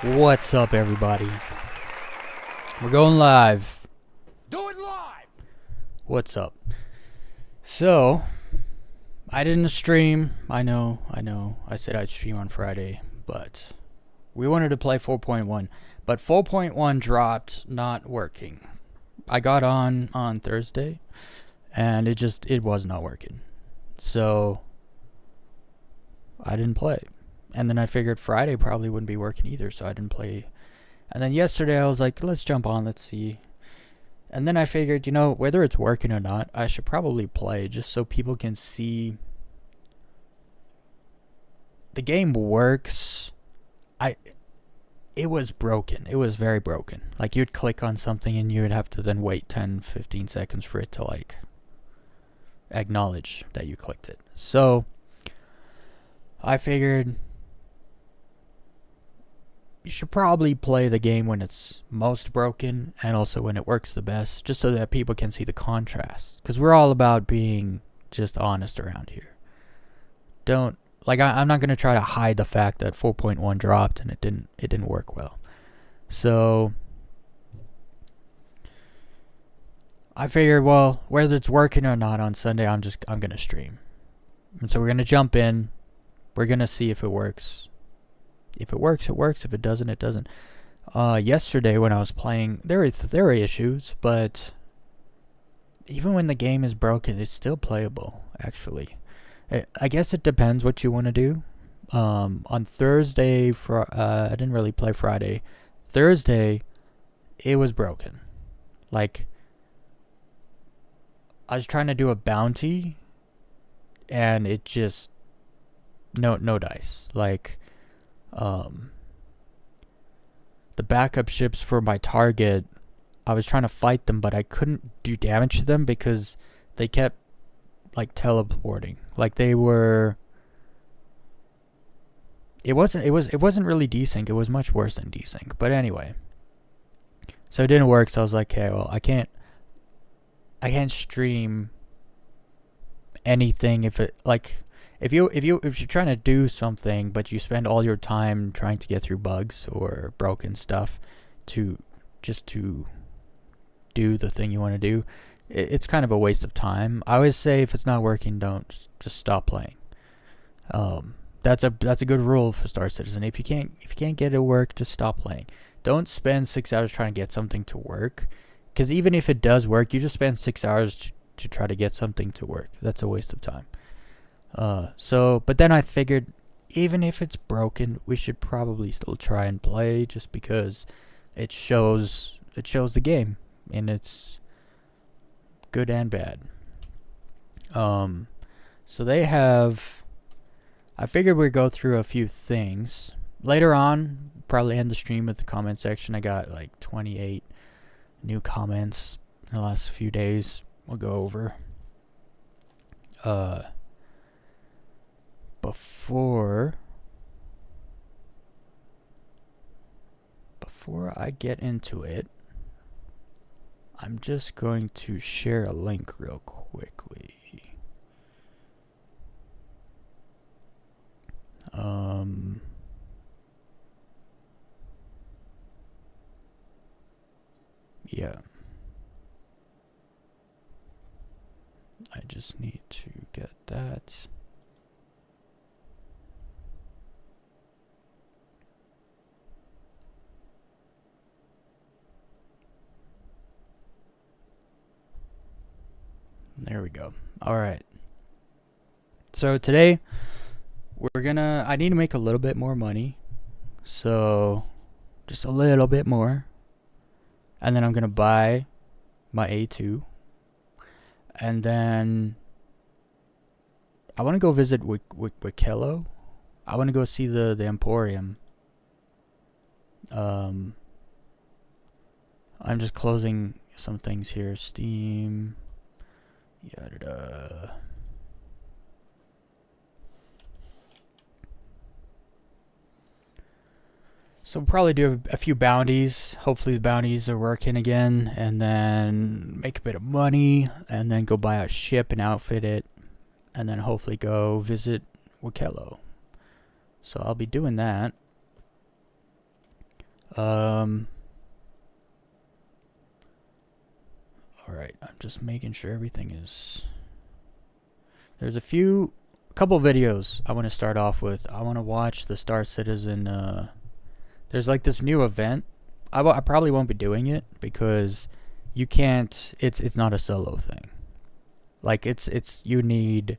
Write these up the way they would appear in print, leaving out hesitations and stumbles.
What's up, everybody? We're going live. Do it live! What's up? So, I didn't stream. I know. I said I'd stream on Friday, but we wanted to play 4.1. But 4.1 dropped, not working. I got on Thursday, and it was not working. So, I didn't play. And then I figured Friday probably wouldn't be working either, so I didn't play. And then yesterday I was like, let's jump on, let's see. And then I figured, whether it's working or not, I should probably play just so people can see the game works. It was broken. It was very broken. Like, you'd click on something and you would have to then wait 10, 15 seconds for it to, like, acknowledge that you clicked it. So, I figured you should probably play the game when it's most broken and also when it works the best, just so that people can see the contrast. Because we're all about being just honest around here. I'm not going to try to hide the fact that 4.1 dropped and it didn't work well. So I figured, well, whether it's working or not on Sunday, I'm going to stream. And so we're going to jump in. We're going to see if it works. If it works, it works. If it doesn't, it doesn't. Yesterday when I was playing, there were issues, but even when the game is broken, it's still playable, actually. I guess it depends what you want to do. On Thursday, I didn't really play Friday. Thursday, it was broken. Like, I was trying to do a bounty, and it just no dice. Like, the backup ships for my target, I was trying to fight them, but I couldn't do damage to them because they kept, like, teleporting. Like, they were... It wasn't really desync. It was much worse than desync. But anyway. So it didn't work, so I was like, okay, well, I can't stream anything if it, like... If you're trying to do something, but you spend all your time trying to get through bugs or broken stuff to do the thing you want to do, it's kind of a waste of time. I always say if it's not working, just stop playing. That's a good rule for Star Citizen. If you can't get it to work, just stop playing. Don't spend 6 hours trying to get something to work, because even if it does work, you just spend 6 hours to try to get something to work. That's a waste of time. But then I figured, even if it's broken, we should probably still try and play, just because it shows the game, and it's good and bad. So they have, I figured we'd go through a few things. Later on, probably end the stream with the comment section. I got like 28 new comments in the last few days. We'll go over. Before I get into it, I'm just going to share a link real quickly. Yeah. I just need to get that. There we go. Alright. So today, I need to make a little bit more money. So, just a little bit more. And then I'm going to buy my A2. And then, I want to go visit Wikelo. I want to go see the Emporium. I'm just closing some things here. Steam... Yada. So we'll probably do a few bounties. Hopefully the bounties are working again, and then make a bit of money, and then go buy a ship and outfit it, and then hopefully go visit Wikelo. So I'll be doing that. All right, I'm just making sure everything is. There's a couple videos I want to start off with. I want to watch the Star Citizen. There's like this new event. I probably won't be doing it because you can't. It's not a solo thing. Like it's you need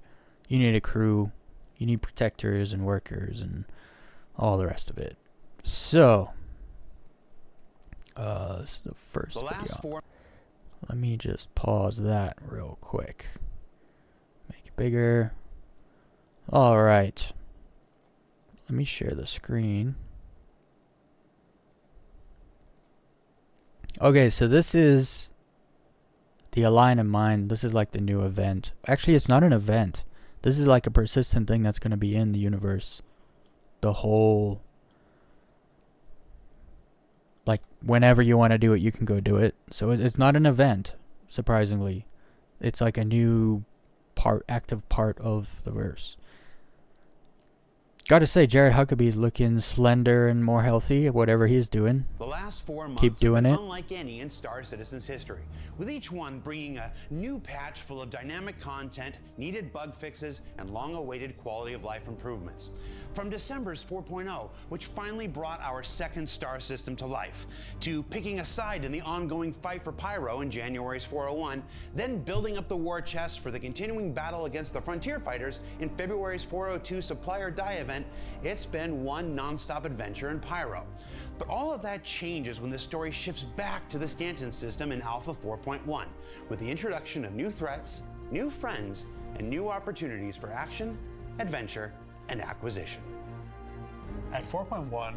a crew, you need protectors and workers and all the rest of it. So, this is the first video. Let me just pause that real quick. Make it bigger. All right. Let me share the screen. Okay, so this is the Align in Mind. This is like the new event. Actually, it's not an event. This is like a persistent thing that's going to be in the universe. The whole... Like, whenever you want to do it, you can go do it. So it's not an event, surprisingly. It's like a new active part of the verse. Gotta say, Jared Huckabee's looking slender and more healthy at whatever he's doing. The last 4 months Keep doing have it. been unlike any in Star Citizen's history, with each one bringing a new patch full of dynamic content, needed bug fixes, and long-awaited quality of life improvements. From December's 4.0, which finally brought our second star system to life, to picking a side in the ongoing fight for Pyro in January's 401, then building up the war chest for the continuing battle against the Frontier Fighters in February's 402 Supply or Die event, it's been one non-stop adventure in Pyro. But all of that changes when the story shifts back to the Stanton system in Alpha 4.1, with the introduction of new threats, new friends, and new opportunities for action, adventure, and acquisition. At 4.1,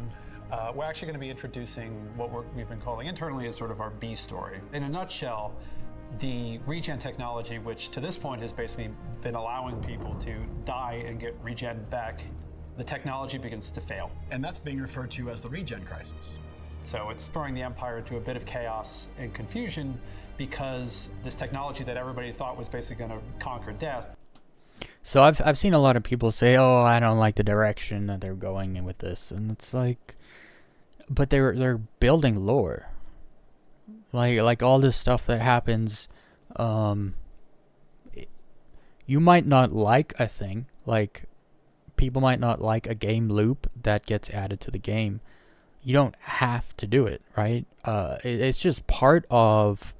we're actually going to be introducing what we've been calling internally as sort of our B story. In a nutshell, the regen technology, which to this point has basically been allowing people to die and get regen back, the technology begins to fail. And that's being referred to as the regen crisis. So it's throwing the Empire into a bit of chaos and confusion because this technology that everybody thought was basically going to conquer death. So I've seen a lot of people say, "Oh, I don't like the direction that they're going in with this," and it's like, but they're building lore. Like all this stuff that happens, you might not like a thing. Like people might not like a game loop that gets added to the game. You don't have to do it, right? It's just part of.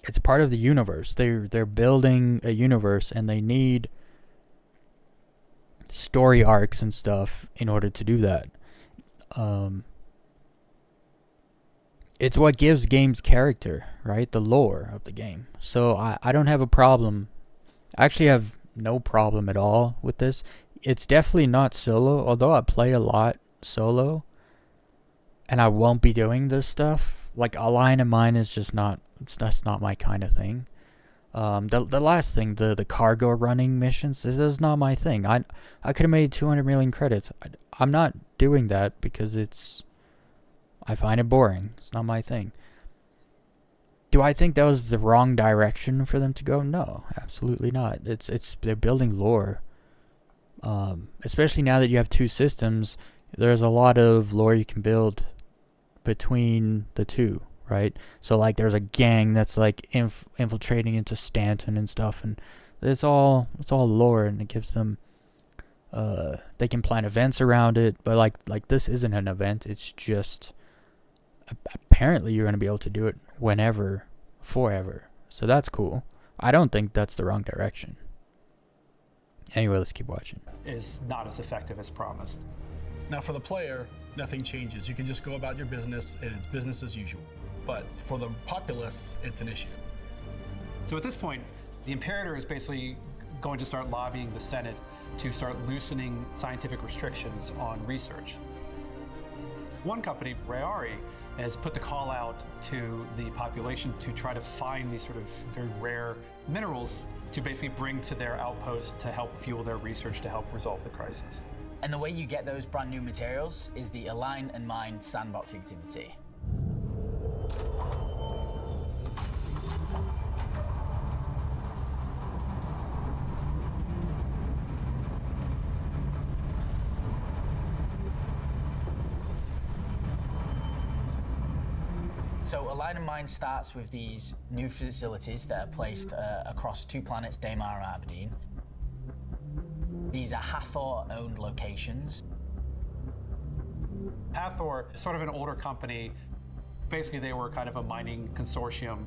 It's part of the universe. They're building a universe, and they need story arcs and stuff in order to do that. It's what gives games character, right? The lore of the game. So I don't have a problem. I actually have no problem at all with this. It's definitely not solo, although I play a lot solo, and I won't be doing this stuff. Like Align in Mind is just not. That's not my kind of thing. The last thing, the cargo running missions, this is not my thing. I could have made 200 million credits. I'm not doing that because I find it boring. It's not my thing. Do I think that was the wrong direction for them to go? No, absolutely not. They're building lore. Especially now that you have two systems, there's a lot of lore you can build between the two. Right, so like there's a gang that's like infiltrating into Stanton and stuff, and it's all lore, and it gives them they can plan events around it. But like this isn't an event; it's just apparently you're gonna be able to do it whenever, forever. So that's cool. I don't think that's the wrong direction. Anyway, let's keep watching. Is not as effective as promised. Now for the player, nothing changes. You can just go about your business, and it's business as usual. But for the populace, it's an issue. So at this point, the Imperator is basically going to start lobbying the Senate to start loosening scientific restrictions on research. One company, Rayari, has put the call out to the population to try to find these sort of very rare minerals to basically bring to their outpost to help fuel their research to help resolve the crisis. And the way you get those brand new materials is the Align and Mind sandbox activity. So Align and Mine starts with these new facilities that are placed across 2 planets, Daymar and Aberdeen. These are Hathor-owned locations. Hathor is sort of an older company. Basically, they were kind of a mining consortium.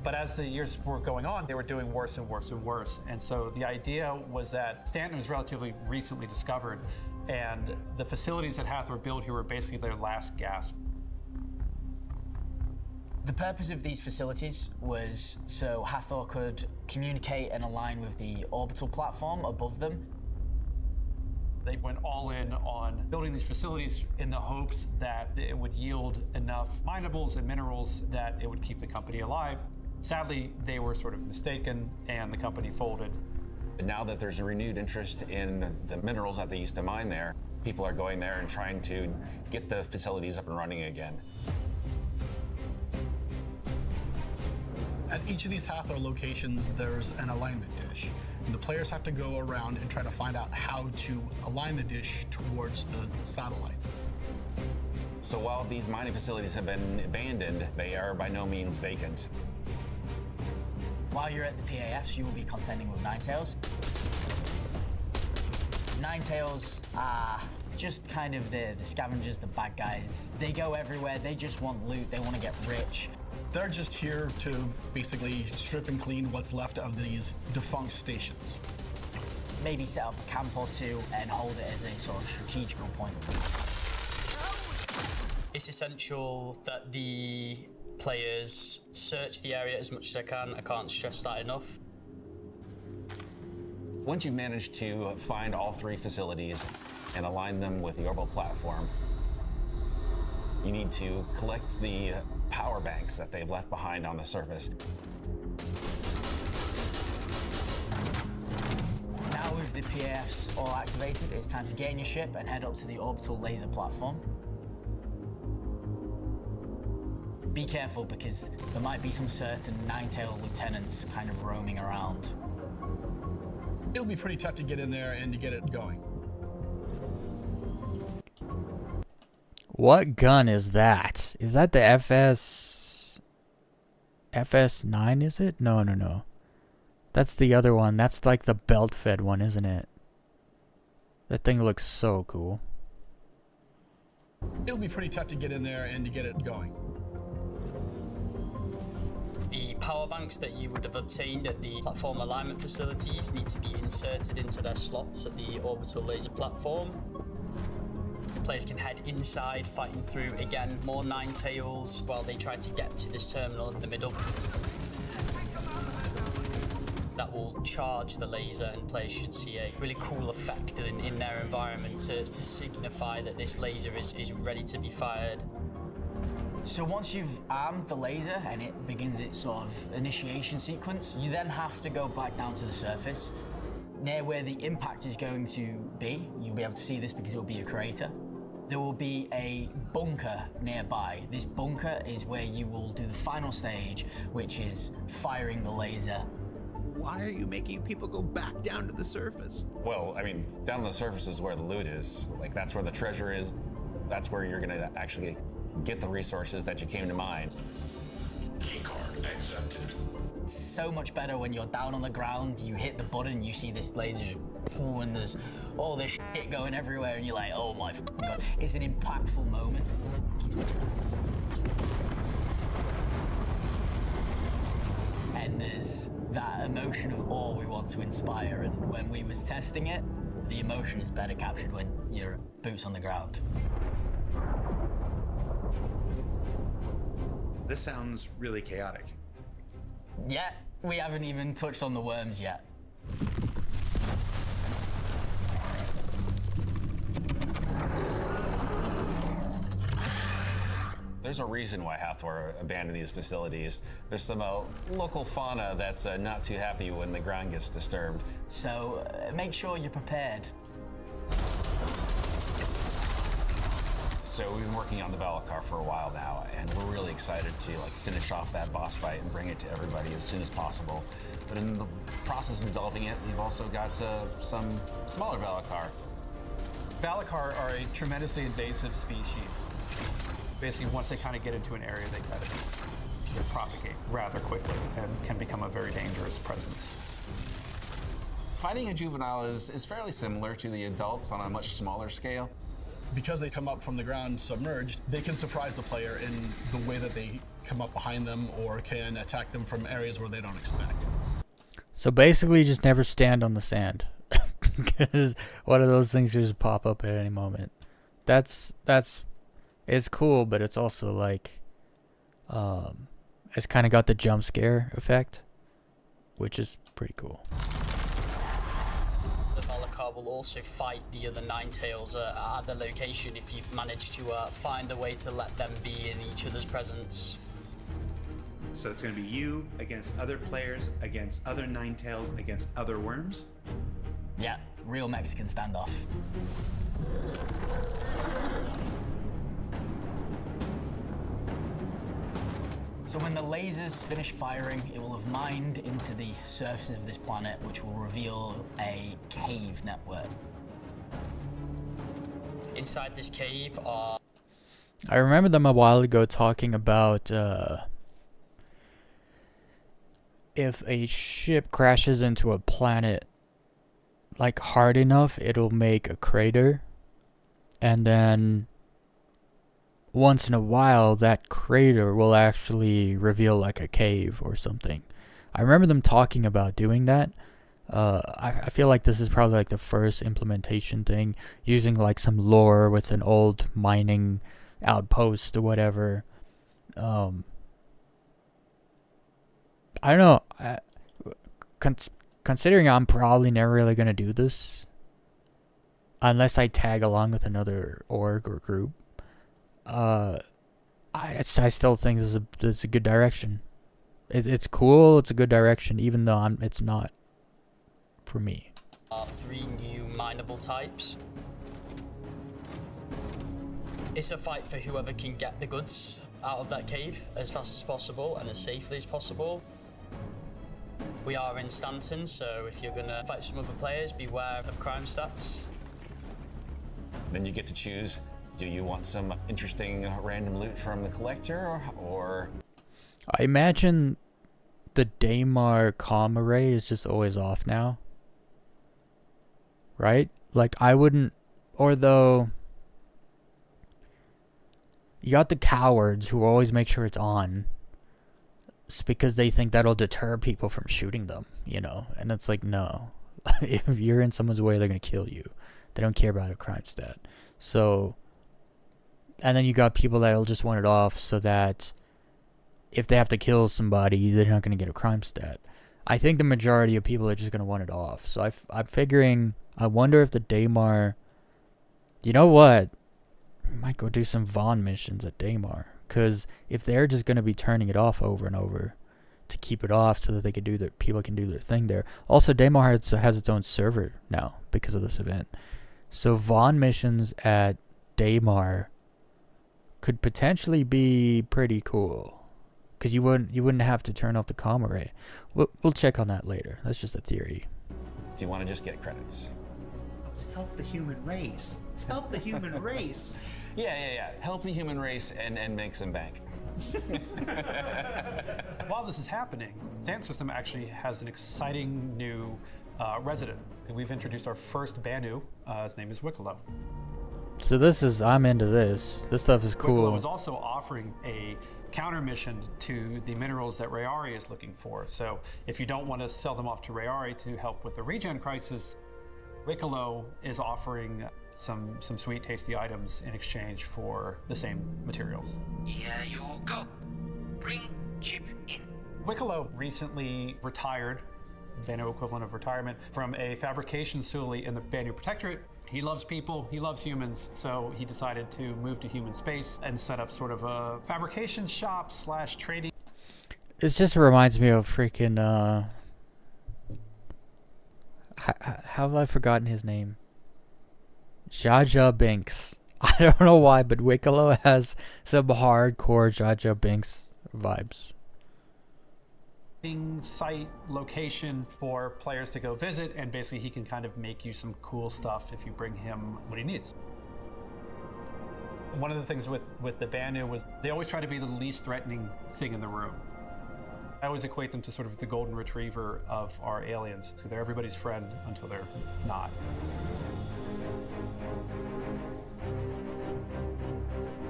But as the years were going on, they were doing worse and worse and worse. And so the idea was that Stanton was relatively recently discovered, and the facilities that Hathor built here were basically their last gasp. The purpose of these facilities was so Hathor could communicate and align with the orbital platform above them. They went all in on building these facilities in the hopes that it would yield enough minables and minerals that it would keep the company alive. Sadly, they were sort of mistaken and the company folded. Now that there's a renewed interest in the minerals that they used to mine there, people are going there and trying to get the facilities up and running again. At each of these Hathor locations, there's an alignment dish. And the players have to go around and try to find out how to align the dish towards the satellite. So while these mining facilities have been abandoned, they are by no means vacant. While you're at the PAFs, you will be contending with Ninetails. Ninetails are just kind of the scavengers, the bad guys. They go everywhere, they just want loot, they want to get rich. They're just here to basically strip and clean what's left of these defunct stations. Maybe set up a camp or 2 and hold it as a sort of strategical point. It's essential that the players search the area as much as they can. I can't stress that enough. Once you've managed to find all 3 facilities and align them with the orbital platform, you need to collect the power banks that they've left behind on the surface. Now with the PAFs all activated, it's time to get in your ship and head up to the orbital laser platform. Be careful because there might be some certain Ninetail lieutenants kind of roaming around. It'll be pretty tough to get in there and to get it going. What gun is that? Is that the FS9, is it? No. That's the other one. That's like the belt-fed one, isn't it? That thing looks so cool. It'll be pretty tough to get in there and to get it going. The power banks that you would have obtained at the platform alignment facilities need to be inserted into their slots at the orbital laser platform. Players can head inside, fighting through, again, more Ninetails while they try to get to this terminal in the middle. That will charge the laser, and players should see a really cool effect in their environment to signify that this laser is ready to be fired. So once you've armed the laser and it begins its sort of initiation sequence, you then have to go back down to the surface. Near where the impact is going to be, you'll be able to see this because it will be a crater. There will be a bunker nearby. This bunker is where you will do the final stage, which is firing the laser. Why are you making people go back down to the surface? Well, I mean, down on the surface is where the loot is. Like, that's where the treasure is. That's where you're gonna actually get the resources that you came to mine. Keycard accepted. It's so much better when you're down on the ground, you hit the button, you see this laser just pull, and there's all this shit going everywhere, and you're like, oh my God. It's an impactful moment. And there's that emotion of awe we want to inspire, and when we was testing it, the emotion is better captured when you're boots on the ground. This sounds really chaotic. Yeah, we haven't even touched on the worms yet. There's a reason why Hathor abandoned these facilities. There's some local fauna that's not too happy when the ground gets disturbed. So make sure you're prepared. So we've been working on the Valakar for a while now, and we're really excited to finish off that boss fight and bring it to everybody as soon as possible. But in the process of developing it, we've also got some smaller Valakar. Valakar are a tremendously invasive species. Basically, once they kind of get into an area, they kind of propagate rather quickly and can become a very dangerous presence. Fighting a juvenile is fairly similar to the adults on a much smaller scale. Because they come up from the ground submerged, they can surprise the player in the way that they come up behind them or can attack them from areas where they don't expect. So basically, just never stand on the sand, because one of those things just pop up at any moment. It's cool, but it's also like, it's kind of got the jump scare effect, which is pretty cool. The Valakar will also fight the other Ninetales at the location if you've managed to find a way to let them be in each other's presence. So it's going to be you against other players, against other Ninetales, against other worms? Yeah, real Mexican standoff. So when the lasers finish firing, it will have mined into the surface of this planet, which will reveal a cave network. Inside this cave are... I remember them a while ago talking about if a ship crashes into a planet like hard enough, it'll make a crater, and then once in a while that crater will actually reveal like a cave or something. I remember them talking about doing that. I feel like this is probably like the first implementation thing, using like some lore with an old mining outpost or whatever. I don't know. Considering I'm probably never really going to do this, unless I tag along with another org or group, I still think this is a good direction. It's cool, it's a good direction, even though it's not for me. 3 new mineable types. It's a fight for whoever can get the goods out of that cave as fast as possible and as safely as possible. We are in Stanton, so if you're going to fight some other players, beware of crime stats. Then you get to choose, do you want some interesting random loot from the collector, or... I imagine the Daymar comm array is just always off now. Right? Like, I wouldn't... Or though... You got the cowards who always make sure it's on. It's because they think that'll deter people from shooting them, you know? And it's like, no. If you're in someone's way, they're going to kill you. They don't care about a crime stat. So... And then you got people that'll just want it off so that if they have to kill somebody, they're not going to get a crime stat. I think the majority of people are just going to want it off. So I'm figuring... I wonder if the Daymar... You know what? I might go do some Vaughn missions at Daymar. Because if they're just going to be turning it off over and over to keep it off so that they can do people can do their thing there. Also, Daymar has its own server now because of this event. So Vaughn missions at Daymar could potentially be pretty cool. Because you wouldn't have to turn off the comm array. We'll check on that later. That's just a theory. Do you want to just get credits? Let's help the human race. Let's help the human race. Yeah. Help the human race and make some bank. While this is happening, Xant System actually has an exciting new resident. We've introduced our first Banu. His name is Wikelo. So I'm into this. This stuff is cool. Wikelo is also offering a counter mission to the minerals that Rayari is looking for. So if you don't want to sell them off to Rayari to help with the regen crisis, Wikelo is offering some sweet, tasty items in exchange for the same materials. Here you go. Bring chip in. Wikelo recently retired, Banu equivalent of retirement, from a fabrication facility in the Banu Protectorate. He loves people, he loves humans, so he decided to move to human space and set up sort of a fabrication shop / trading. This just reminds me of freaking, how have I forgotten his name? Jar Jar Binks. I don't know why, but Wikelo has some hardcore Jar Jar Binks vibes. Site location for players to go visit, and basically he can kind of make you some cool stuff if you bring him what he needs. One of the things with the Banu was they always try to be the least threatening thing in the room. I always equate them to sort of the golden retriever of our aliens. So they're everybody's friend until they're not.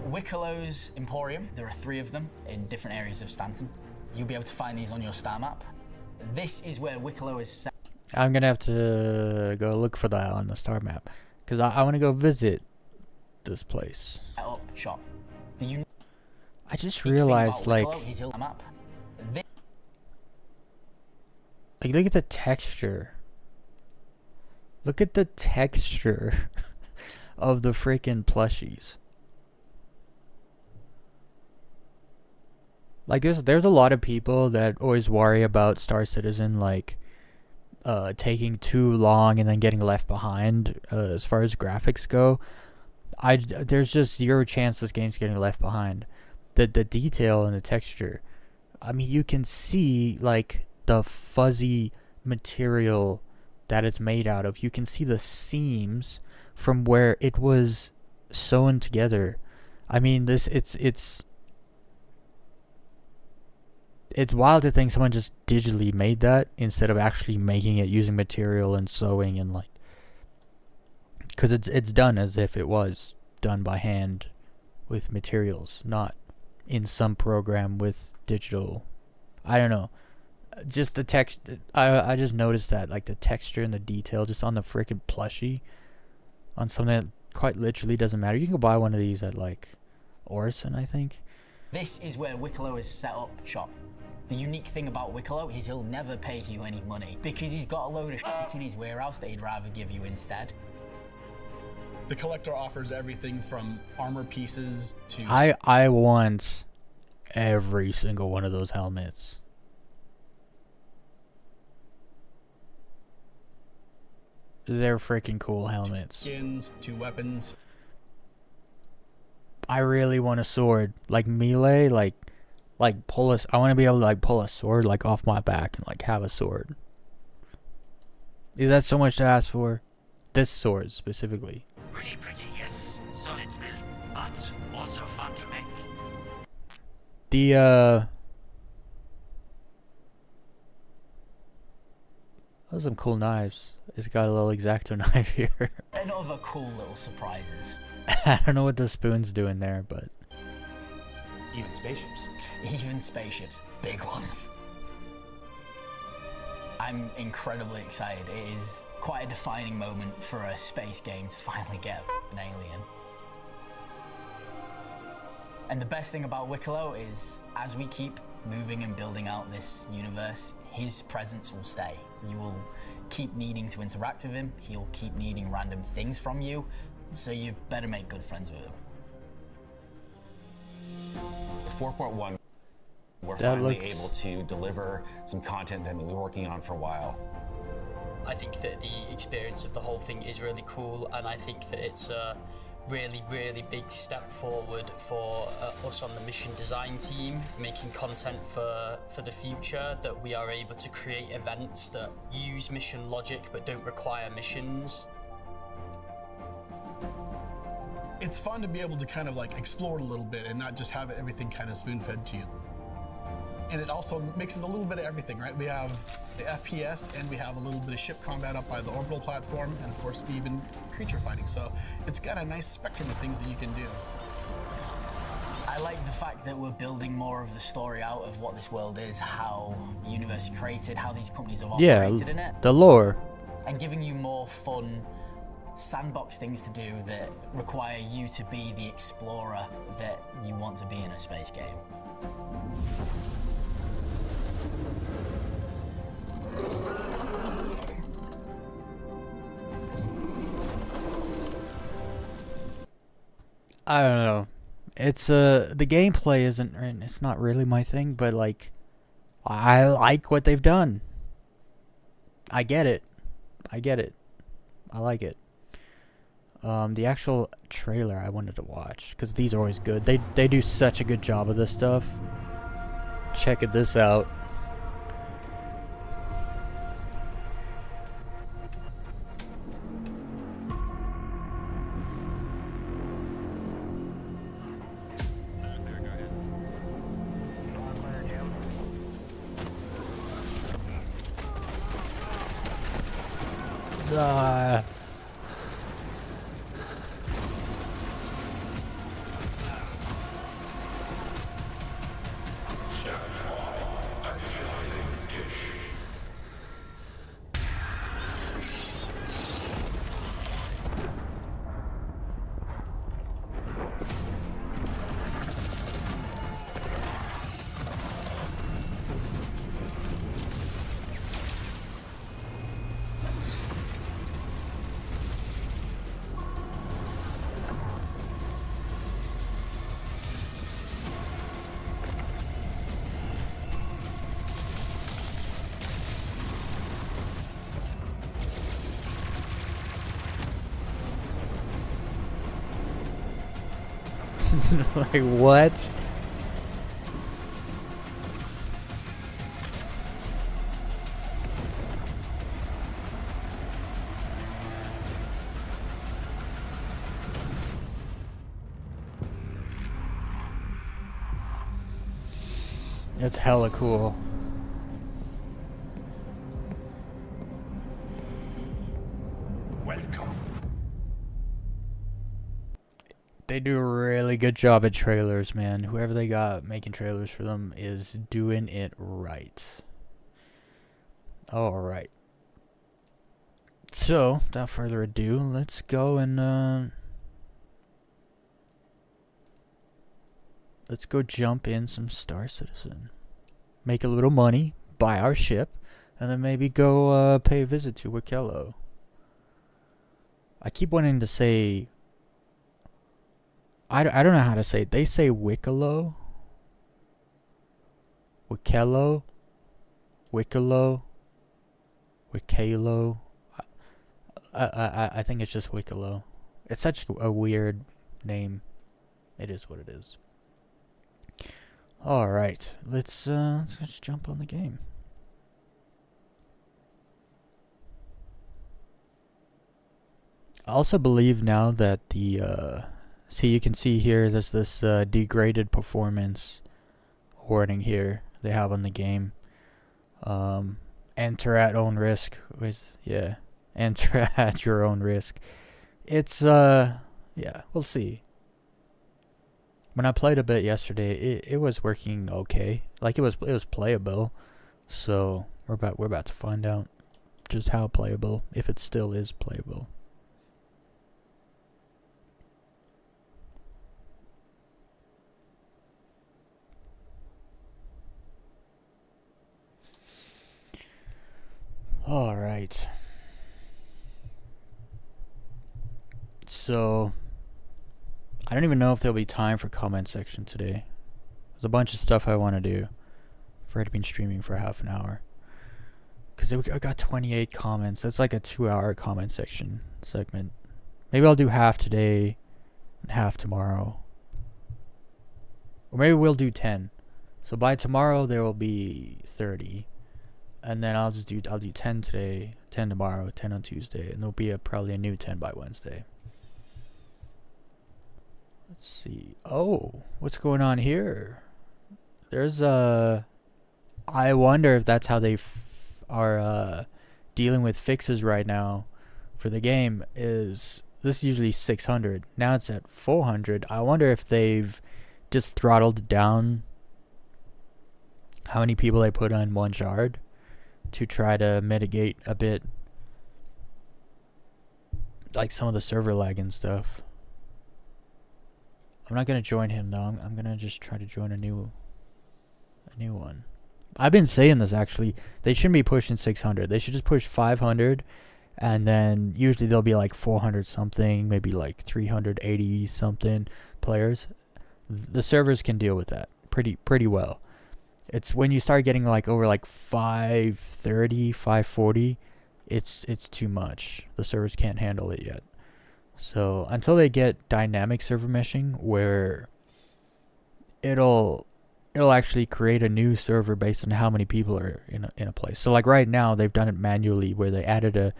Wikelo's Emporium, there are 3 of them in different areas of Stanton. You'll be able to find these on your star map. This is where Wikelo is set. I'm gonna have to go look for that on the star map, because I want to go visit this place. Up shop. I just realized, like, look at the texture. Look at the texture of the freaking plushies. Like, there's a lot of people that always worry about Star Citizen, like, taking too long and then getting left behind as far as graphics go. There's just zero chance this game's getting left behind. The detail and the texture. I mean, you can see, like, the fuzzy material that it's made out of. You can see the seams from where it was sewn together. I mean, it's wild to think someone just digitally made that instead of actually making it using material and sewing and, like, because it's done as if it was done by hand with materials, not in some program with digital. I don't know. Just the text. I just noticed that, like, the texture and the detail just on the freaking plushie, on something that quite literally doesn't matter. You can go buy one of these at, like, Orison, I think. This is where Wikelo is set up shop. The unique thing about Wikelo is he'll never pay you any money because he's got a load of shit in his warehouse that he'd rather give you instead. The collector offers everything from armor pieces to... I want every single one of those helmets. They're freaking cool helmets. Skins to weapons. I really want a sword. Like melee, like pull a... I want to be able to, like, pull a sword, like, off my back and, like, have a sword. Is that so much to ask for? This sword, specifically. Really pretty, yes. Solid build, but also fun to make. Those are some cool knives. It's got a little X-Acto knife here. And other cool little surprises. I don't know what the spoon's doing there, but... Even spaceships. Even spaceships. Big ones. I'm incredibly excited. It is quite a defining moment for a space game to finally get an alien. And the best thing about Wikelo is, as we keep moving and building out this universe, his presence will stay. You will keep needing to interact with him. He'll keep needing random things from you. So you better make good friends with him. 4.1, we're finally able to deliver some content that we've been working on for a while. I think that the experience of the whole thing is really cool, and I think that it's a really, really big step forward for us on the mission design team, making content for the future, that we are able to create events that use mission logic but don't require missions. It's fun to be able to kind of, like, explore it a little bit and not just have everything kind of spoon-fed to you. And it also mixes a little bit of everything, right? We have the FPS and we have a little bit of ship combat up by the orbital platform, and of course even creature fighting. So it's got a nice spectrum of things that you can do. I like the fact that we're building more of the story out of what this world is, how the universe is created, how these companies have operated in it. The lore. And giving you more fun sandbox things to do that require you to be the explorer that you want to be in a space game. I don't know. It's the gameplay isn't, it's not really my thing, but, like, I like what they've done. I get it. I like it. The actual trailer I wanted to watch, because these are always good. They do such a good job of this stuff. Check this out. Like, what? It's hella cool. Welcome. They do a really good job at trailers, man. Whoever they got making trailers for them is doing it right. Alright. So, without further ado, let's go and let's go jump in some Star Citizen. Make a little money, buy our ship, and then maybe go pay a visit to Wikelo. I keep wanting to say... I don't know how to say it. They say Wikelo? Wikelo? Wikelo? Wikelo? I think it's just Wikelo. It's such a weird name. It is what it is. Alright, let's just jump on the game. I also believe now that the see, you can see here there's this degraded performance warning here they have on the game. Enter at own risk. Yeah, enter at your own risk. It's yeah, we'll see. When I played a bit yesterday, it was working okay. Like it was playable. So we're about to find out just how playable, if it still is playable. All right. So I don't even know if there'll be time for comment section today. There's a bunch of stuff I want to do. I've already been streaming for half an hour. Because I got 28 comments. That's like a 2-hour comment section segment. Maybe I'll do half today and half tomorrow. Or maybe we'll do 10. So by tomorrow there will be 30. And then I'll do 10 today, 10 tomorrow, 10 on Tuesday. And there'll be probably a new 10 by Wednesday. Let's see. Oh, what's going on here? There's a... I wonder if that's how they are dealing with fixes right now for the game. Is this is usually 600. Now it's at 400. I wonder if they've just throttled down how many people they put on one shard to try to mitigate a bit like some of the server lag and stuff. I'm not gonna join him though. I'm gonna just try to join a new one. I've been saying this actually. They shouldn't be pushing 600. They should just push 500, and then usually they'll be like 400 something, maybe like 380 something players. The servers can deal with that pretty well. It's when you start getting like over like 530, 540, it's too much. The servers can't handle it yet. So until they get dynamic server meshing, where it'll actually create a new server based on how many people are in a place. So like right now they've done it manually, where they added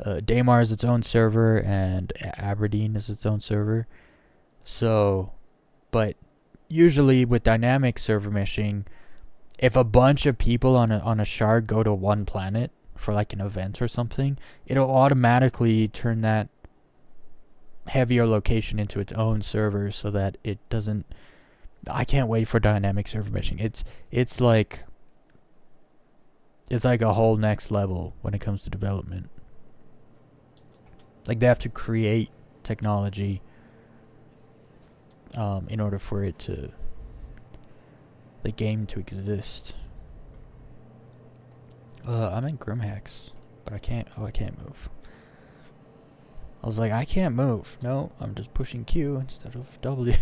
Daymar is its own server and Aberdeen is its own server. So, but usually with dynamic server meshing, if a bunch of people on a shard go to one planet, for like an event or something, it'll automatically turn that heavier location into its own server so that it doesn't. I can't wait for dynamic server meshing. It's like a whole next level when it comes to development. Like they have to create technology in order for the game to exist. I'm in Grimhacks, but I can't move. I was like, I can't move. No, I'm just pushing Q instead of W.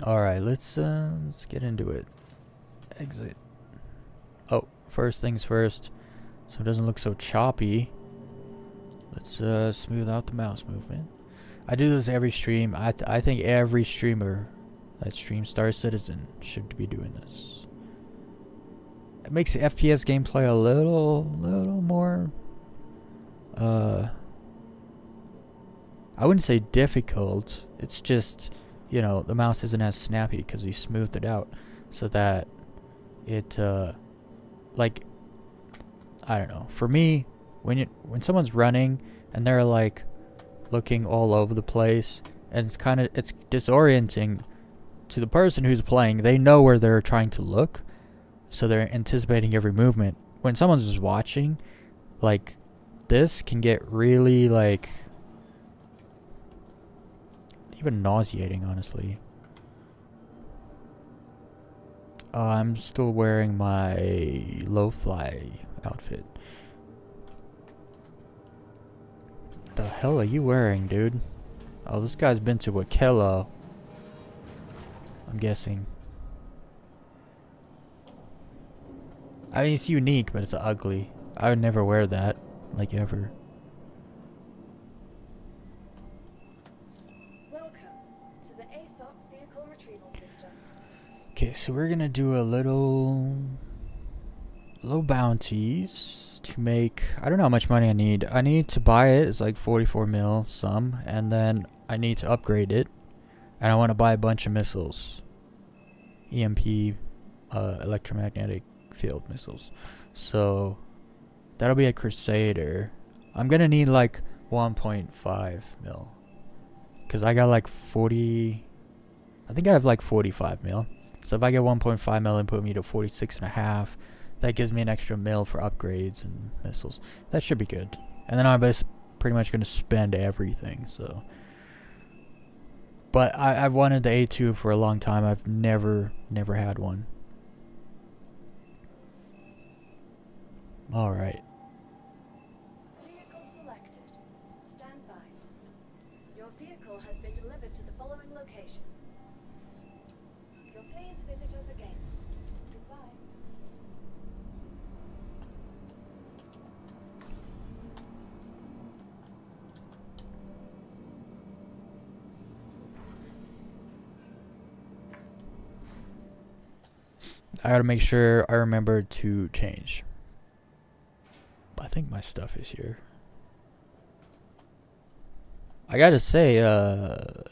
Alright, let's get into it. Exit. Oh, first things first, so it doesn't look so choppy. Let's smooth out the mouse movement. I do this every stream. I think every streamer that streams Star Citizen should be doing this. It makes the FPS gameplay a little more I wouldn't say difficult. It's just, the mouse isn't as snappy because he smoothed it out so that it like, I don't know. For me, when someone's running and they're like looking all over the place, and it's disorienting to the person who's playing. They know where they're trying to look, so they're anticipating every movement. When someone's just watching, like, this can get really, like, even nauseating, honestly. I'm still wearing my low-fly outfit. The hell are you wearing, dude? Oh, this guy's been to Wikelo, I'm guessing. I mean, it's unique, but it's ugly. I would never wear that, like, ever. Welcome to the ASOP vehicle retrieval system. Okay, so we're gonna do a little bounties to make. I don't know how much money I need. I need to buy it. It's like 44 mil some, and then I need to upgrade it, and I want to buy a bunch of missiles, EMP, electromagnetic field missiles. So that'll be a Crusader. I'm gonna need like 1.5 mil, because I got like 40. I think I have like 45 mil. So if I get 1.5 mil and put me to 46.5, that gives me an extra mil for upgrades and missiles. That should be good. And then I'm pretty much gonna spend everything. So, but I've wanted the A2 for a long time. I've never had one. All right. Vehicle selected. Stand by. Your vehicle has been delivered to the following location. You'll please visit us again. Goodbye. I gotta make sure I remember to change. I think my stuff is here. I gotta say,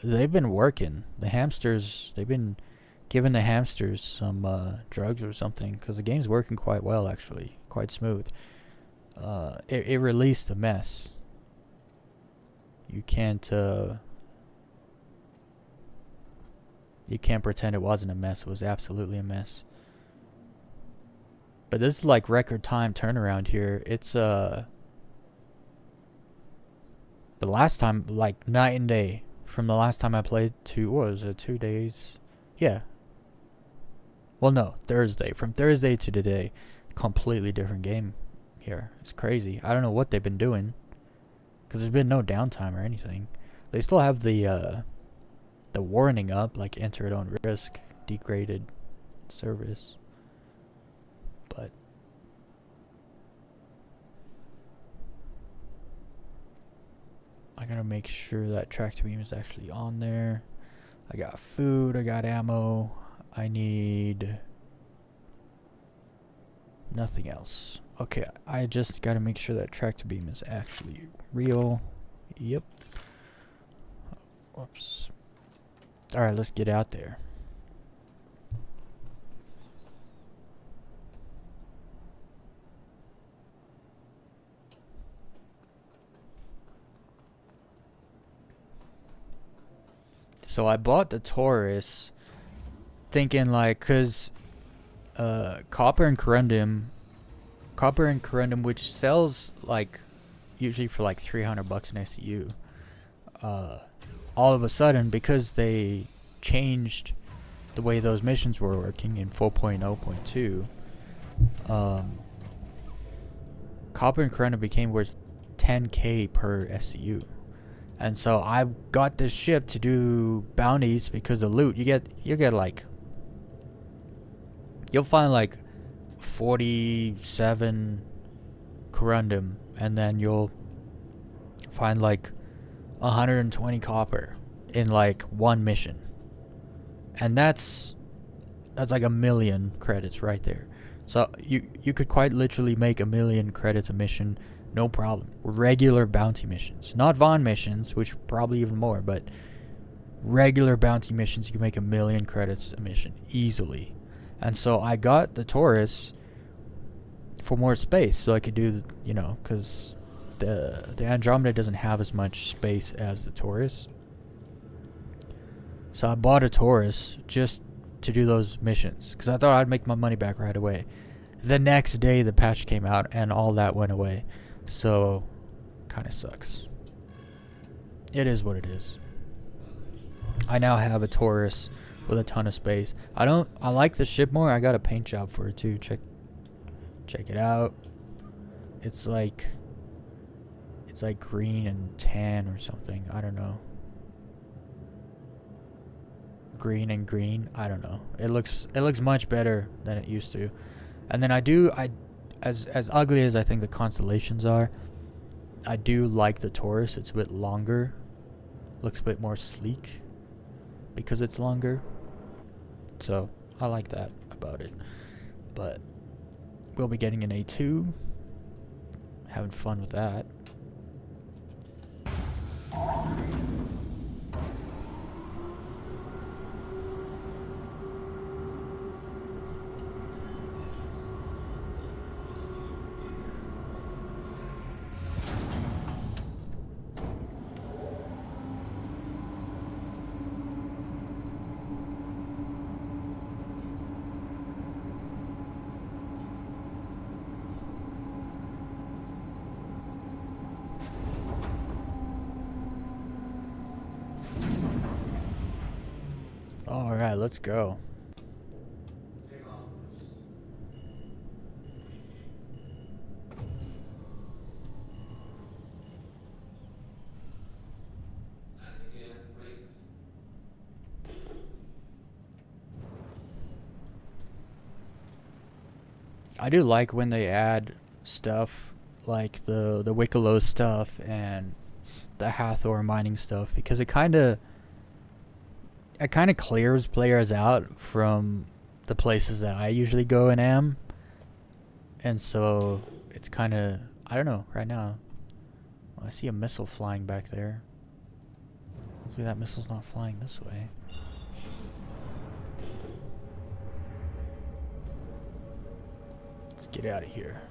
they've been working. The hamsters, they've been giving the hamsters some drugs or something, because the game's working quite well, actually. Quite smooth. It released a mess. You can't pretend it wasn't a mess. It was absolutely a mess. But this is like record time turnaround here. It's the last time, like, night and day from the last time I played to, what was it, 2 days? Yeah. Well, no, Thursday. From Thursday to today, completely different game here. It's crazy. I don't know what they've been doing, because there's been no downtime or anything. They still have the warning up, like, enter at own risk, degraded service. But I gotta make sure that tractor beam is actually on there. I got food, I got ammo, I need nothing else. Okay, I just gotta make sure that tractor beam is actually real. Yep. Whoops. Alright, let's get out there. So I bought the Taurus thinking like, cause copper and corundum, which sells like usually for like $300 an SEU, all of a sudden, because they changed the way those missions were working in 4.0.2, copper and corundum became worth 10k per SEU. And so I got this ship to do bounties because the loot you get like, you'll find like 47 corundum, and then you'll find like 120 copper in like one mission, and that's like 1,000,000 credits right there. So you could quite literally make 1,000,000 credits a mission, no problem. Regular bounty missions, not Vaughn missions, which probably even more, but regular bounty missions, you can make 1,000,000 credits a mission easily. And so I got the Taurus for more space, so I could do, you know, because the Andromeda doesn't have as much space as the Taurus. So I bought a Taurus just to do those missions, because I thought I'd make my money back right away. The next day the patch came out and all that went away. So kind of sucks. It is what it is. I now have a Taurus with a ton of space. I like the ship more. I got a paint job for it too. Check it out. It's like green and tan or something. I don't know. Green and green. I don't know. It looks much better than it used to. And then as ugly as I think the constellations are, I do like the Taurus. It's a bit longer. Looks a bit more sleek because it's longer. So I like that about it. But we'll be getting an A2. Having fun with that. Alright, let's go. I do like when they add stuff like the Wikelo stuff and the Hathor mining stuff, because it kind of clears players out from the places that I usually go and am. And so it's kind of, I don't know, right now. I see a missile flying back there. Hopefully that missile's not flying this way. Let's get out of here.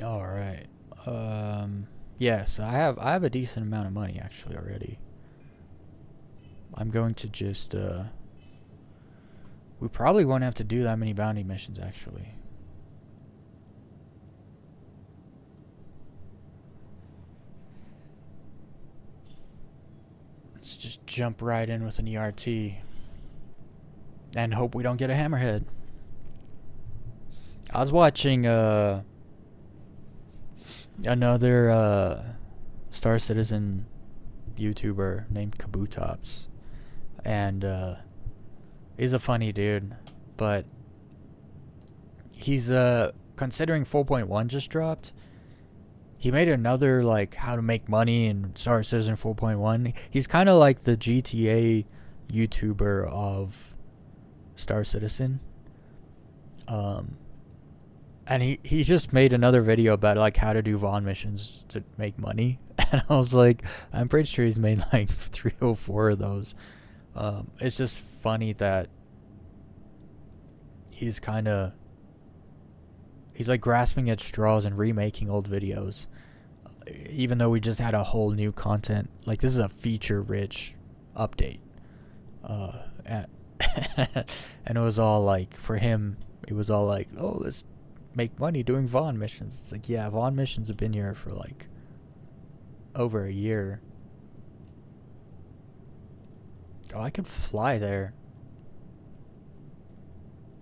All right. Yes, I have a decent amount of money actually already. I'm going to just we probably won't have to do that many bounty missions actually. Let's just jump right in with an ERT and hope we don't get a hammerhead. I was watching another Star Citizen YouTuber named Kabutops, and he's a funny dude, but he's considering 4.1 just dropped. He made another like how to make money in Star Citizen 4.1. He's kind of like the GTA YouTuber of Star Citizen. And he just made another video about like how to do Vaughn missions to make money. And I was like, I'm pretty sure he's made like 3 or 4 of those. It's just funny that he's like grasping at straws and remaking old videos. Even though we just had a whole new content. Like, this is a feature-rich update. And it was all like, for him, it was all like, oh, let's make money doing Vaughn missions. It's like, yeah, Vaughn missions have been here for like over a year. Oh, I could fly there.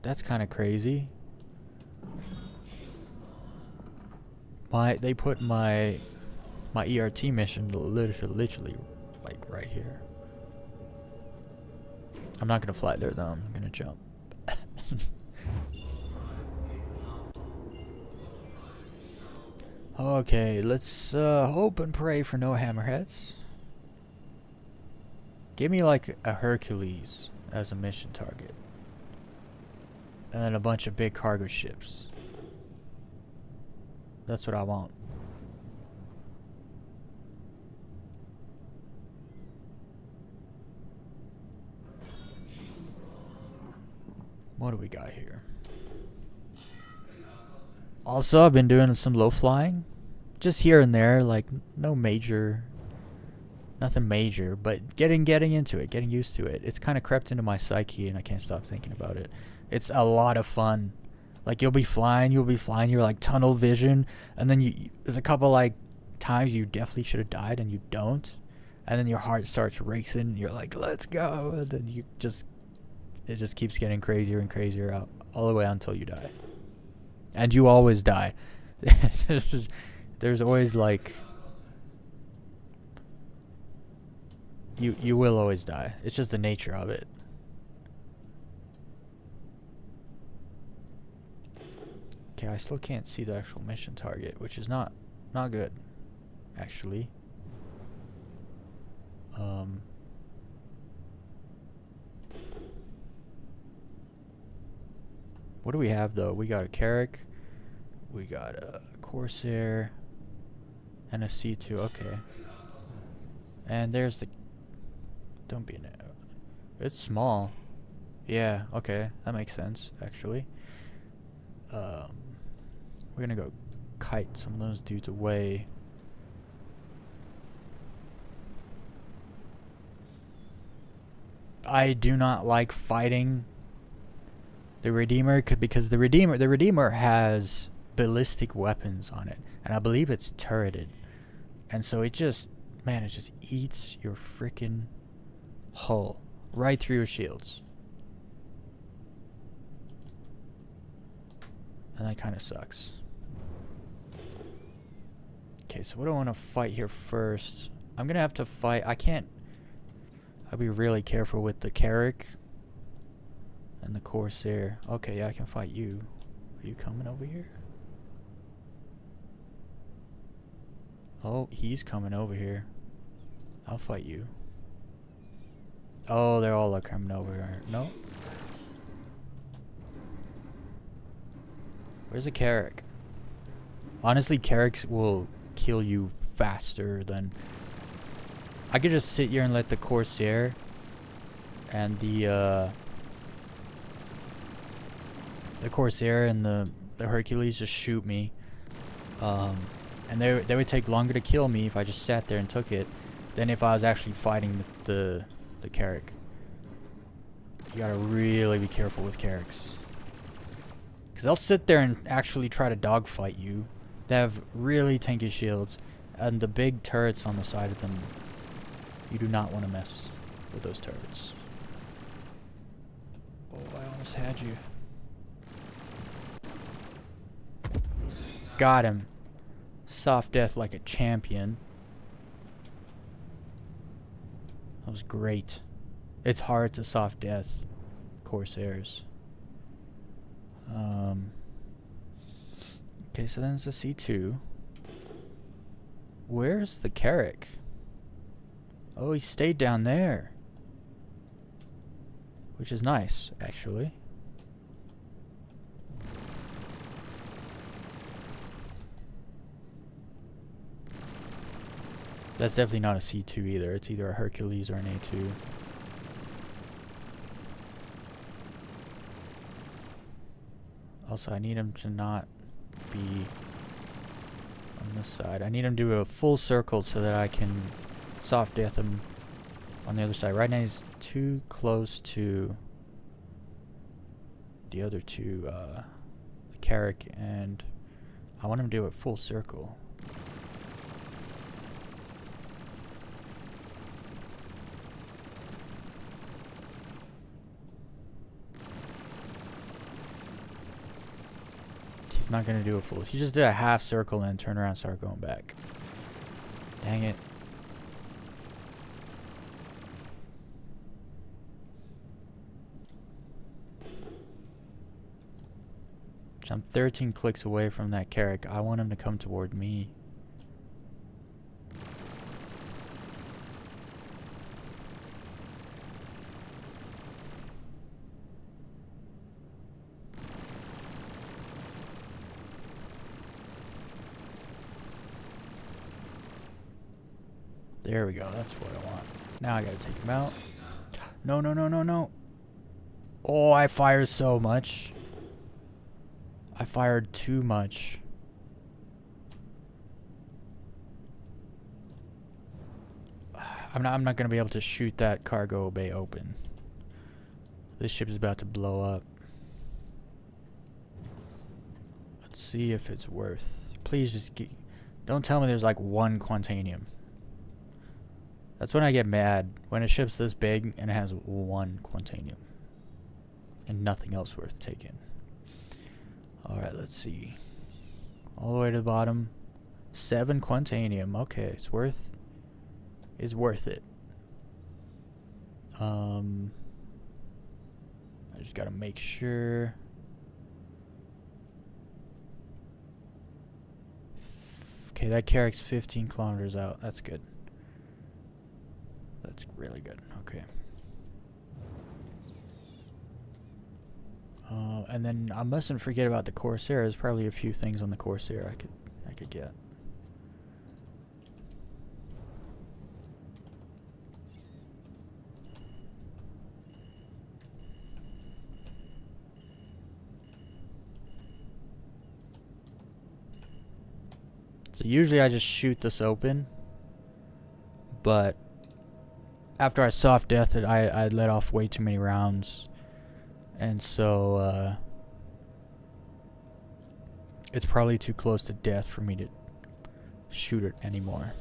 That's kind of crazy. They put my ERT mission literally like right here. I'm not gonna fly there though. I'm gonna jump. Okay, let's hope and pray for no hammerheads. Give me like a Hercules as a mission target. And then a bunch of big cargo ships. That's what I want. What do we got here? Also, I've been doing some low flying. Just here and there, like nothing major, but getting into it, getting used to it. It's kind of crept into my psyche and I can't stop thinking about it. It's a lot of fun. Like you'll be flying, you're like tunnel vision, and then there's a couple like times you definitely should have died and you don't. And then your heart starts racing, you're like, let's go. And then it just keeps getting crazier and crazier out all the way until you die. And you always die. There's always like you will always die. It's just the nature of it. Okay, I still can't see the actual mission target, which is not good, actually. What do we have though? We got a Carrack, we got a Corsair, and a C2. Okay. And there's the. Don't be an. It's small. Yeah. Okay, that makes sense actually. We're gonna go kite some of those dudes away. I do not like fighting the Redeemer because the Redeemer has ballistic weapons on it, and I believe it's turreted, and so it just eats your freaking hull right through your shields, and that kind of sucks. Okay, so what do I want to fight here first? I'm gonna have to fight. I'll be really careful with the Carrack and the Corsair. Okay, yeah, I can fight you. Are you coming over here? Oh, he's coming over here. I'll fight you. Oh, they're all coming over here. No? Where's the Carrack? Honestly, Carracks will kill you faster than... I could just sit here and let the Corsair and the Corsair and the Hercules just shoot me. And they would take longer to kill me if I just sat there and took it than if I was actually fighting the Carrack. You gotta really be careful with Carracks. Because they'll sit there and actually try to dogfight you. They have really tanky shields. And the big turrets on the side of them, you do not want to mess with those turrets. Oh, I almost had you. Got him. Soft death like a champion. That was great. It's hard to soft death Corsairs. Okay, so then it's a C2. Where's the Carrack? Oh, he stayed down there. Which is nice, actually. That's definitely not a C2 either. It's either a Hercules or an A2. Also, I need him to not be on this side. I need him to do a full circle so that I can soft death him on the other side. Right now he's too close to the other two, the Carrick, and I want him to do a full circle. He's not going to do a full. He just did a half circle and turn around and start going back. Dang it. So I'm 13 clicks away from that Carrick. I want him to come toward me. There we go. That's what I want. Now I gotta take him out. No, no, no, no, no. Oh, I fired so much. I fired too much. I'm not gonna be able to shoot that cargo bay open. This ship is about to blow up. Let's see if it's worth. Please just don't tell me there's like one Quantanium. That's when I get mad, when a ship's this big and it has one Quantanium and nothing else worth taking. Alright, let's see. All the way to the bottom. 7 Quantanium. Okay, it's worth it. I just gotta make sure. Okay, that Carrick's 15 kilometers out. That's good. That's really good. Okay. And then I mustn't forget about the Corsair. There's probably a few things on the Corsair I could get. So usually I just shoot this open, but after I soft deathed it, I let off way too many rounds, and so it's probably too close to death for me to shoot it anymore.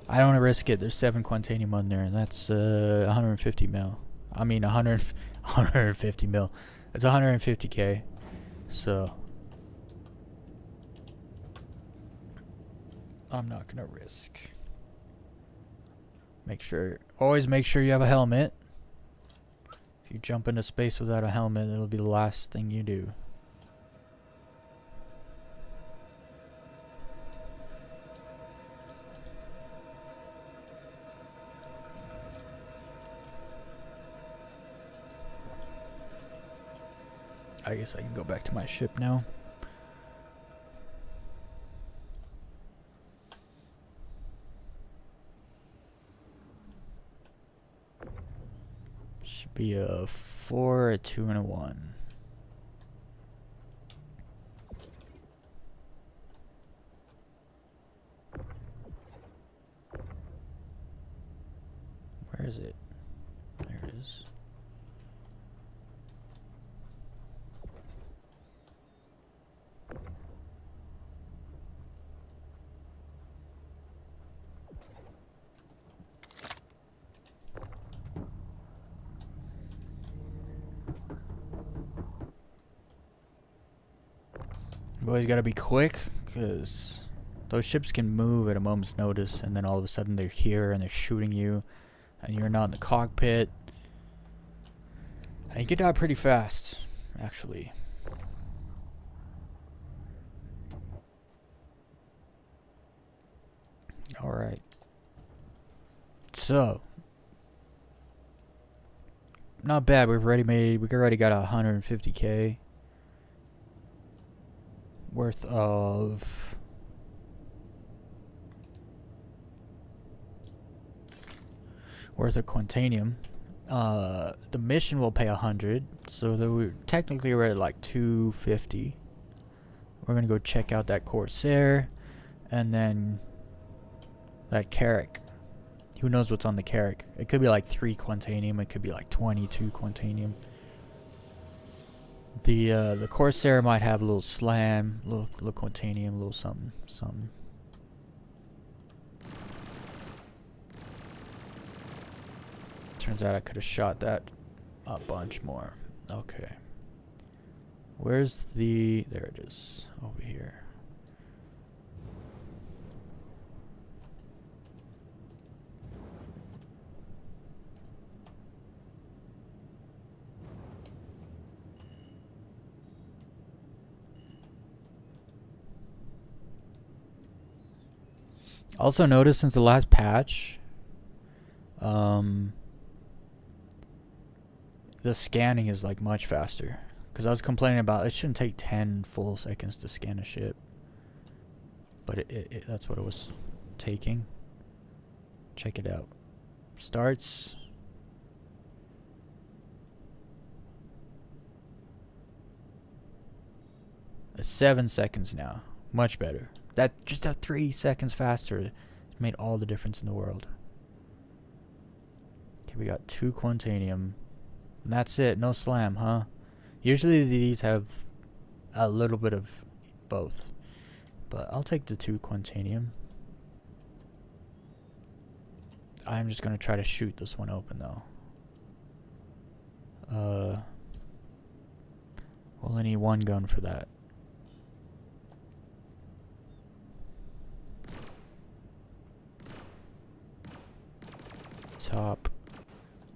I don't want to risk it. There's 7 Quantanium on there, and that's 150 mil. I mean 150 mil. It's 150k. So I'm not gonna risk. Always make sure you have a helmet. If you jump into space without a helmet, it'll be the last thing you do. I guess I can go back to my ship now. Should be a 4, a 2, and a 1. Where is it? There it is. You always gotta be quick, because those ships can move at a moment's notice, and then all of a sudden they're here and they're shooting you, and you're not in the cockpit. And you can die pretty fast, actually. Alright. So, not bad. We already got 150k worth of worth of quantanium. The mission will pay 100, so we're technically we're at like 250. We're gonna go check out that Corsair, and then that Carrack. Who knows what's on the Carrack? It could be like 3 quantanium. It could be like 22 quantanium. The Corsair might have a little slam, little quantanium, a little something. Turns out I could have shot that a bunch more. Okay. Where's the... There it is. Over here. Also noticed since the last patch, the scanning is like much faster. Because I was complaining about it shouldn't take 10 full seconds to scan a ship. But that's what it was taking. Check it out. Starts. It's 7 seconds now. Much better. Just that 3 seconds faster. It's made all the difference in the world. Okay, we got 2 quantanium. And that's it. No slam, huh? Usually these have a little bit of both. But I'll take the 2 quantanium. I'm just going to try to shoot this one open, though. We'll need 1 gun for that. Top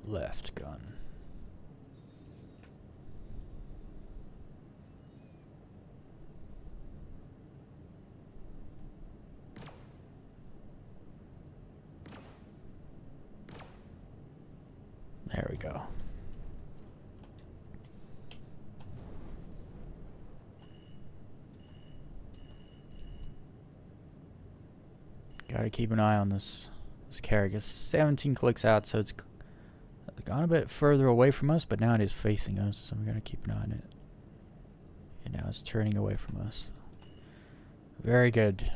left gun. There we go. Gotta keep an eye on this Carrack. It's 17 clicks out, so it's gone a bit further away from us, but now it is facing us, so we gotta keep an eye on it. And now it's turning away from us. Very good.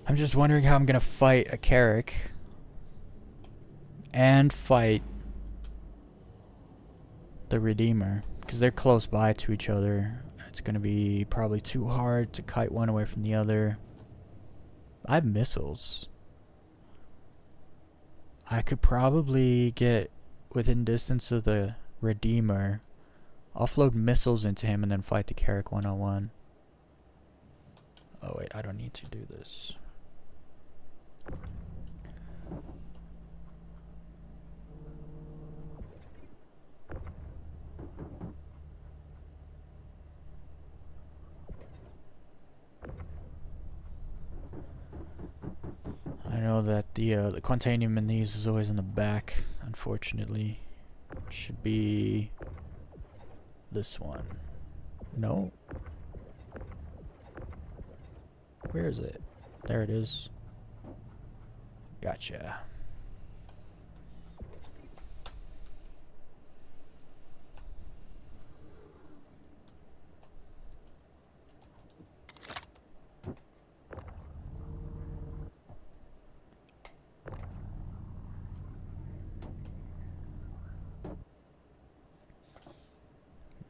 I'm just wondering how I'm gonna fight a Carrack and fight the Redeemer, because they're close by to each other. It's gonna be probably too hard to kite one away from the other. I have missiles. I could probably get within distance of the Redeemer, offload missiles into him, and then fight the Carrack one-on-one. Oh wait, I don't need to do this. I know that the quantanium in these is always in the back, unfortunately. It should be this one. No. Where is it? There it is. Gotcha.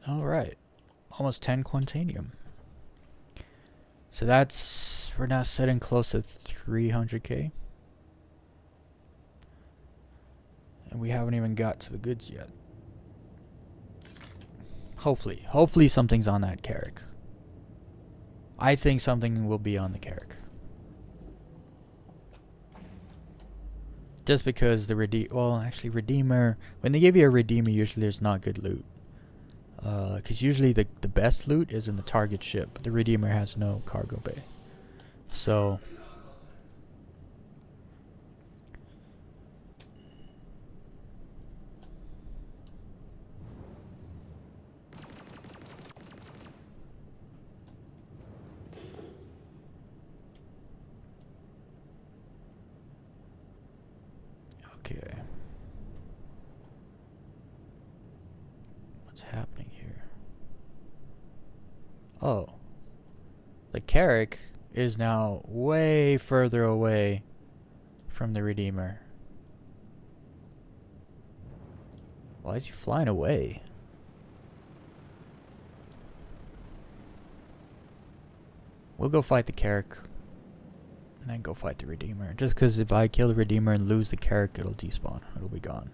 Alright. Almost 10 quantanium. So that's... we're now sitting close to 300k. And we haven't even got to the goods yet. Hopefully. Hopefully something's on that Carrack. I think something will be on the Carrack. Just because the Redeemer... when they give you a Redeemer, usually there's not good loot. Because usually the best loot is in the target ship. The Redeemer has no cargo bay. So... Okay. What's happening here? Oh. The Carrick is now way further away from the Redeemer. Why is he flying away? We'll go fight the Carrick. And then go fight the Redeemer. Just because if I kill the Redeemer and lose the Carrick, it'll despawn. It'll be gone.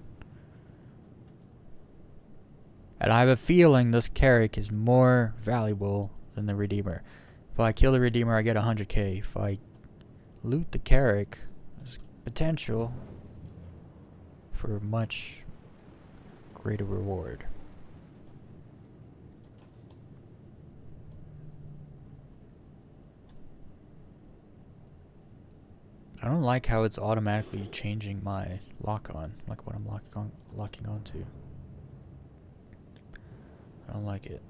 And I have a feeling this Carrick is more valuable than the Redeemer. If I kill the Redeemer, I get 100k. If I loot the Carrick, there's potential for a much greater reward. I don't like how it's automatically changing my lock-on, like what I'm locking onto. I don't like it.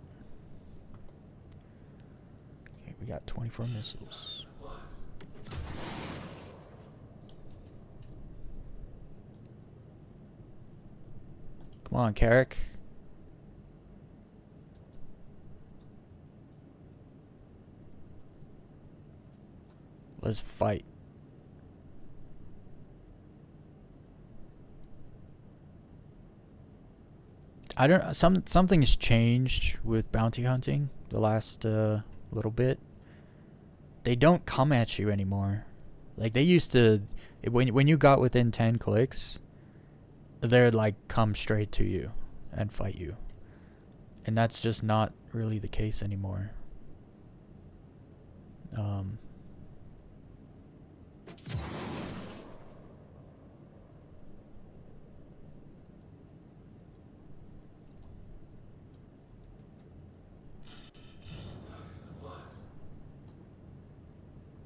Okay, we got 24 missiles. Come on, Carrick. Let's fight. I don't. Something's changed with bounty hunting the last little bit. They don't come at you anymore. Like they used to. When you got within 10 clicks, they'd like come straight to you and fight you, and that's just not really the case anymore.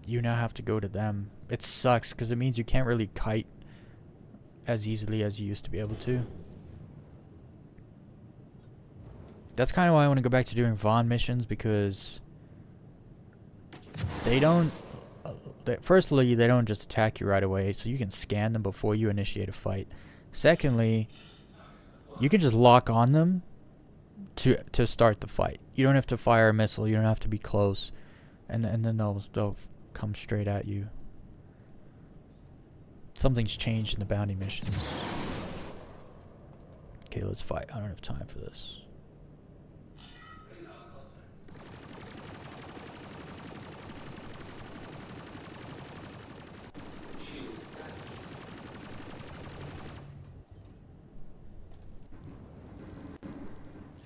You now have to go to them. It sucks because it means you can't really kite as easily as you used to be able to. That's kind of why I want to go back to doing Vaughn missions, because they don't... firstly, they don't just attack you right away, so you can scan them before you initiate a fight. Secondly, you can just lock on them to start the fight. You don't have to fire a missile. You don't have to be close. And then they'll come straight at you. Something's changed in the bounty missions. Okay, let's fight. I don't have time for this.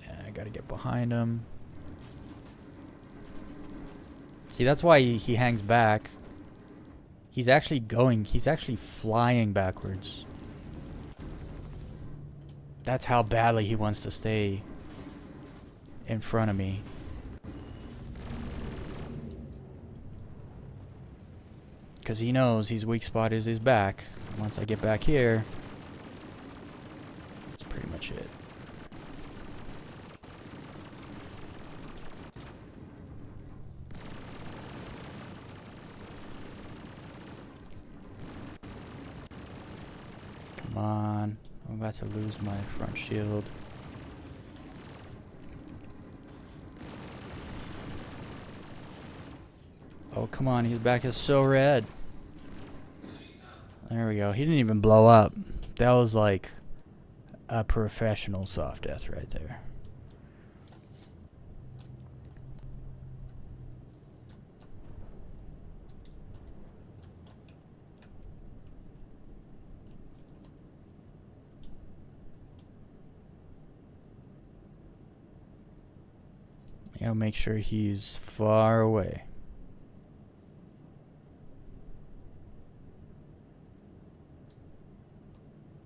Yeah, I gotta get behind him. See, that's why he hangs back. He's actually flying backwards. That's how badly he wants to stay in front of me. Because he knows his weak spot is his back. Once I get back here, that's pretty much it. Come on. I'm about to lose my front shield. Oh, come on. His back is so red. There we go. He didn't even blow up. That was like a professional soft death right there. You know, make sure he's far away.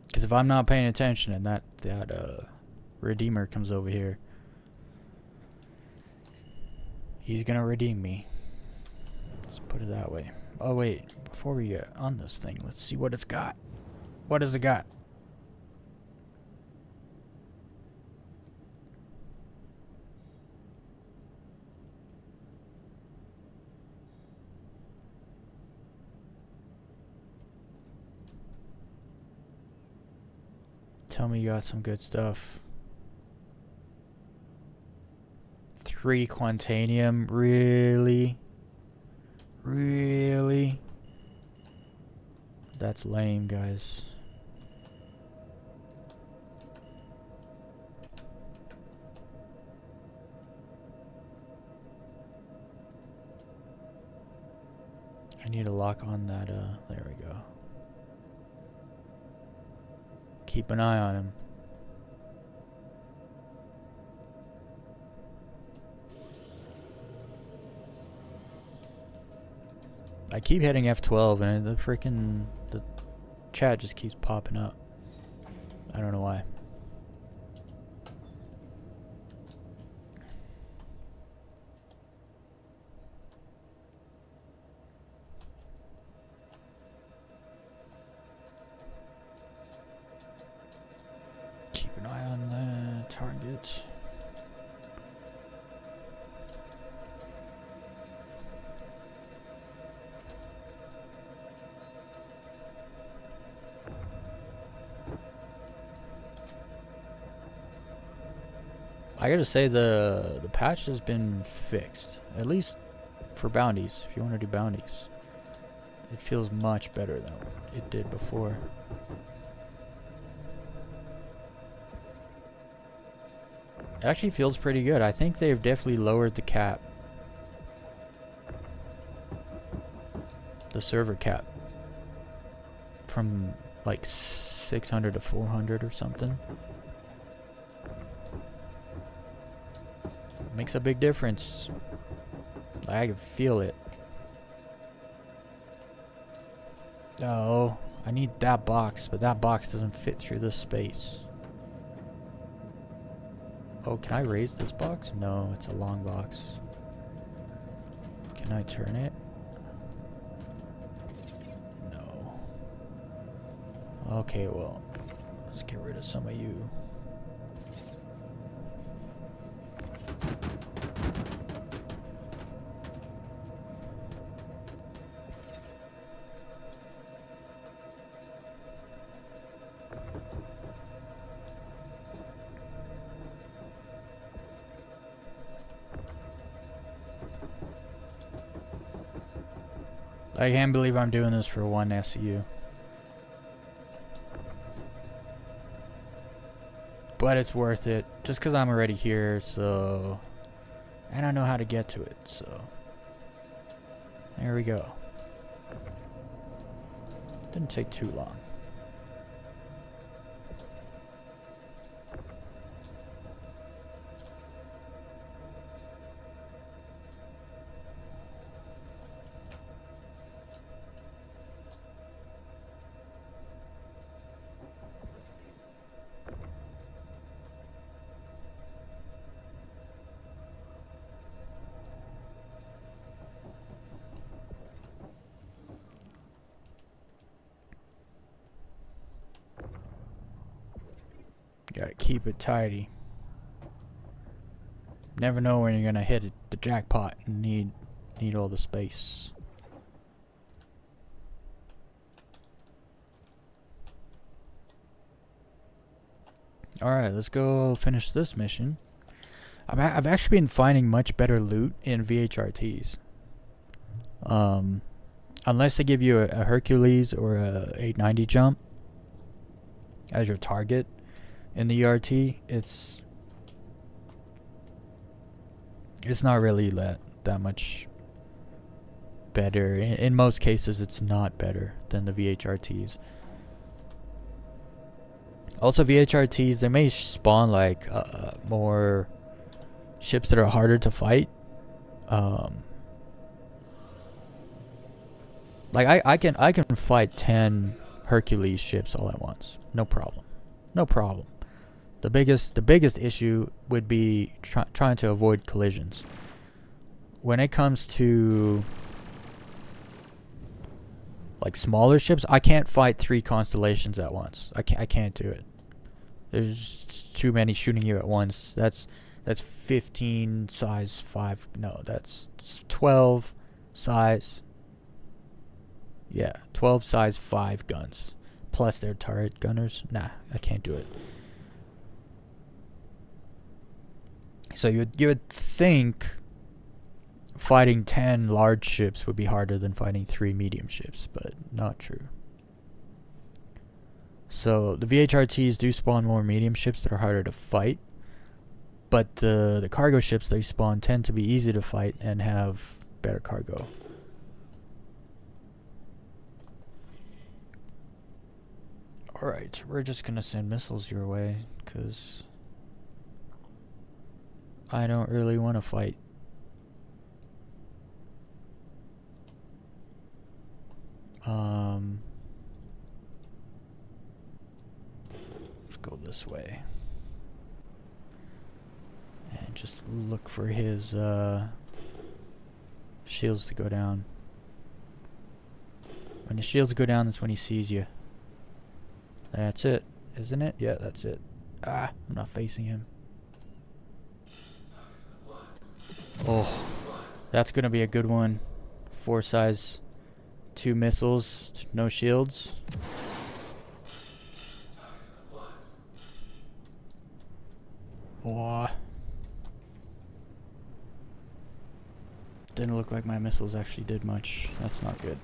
Because if I'm not paying attention and that Redeemer comes over here, he's gonna redeem me. Let's put it that way. Oh wait, before we get on this thing, let's see what it's got. What has it got? Tell me you got some good stuff. 3 Quantanium, really? Really? That's lame, guys. I need a lock on that, there we go. Keep an eye on him. I keep hitting F12 and the chat just keeps popping up. I don't know why. Keep an eye on the targets. I gotta say the patch has been fixed, at least for bounties. If you want to do bounties, it feels much better than it did before. It actually feels pretty good. I think they've definitely lowered the cap, the server cap, from like 600 to 400 or something. Makes a big difference. I can feel it. Oh, I need that box, but that box doesn't fit through this space. Oh, can I raise this box? No, it's a long box. Can I turn it? No. Okay, well, let's get rid of some of you. I can't believe I'm doing this for 1 SEU. But it's worth it, just because I'm already here, so... And I know how to get to it, so... There we go. Didn't take too long. Gotta keep it tidy. Never know when you're gonna hit the jackpot and need all the space. Alright, let's go finish this mission. I've actually been finding much better loot in VHRTs. Unless they give you a Hercules or a 890 jump as your target. In the ERT, it's not really that much better. In most cases, it's not better than the VHRTs. Also, VHRTs, they may spawn like more ships that are harder to fight. Like I can fight 10 Hercules ships all at once, no problem, no problem. The biggest issue would be trying to avoid collisions. When it comes to like smaller ships, I can't fight 3 constellations at once. I can't do it. There's too many shooting you at once. That's 15 size 5. No, that's 12 size. Yeah, 12 size 5 guns plus their turret gunners. Nah, I can't do it. So you would think fighting 10 large ships would be harder than fighting 3 medium ships, but not true. So the VHRTs do spawn more medium ships that are harder to fight, but the cargo ships they spawn tend to be easy to fight and have better cargo. Alright, we're just gonna send missiles your way, because I don't really want to fight. Let's go this way. And just look for his shields to go down. When his shields go down, that's when he sees you. That's it, isn't it? Yeah, that's it. Ah, I'm not facing him. Oh, that's gonna be a good one. 4 size, 2 missiles, no shields. Oh. Didn't look like my missiles actually did much. That's not good.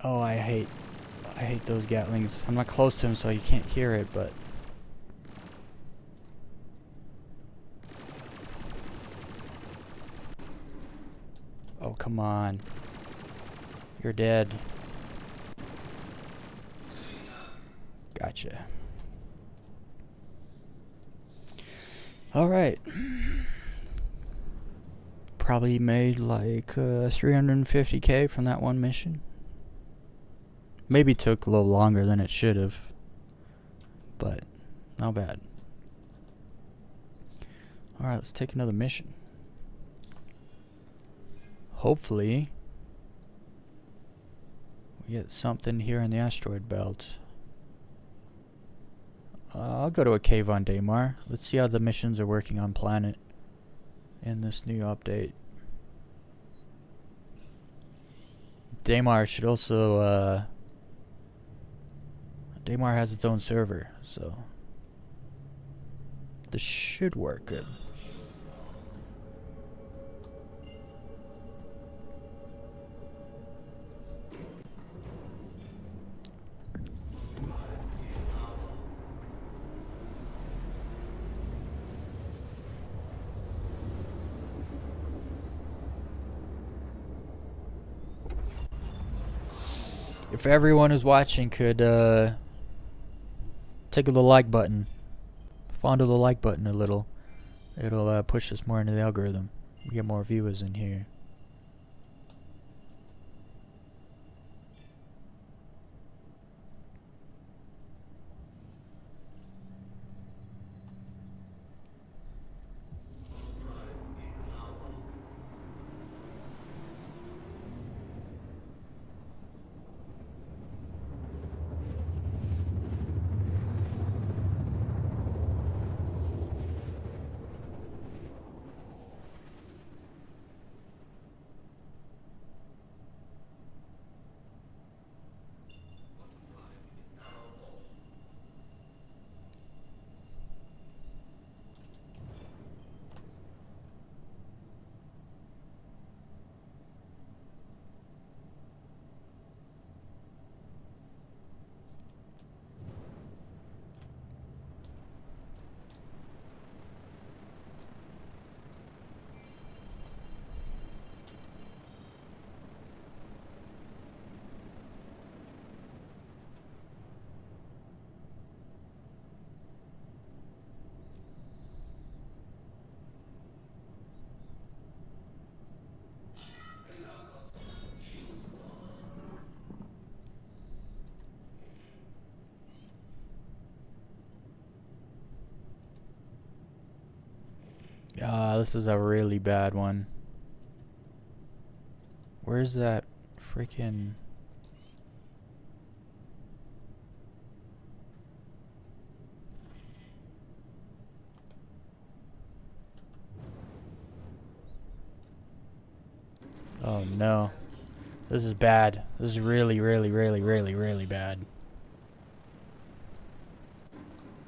Oh, I hate those Gatlings. I'm not close to him, so you can't hear it, but oh, come on. You're dead. Gotcha. Alright. Probably made like 350k from that one mission. Maybe took a little longer than it should have, but not bad. Alright, let's take another mission. Hopefully we get something here in the asteroid belt. I'll go to a cave on Daymar. Let's see how the missions are working on planet in this new update. Daymar should also Daymar has its own server, so this should work good. If everyone who's watching could tickle the like button, fondle the like button a little, it'll push us more into the algorithm. We get more viewers in here. This is a really bad one. Where's that freaking... Oh no. This is bad. This is really, really, really, really, really bad.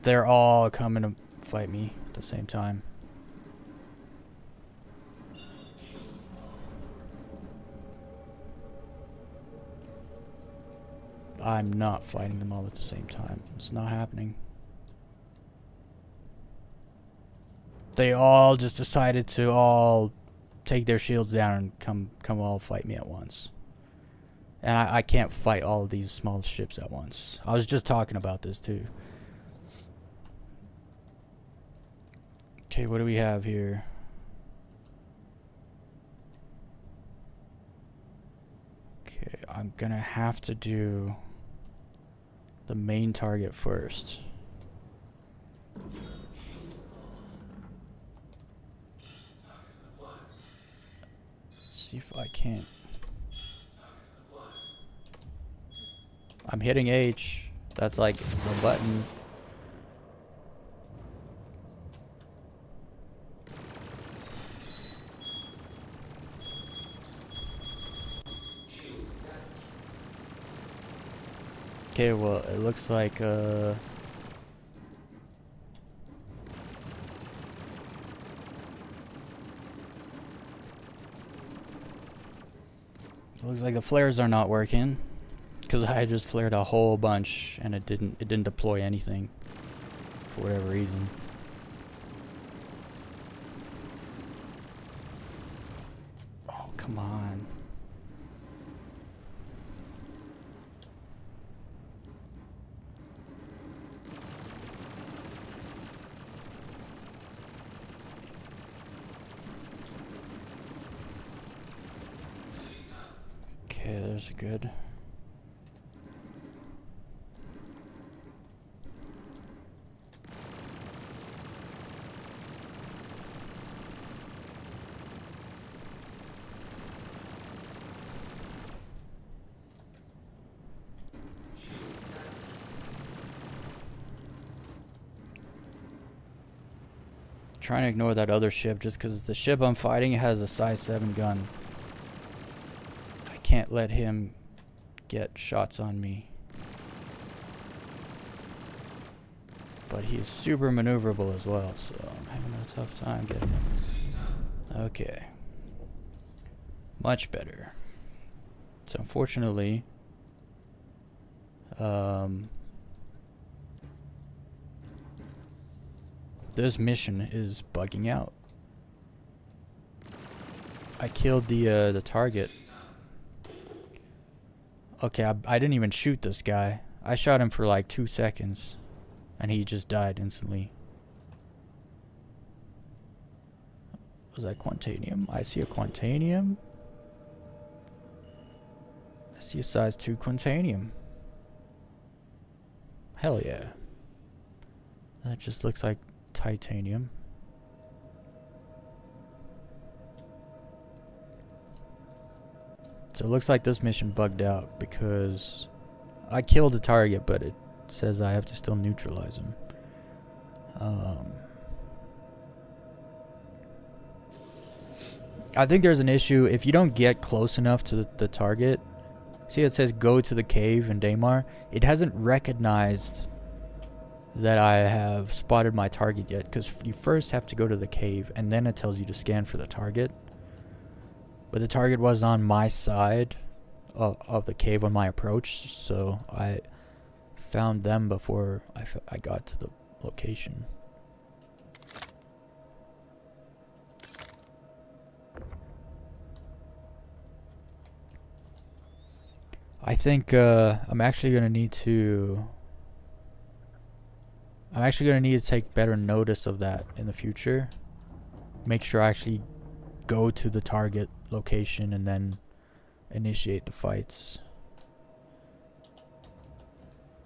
They're all coming to fight me at the same time. I'm not fighting them all at the same time. It's not happening. They all just decided to all take their shields down and come all fight me at once. And I can't fight all of these small ships at once. I was just talking about this too. Okay, what do we have here? Okay, I'm gonna have to do the main target first. Let's see if I can't. I'm hitting H. That's like the button. Okay, well, it looks like, it looks like the flares are not working, because I just flared a whole bunch and it didn't deploy anything for whatever reason. Oh, come on. Okay, there's good. Trying to ignore that other ship just because the ship I'm fighting has a size 7 gun. I can't let him get shots on me. But he's super maneuverable as well, so I'm having a tough time getting him. Okay. Much better. So unfortunately, this mission is bugging out. I killed the target. Okay, I didn't even shoot this guy. I shot him for like 2 seconds, and he just died instantly. Was that Quantanium? I see a Quantanium. I see a size 2 Quantanium. Hell yeah. That just looks like titanium. So it looks like this mission bugged out because I killed a target, but it says I have to still neutralize him. I think there's an issue if you don't get close enough to the target. See, it says go to the cave in Daymar. It hasn't recognized that I have spotted my target yet, because you first have to go to the cave and then it tells you to scan for the target. But the target was on my side of the cave when my approach, so I found them before I got to the location. I think I'm actually going to need to take better notice of that in the future. Make sure I actually go to the target location and then initiate the fights.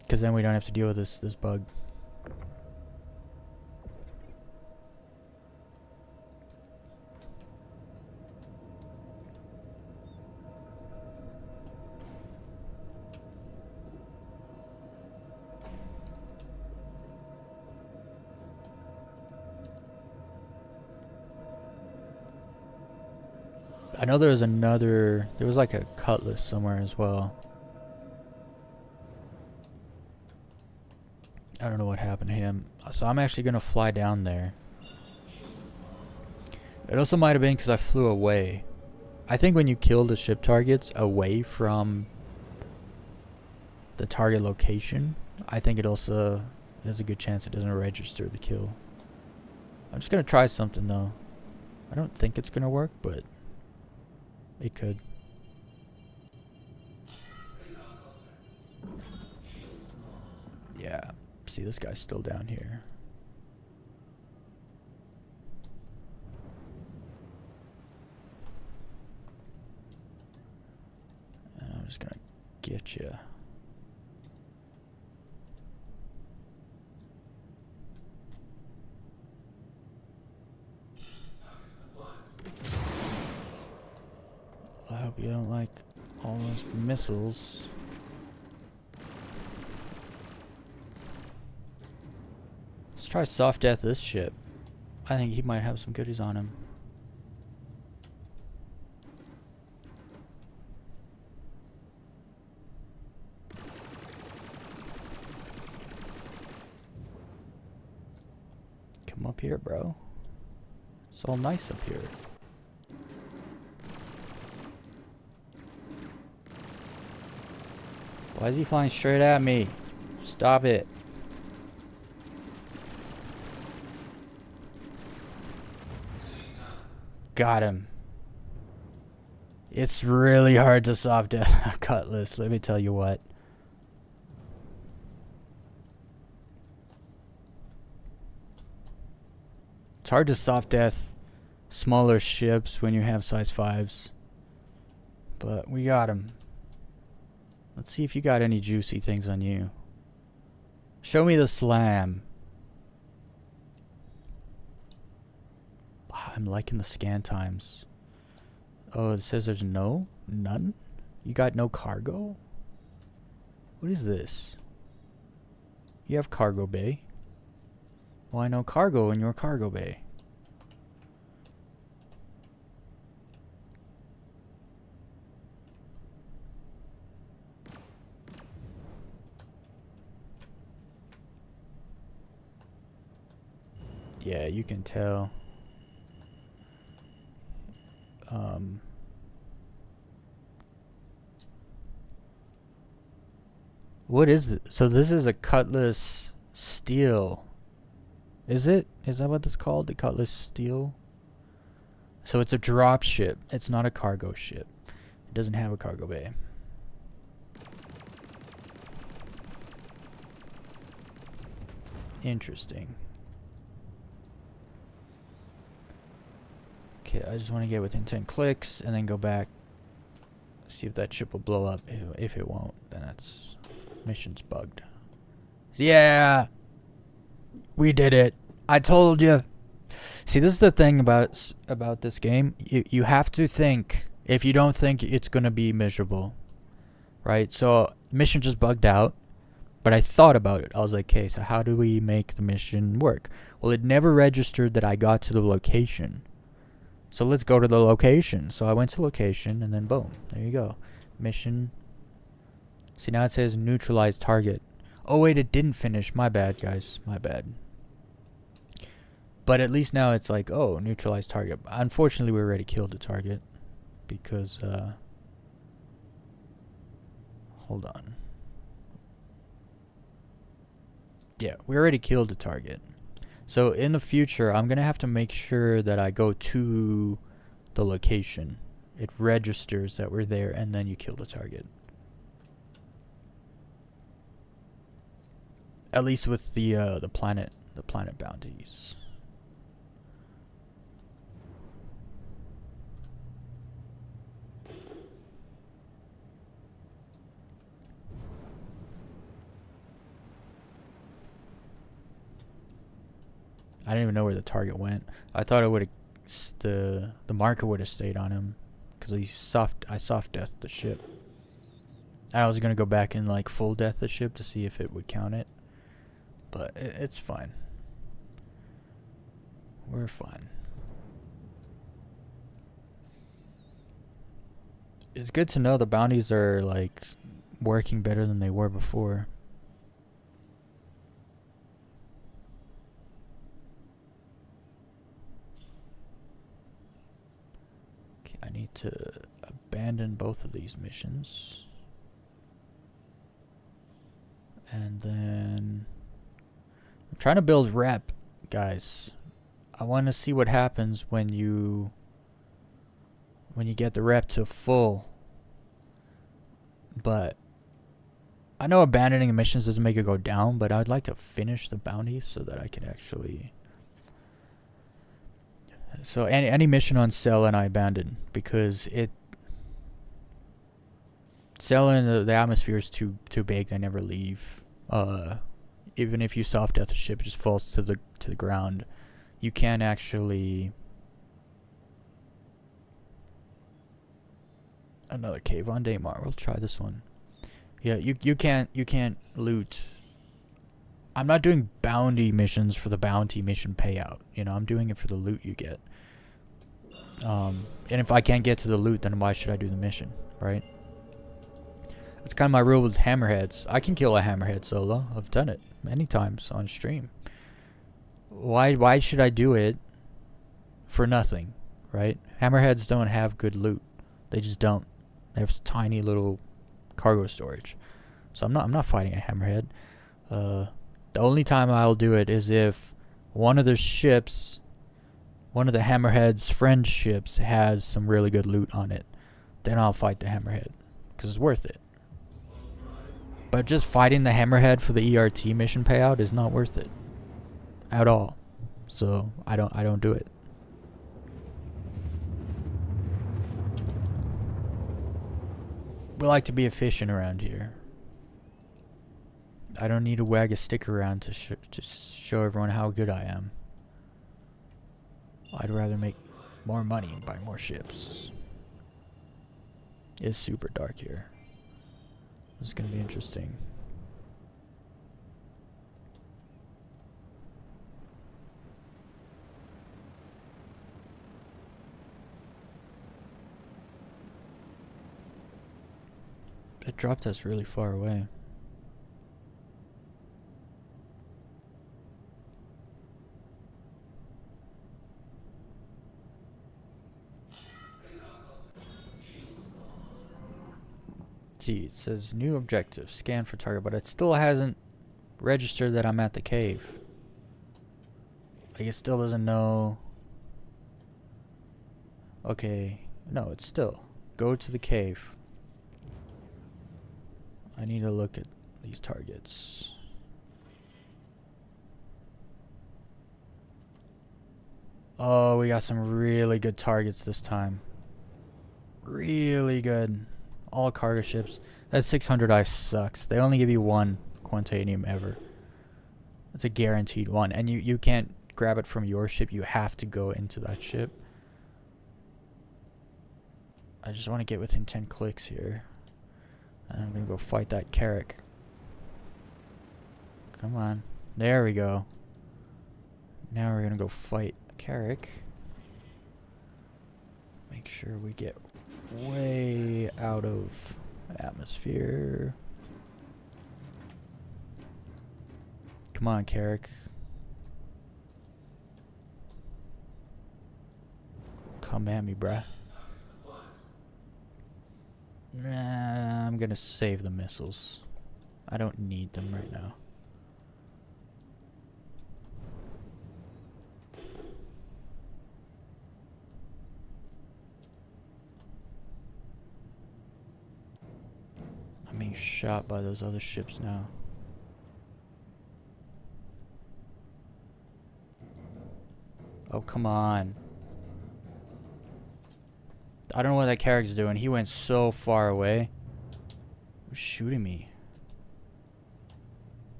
Because then we don't have to deal with this bug. I know there was another... There was like a cutlass somewhere as well. I don't know what happened to him. So I'm actually going to fly down there. It also might have been because I flew away. I think when you kill the ship targets away from the target location, I think it also has a good chance it doesn't register the kill. I'm just going to try something though. I don't think it's going to work, but it could. Yeah. See, this guy's still down here. And I'm just gonna get you. I hope you don't like all those missiles. Let's try soft death this ship. I think he might have some goodies on him. Come up here, bro. It's all nice up here. Why is he flying straight at me? Stop it. Got him. It's really hard to soft death a cutlass, let me tell you what. It's hard to soft death smaller ships when you have size 5s. But we got him. Let's see if you got any juicy things on you. Show me the slam. Wow, I'm liking the scan times. Oh, it says there's none? You got no cargo? What is this? You have cargo bay. Why no cargo in your cargo bay? Yeah, you can tell. What is it? So this is a Cutlass Steel. Is it? Is that what it's called? The Cutlass Steel? So it's a drop ship. It's not a cargo ship. It doesn't have a cargo bay. Interesting. Okay, I just want to get within 10 clicks and then go back. See if that ship will blow up. If it won't, then that's... mission's bugged. Yeah! We did it. I told you. See, this is the thing about this game. You have to think. If you don't think, it's going to be miserable. Right? So, mission just bugged out. But I thought about it. I was like, okay, so how do we make the mission work? Well, it never registered that I got to the location. So let's go to the location. So I went to location and then boom. There you go. Mission. See, now it says neutralize target. Oh, wait, it didn't finish. My bad, guys. My bad. But at least now it's like, oh, neutralize target. Unfortunately, we already killed the target. Because, hold on. Yeah, we already killed the target. So in the future, I'm going to have to make sure that I go to the location. It registers that we're there, and then you kill the target. At least with the planet bounties. I didn't even know where the target went. I thought it would have the marker would have stayed on him because I soft deathed the ship. I was gonna go back and like full death the ship to see if it would count it, but it's fine. We're fine. It's good to know the bounties are like working better than they were before. Okay, I need to abandon both of these missions. And then I'm trying to build rep, guys. I want to see what happens when you get the rep to full. But I know abandoning missions doesn't make it go down, but I'd like to finish the bounties so that I can actually. So any mission on Cell I abandon because Cell the atmosphere is too big. They never leave. Even if you soft death a ship, it just falls to the ground. You can't actually. Another cave on Daymar. We'll try this one. Yeah, you can't loot. I'm not doing bounty missions for the bounty mission payout. You know, I'm doing it for the loot you get. And if I can't get to the loot, then why should I do the mission, right? It's kind of my rule with hammerheads. I can kill a hammerhead solo. I've done it many times on stream. Why should I do it for nothing, right? Hammerheads don't have good loot. They just don't. They have tiny little cargo storage. So I'm not fighting a hammerhead. The only time I'll do it is if one of the ships, one of the hammerhead's friend ships has some really good loot on it. Then I'll fight the hammerhead because it's worth it. But just fighting the hammerhead for the ERT mission payout is not worth it at all. So I don't do it. We like to be efficient around here. I don't need to wag a stick around to just show everyone how good I am. I'd rather make more money and buy more ships. It's super dark here. This is going to be interesting. It dropped us really far away. See, it says new objective, scan for target, but it still hasn't registered that I'm at the cave. Like, it still doesn't know. Okay, no, it's still. Go to the cave. I need to look at these targets. Oh, we got some really good targets this time. Really good. All cargo ships. That 600 ice sucks. They only give you one Quantanium ever. It's a guaranteed one. And you can't grab it from your ship. You have to go into that ship. I just want to get within 10 clicks here. And I'm going to go fight that Carrick. Come on. There we go. Now we're going to go fight Carrick. Make sure we get way out of atmosphere. Come on, Carrick. Come at me, bruh. Nah, I'm gonna save the missiles. I don't need them right now. I'm being shot by those other ships now. Oh, come on. I don't know what that character's doing. He went so far away. Who's shooting me?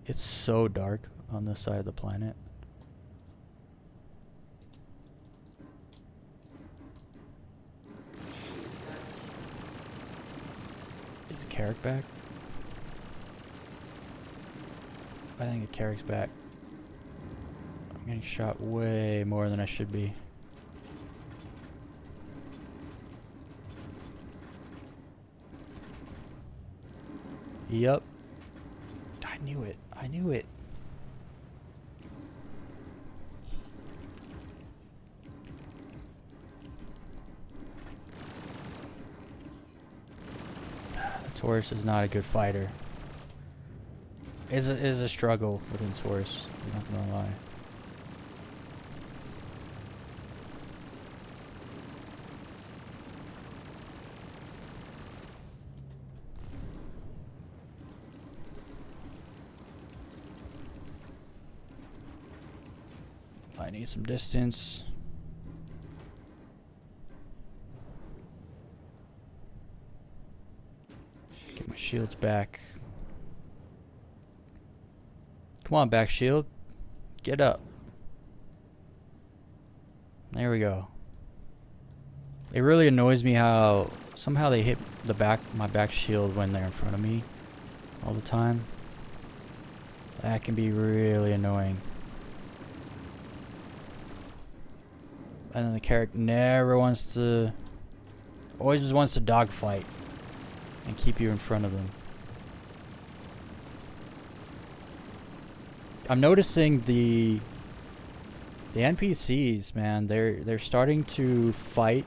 It's so dark on this side of the planet. Is the Carrick back? I think the Carrick's back. I'm getting shot way more than I should be. Yep. I knew it. I knew it. Taurus is not a good fighter. Is a struggle within Taurus. I'm not gonna lie. I need some distance. Get my shields back. Come on, back shield. Get up. There we go. It really annoys me how somehow they hit my back shield when they're in front of me all the time. That can be really annoying. And then the character never wants to, always just wants to dogfight and keep you in front of them. I'm noticing the NPCs, man, they're starting to fight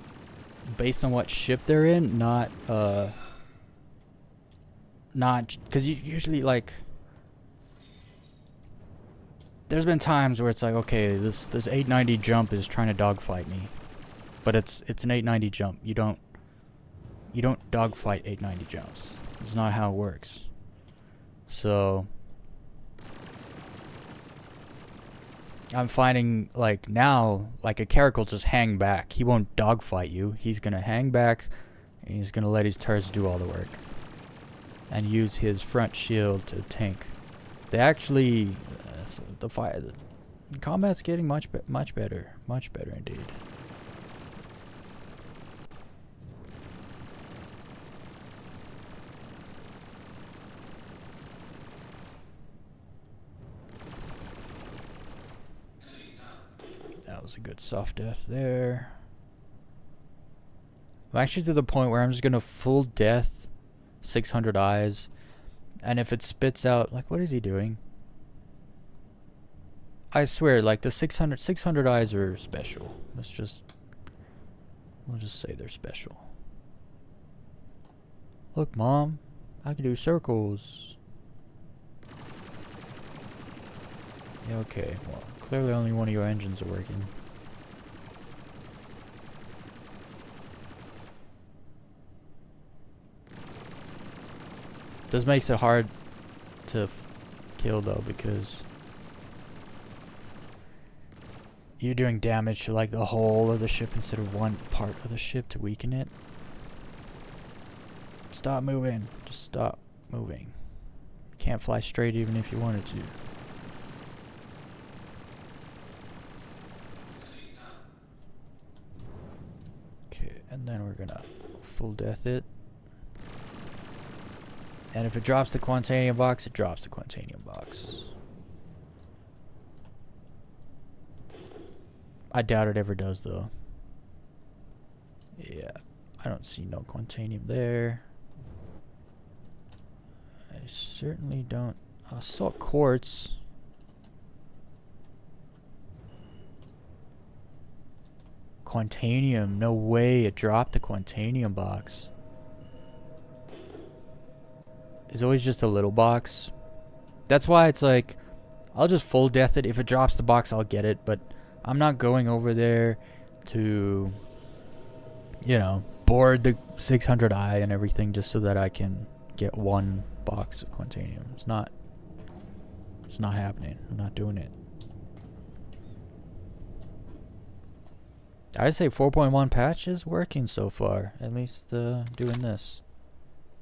based on what ship they're in, not because you usually, like, there's been times where it's like, okay, this 890 jump is trying to dogfight me, but it's an 890 jump. You don't dogfight 890 jumps. It's not how it works. So I'm finding, like, now, like, a character will just hang back. He won't dogfight you. He's gonna hang back and he's gonna let his turrets do all the work and use his front shield to tank. They actually, the combat's getting much better indeed. That was a good soft death there. I'm actually to the point where I'm just gonna full death 600 eyes, and if it spits out, like, what is he doing? I swear, like, the 600 eyes are special. We'll just say they're special. Look, Mom, I can do circles. Yeah, okay, well, clearly only one of your engines are working. This makes it hard to kill, though, because you're doing damage to, like, the whole of the ship instead of one part of the ship to weaken it. Stop moving. Just stop moving. Can't fly straight even if you wanted to. Okay, and then we're gonna full death it. And if it drops the Quantanium box, it drops the Quantanium box. I doubt it ever does, though. Yeah, I don't see no Quantanium there. I certainly don't. I saw quartz. Quantanium, no way it dropped the Quantanium box. It's always just a little box. That's why it's like, I'll just full death it. If it drops the box, I'll get it, but I'm not going over there to, you know, board the 600 eye and everything just so that I can get one box of Quantanium. It's not happening. I'm not doing it. I'd say 4.1 patch is working so far. At least doing this.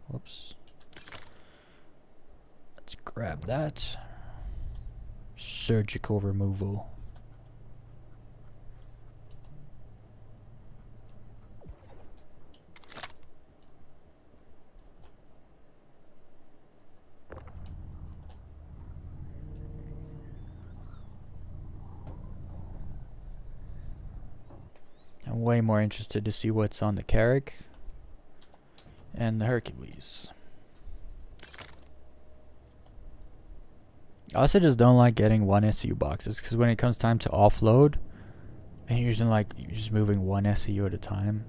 Whoops. Let's grab that. Surgical removal. I'm way more interested to see what's on the Carrack and the Hercules. I also just don't like getting one SCU boxes, because when it comes time to offload, and you're just moving one SCU at a time.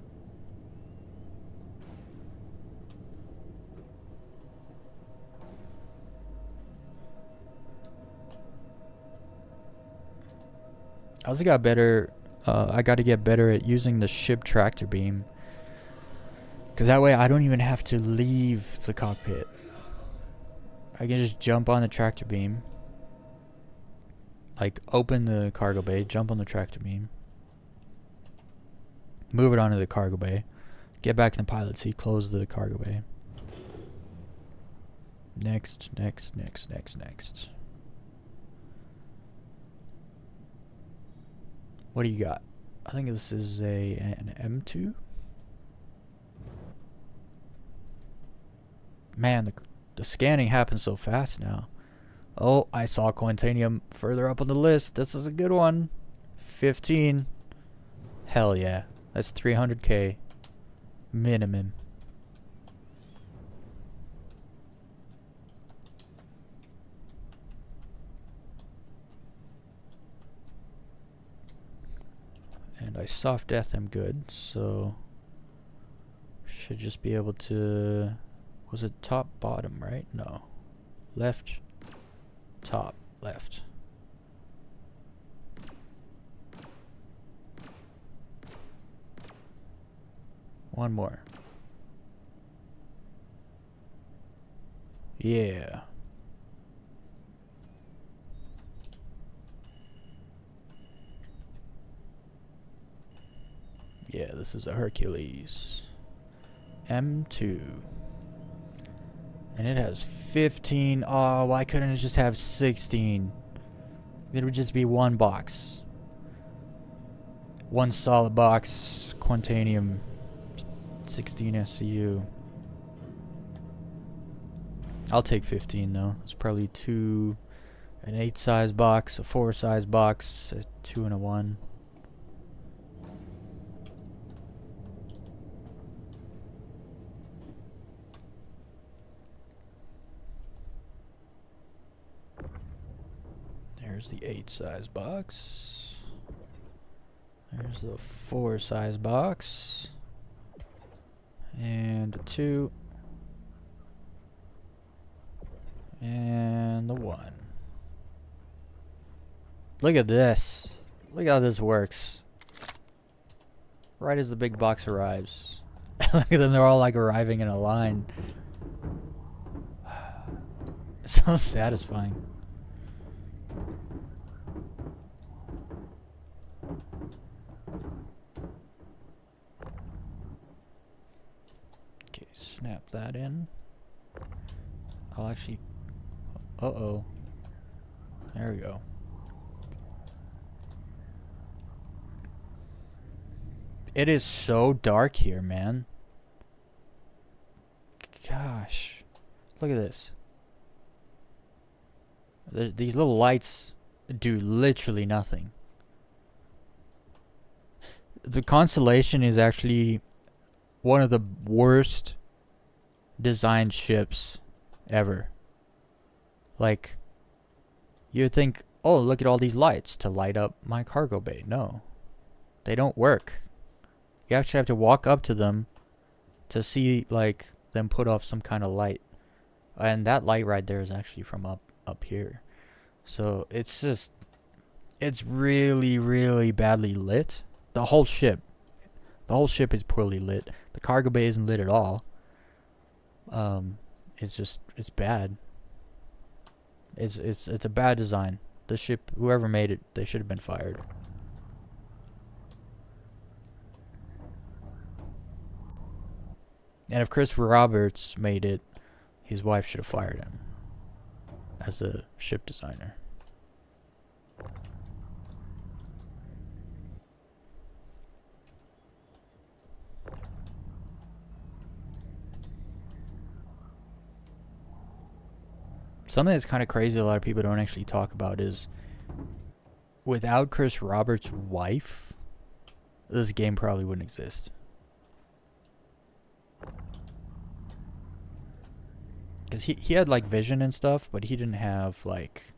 I also got better. I got to get better at using the ship tractor beam, because that way I don't even have to leave the cockpit. I can just jump on the tractor beam, like open the cargo bay, jump on the tractor beam, move it onto the cargo bay, get back in the pilot seat, close the cargo bay. Next. What do you got? I think this is an M2. Man, the scanning happens so fast now. Oh, I saw Quantanium further up on the list. This is a good one. 15. Hell yeah. That's 300k minimum. And I soft death him good, so should just be able to. Was it top, bottom, right? No. Left, top, left. One more. Yeah. Yeah, this is a Hercules. M2. And it has 15. Oh, why couldn't it just have 16? It would just be one box. One solid box. Quantanium. 16 SCU. I'll take 15 though. It's probably an 8 size box, a 4 size box, a 2 and a 1. There's the 8 size box. There's the 4 size box. And a 2. And the 1. Look at this. Look how this works. Right as the big box arrives. Look at them, they're all like arriving in a line. It's so satisfying. Okay, snap that in. I'll actually... Uh-oh. There we go. It is so dark here, man. Gosh. Look at this. These little lights do literally nothing. The Constellation is actually one of the worst designed ships ever. Like, you'd think, oh, look at all these lights to light up my cargo bay. No, they don't work. You actually have to walk up to them to see, like, them put off some kind of light. And that light right there is actually from up here. So it's just, it's really, really badly lit. The whole ship is poorly lit. The cargo bay isn't lit at all. It's bad. It's a bad design. The ship, whoever made it, they should have been fired. And if Chris Roberts made it, his wife should have fired him as a ship designer. Something that's kind of crazy a lot of people don't actually talk about is, without Chris Roberts' wife, this game probably wouldn't exist. Because he had like vision and stuff, but he didn't have like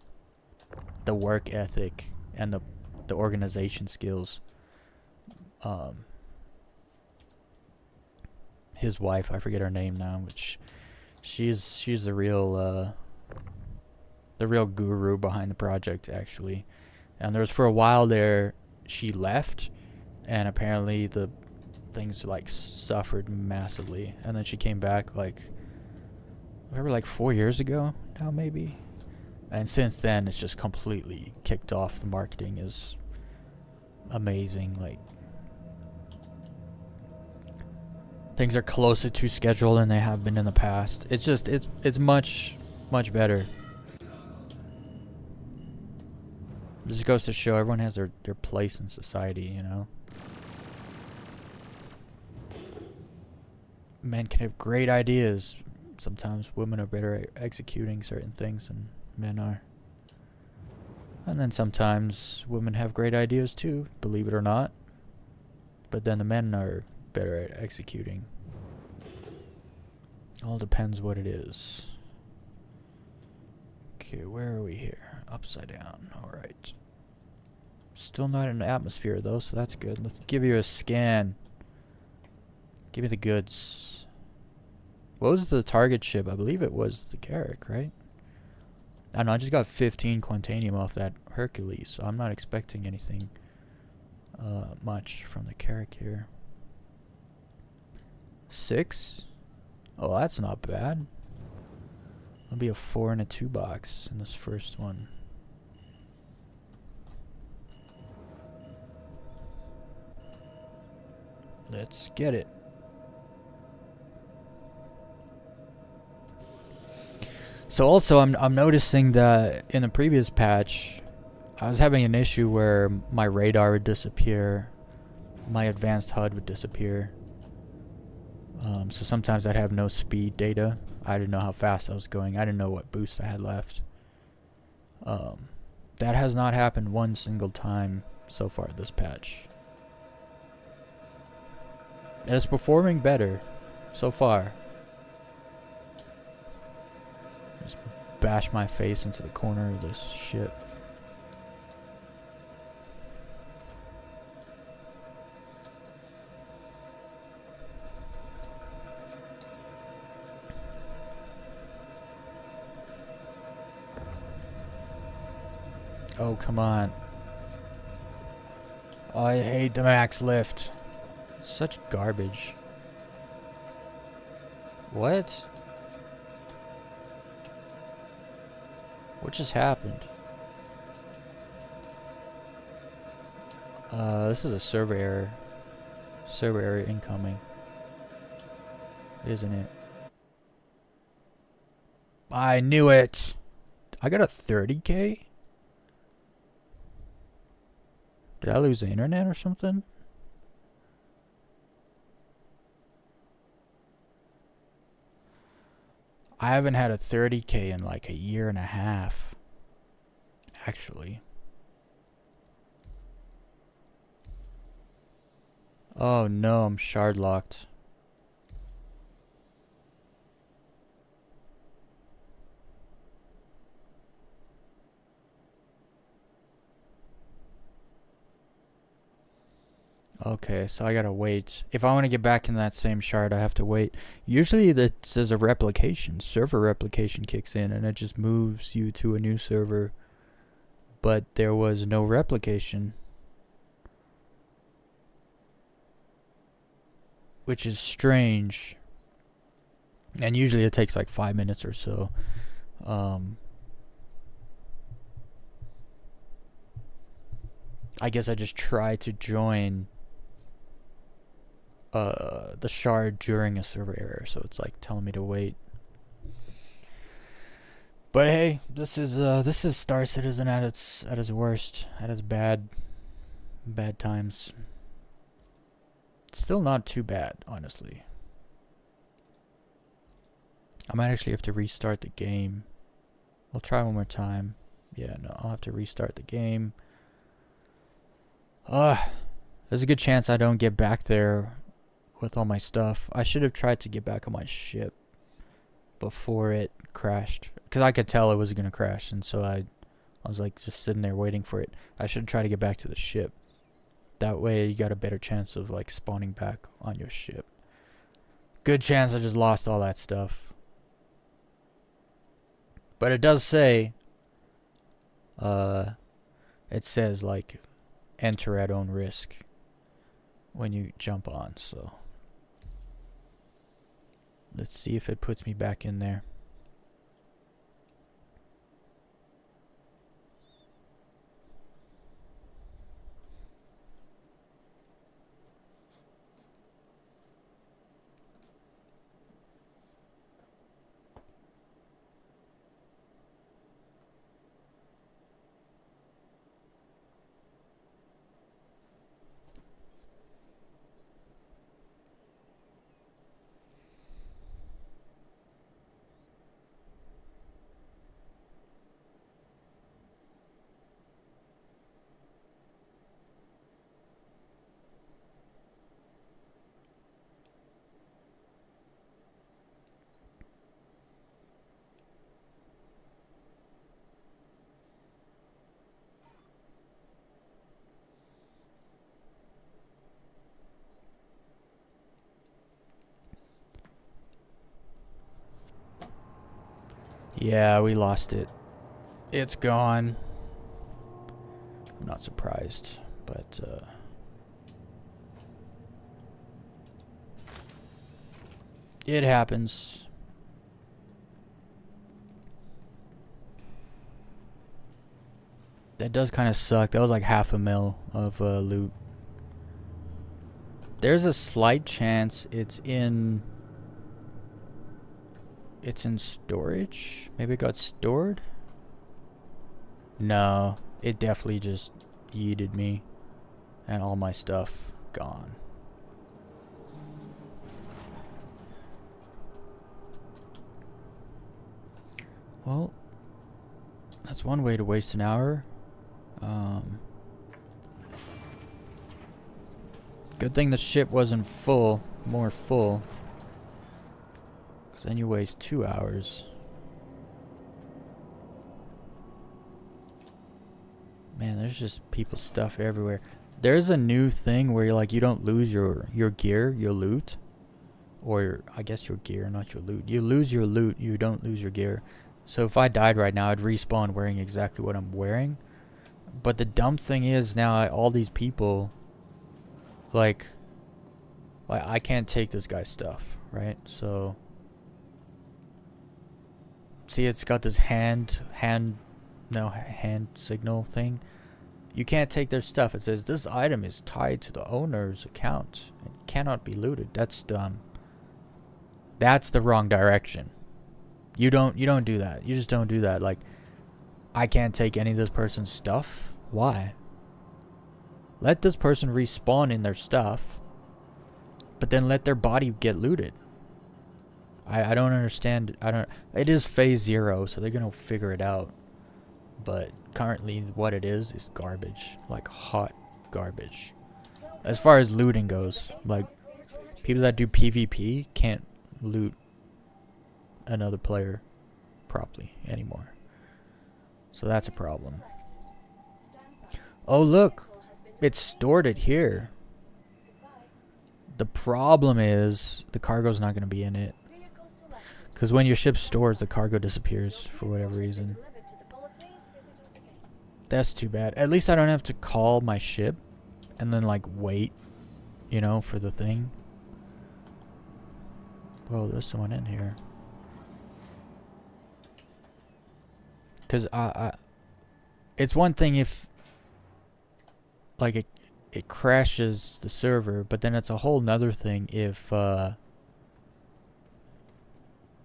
the work ethic and the organization skills. His wife, I forget her name now, which she's the real guru behind the project, actually. And there was, for a while there, she left, and apparently the things like suffered massively, and then she came back like 4 years ago now, maybe. And since then it's just completely kicked off. The marketing is amazing. Like, things are closer to schedule than they have been in the past. It's just it's much better. This goes to show everyone has their place in society, you know. Men can have great ideas. Sometimes women are better at executing certain things than men are. And then sometimes women have great ideas too, believe it or not. But then the men are better at executing. All depends what it is. Okay, where are we here? Upside down. Alright. Still not in the atmosphere though, so that's good. Let's give you a scan. Give me the goods. What was the target ship? I believe it was the Carrack, right? I don't know, I just got 15 Quantanium off that Hercules, so I'm not expecting anything much from the Carrack here. 6? Oh, that's not bad. That'll be a 4 and a 2 box in this first one. Let's get it. So also, I'm noticing that in the previous patch, I was having an issue where my radar would disappear, my advanced HUD would disappear. So sometimes I'd have no speed data. I didn't know how fast I was going. I didn't know what boost I had left. That has not happened one single time so far this patch. And it's performing better so far. Just bash my face into the corner of this ship. Oh, come on. I hate the max lift. It's such garbage. What? What just happened? This is a server error. Server error incoming. Isn't it? I knew it! I got a 30K? Did I lose the internet or something? I haven't had a 30K in like a year and a half. Actually. Oh no, I'm shard locked. Okay, so I gotta wait. If I want to get back in that same shard, I have to wait. Usually that says a replication. Server replication kicks in and it just moves you to a new server. But there was no replication. Which is strange. And usually it takes like 5 minutes or so. I guess I just try to join the shard during a server error, so it's like telling me to wait. But hey, this is Star Citizen at its worst, at its bad times. It's still not too bad, honestly. I might actually have to restart the game. I'll try one more time. Yeah, no, I'll have to restart the game. There's a good chance I don't get back there with all my stuff. I should have tried to get back on my ship before it crashed, because I could tell it was gonna crash, and so I I was like just sitting there waiting for it. I should try to get back to the ship. That way you got a better chance of like spawning back on your ship. Good chance I just lost all that stuff. But it does say, it says like enter at own risk when you jump on, so let's see if it puts me back in there. Yeah, we lost it. It's gone. I'm not surprised, but it happens. That does kind of suck. That was like half a mil of loot. There's a slight chance it's in storage. Maybe it got stored. No, it definitely just yeeted me and all my stuff gone. Well, that's one way to waste an hour. Good thing the ship wasn't more full. Because then you waste 2 hours. Man, there's just people's stuff everywhere. There's a new thing where you don't lose your gear, your loot. Or I guess your gear, not your loot. You lose your loot, you don't lose your gear. So if I died right now, I'd respawn wearing exactly what I'm wearing. But the dumb thing is now all these people, like I can't take this guy's stuff, right? So see, it's got this hand signal thing. You can't take their stuff. It says this item is tied to the owner's account and cannot be looted. That's dumb. That's the wrong direction. You don't do that. You just don't do that. Like, I can't take any of this person's stuff. Why? Let this person respawn in their stuff, but then let their body get looted. I don't understand. It is phase 0, so they're gonna figure it out. But currently what it is garbage. Like hot garbage. As far as looting goes, like people that do PvP can't loot another player properly anymore. So that's a problem. Oh look, it stored it here. The problem is the cargo's not going to be in it. Because when your ship stores, the cargo disappears for whatever reason. That's too bad. At least I don't have to call my ship and then like wait, for the thing. Whoa, there's someone in here. Because it's one thing if like it crashes the server, but then it's a whole nother thing if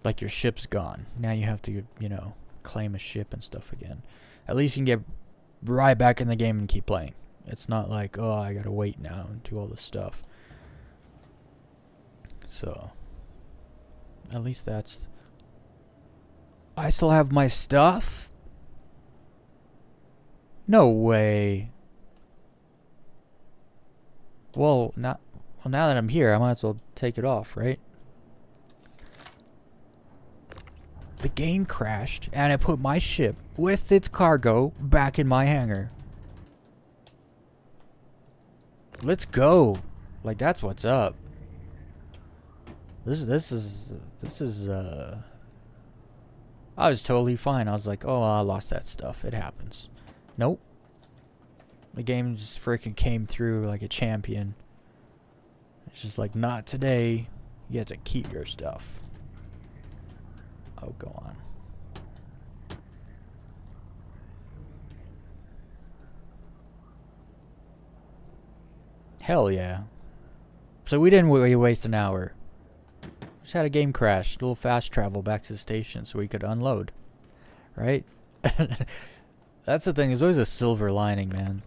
like your ship's gone. Now you have to, claim a ship and stuff again. At least you can get right back in the game and keep playing. It's not like, oh, I gotta wait now and do all this stuff. So at least that's... I still have my stuff? No way. Well, now that I'm here, I might as well take it off, right? the game crashed, and it put my ship with its cargo back in my hangar. Let's go. Like, that's what's up. This is I was totally fine. I was like, oh, I lost that stuff. It happens. Nope. The game just freaking came through like a champion. It's just like, not today. You have to keep your stuff. Oh, go on. Hell yeah. So we didn't waste an hour. Just had a game crash. A little fast travel back to the station so we could unload. Right? That's the thing. There's always a silver lining, man.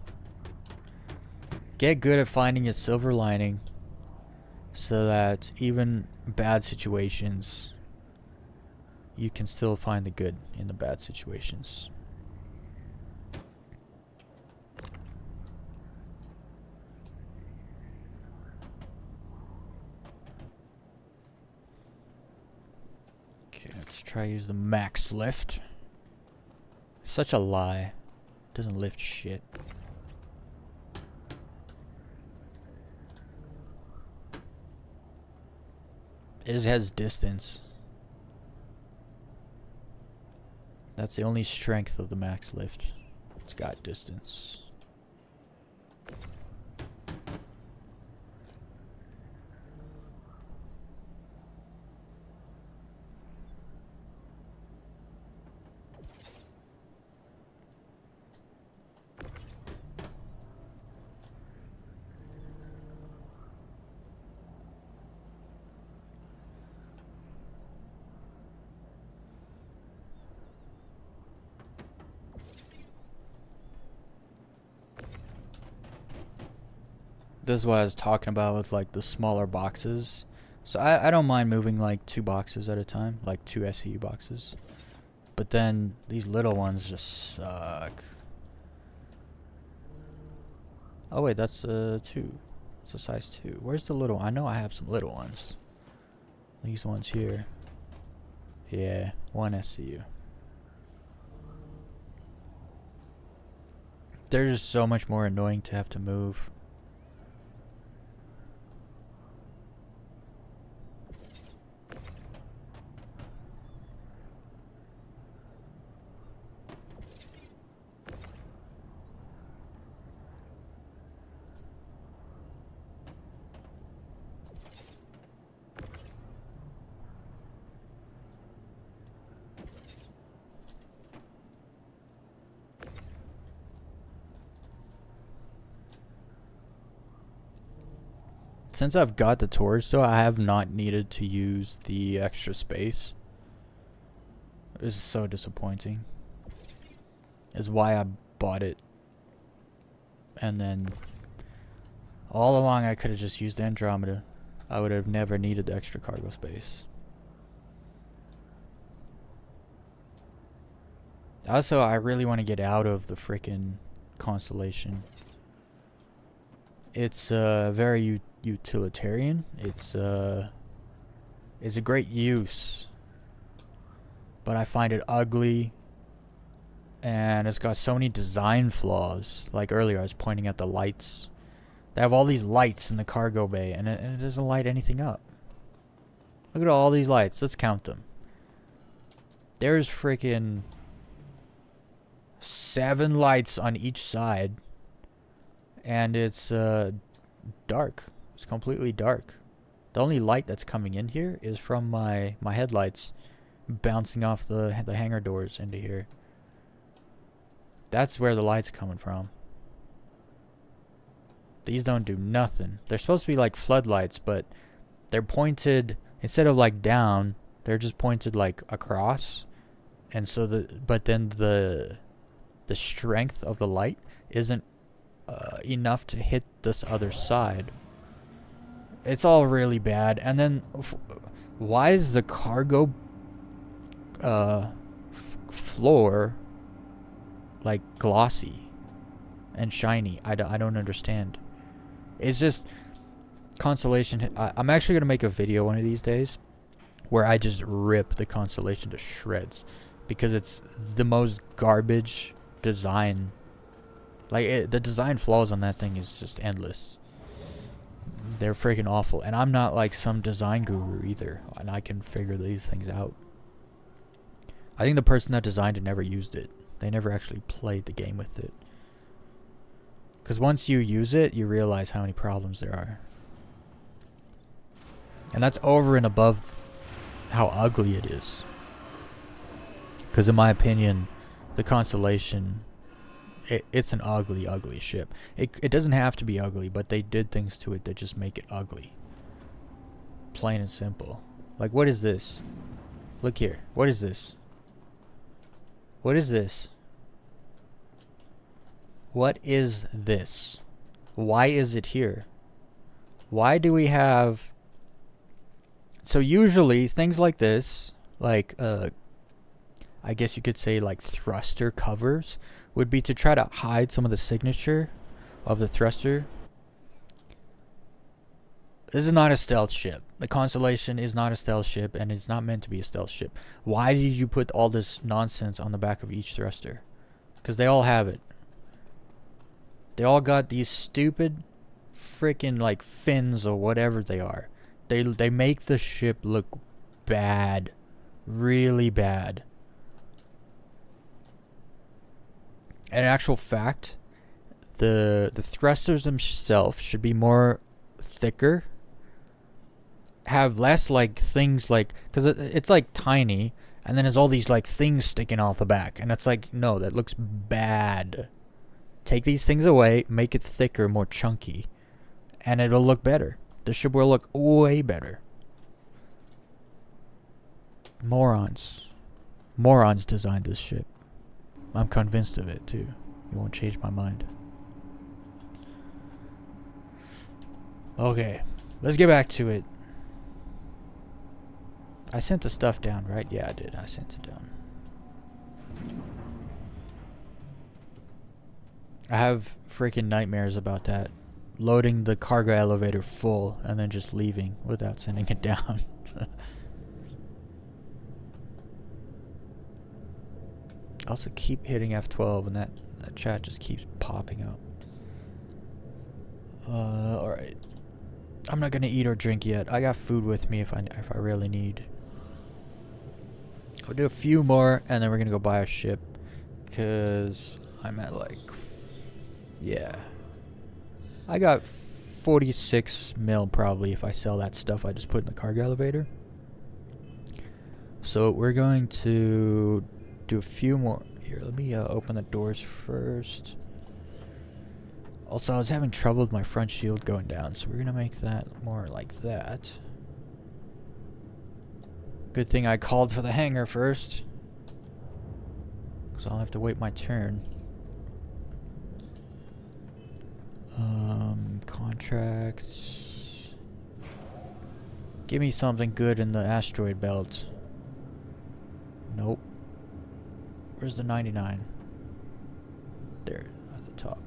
Get good at finding a silver lining so that even bad situations, you can still find the good in the bad situations. Okay, let's try use the max lift. Such a lie. Doesn't lift shit. It just has distance. That's the only strength of the max lift. It's got distance. This is what I was talking about with like the smaller boxes. So I don't mind moving like 2 boxes at a time, like 2 SCU boxes. But then these little ones just suck. Oh wait, that's 2. It's a size 2. Where's the little? I know I have some little ones. These ones here. Yeah, 1 SCU. They're just so much more annoying to have to move. Since I've got the torch though, I have not needed to use the extra space. This is so disappointing. Is why I bought it. And then all along I could have just used Andromeda. I would have never needed the extra cargo space. Also, I really want to get out of the frickin' constellation. It's very utilitarian. It's a great use, but I find it ugly, and it's got so many design flaws. Like earlier, I was pointing at the lights. They have all these lights in the cargo bay, and it doesn't light anything up. Look at all these lights. Let's count them. There's freaking 7 lights on each side. And it's dark. It's completely dark. The only light that's coming in here is from my headlights bouncing off the hangar doors into here. That's where the light's coming from. These don't do nothing. They're supposed to be like floodlights, but they're pointed instead of like down, they're just pointed like across. And so but then the strength of the light isn't enough to hit this other side. It's all really bad. And then why is the cargo floor like glossy and shiny? I don't understand. It's just Constellation. I'm actually gonna make a video one of these days where I just rip the Constellation to shreds because it's the most garbage design. Like, the design flaws on that thing is just endless. They're freaking awful. And I'm not like some design guru either, and I can figure these things out. I think the person that designed it never used it. They never actually played the game with it. Because once you use it, you realize how many problems there are. And that's over and above how ugly it is. Because in my opinion, the Constellation, it's an ugly, ugly ship. It doesn't have to be ugly, but they did things to it that just make it ugly. Plain and simple. Like, what is this? Look here. What is this? What is this? What is this? Why is it here? Why do we have... So usually things like this, like I guess you could say like thruster covers, would be to try to hide some of the signature of the thruster. This is not a stealth ship. The Constellation is not a stealth ship, and it's not meant to be a stealth ship. Why did you put all this nonsense on the back of each thruster? Because they all have it. They all got these stupid freaking like fins or whatever they are. They make the ship look bad. Really bad. In actual fact, the thrusters themselves should be more thicker. Have less like things like, because it's like tiny, and then there's all these like things sticking off the back, and it's like, no, that looks bad. Take these things away, make it thicker, more chunky, and it'll look better. The ship will look way better. Morons designed this ship. I'm convinced of it too. You won't change my mind. Okay, let's get back to it. I sent the stuff down, right? Yeah, I did. I sent it down. I have freaking nightmares about that. Loading the cargo elevator full and then just leaving without sending it down. I also keep hitting F12 and that chat just keeps popping up. Alright. I'm not gonna eat or drink yet. I got food with me if I really need. I'll do a few more and then we're gonna go buy a ship. Cause I'm at like, yeah. I got 46 mil probably if I sell that stuff I just put in the cargo elevator. So we're going to do a few more. Here, let me open the doors first. Also, I was having trouble with my front shield going down, so we're going to make that more like that. Good thing I called for the hangar first, because I'll have to wait my turn. Contracts. Give me something good in the asteroid belt. Nope. Where's the 99? There, at the top.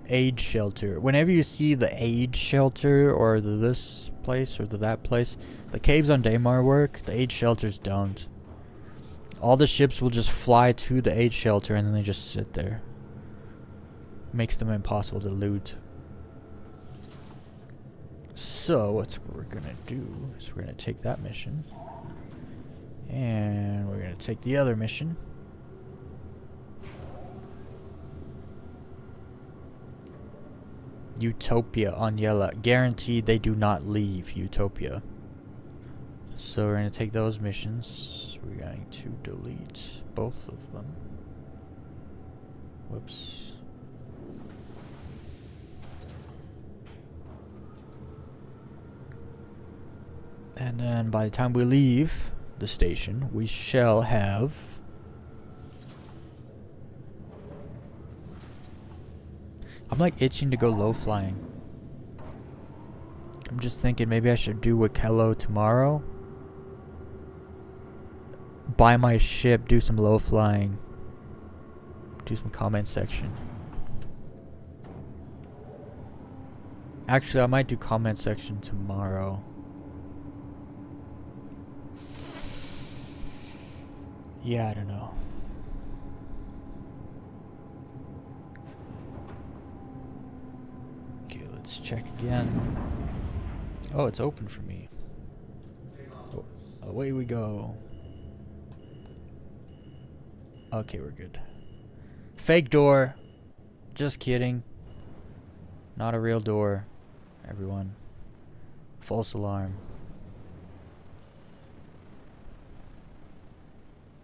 Aid shelter. Whenever you see the aid shelter or this place or that place, the caves on Daymar work, the aid shelters don't. All the ships will just fly to the aid shelter and then they just sit there. Makes them impossible to loot. So, what we're gonna do is we're gonna take that mission. And we're gonna take the other mission. Utopia on Yella. Guaranteed they do not leave Utopia. So we're gonna take those missions. We're going to delete both of them. Whoops. And then by the time we leave the station, we shall have I'm like itching to go low flying. I'm just thinking maybe I should do Wikelo tomorrow. Buy my ship, do some low flying. Do some comment section. Actually, I might do comment section tomorrow. Yeah, I don't know. Okay, let's check again. Oh, it's open for me. Oh, away we go. Okay, we're good. Fake door. Just kidding. Not a real door, everyone. False alarm.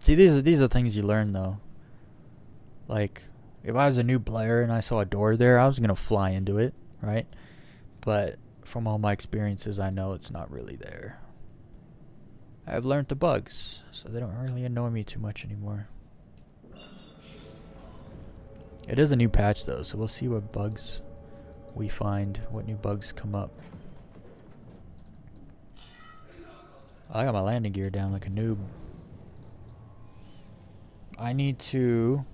See, these are things you learn though. Like, if I was a new player and I saw a door there, I was gonna fly into it, right? But from all my experiences, I know it's not really there. I've learned the bugs, so they don't really annoy me too much anymore. It is a new patch though, so we'll see what bugs we find, what new bugs come up. I got my landing gear down like a noob. I need to...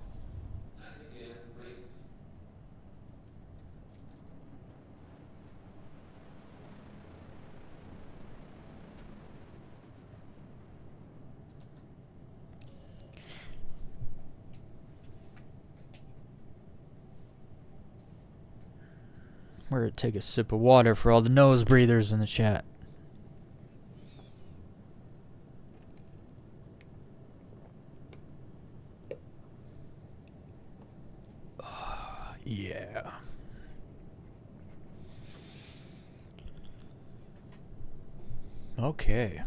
We're gonna take a sip of water for all the nose breathers in the chat. Yeah. Okay.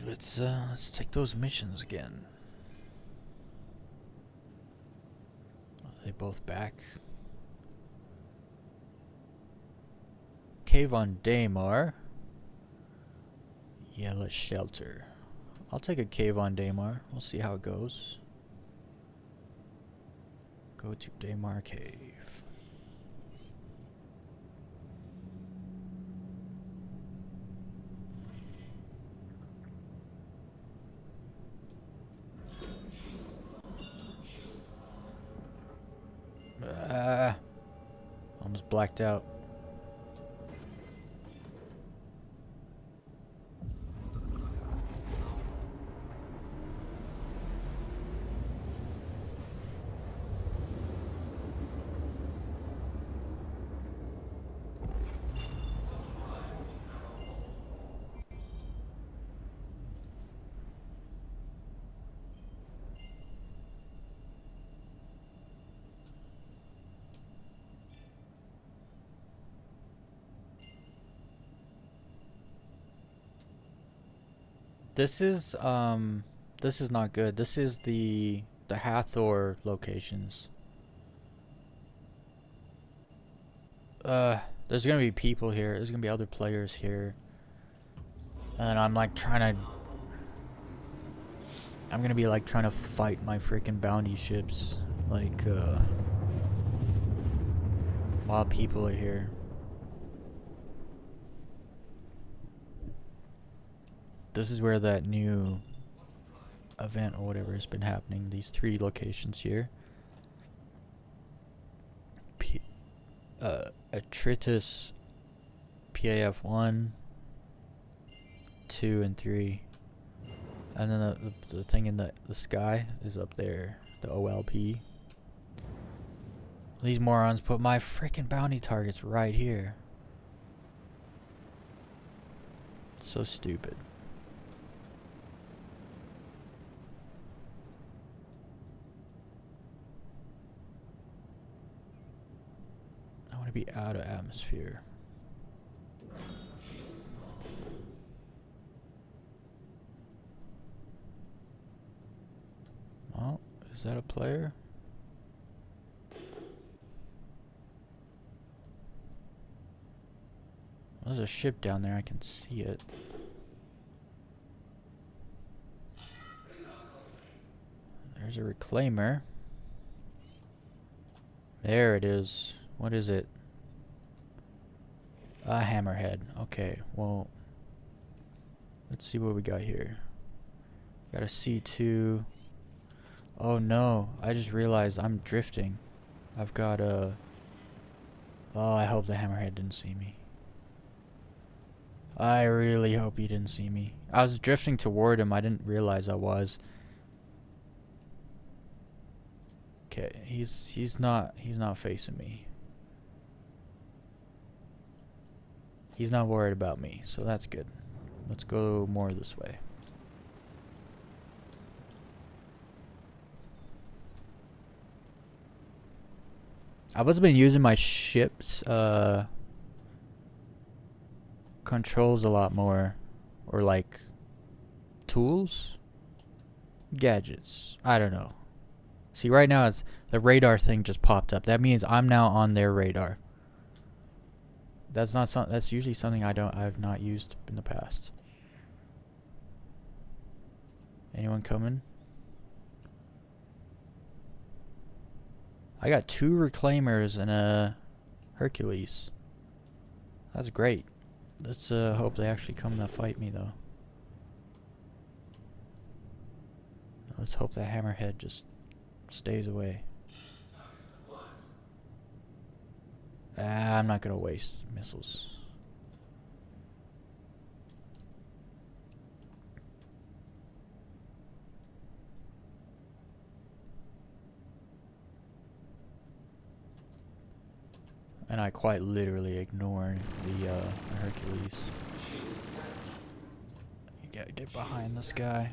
Let's take those missions again. Are they both back? Cave on Daymar. Yellow Shelter. I'll take a cave on Daymar. We'll see how it goes. Go to Daymar Cave. Almost blacked out. This is not good. This is the Hathor locations. There's gonna be people here. There's gonna be other players here. And I'm like trying to... I'm gonna be like trying to fight my freaking bounty ships. Like, while people are here. This is where that new event or whatever has been happening. These 3 locations here. Atritus PAF 1, 2, and 3. And then the thing in the sky is up there. The OLP. These morons put my freaking bounty targets right here. It's so stupid. I want to be out of atmosphere. Well, is that a player? There's a ship down there, I can see it. There's a reclaimer. There it is. What is it? A hammerhead. Okay, well, let's see what we got here. Got a C2. Oh no, I just realized I'm drifting. I've got a... Oh, I hope the hammerhead didn't see me. I really hope he didn't see me. I was drifting toward him. I didn't realize I was. Okay, he's not facing me. He's not worried about me, so that's good. Let's go more this way. I've also been using my ship's controls a lot more, or like tools, gadgets. I don't know. See, right now it's the radar thing just popped up. That means I'm now on their radar. That's not something. That's usually something I've not used in the past. Anyone coming? I got 2 reclaimers and a Hercules. That's great. Let's hope they actually come to fight me though. Let's hope that hammerhead just stays away. I'm not gonna waste missiles. And I quite literally ignored the Hercules. You gotta get behind this guy.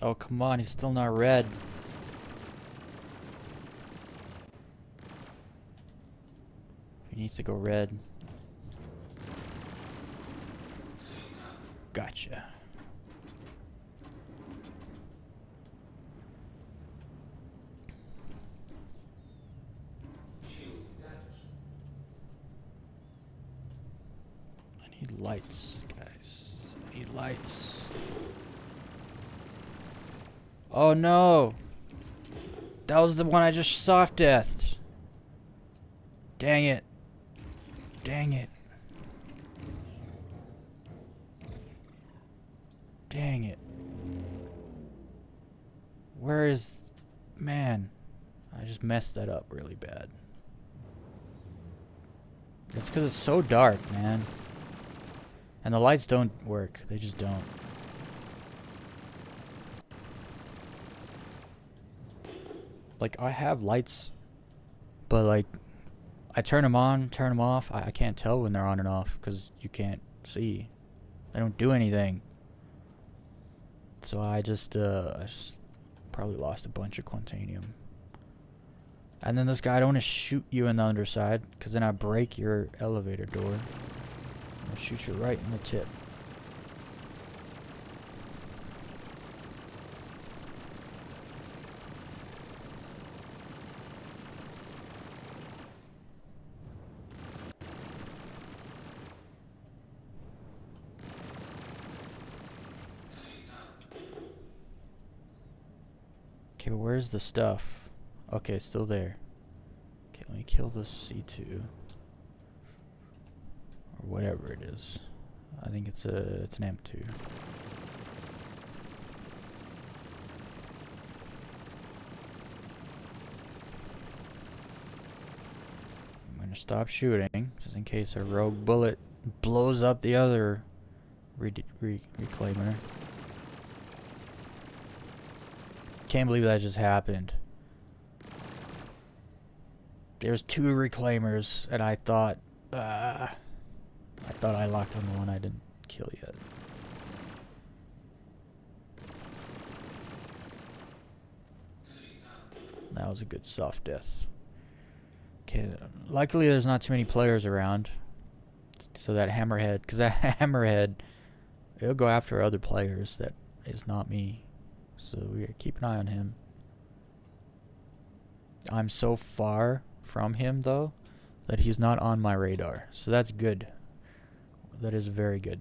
Oh, come on, he's still not red. He needs to go red. Gotcha. I need lights, guys. I need lights. Oh no! That was the one I just soft deathed. Dang it. Dang it. Dang it. Where is... Man. I just messed that up really bad. It's because it's so dark, man. And the lights don't work. They just don't. Like, I have lights, but like, I turn them on, turn them off. I can't tell when they're on and off because you can't see. They don't do anything. So I just probably lost a bunch of Quantanium. And then this guy, I don't want to shoot you in the underside because then I break your elevator door. I'll shoot you right in the tip. Okay, where's the stuff? Okay, it's still there. Okay, let me kill this C2. Or whatever it is. I think it's an M2. I'm gonna stop shooting, just in case a rogue bullet blows up the other reclaimer. Can't believe that just happened. There's 2 reclaimers, and I thought I locked on the one I didn't kill yet. That was a good soft death. Okay, luckily there's not too many players around. So that hammerhead, because that hammerhead, it'll go after other players that is not me. So we gotta keep an eye on him. I'm so far from him, though, that he's not on my radar. So that's good. That is very good.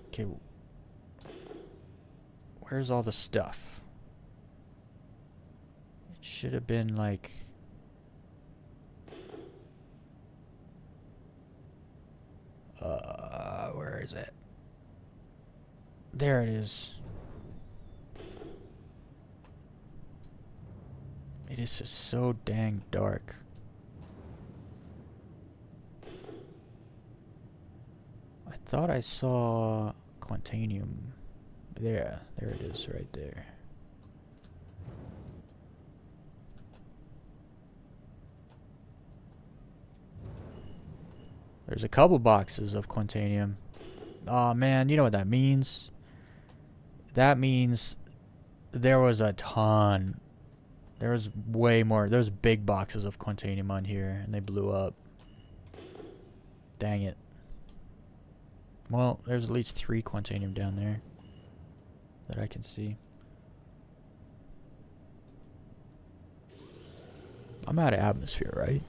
Okay. Where's all the stuff? It should have been like... where is it? There it is. It is just so dang dark. I thought I saw Quantanium. There it is right there. There's a couple boxes of Quantanium. Oh man, you know what that means? That means there was a ton. There was way more. There's big boxes of Quantanium on here, and they blew up. Dang it. Well, there's at least 3 Quantanium down there that I can see. I'm out of atmosphere, right?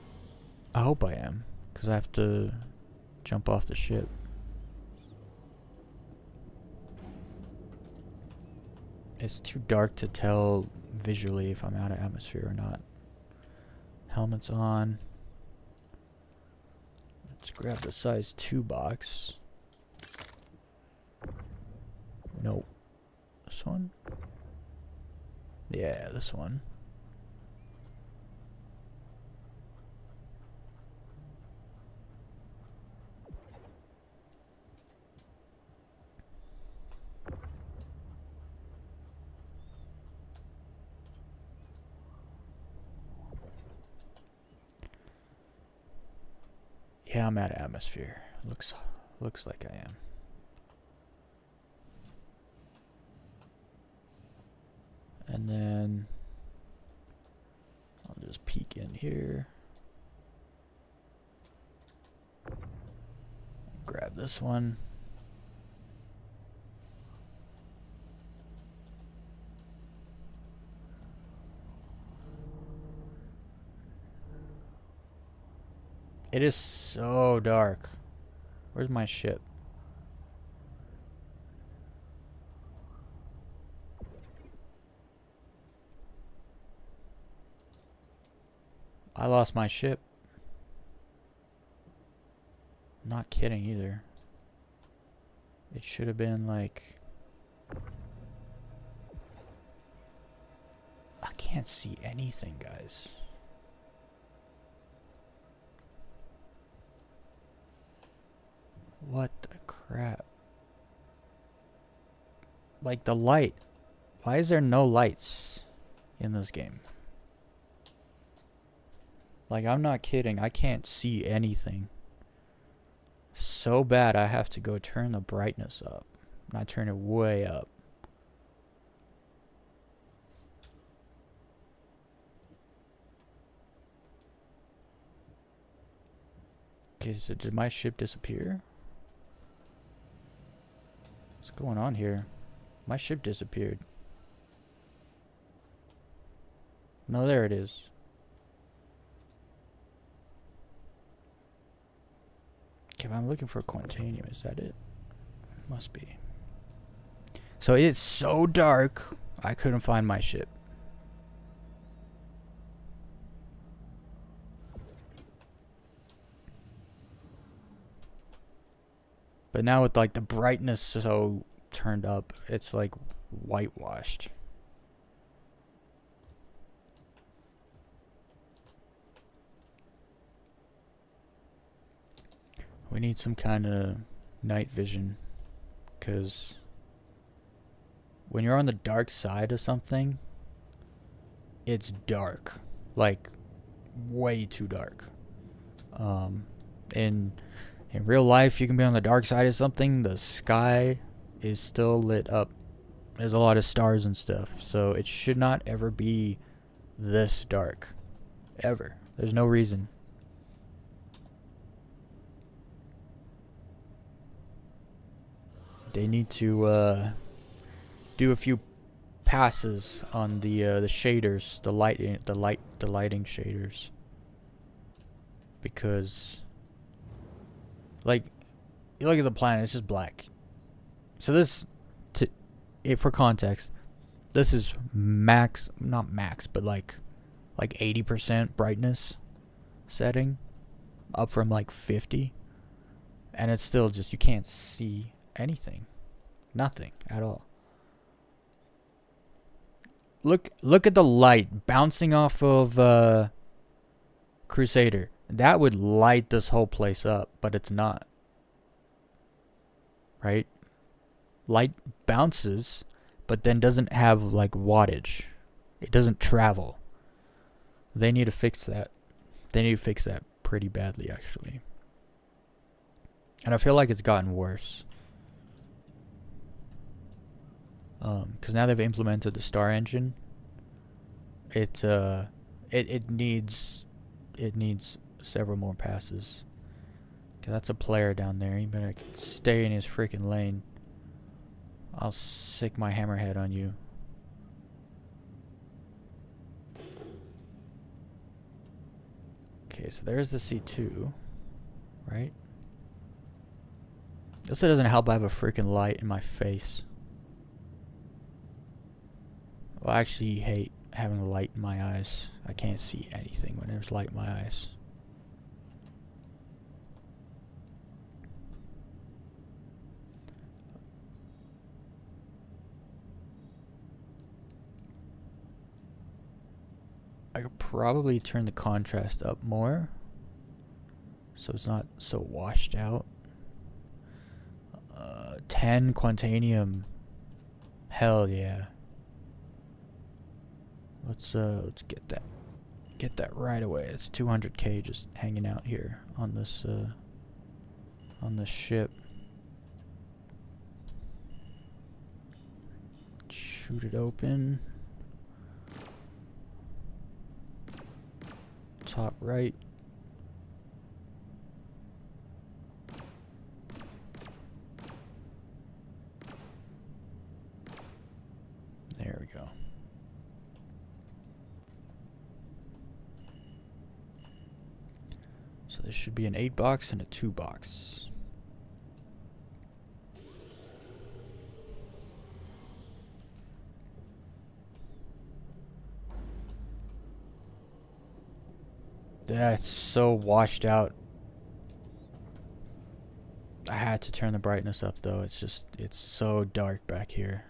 I hope I am, because I have to jump off the ship. It's too dark to tell visually if I'm out of atmosphere or not. Helmet's on. Let's grab the size 2 box. Nope. This one? Yeah, this one. Yeah, I'm out of atmosphere. Looks like I am. And then I'll just peek in here. Grab this one. It is so dark. Where's my ship? I lost my ship. I'm not kidding either. It should have been like... I can't see anything, guys. What the crap? Like the light. Why is there no lights in this game? Like, I'm not kidding. I can't see anything. So bad I have to go turn the brightness up. And I turn it way up. Okay, so did my ship disappear? What's going on here? My ship disappeared. No, there it is. Okay, I'm looking for Quantanium. Is that it? Must be. So it's so dark, I couldn't find my ship. But now with like the brightness so turned up, it's like whitewashed. We need some kind of night vision, because when you're on the dark side of something, it's dark, like way too dark. In real life, you can be on the dark side of something, the sky is still lit up. There's a lot of stars and stuff, so it should not ever be this dark, ever. There's no reason. They need to do a few passes on the shaders, the lighting shaders, because like you look at the planet, it's just black. So this, for context, this is not max, but like 80% brightness setting, up from like 50, and it's still just, you can't see anything, nothing at all. Look at the light bouncing off of Crusader. That would light this whole place up, but it's not. Right? Light bounces, but then doesn't have like wattage. It doesn't travel. They need to fix that. They need to fix that pretty badly, actually. And I feel like it's gotten worse. Because now they've implemented the star engine. It needs several more passes. Okay, that's a player down there. He better stay in his freaking lane. I'll sick my hammerhead on you. Okay, so there's the C2, right? This doesn't help. I have a freaking light in my face. Well, I actually hate having light in my eyes. I can't see anything when there's light in my eyes. I could probably turn the contrast up more, so it's not so washed out. 10 Quantanium. Hell yeah. Let's get that right away. It's 200k just hanging out here on this ship. Shoot it open. Top right. There we go. So this should be an 8 box and a 2 box. That's so washed out. I had to turn the brightness up though. It's so dark back here.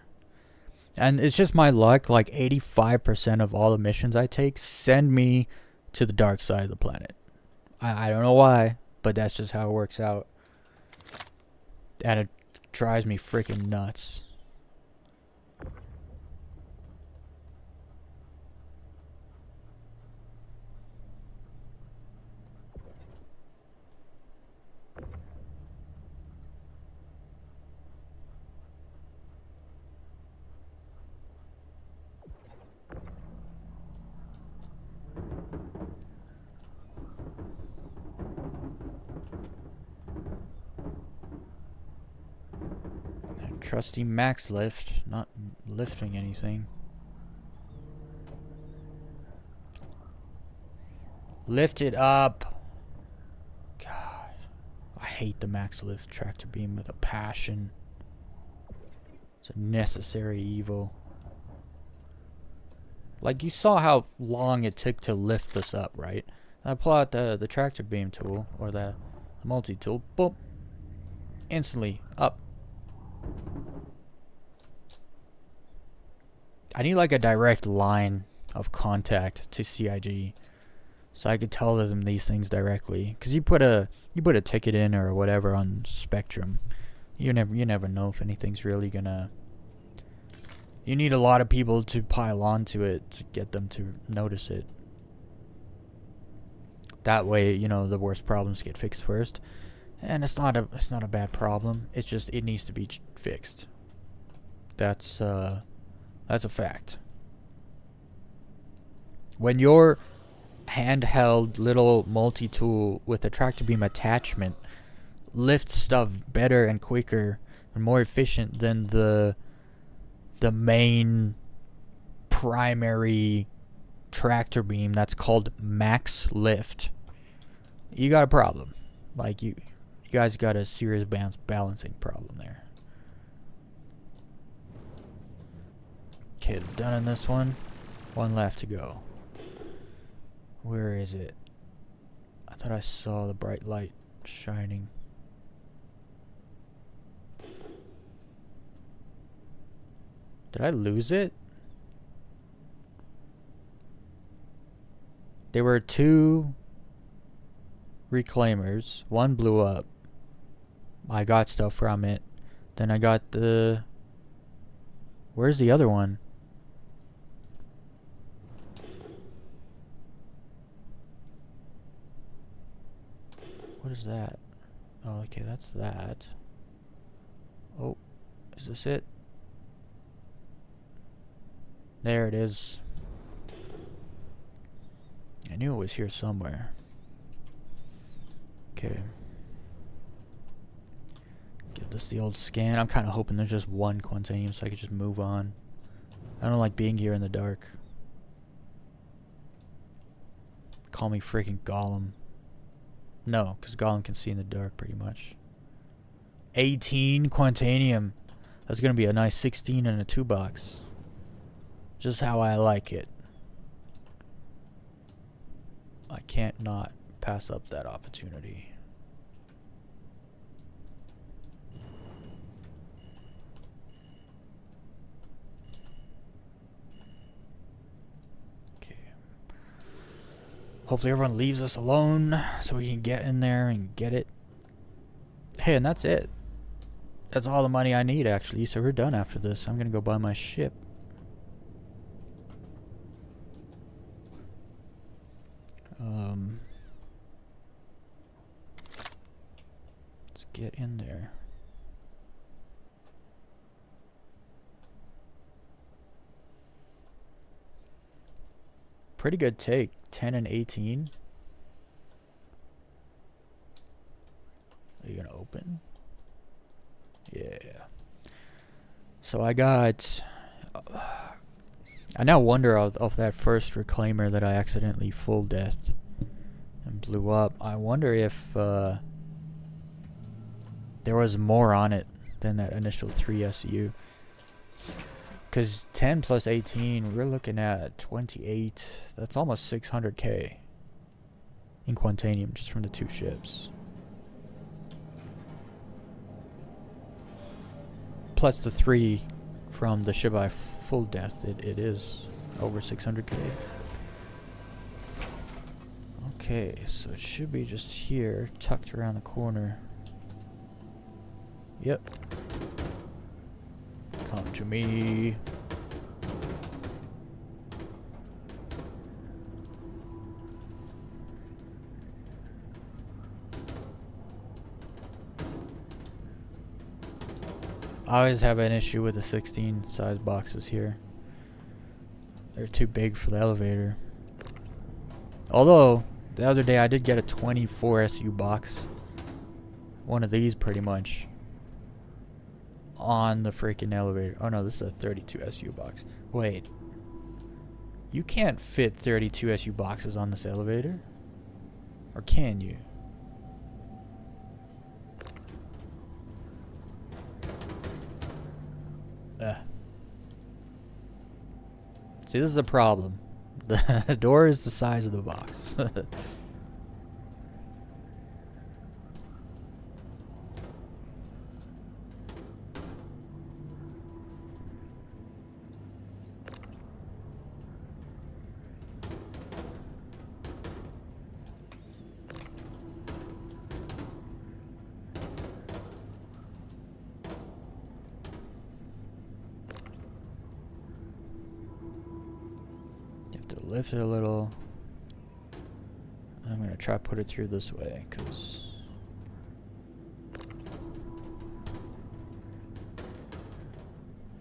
And it's just my luck, like 85% of all the missions I take send me to the dark side of the planet. I don't know why, but that's just how it works out. And it drives me freaking nuts. Trusty max lift, not lifting anything. Lift it up. God, I hate the max lift tractor beam with a passion. It's a necessary evil. Like, you saw how long it took to lift this up, right? I pull out the tractor beam tool, or the multi-tool, boop, instantly up. I need like a direct line of contact to CIG, so I could tell them these things directly. Cause you put a ticket in or whatever on Spectrum, you never know if anything's really gonna. You need a lot of people to pile onto it to get them to notice it. That way, you know, the worst problems get fixed first, and it's not a bad problem. It's just it needs to be fixed. That's a fact. When your handheld little multi-tool with a tractor beam attachment lifts stuff better and quicker and more efficient than the main primary tractor beam that's called max lift, you got a problem. Like, you guys got a serious balancing problem there. Okay, done on this one. One left to go. Where is it? I thought I saw the bright light shining. Did I lose it? There were 2 reclaimers. One blew up. I got stuff from it. Then I got the... Where's the other one? What is that? Oh, okay, that's that. Oh, is this it? There it is. I knew it was here somewhere. Okay. Give this the old scan. I'm kind of hoping there's just one Quantanium so I could just move on. I don't like being here in the dark. Call me freaking Gollum. No, because Gollum can see in the dark pretty much. 18 Quantanium. That's going to be a nice 16 in a 2-box. Just how I like it. I can't not pass up that opportunity. Okay. Hopefully everyone leaves us alone so we can get in there and get it. Hey, and that's it. That's all the money I need, actually. So we're done after this. I'm going to go buy my ship. Let's get in there. Pretty good take. 10 and 18. Are you gonna open? Yeah. So I got... I now wonder of that first reclaimer that I accidentally full deathed and blew up. I wonder if there was more on it than that initial 3 SU. Because 10 plus 18, we're looking at 28. That's almost 600k in Quantanium just from the 2 ships. Plus the 3 from the ship I full death, it is over 600k. Okay, so it should be just here, tucked around the corner. Yep. Come to me. I always have an issue with the 16 size boxes here. They're too big for the elevator. Although, the other day I did get a 24 SU box. One of these pretty much. On the freaking elevator. Oh no, this is a 32 SU box. Wait. You can't fit 32 SU boxes on this elevator? Or can you? See, this is a problem. The door is the size of the box. Lift it a little. I'm gonna try to put it through this way, because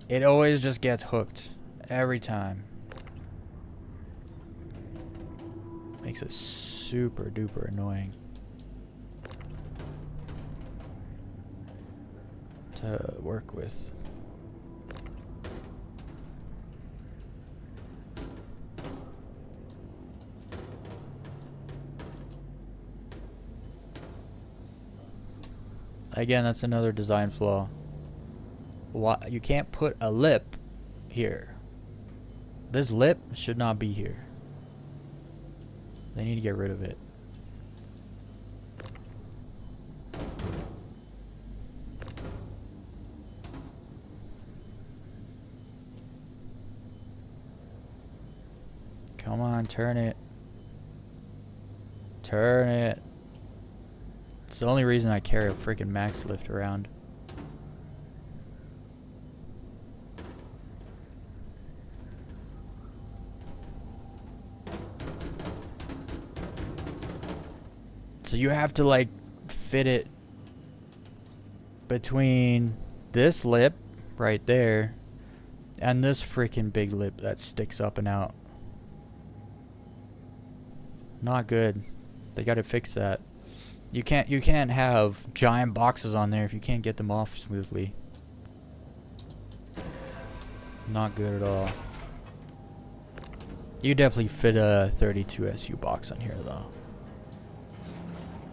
it always just gets hooked every time. Makes it super duper annoying to work with. Again, that's another design flaw. Why you can't put a lip here? This lip should not be here. They need to get rid of it. Come on, turn it. Turn it. It's the only reason I carry a freaking max lift around. So you have to like fit it between this lip right there and this freaking big lip that sticks up and out. Not good. They gotta fix that. You can't have giant boxes on there if you can't get them off smoothly. Not good at all. You definitely fit a 32 SU box on here though.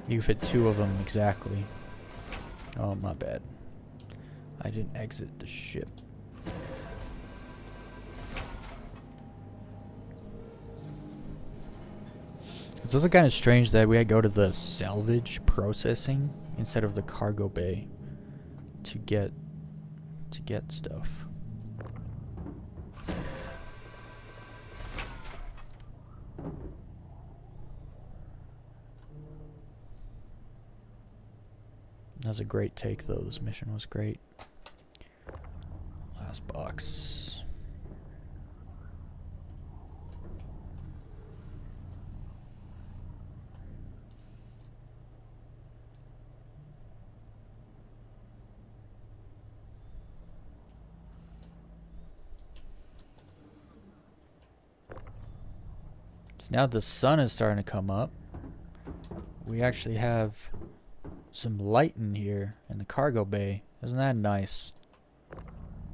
You fit 2 of them exactly. Oh, my bad. I didn't exit the ship. It's also kind of strange that we had to go to the salvage processing instead of the cargo bay to get stuff. That was a great take though. This mission was great. Last box. So now the sun is starting to come up. We actually have some light in here in the cargo bay. Isn't that nice? You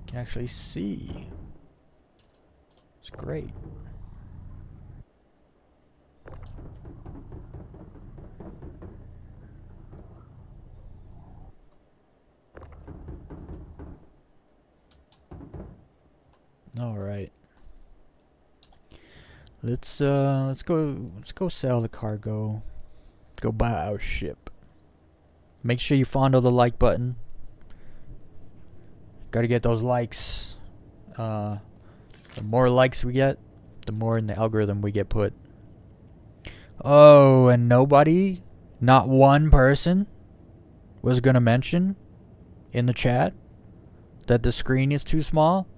can actually see. It's great. All right. Let's go sell the cargo. Go buy our ship. Make sure you fondle the like button. Gotta get those likes. The more likes we get, the more in the algorithm we get put. Oh, and nobody, not one person, was gonna mention in the chat that the screen is too small.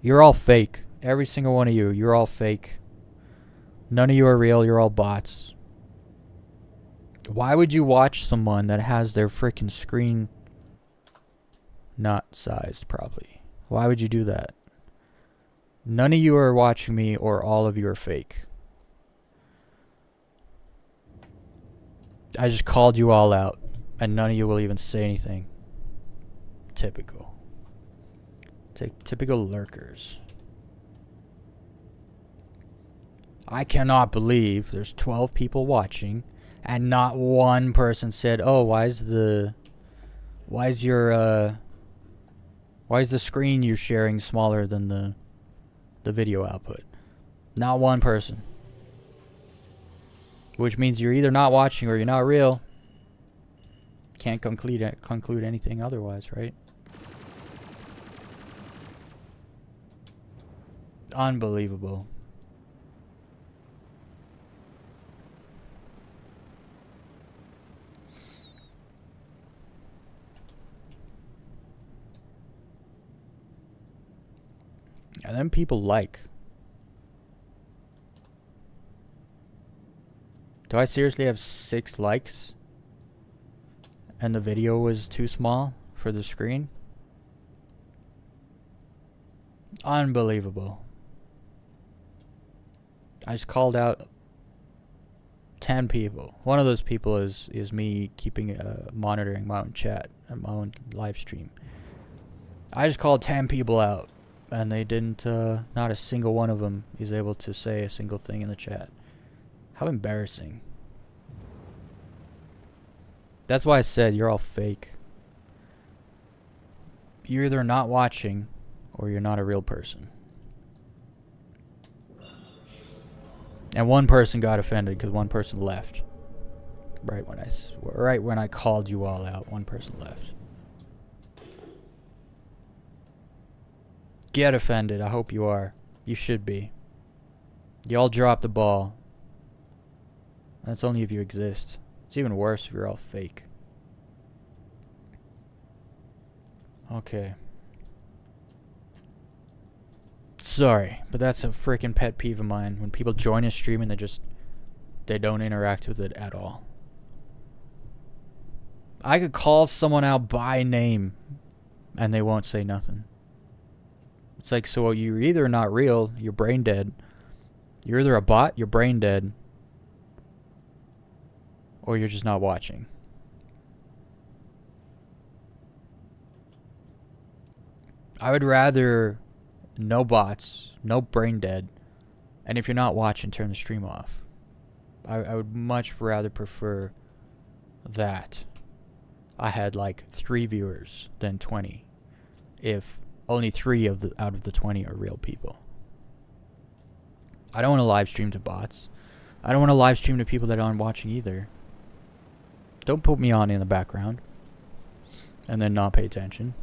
You're all fake. Every single one of you. You're all fake. None of you are real. You're all bots. Why would you watch someone that has their freaking screen not sized properly? Why would you do that? None of you are watching me, or all of you are fake. I just called you all out, and none of you will even say anything. Typical. Typical lurkers. I cannot believe there's 12 people watching and not one person said, "Oh, why is the screen you're sharing smaller than the video output?" Not one person. Which means you're either not watching or you're not real. Can't conclude anything otherwise, right? Unbelievable. And then people like. Do I seriously have 6 likes? And the video was too small for the screen? Unbelievable. I just called out 10 people. One of those people is me keeping monitoring my own chat and my own live stream. I just called 10 people out, and they didn't, not a single one of them is able to say a single thing in the chat. How embarrassing. That's why I said you're all fake. You're either not watching or you're not a real person. And one person got offended because one person left. Right when I called you all out, one person left. Get offended. I hope you are. You should be. Y'all dropped the ball. That's only if you exist. It's even worse if you're all fake. Okay. Sorry, but that's a freaking pet peeve of mine. When people join a stream and they don't interact with it at all. I could call someone out by name and they won't say nothing. It's like, so you're either not real, you're brain dead. You're either a bot, you're brain dead, or you're just not watching. I would rather no bots, no brain dead, and if you're not watching, turn the stream off. I would much rather prefer that. I had like 3 viewers than 20, if only 3 out of the 20 are real people. I don't want to live stream to bots. I don't want to live stream to people that aren't watching either. Don't put me on in the background and then not pay attention.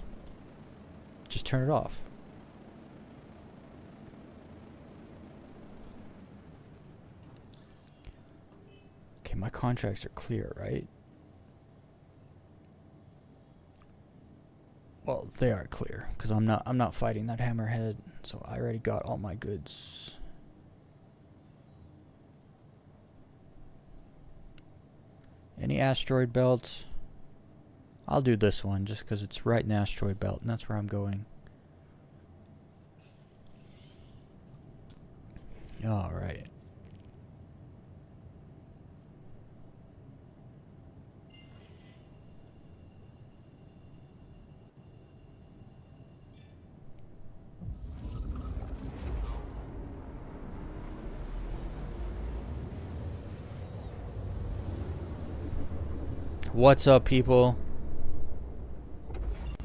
Just turn it off. Okay, my contracts are clear, right? Well, they are clear because I'm not fighting that hammerhead, so I already got all my goods. Any asteroid belt? I'll do this one just because it's right in the asteroid belt, and that's where I'm going. All right. What's up, people?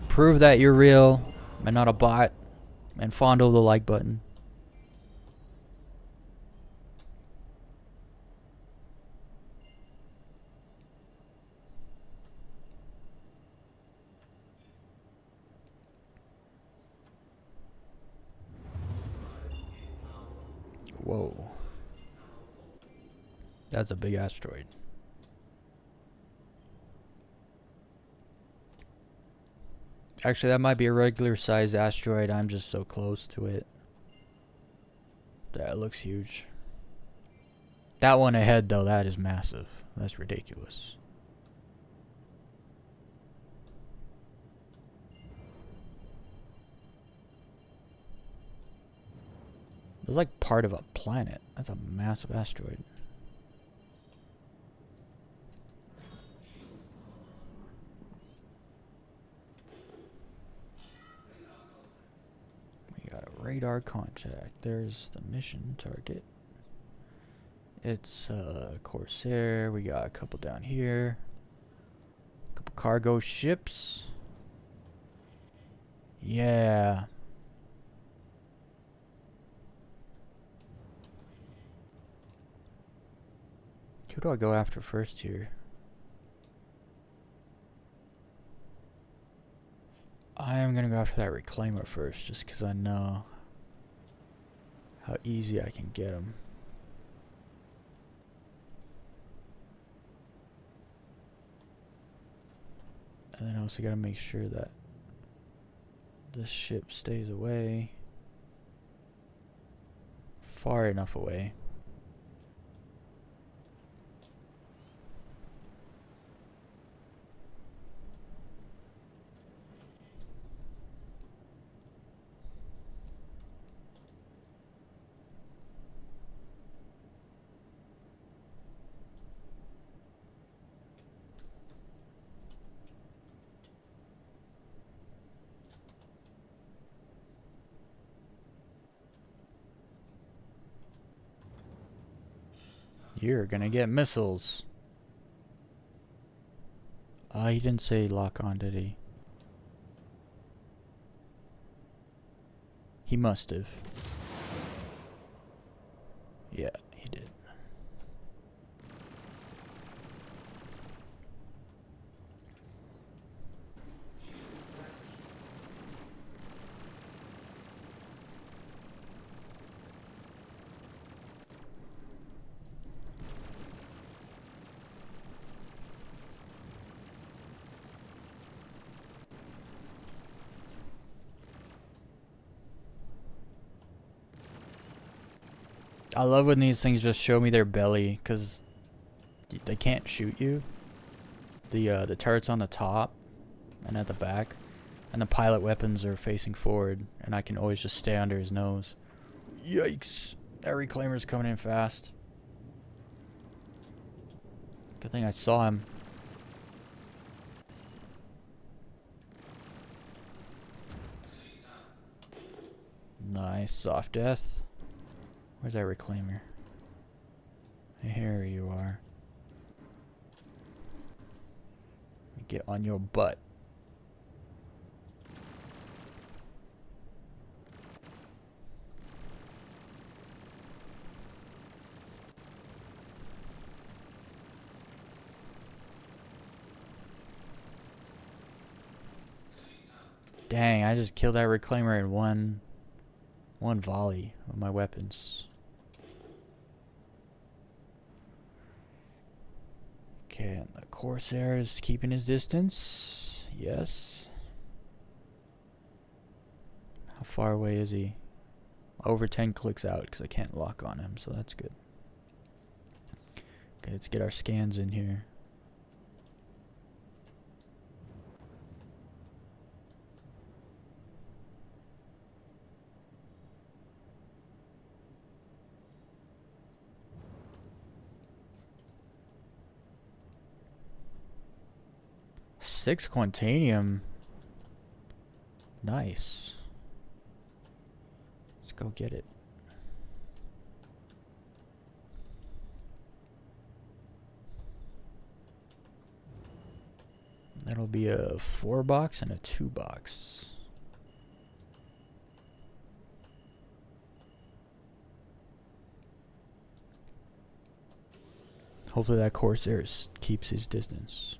Prove that you're real and not a bot, and fondle the like button. Whoa. That's a big asteroid. Actually, that might be a regular sized asteroid. I'm just so close to it. That looks huge. That one ahead, though, that is massive. That's ridiculous. It's like part of a planet. That's a massive asteroid. We got a radar contact. There's the mission target. It's Corsair. We got a couple down here. A couple cargo ships. Yeah. Who do I go after first here? I am gonna go after that reclaimer first, just because I know how easy I can get him. And then I also gotta make sure that this ship stays away. Far enough away. You're gonna get missiles. He didn't say lock on, did he? He must have. Yeah, he did. I love when these things just show me their belly, because they can't shoot you. The turret's on the top and at the back, and the pilot weapons are facing forward, and I can always just stay under his nose. Yikes! That reclaimer's coming in fast. Good thing I saw him. Nice, soft death. Where's that reclaimer? Here you are. Get on your butt. Dang, I just killed that reclaimer in one volley with my weapons. Okay, and the Corsair is keeping his distance. Yes. How far away is he? Over 10 clicks out because I can't lock on him, so that's good. Okay, let's get our scans in here. Six Quantanium. Nice. Let's go get it. That'll be a 4 box and a 2 box. Hopefully that Corsair keeps his distance.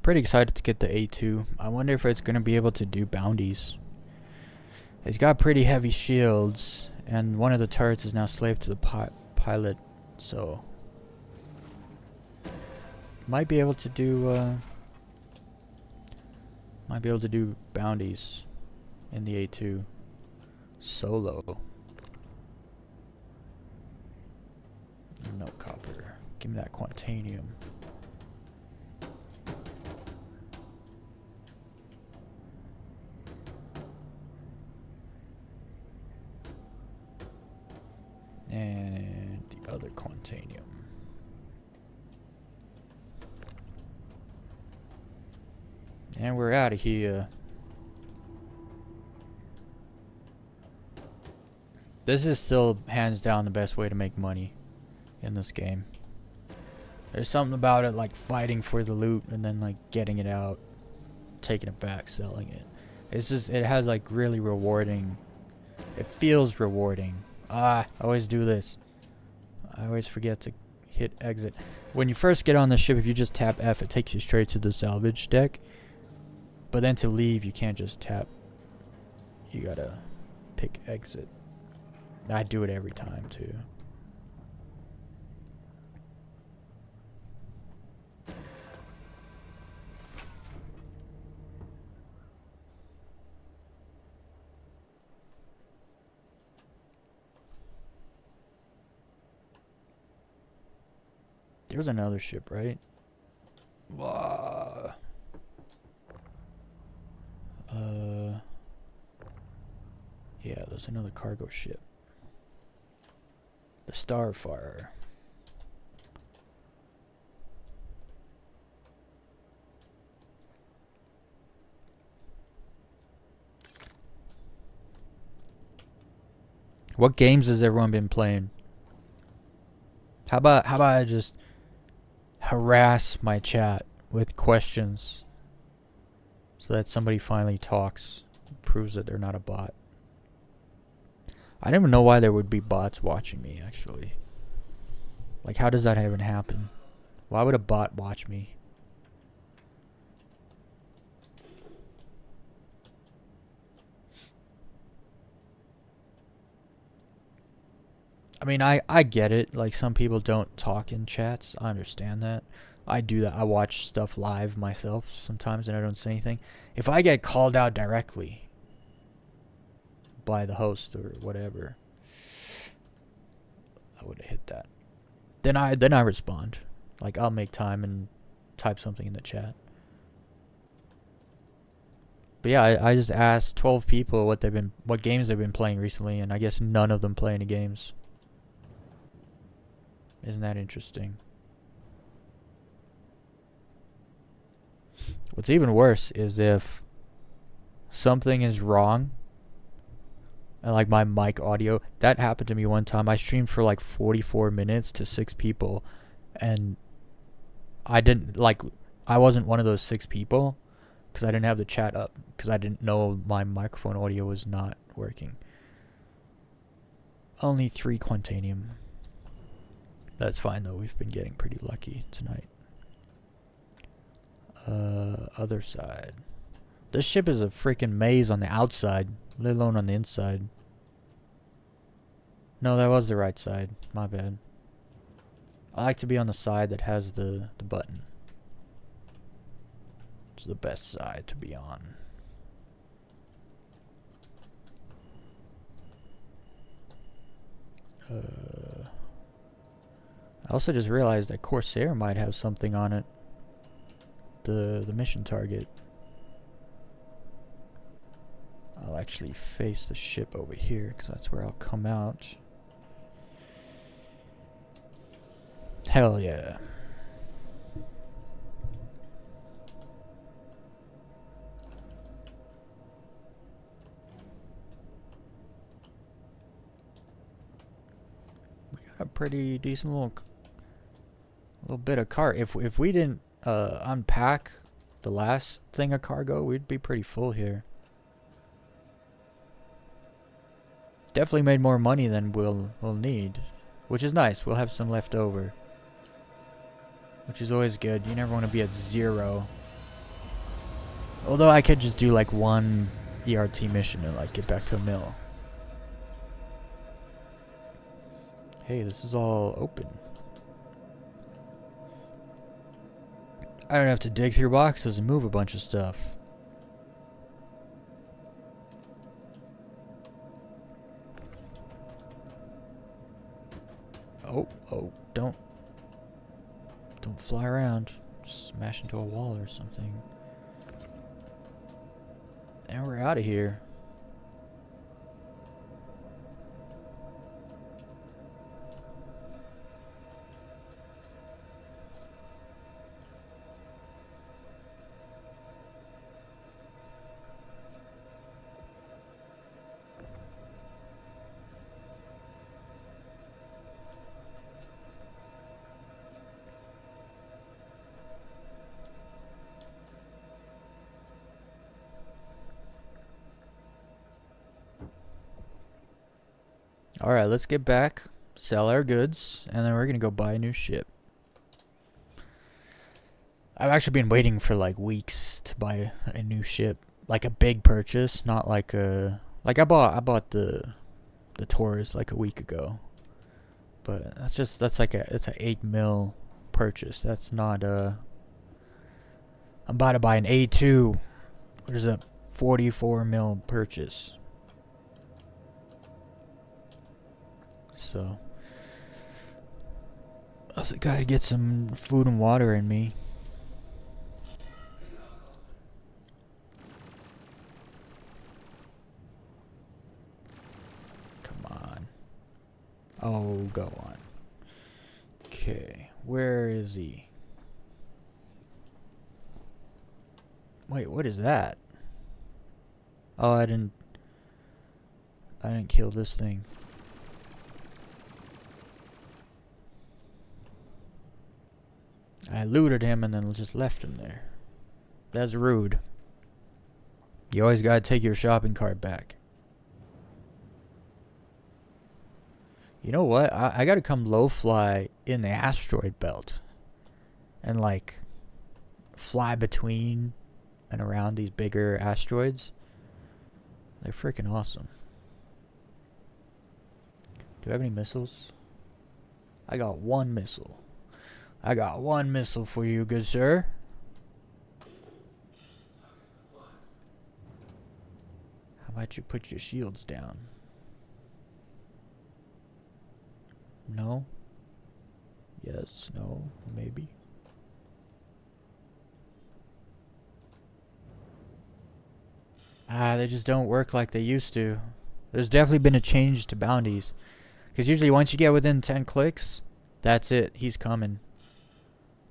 Pretty excited to get the A2. I wonder if it's going to be able to do bounties. It's got pretty heavy shields, and one of the turrets is now slave to the pilot, so might be able to do bounties in the A2 solo. No copper. Give me that Quantanium. And the other Quantanium. And we're out of here. This is still hands down the best way to make money in this game. There's something about it, like fighting for the loot and then like getting it out, taking it back, selling it. It's just, it has like really rewarding, it feels rewarding. I always do this. I always forget to hit exit. When you first get on the ship, if you just tap F, it takes you straight to the salvage deck. But then to leave, you can't just tap. You gotta pick exit. I do it every time, too. There's another ship, right? Yeah, there's another cargo ship. The Starfire. What games has everyone been playing? How about I just harass my chat with questions so that somebody finally talks, proves that they're not a bot. I don't even know why there would be bots watching me, actually. Like, how does that even happen? Why would a bot watch me? I mean, I get it. Like, some people don't talk in chats. I understand that. I do that. I watch stuff live myself sometimes and I don't say anything. If I get called out directly by the host or whatever, I would have hit that. Then I respond. Like, I'll make time and type something in the chat. But yeah, I just asked 12 people what games they've been playing recently, and I guess none of them play any games. Isn't that interesting? What's even worse is if something is wrong and like my mic audio. That happened to me one time. I streamed for like 44 minutes to 6 people, and I wasn't one of those 6 people because I didn't have the chat up because I didn't know my microphone audio was not working. Only 3 Quantanium. That's fine though. We've been getting pretty lucky tonight. Other side. This ship is a freaking maze on the outside, let alone on the inside. No, that was the right side. My bad. I like to be on the side that has the button. It's the best side to be on. I also just realized that Corsair might have something on it. The mission target. I'll actually face the ship over here because that's where I'll come out. Hell yeah. We got a pretty decent little bit of car. If we didn't unpack the last thing of cargo, we'd be pretty full here. Definitely made more money than we'll need, which is nice. We'll have some left over, which is always good. You never want to be at 0. Although I could just do like one ERT mission and like get back to a mill. Hey, this is all open. I don't have to dig through boxes and move a bunch of stuff. Oh, don't fly around. Smash into a wall or something. And we're out of here. Alright, let's get back, sell our goods, and then we're gonna go buy a new ship. I've actually been waiting for like weeks to buy a new ship. Like a big purchase, not like a... Like I bought the Taurus like a week ago. But that's like it's a 8 mil purchase. That's not I'm about to buy an A2, which is a 44 mil purchase. So I also gotta get some food and water in me. Come on. Oh, go on. Okay, where is he? Wait, what is that? Oh, I didn't kill this thing. I looted him and then just left him there. That's rude. You always gotta take your shopping cart back. You know what? I gotta come low fly in the asteroid belt. And like fly between and around these bigger asteroids. They're freaking awesome. Do I have any missiles? I got one missile. I got one missile for you, good sir. How about you put your shields down? No? Yes, no, maybe. They just don't work like they used to. There's definitely been a change to bounties. Because usually once you get within 10 clicks, that's it. He's coming.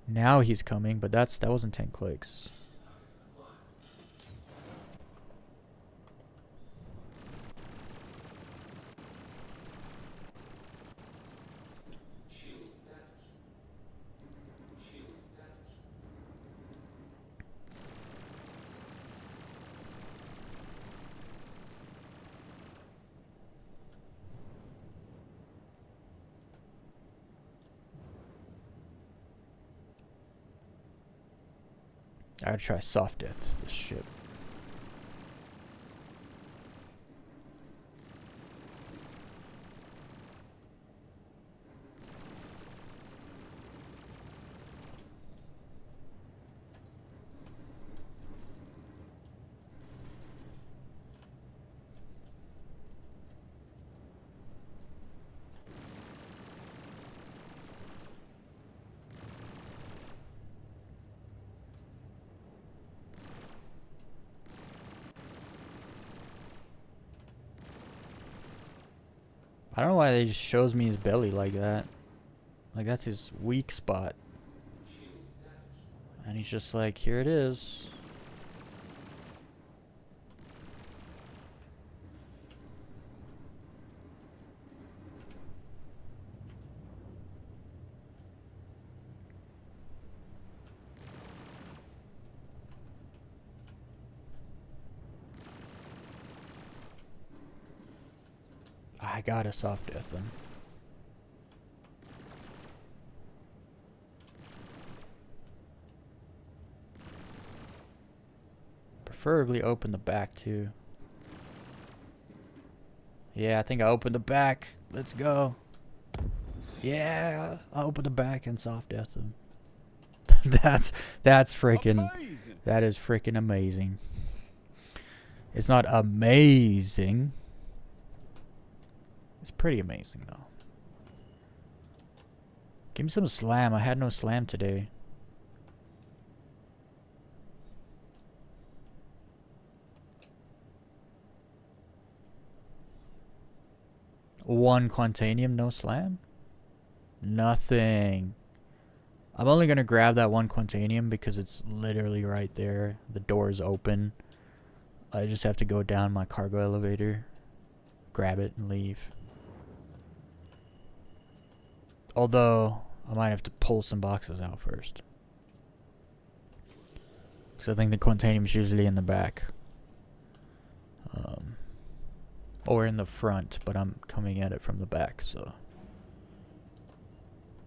Now he's coming, but that wasn't 10 clicks. I gotta try soft death this ship. I don't know why they just shows me his belly like that. Like that's his weak spot. And he's just like, here it is. I got a soft death then. Preferably open the back too. Yeah, I think I opened the back. Let's go. Yeah, I opened the back and soft death him. that's freaking. That is freaking amazing. It's not amazing. It's pretty amazing though. Give me some slam. I had no slam today. One Quantanium, no slam? Nothing. I'm only going to grab that one Quantanium because it's literally right there. The door is open. I just have to go down my cargo elevator, grab it, and leave. Although, I might have to pull some boxes out first. Because I think the Quantanium is usually in the back. Or in the front, but I'm coming at it from the back, so.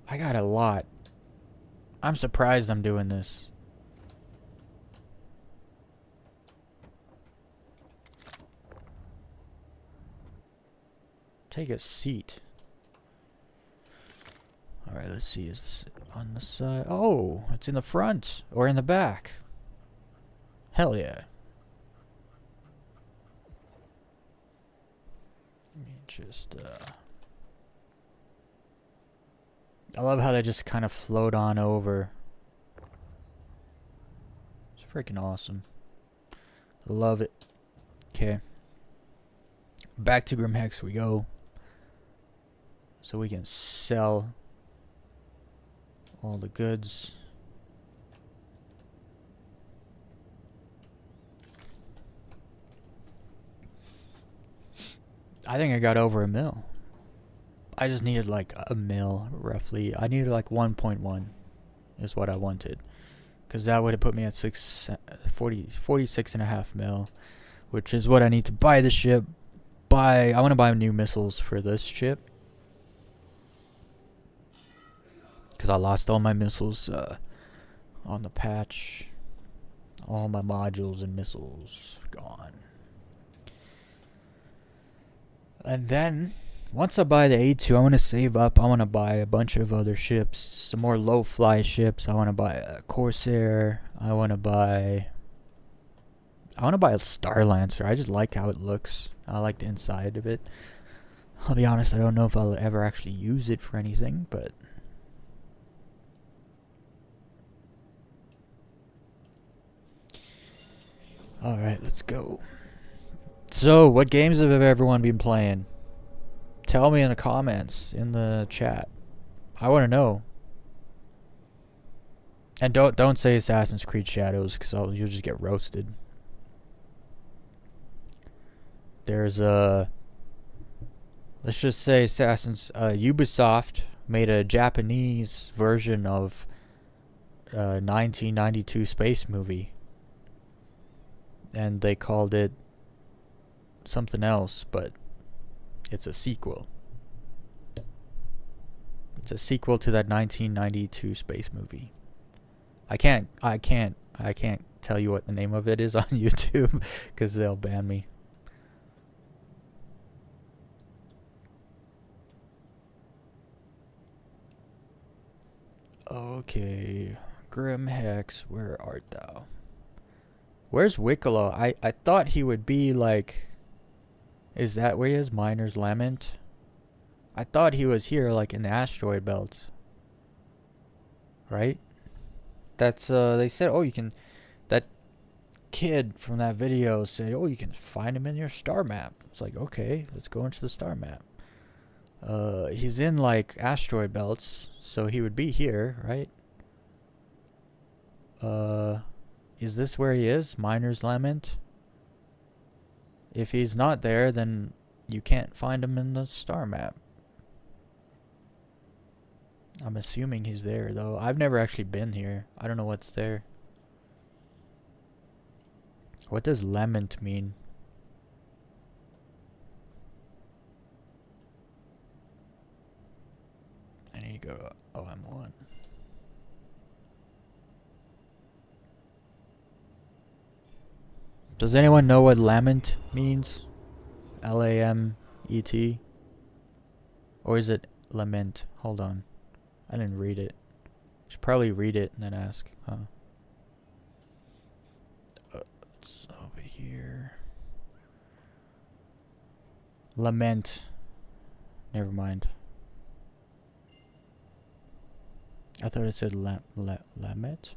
I got a lot. I'm surprised I'm doing this. Take a seat. Alright, let's see. Is it on the side? Oh, it's in the front or in the back. Hell yeah. Let me just, I love how they just kind of float on over. It's freaking awesome. Love it. Okay. Back to Grimhex we go. So we can sell all the goods. I think I got over a mil. I just needed like a mil, roughly. I needed like 1.1 is what I wanted. Because that would have put me at 46.5 mil. Which is what I need to buy the ship. I want to buy new missiles for this ship. Because I lost all my missiles on the patch. All my modules and missiles gone. And then, once I buy the A2, I want to save up. I want to buy a bunch of other ships. Some more low-fly ships. I want to buy a Corsair. I want to buy a Star Lancer. I just like how it looks. I like the inside of it. I'll be honest, I don't know if I'll ever actually use it for anything, but... Alright, let's go. So, what games have everyone been playing? Tell me in the comments, in the chat. I want to know. And don't say Assassin's Creed Shadows, because you'll just get roasted. There's a... Let's just say Ubisoft made a Japanese version of 1992 space movie. And they called it something else, but it's a sequel. It's a sequel to that 1992 space movie. I can't tell you what the name of it is on YouTube because they'll ban me. Okay, Grim Hex, where art thou? Where's Wikelo? I thought he would be like... Is that where he is? Miner's Lament? I thought he was here like in the asteroid belt. Right? That's, they said, oh, you can... That kid from that video said, oh, you can find him in your star map. It's like, okay, let's go into the star map. He's in like asteroid belts, so he would be here, right? Is this where he is? Miner's Lament? If he's not there, then you can't find him in the star map. I'm assuming he's there, though. I've never actually been here. I don't know what's there. What does lament mean? I need to go to OM1. Does anyone know what lament means? L-A-M-E-T? Or is it lament? Hold on. I didn't read it. Should probably read it and then ask. Huh. It's over here. Lament. Never mind. I thought it said lament.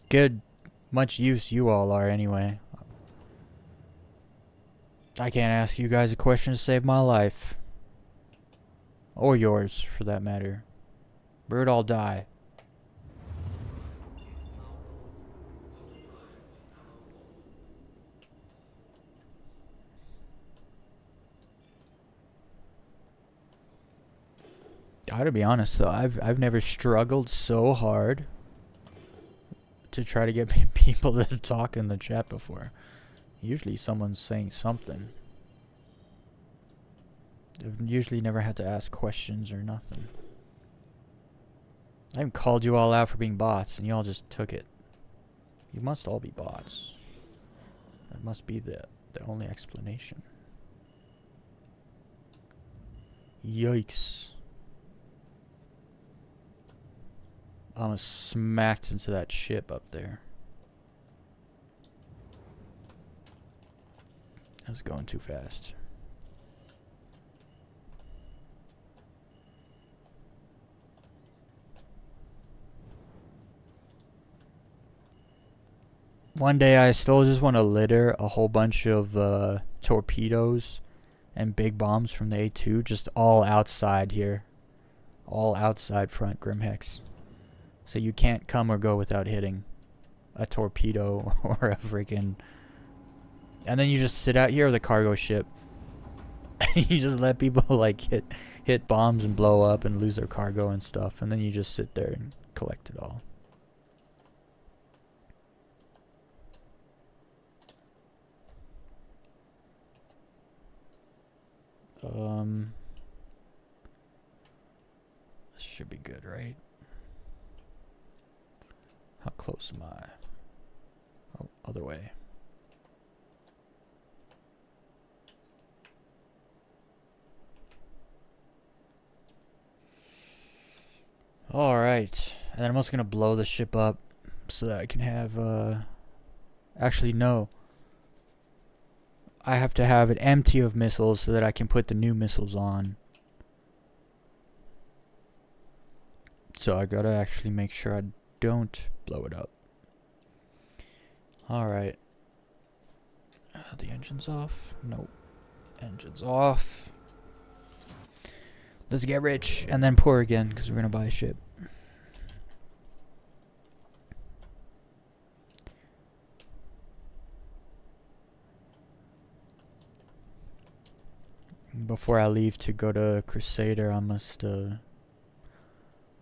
Good. Much use you all are anyway. I can't ask you guys a question to save my life. Or yours, for that matter. Bird all die. I gotta be honest though, I've never struggled so hard to try to get people to talk in the chat before. Usually someone's saying something. I've usually never had to ask questions or nothing. I even called you all out for being bots and you all just took it. You must all be bots. That must be the only explanation. Yikes. I almost smacked into that ship up there. I was going too fast. One day I still just want to litter a whole bunch of torpedoes and big bombs from the A2 just all outside here. All outside front Grimhex. So you can't come or go without hitting a torpedo or a freaking... And then you just sit out here with a cargo ship. You just let people like hit bombs and blow up and lose their cargo and stuff. And then you just sit there and collect it all. This should be good, right? How close am I? Oh, other way. Alright. And then I'm also going to blow the ship up so that I can have, actually, no. I have to have it empty of missiles so that I can put the new missiles on. So I gotta actually make sure I don't blow it up. Alright. The engine's off. Nope. Engine's off. Let's get rich and then poor again because we're gonna buy a ship. Before I leave to go to Crusader, I must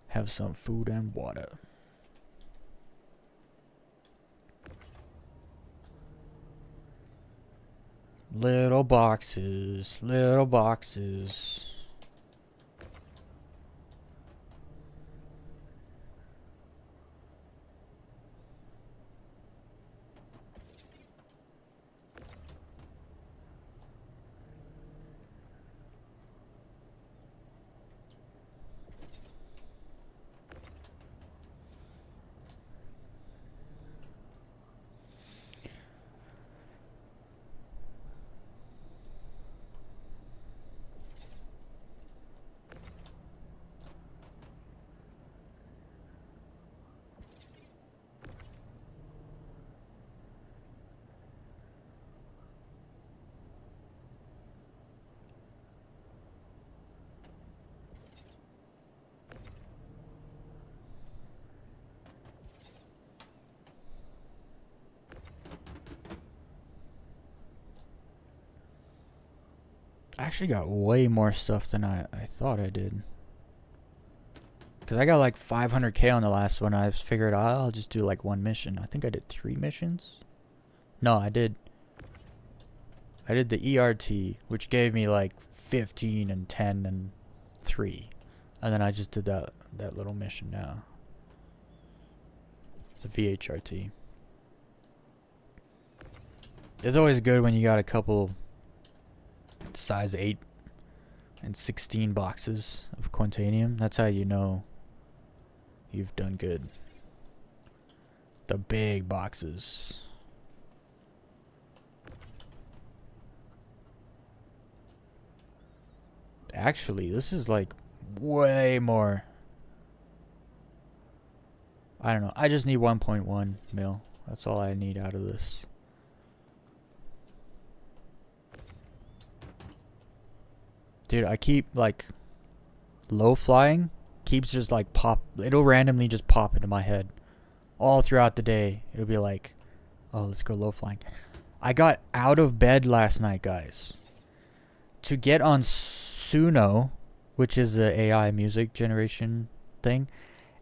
have some food and water. Little boxes, little boxes. I actually got way more stuff than I thought I did. Because I got like 500k on the last one. I figured I'll just do like one mission. I think I did 3 missions. No, I did the ERT, which gave me like 15 and 10 and 3. And then I just did that little mission now. The VHRT. It's always good when you got a couple size 8 and 16 boxes of Quantanium. That's how you know you've done good. The big boxes. Actually, this is like way more. I don't know. I just need 1.1 mil. That's all I need out of this. Dude, I keep like low flying. Keeps just like pop. It'll randomly just pop into my head. All throughout the day. It'll be like, oh, let's go low flying. I got out of bed last night, guys. To get on Suno, which is the AI music generation thing.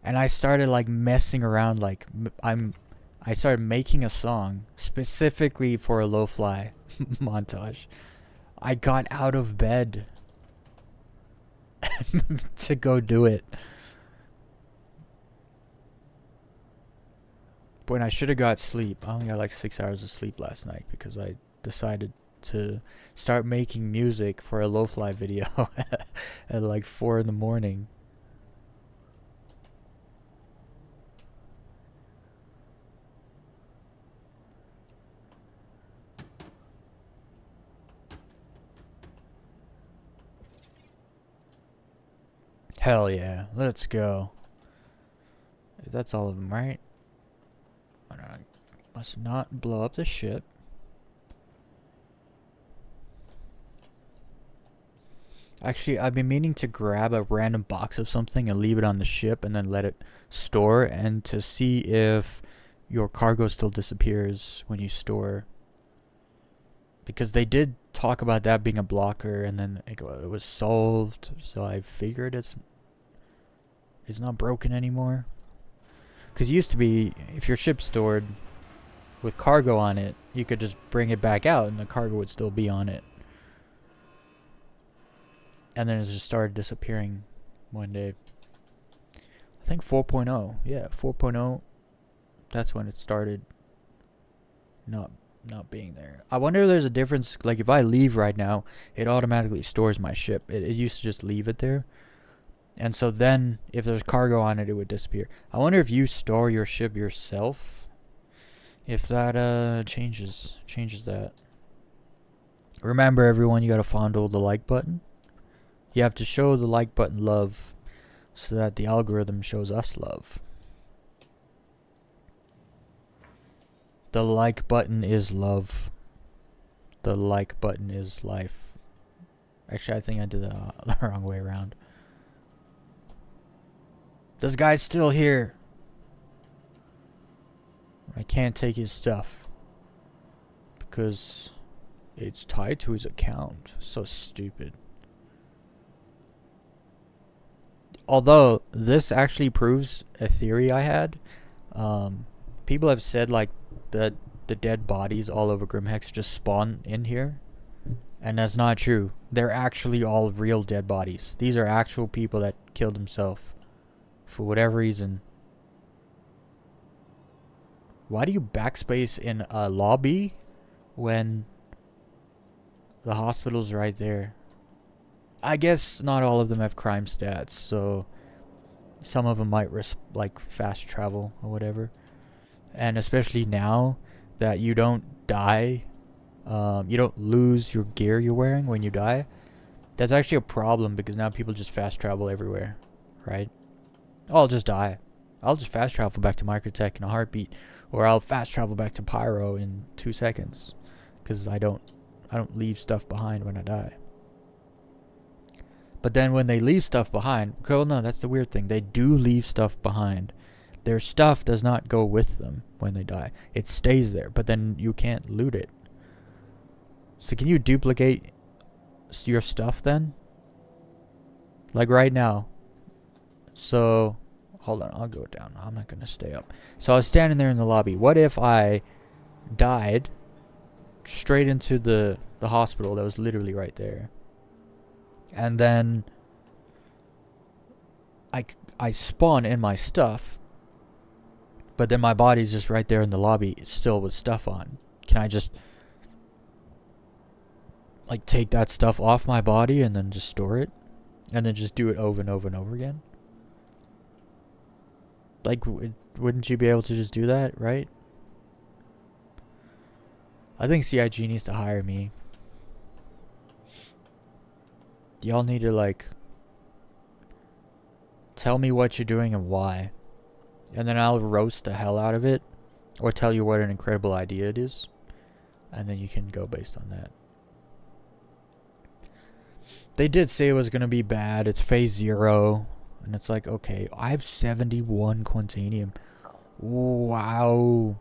And I started like messing around. Like I started making a song specifically for a low fly montage. I got out of bed to go do it. When I should have got sleep. I only got like 6 hours of sleep last night because I decided to start making music for a lo-fi video at like 4 in the morning. Hell yeah, let's go. That's all of them, right? Must not blow up the ship. Actually, I've been meaning to grab a random box of something and leave it on the ship and then let it store, and to see if your cargo still disappears when you store. Because they did talk about that being a blocker, and then it was solved, so I figured it's not broken anymore. Because it used to be, if your ship's stored with cargo on it, you could just bring it back out and the cargo would still be on it. And then it just started disappearing one day. I think 4.0. Yeah, 4.0. That's when it started not being there. I wonder if there's a difference. Like, if I leave right now, it automatically stores my ship. It used to just leave it there. And so then, if there's cargo on it, it would disappear. I wonder if you store your ship yourself, if that changes that. Remember, everyone, you gotta fondle the like button. You have to show the like button love so that the algorithm shows us love. The like button is love. The like button is life. Actually, I think I did that the wrong way around. This guy's still here. I can't take his stuff because it's tied to his account. So stupid. Although this actually proves a theory I had. People have said like the dead bodies all over Grimhex just spawn in here, and that's not true. They're actually all real dead bodies. These are actual people that killed themselves for whatever reason. Why do you backspace in a lobby when the hospital's right there? I guess not all of them have crime stats, so some of them might risk like fast travel or whatever. And especially now that you don't die, you don't lose your gear you're wearing when you die. That's actually a problem because now people just fast travel everywhere, right? Oh, I'll just die. I'll just fast travel back to Microtech in a heartbeat, or I'll fast travel back to Pyro in 2 seconds, because I don't leave stuff behind when I die. But then when they leave stuff behind, well, no, that's the weird thing. They do leave stuff behind. Their stuff does not go with them when they die. It stays there, but then you can't loot it. So can you duplicate your stuff then? Like right now. So, hold on, I'll go down. I'm not going to stay up. So I was standing there in the lobby. What if I died straight into the hospital that was literally right there? And then I spawn in my stuff, but then my body's just right there in the lobby still with stuff on. Can I just like take that stuff off my body and then just store it? And then just do it over and over and over again? Like, wouldn't you be able to just do that, right? I think CIG needs to hire me. Y'all need to, like, tell me what you're doing and why. And then I'll roast the hell out of it. Or tell you what an incredible idea it is. And then you can go based on that. They did say it was going to be bad. It's phase 0. And it's like, okay, I have 71 Quantanium. Wow.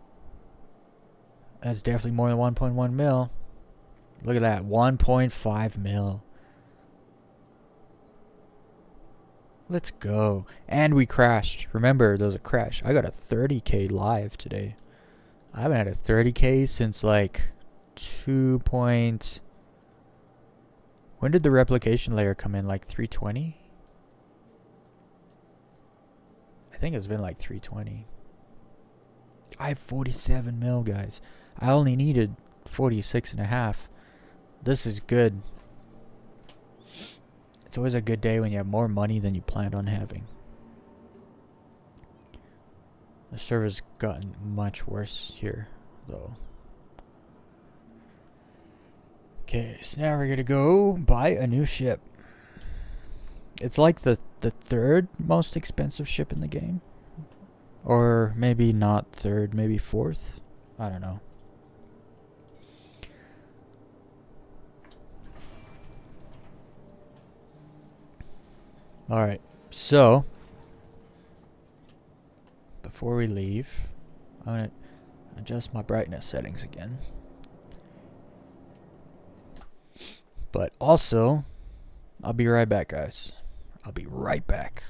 That's definitely more than 1.1 mil. Look at that. 1.5 mil. Let's go. And we crashed. Remember, there was a crash. I got a 30k live today. I haven't had a 30k since like 2. When did the replication layer come in? Like 320? I think it's been like 320. I have 47 mil, guys. I only needed 46.5. This is good. It's always a good day when you have more money than you planned on having. The server's gotten much worse here, though. Okay, so now we're gonna go buy a new ship. It's like the third most expensive ship in the game. Or maybe not third, maybe fourth. I don't know. Alright, so before we leave, I'm going to adjust my brightness settings again. But also, I'll be right back, guys. I'll be right back.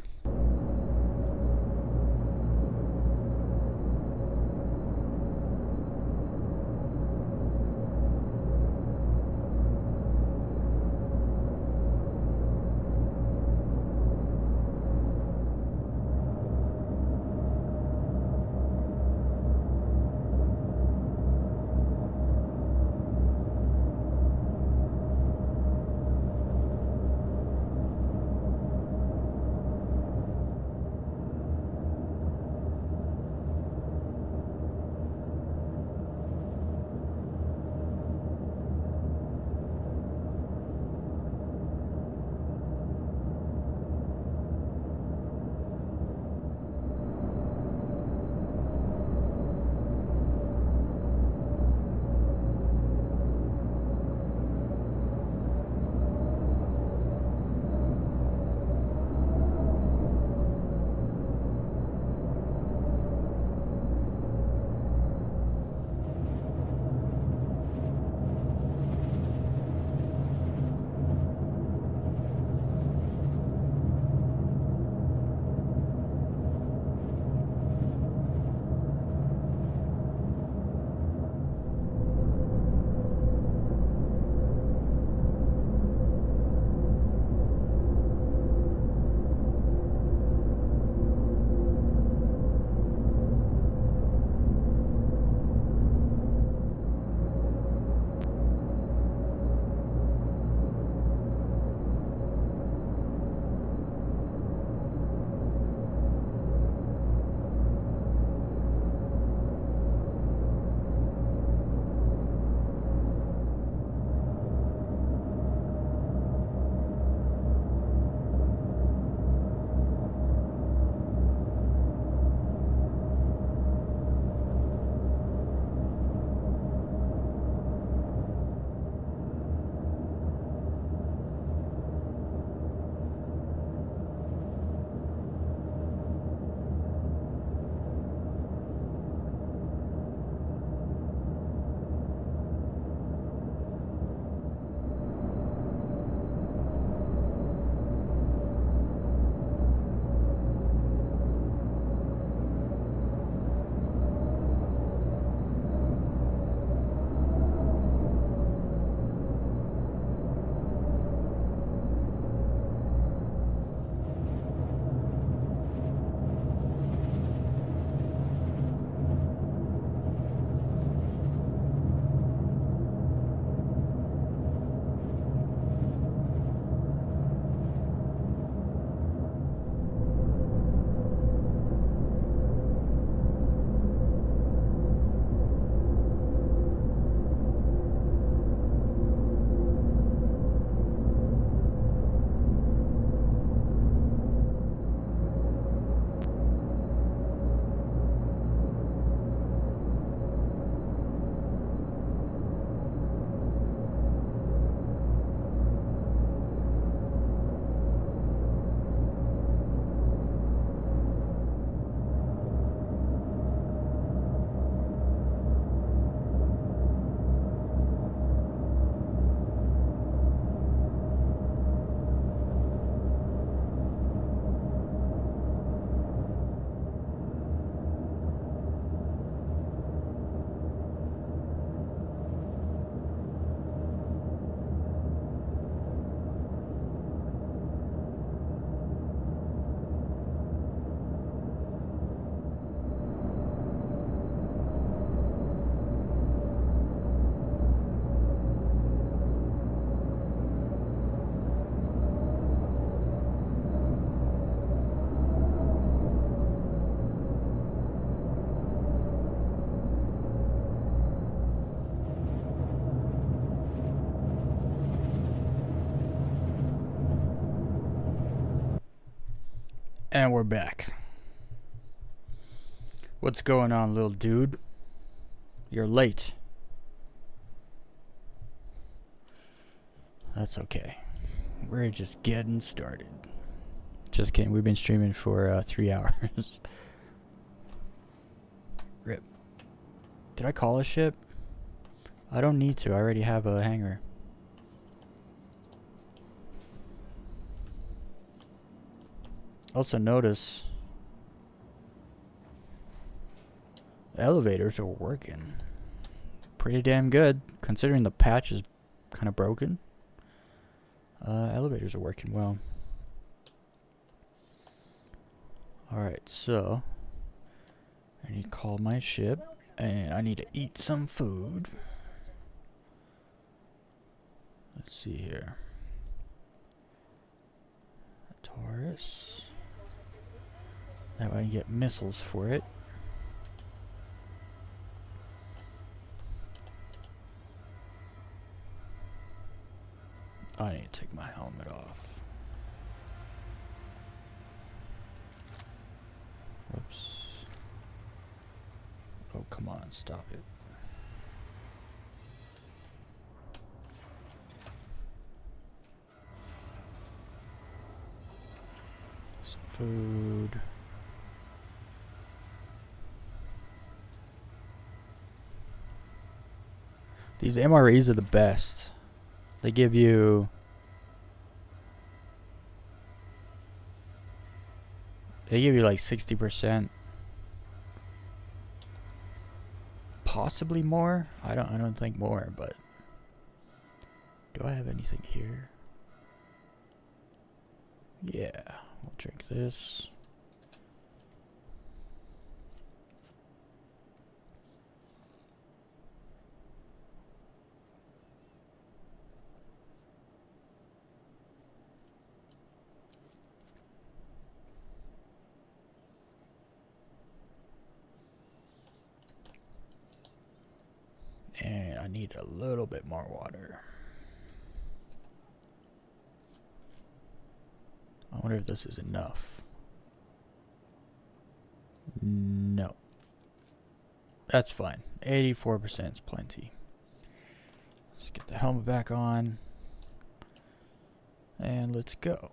And we're back. What's going on, little dude? You're late. That's okay. We're just getting started. Just kidding. We've been streaming for 3 hours. Rip. Did I call a ship? I don't need to. I already have a hangar. Also notice the elevators are working pretty damn good considering the patch is kind of broken. Elevators are working well. Alright, so I need to call my ship and I need to eat some food. Let's see here. Taurus. That way I can get missiles for it. I need to take my helmet off. Whoops. Oh, come on, stop it. Some food. These MREs are the best. They give you like 60%. Possibly more. I don't think more, but do I have anything here? Yeah, we'll drink this. And I need a little bit more water. I wonder if this is enough. No. That's fine. 84% is plenty. Let's get the helmet back on. And let's go.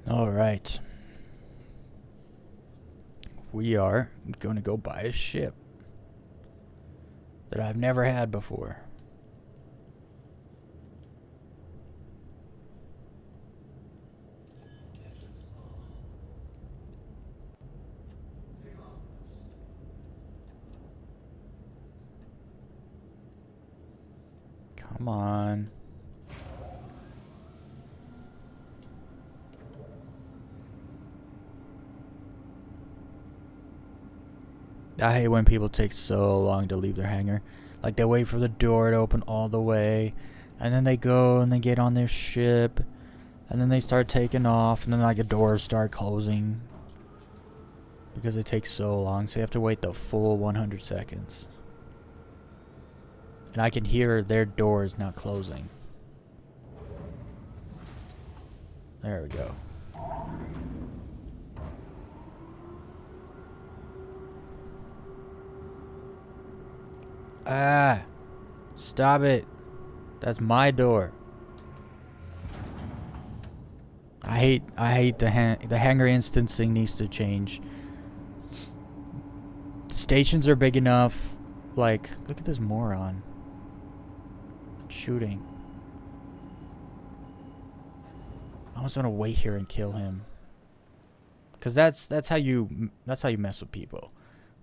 All right. We are going to go buy a ship that I've never had before. Come on. I hate when people take so long to leave their hangar. Like, they wait for the door to open all the way, and then they go and they get on their ship, and then they start taking off, and then like the doors start closing because it takes so long. So you have to wait the full 100 seconds. And I can hear their doors not closing. There we go. Ah, stop it. That's my door. I hate the hangar instancing needs to change. The stations are big enough. Like, look at this moron. shooting. I almost want to wait here and kill him. Cause that's how you mess with people.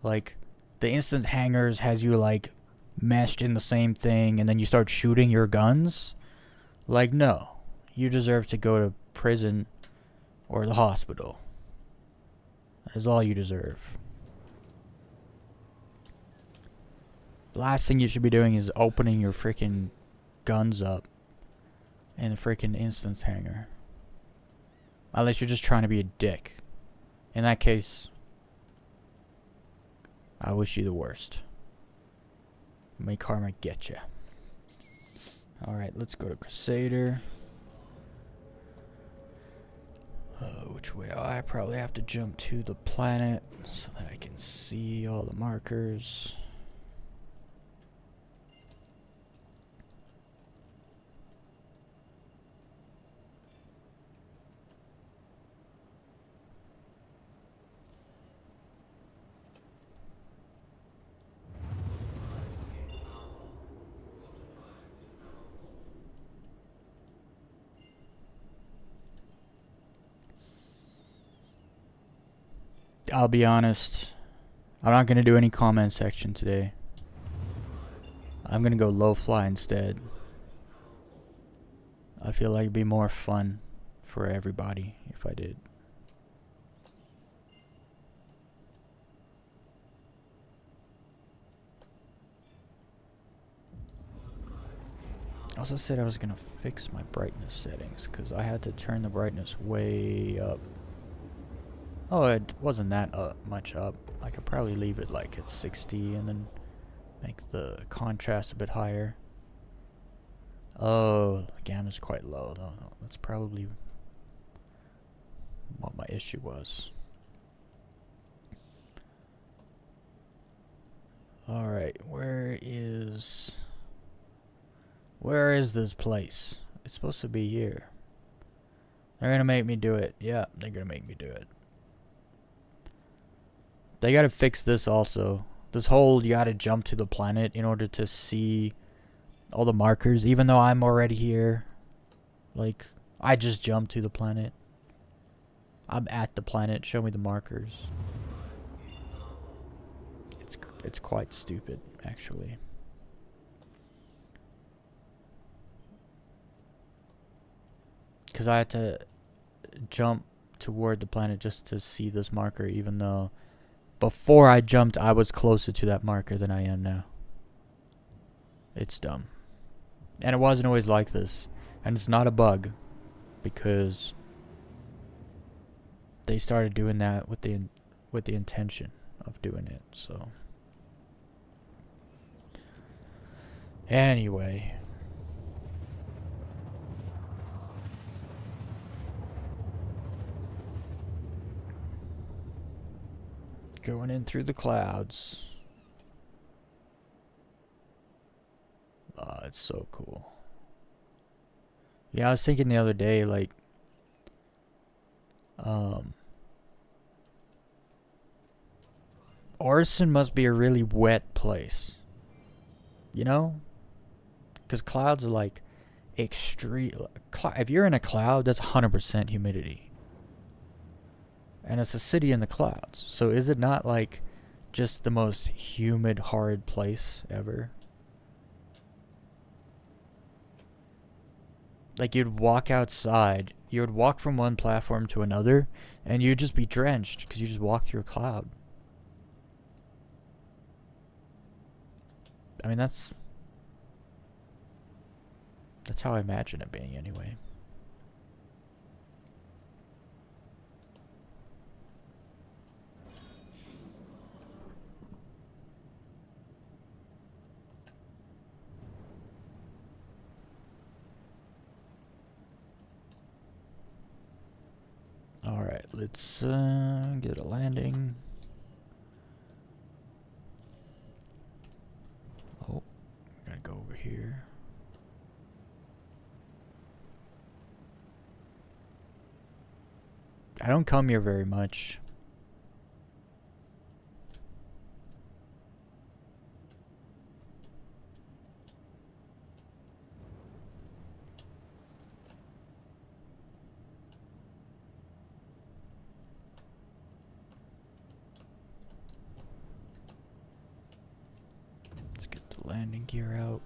Like, the instant hangers has you like meshed in the same thing, and then you start shooting your guns. Like, no, you deserve to go to prison or the hospital. That is all you deserve. The last thing you should be doing is opening your freaking guns up in a freaking instance hanger. Unless you're just trying to be a dick. In that case, I wish you the worst. May karma get you. Alright, let's go to Crusader. Which way? Oh, I probably have to jump to the planet so that I can see all the markers. I'll be honest, I'm not going to do any comment section today. I'm going to go low fly instead. I feel like it'd be more fun for everybody if I did. I also said I was going to fix my brightness settings because I had to turn the brightness way up. Oh, it wasn't that much up. I could probably leave it like at 60 and then make the contrast a bit higher. Oh, the gamma's quite low. No, that's probably what my issue was. Alright, where is this place? It's supposed to be here. They're gonna make me do it. Yeah, they're gonna make me do it. They gotta fix this also. This whole you gotta jump to the planet in order to see all the markers, even though I'm already here. Like, I just jumped to the planet. I'm at the planet. Show me the markers. It's quite stupid, actually. Because I had to jump toward the planet just to see this marker, even though before I jumped, I was closer to that marker than I am now. It's dumb. And it wasn't always like this. And it's not a bug. Because they started doing that with the intention of doing it, so. Anyway. Going in through the clouds. Oh, it's so cool. Yeah, I was thinking the other day, like, Orison must be a really wet place. You know? Because clouds are like extreme. If you're in a cloud, that's 100% humidity. And it's a city in the clouds. So is it not like just the most humid, horrid place ever? Like, you'd walk outside, you would walk from one platform to another, and you'd just be drenched because you just walked through a cloud. I mean, that's how I imagine it being anyway. Alright, let's get a landing. Oh, I'm gonna go over here. I don't come here very much. landing gear out.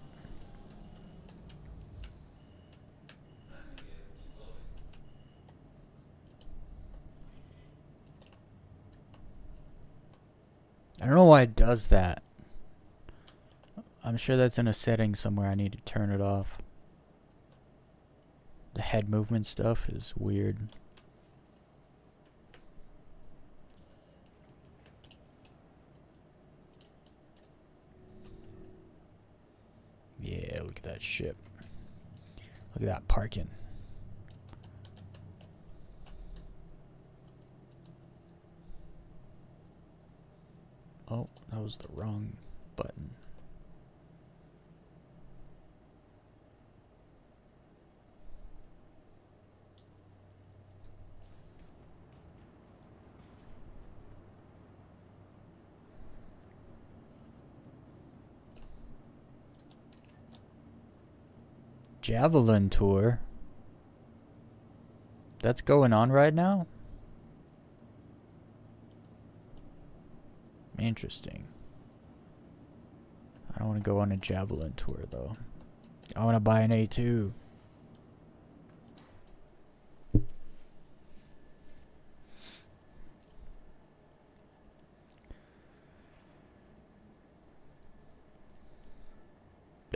I don't know why it does that. I'm sure that's in a setting somewhere. I need to turn it off. The head movement stuff is weird. Yeah, look at that ship. Look at that parking. Oh, that was the wrong button. Javelin tour. That's going on right now? Interesting. I don't want to go on a javelin tour though. I want to buy an A2.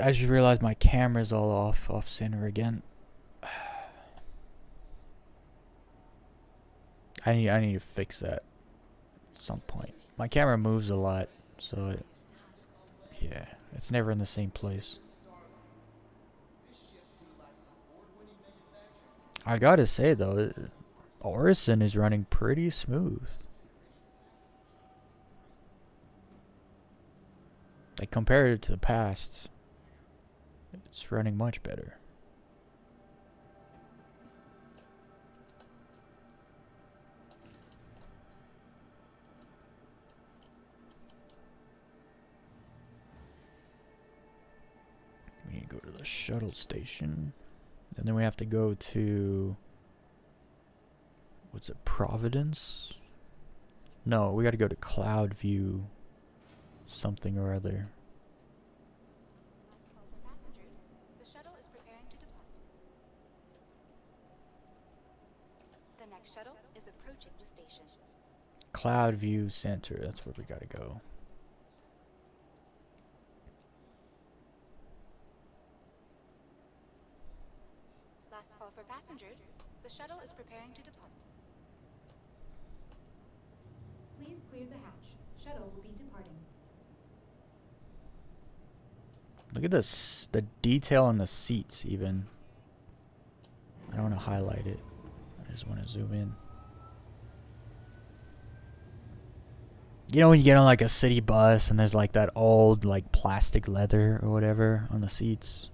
I just realized my camera's all off center again. I need to fix that at some point. My camera moves a lot, so yeah, it's never in the same place. I gotta say though, Orison is running pretty smooth. Like compared to the past, it's running much better. We need to go to the shuttle station. And then we have to go to... what's it? Providence? No, we got to go to Cloud View. Something or other. The shuttle is preparing to depart. The next shuttle is approaching the station. Cloud View Center. That's where we got to go. Last call for passengers. The shuttle is preparing to depart. Please clear the hatch. Shuttle will be departing. Look at this, the detail on the seats even. I don't want to highlight it. I just want to zoom in. You know when you get on like a city bus and there's like that old like plastic leather or whatever on the seats?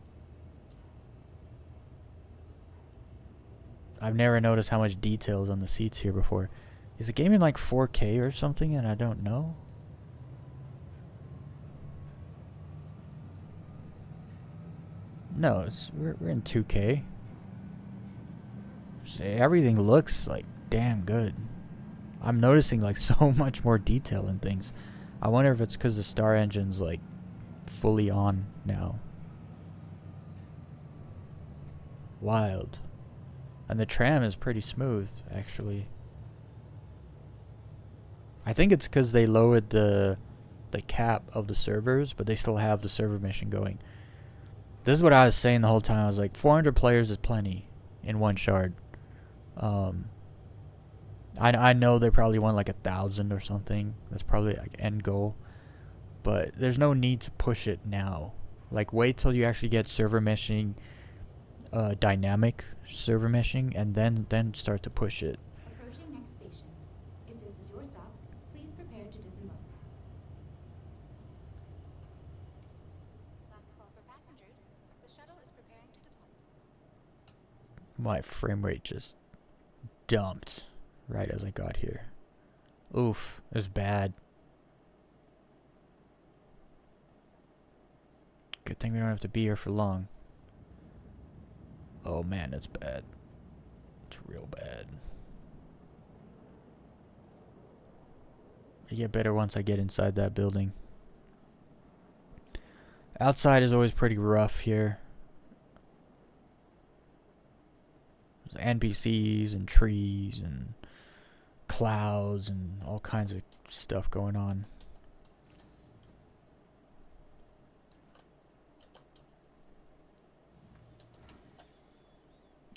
I've never noticed how much details on the seats here before. Is the game in like 4K or something and I don't know? No, we're in 2K. So everything looks like damn good. I'm noticing like so much more detail in things. I wonder if it's because the Star Engine's like fully on now. Wild. And the tram is pretty smooth, actually. I think it's because they lowered the cap of the servers, but they still have the server mission going. This is what I was saying the whole time. I was like, 400 players is plenty in one shard. I know they probably want like 1,000 or something. That's probably like end goal. But there's no need to push it now. Like wait till you actually get server meshing, dynamic server meshing, and then start to push it. Approaching next station. If this is your stop, please prepare to disembark. Last call for passengers. The shuttle is preparing to depart. My frame rate just dumped right as I got here. Oof, it was bad. Good thing we don't have to be here for long. Oh man, it's bad. It's real bad. I get better once I get inside that building. Outside is always pretty rough here. There's NPCs and trees and clouds and all kinds of stuff going on.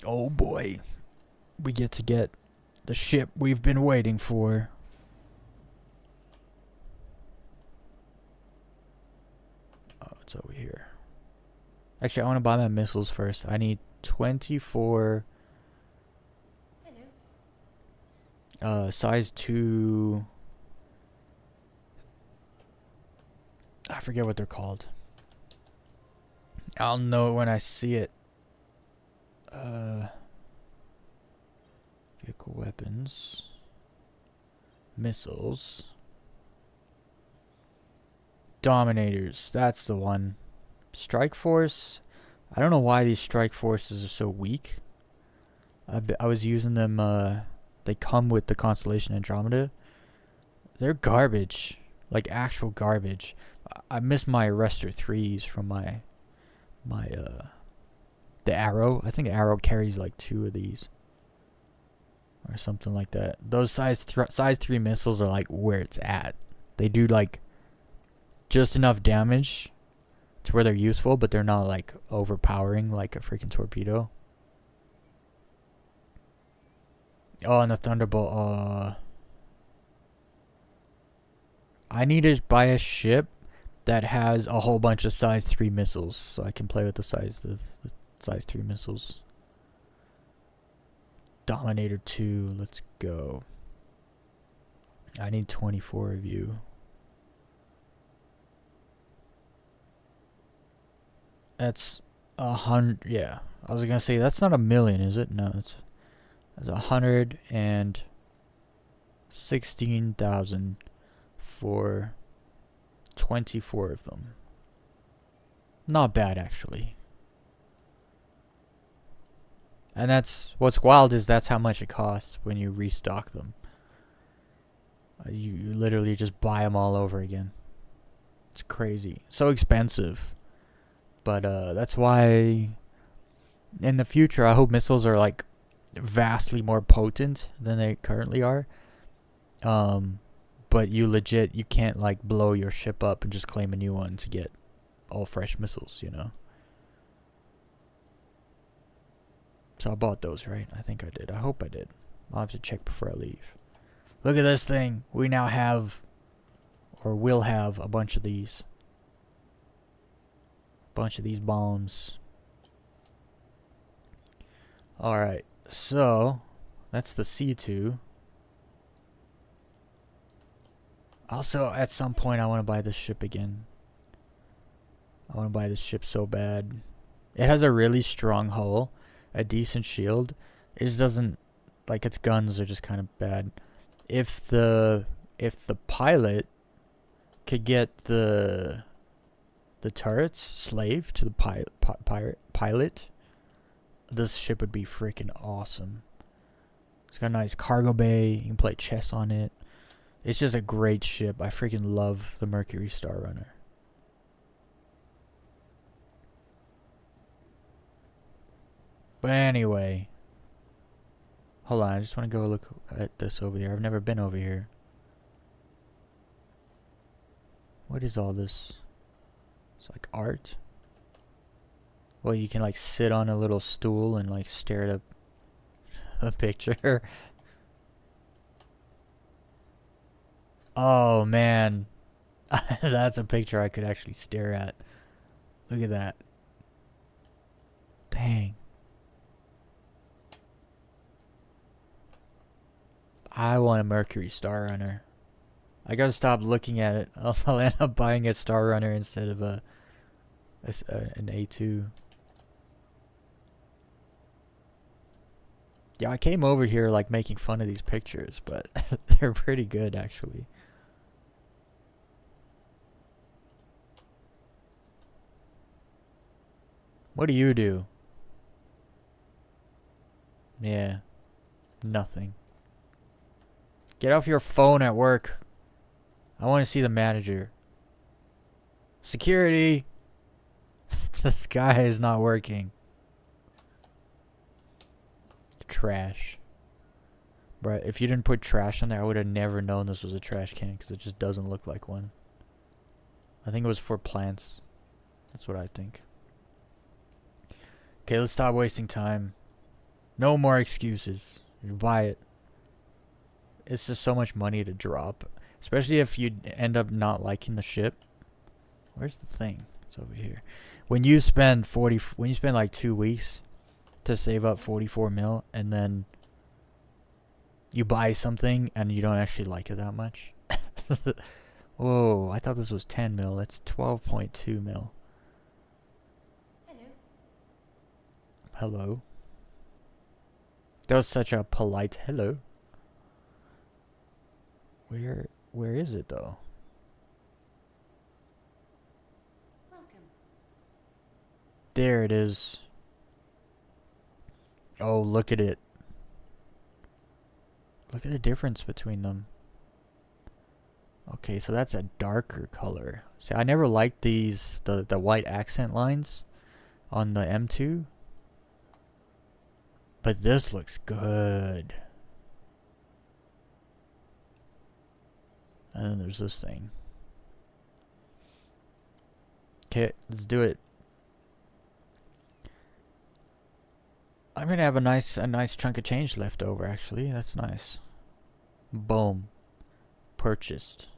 Oh boy. We get to get the ship we've been waiting for. Oh, it's over here. Actually, I want to buy my missiles first. I need 24 size 2. I forget what they're called. I'll know it when I see it. Vehicle weapons. Missiles. Dominators. That's the one. Strike Force. I don't know why these Strike Forces are so weak. I was using them. They come with the Constellation Andromeda. They're garbage. Like actual garbage. I miss my Arrestor 3s from my the Arrow. I think Arrow carries like 2 of these. Or something like that. Those size 3 missiles are like where it's at. They do like just enough damage to where they're useful, but they're not like overpowering like a freaking torpedo. Oh, and the Thunderbolt. I need to buy a ship that has a whole bunch of size 3 missiles, so I can play with the size 3 missiles. Dominator 2, let's go. I need 24 of you. That's 100. Yeah, I was gonna say that's not a million, is it? No, that's 116,000 for 24 of them. Not bad, actually. And that's what's wild is that's how much it costs when you restock them. You literally just buy them all over again. It's crazy. So expensive. But that's why in the future I hope missiles are like vastly more potent than they currently are. But you can't like blow your ship up and just claim a new one to get all fresh missiles, you know. So I bought those, right? I think I did. I hope I did. I'll have to check before I leave. Look at this thing. We now have, or will have, a bunch of these. Bunch of these bombs. Alright, so that's the C2. Also, at some point, I want to buy this ship again. I want to buy this ship so bad. It has a really strong hull, a decent shield. It just doesn't, like, its guns are just kind of bad. If the pilot could get the turrets slave to the pilot, this ship would be freaking awesome. It's got a nice cargo bay. You can play chess on it. It's just a great ship. I freaking love the Mercury Star Runner. But anyway, hold on. I just want to go look at this over here. I've never been over here. What is all this? It's like art. Well, you can like sit on a little stool and like stare at a picture. Oh man, that's a picture I could actually stare at. Look at that. Dang. I want a Mercury Star Runner. I gotta stop looking at it. Else I'll end up buying a Star Runner instead of an A2. Yeah, I came over here like making fun of these pictures, but they're pretty good actually. What do you do? Yeah, nothing. Get off your phone at work. I want to see the manager. Security. This guy is not working. Trash. Bruh, if you didn't put trash on there, I would have never known this was a trash can because it just doesn't look like one. I think it was for plants. That's what I think. Okay, let's stop wasting time. No more excuses. You buy it. It's just so much money to drop. Especially if you end up not liking the ship. Where's the thing? It's over here. When you spend like 2 weeks to save up 44 mil and then you buy something and you don't actually like it that much. Whoa, I thought this was 10 mil. That's 12.2 mil. Hello. Hello. That was such a polite hello. Where is it though? Welcome. There it is. Oh, look at it. Look at the difference between them. Okay, so that's a darker color. See, I never liked these, the white accent lines on the M2. But this looks good. And then there's this thing. Okay, let's do it. I'm gonna have a nice chunk of change left over, actually. That's nice. Boom. Purchased.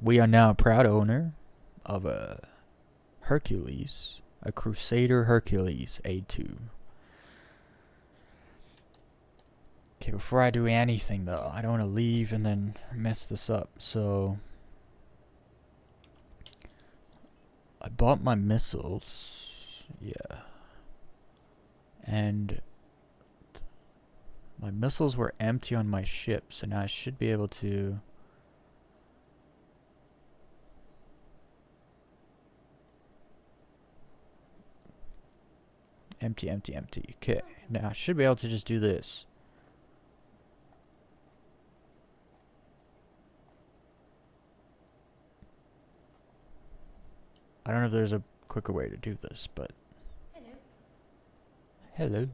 We are now a proud owner of a Hercules, a Crusader Hercules A2. Okay, before I do anything though, I don't want to leave and then mess this up. So I bought my missiles. Yeah. And my missiles were empty on my ship, so now I should be able to empty. Okay, now I should be able to just do this. I don't know if there's a quicker way to do this, but hello.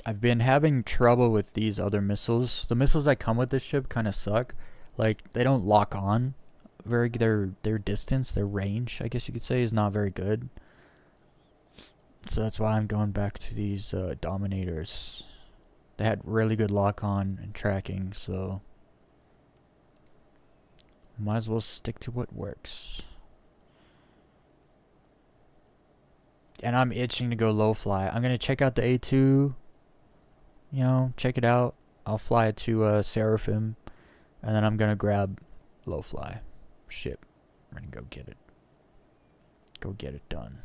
I've been having trouble with these other missiles. The missiles that come with this ship kind of suck. Like, they don't lock on. Their distance, their range, I guess you could say, is not very good. So that's why I'm going back to these Dominators. They had really good lock on and tracking, so might as well stick to what works. And I'm itching to go low fly. I'm gonna check out the A2. You know, check it out. I'll fly it to Seraphim, and then I'm gonna grab low fly ship. I'm gonna go get it. Go get it done.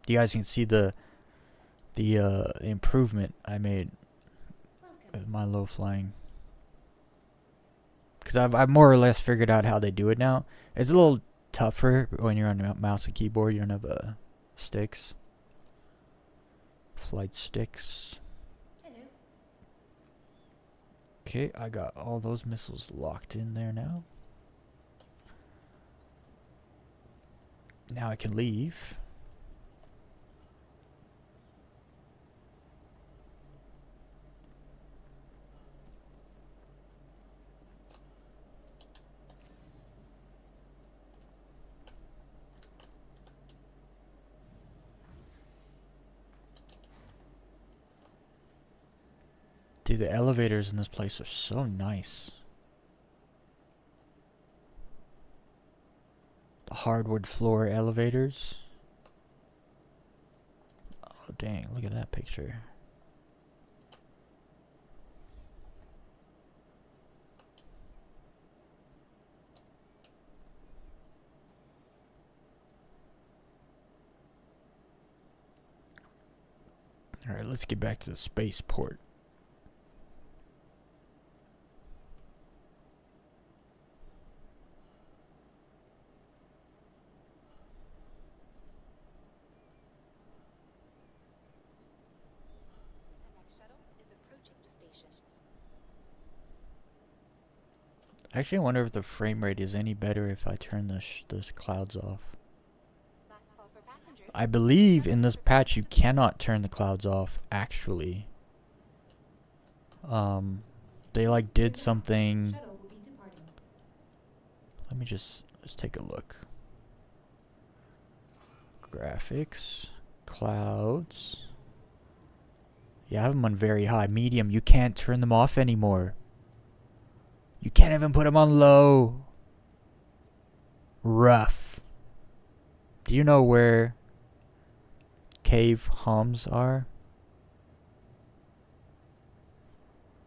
You guys can see the improvement I made with my low flying. Because I've more or less figured out how they do it now. It's a little tougher when you're on mouse and keyboard. You don't have sticks. Flight sticks. Okay, I got all those missiles locked in there now. Now I can leave. Dude, the elevators in this place are so nice. The hardwood floor elevators. Oh, dang. Look at that picture. Alright, let's get back to the spaceport. Actually, I wonder if the frame rate is any better if I turn those clouds off. I believe in this patch you cannot turn the clouds off, actually. They like did something. Let me just let's take a look. Graphics, clouds. Yeah, I have them on very high. Medium, you can't turn them off anymore. You can't even put them on low. Rough. Do you know where cave hums are?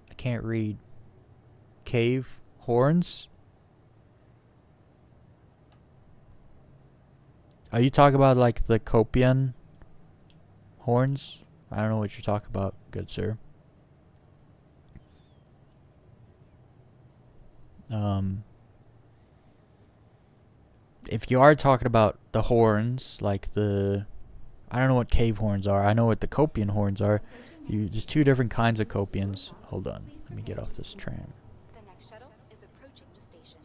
I can't read. Cave horns? Are you talking about like the Copian horns? I don't know what you're talking about, good sir. If you are talking about the horns, like the... I don't know what cave horns are. I know what the Copian horns are. There's two different kinds of Copians. Hold on. Let me get off this tram. The next shuttle is approaching the station.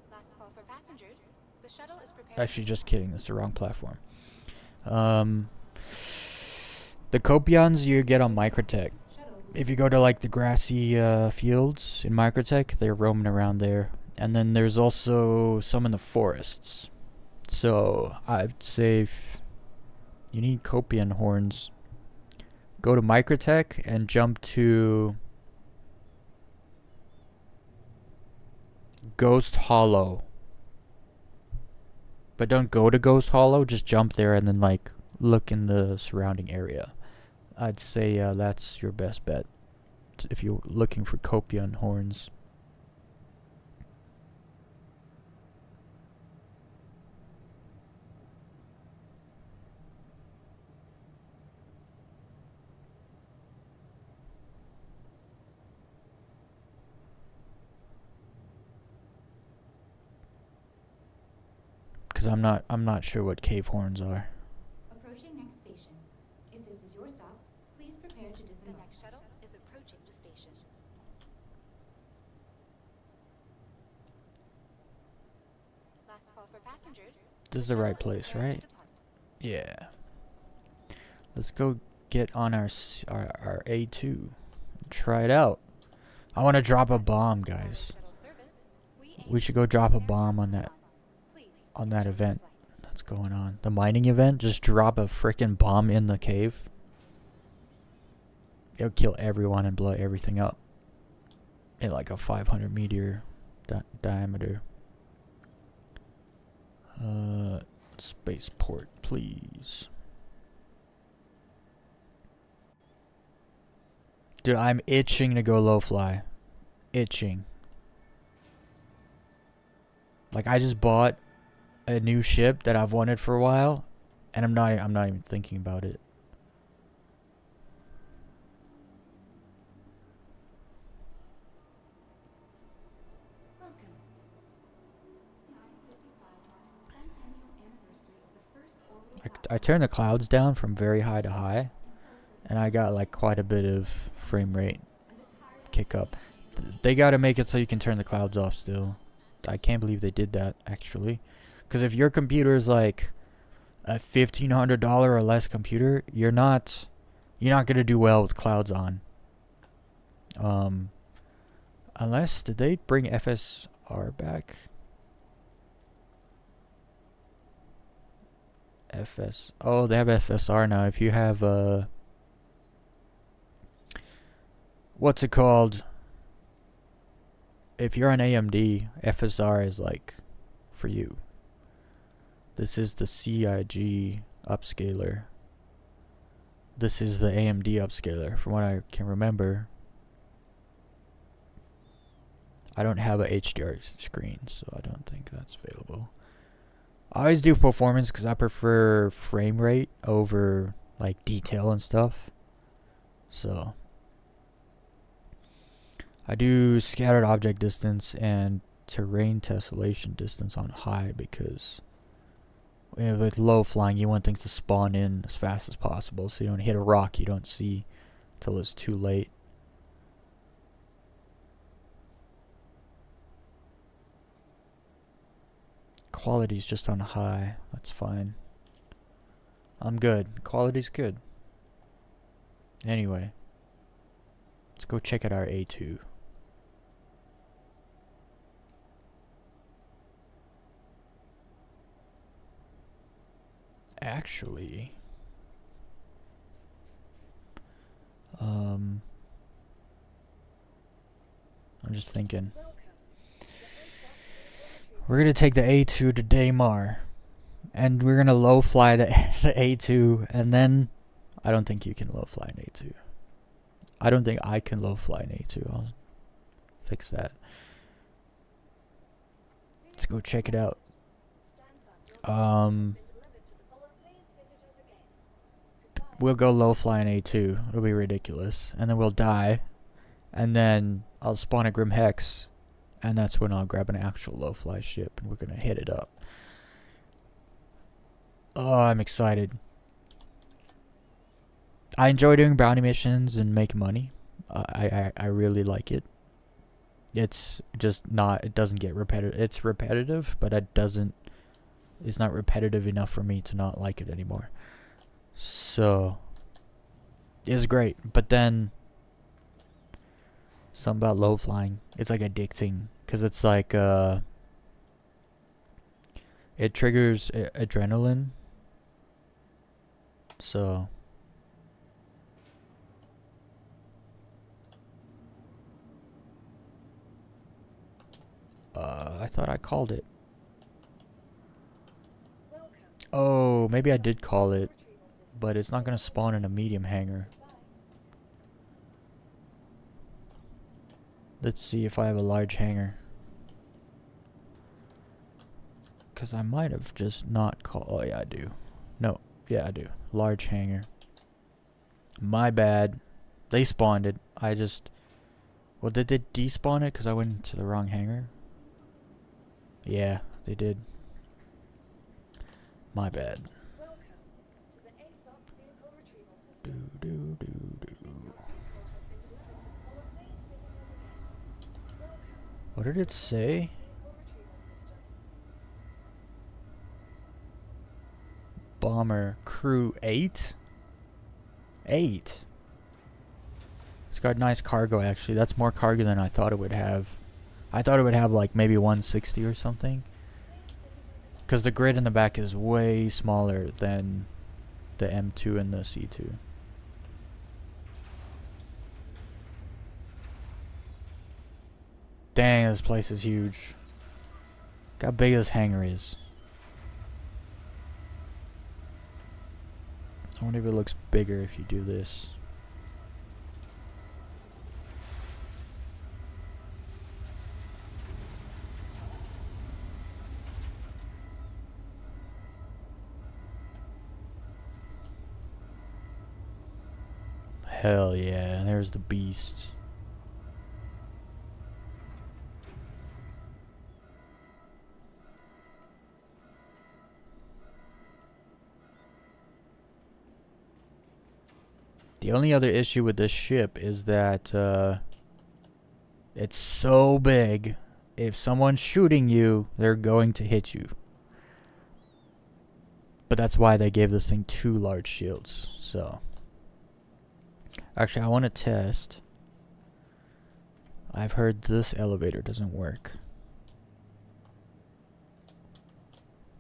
Last call for passengers. The shuttle is prepared. Actually, just kidding. That's the wrong platform. The Copians you get on Microtech. If you go to like the grassy fields in Microtech, they're roaming around there. And then there's also some in the forests. So I'd say if you need Copian horns, go to Microtech and jump to Ghost Hollow. But don't go to Ghost Hollow, just jump there and then like look in the surrounding area. I'd say that's your best bet if you're looking for Copian horns. Because I'm not sure what cave horns are. Approaching next station. If this is your stop, please prepare to disembark. The next shuttle is approaching the station. Last call for passengers. This is the right place, right? Yeah. Let's go get on our A2. Try it out. I want to drop a bomb, guys. We should go drop a bomb on that event that's going on. The mining event. Just drop a freaking bomb in the cave. It'll kill everyone and blow everything up. In like a 500 meter diameter. Spaceport, please. Dude, I'm itching to go low fly. Itching. Like I just bought a new ship that I've wanted for a while, and I'm not even thinking about it. I turned the clouds down from very high to high, and I got like quite a bit of frame rate kick up. They gotta make it so you can turn the clouds off still. I can't believe they did that actually. Because if your computer is like a $1,500 or less computer, you're not gonna do well with clouds on. Unless, did they bring FSR back? Oh, they have FSR now. If you have what's it called? If you're on AMD, FSR is like for you. This is the CIG upscaler. This is the AMD upscaler, from what I can remember. I don't have a HDR screen, so I don't think that's available. I always do performance because I prefer frame rate over like detail and stuff. So I do scattered object distance and terrain tessellation distance on high because with low flying you want things to spawn in as fast as possible so you don't hit a rock you don't see till it's too late. Quality's just on high. That's fine. I'm good. Quality's good. Anyway. Let's go check out our A2. Actually, I'm just thinking. We're gonna take the A2 to Daymar, and we're gonna low fly the A2, and then I don't think you can low fly an A2. I don't think I can low fly an A2. I'll fix that. Let's go check it out. We'll go low fly an A2. It'll be ridiculous. And then we'll die. And then I'll spawn a Grim Hex. And that's when I'll grab an actual low fly ship. And we're going to hit it up. Oh, I'm excited. I enjoy doing bounty missions and making money. I really like it. It's just not, it doesn't get repetitive. It's repetitive, but it's not repetitive enough for me to not like it anymore. So, it's great. But then, something about low flying, it's like addicting. Because it's like, it triggers adrenaline. So, I thought I called it. Oh, maybe I did call it, but it's not going to spawn in a medium hangar. Let's see if I have a large hangar. Because I might have just not called. Oh, yeah, I do. No, yeah, I do. Large hangar. My bad. They spawned it. I just... Well, did they despawn it because I went to the wrong hangar? Yeah, they did. My bad. What did it say? Bomber crew 8? 8? It's got nice cargo actually. That's more cargo than I thought it would have. I thought it would have like maybe 160 or something. Because the grid in the back is way smaller than the M2 and the C2. Dang, this place is huge. Look how big this hangar is. I wonder if it looks bigger if you do this. Hell yeah, there's the beast. The only other issue with this ship is that it's so big. If someone's shooting you, they're going to hit you. But that's why they gave this thing 2 large shields. So, actually, I want to test. I've heard this elevator doesn't work.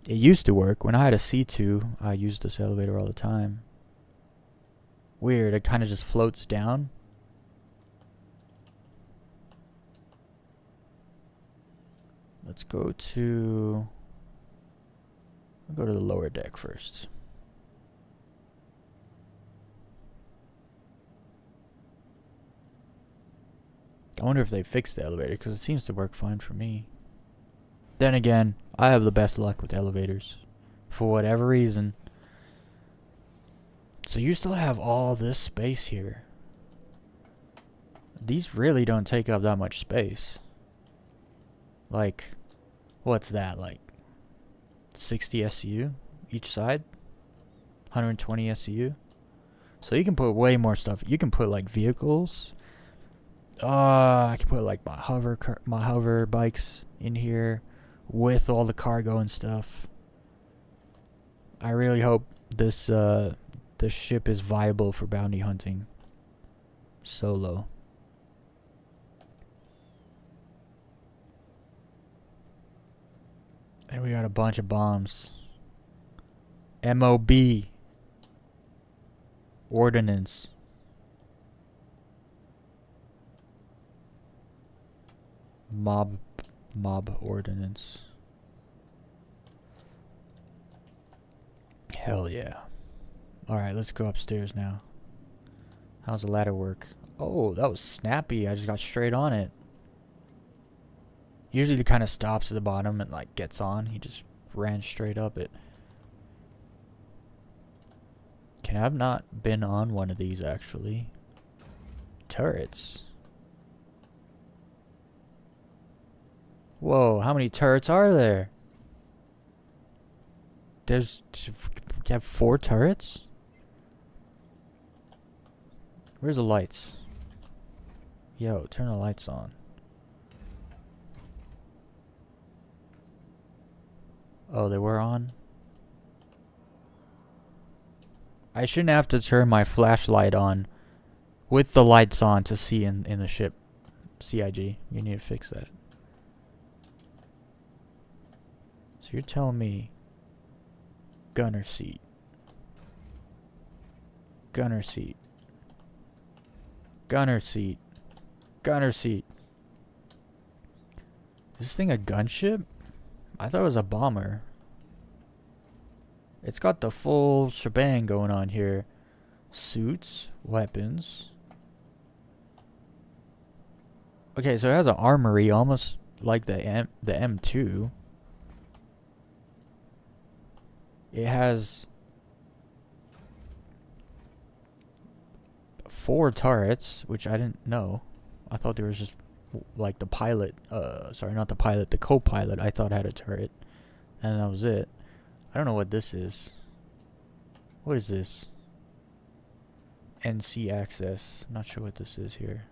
It used to work. When I had a C2, I used this elevator all the time. Weird, it kind of just floats down. Let's go to... I'll go to the lower deck first. I wonder if they fixed the elevator, because it seems to work fine for me. Then again, I have the best luck with elevators. For whatever reason. So you still have all this space here. These really don't take up that much space. Like, what's that? Like 60 SCU each side? 120 SCU? So you can put way more stuff. You can put like vehicles. I can put like my hover bikes in here. with all the cargo and stuff. I really hope this ship is viable for bounty hunting solo. And we got a bunch of bombs. MOB. Ordnance. Mob ordnance. Hell yeah. Alright, let's go upstairs now. How's the ladder work? Oh, that was snappy. I just got straight on it. Usually it kind of stops at the bottom and like gets on. He just ran straight up it. Can I have not been on one of these actually? Turrets. Whoa, how many turrets are there? You have 4 turrets? Where's the lights? Yo, turn the lights on. Oh, they were on? I shouldn't have to turn my flashlight on with the lights on to see in the ship. CIG, you need to fix that. So you're telling me gunner seat. Gunner seat. Gunner seat. Gunner seat. Is this thing a gunship? I thought it was a bomber. It's got the full shebang going on here. Suits, weapons. Okay, so it has an armory almost like the M2. It has 4 turrets, which I didn't know. I thought there was just like the pilot, sorry, not the pilot, the co-pilot I thought had a turret. And that was it. I don't know what this is. What is this? NC access. Not sure what this is here.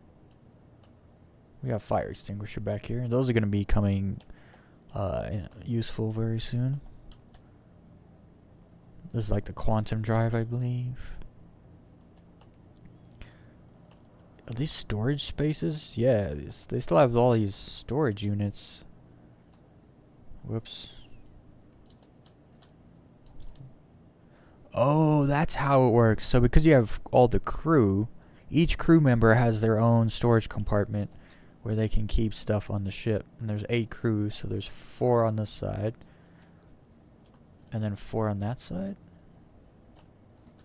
We got fire extinguisher back here. Those are going to be coming useful very soon. This is like the quantum drive, I believe. Are these storage spaces? Yeah, they still have all these storage units. Whoops. Oh, that's how it works. So because you have all the crew, each crew member has their own storage compartment where they can keep stuff on the ship. And there's 8 crews, so there's 4 on this side. And then 4 on that side?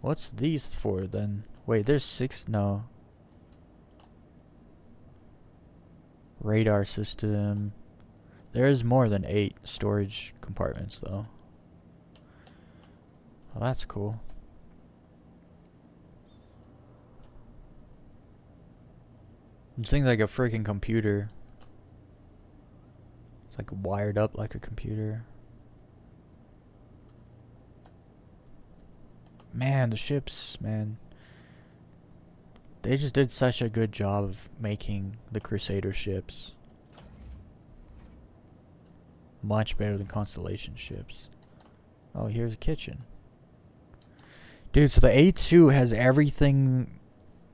What's these for then? Wait, there's 6? No. Radar system. There is more than 8 storage compartments though. Well, that's cool. This thing's like a freaking computer. It's like wired up like a computer. Man, the ships, man. They just did such a good job of making the Crusader ships. Much better than Constellation ships. Oh, here's a kitchen. Dude, so the A2 has everything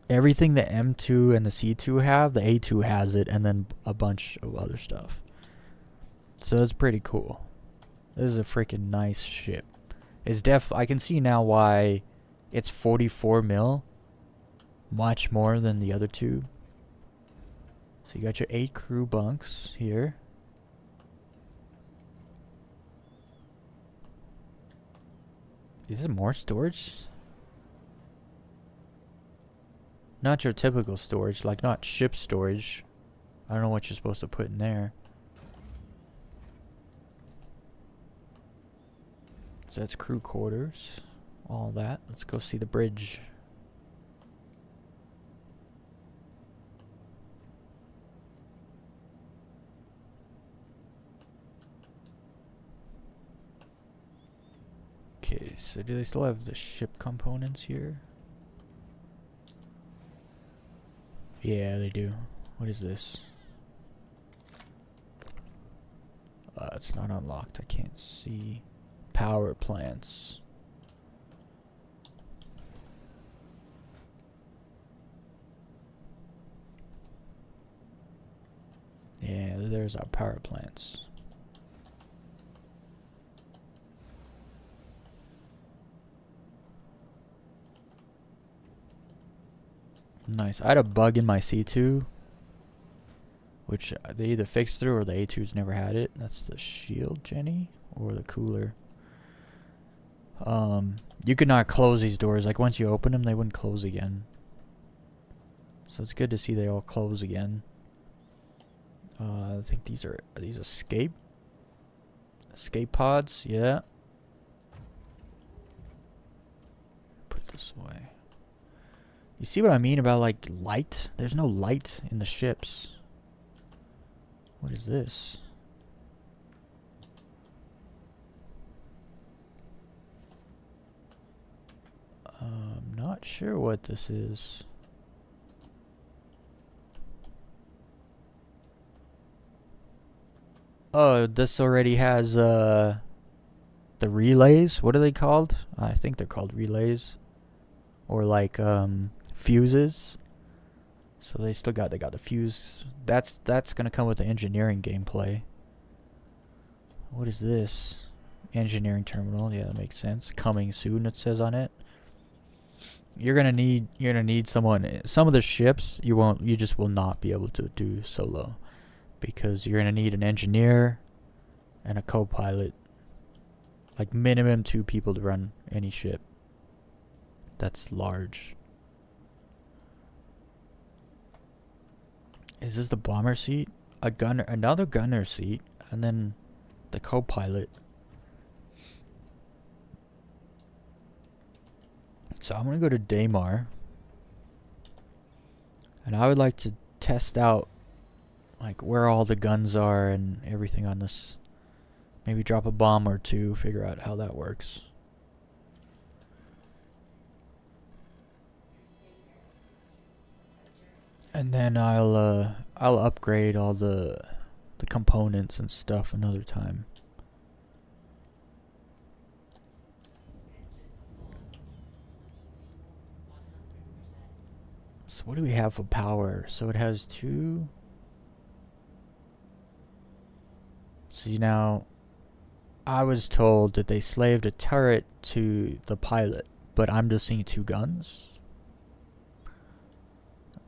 the M2 and the C2 have. The A2 has it, and then a bunch of other stuff. So it's pretty cool. This is a freaking nice ship. It's I can see now why it's 44 mil. Much more than the other two. So you got your 8 crew bunks here. Is this more storage? Not your typical storage, like not ship storage. I don't know what you're supposed to put in there. So that's crew quarters. All that. Let's go see the bridge. Okay, so do they still have the ship components here? Yeah, they do. What is this? It's not unlocked. I can't see. Power plants. Yeah, there's our power plants. Nice. I had a bug in my C2, which they either fixed through or the A2's never had it. That's the shield, Jenny, or the cooler. You could not close these doors. Like once you open them, they wouldn't close again. So it's good to see they all close again. I think these are these escape pods? Yeah. Put this away. You see what I mean about like light? There's no light in the ships. What is this? I'm not sure what this is. Oh, this already has the relays. What are they called? I think they're called relays. Or like fuses. So they got the fuse. That's gonna come with the engineering gameplay. What is this? Engineering terminal. Yeah, that makes sense. Coming soon, it says on it. You're gonna need someone. Some of the ships you just will not be able to do solo, because you're gonna need an engineer and a co-pilot. Like minimum 2 people to run any ship that's large. Is this the bomber seat? Another gunner seat, and then the co-pilot. So I'm gonna go to Daymar, and I would like to test out like where all the guns are and everything on this. Maybe drop a bomb or 2, figure out how that works. And then I'll upgrade all the components and stuff another time. So what do we have for power? So it has 2. See, now I was told that they slaved a turret to the pilot, but I'm just seeing 2 guns.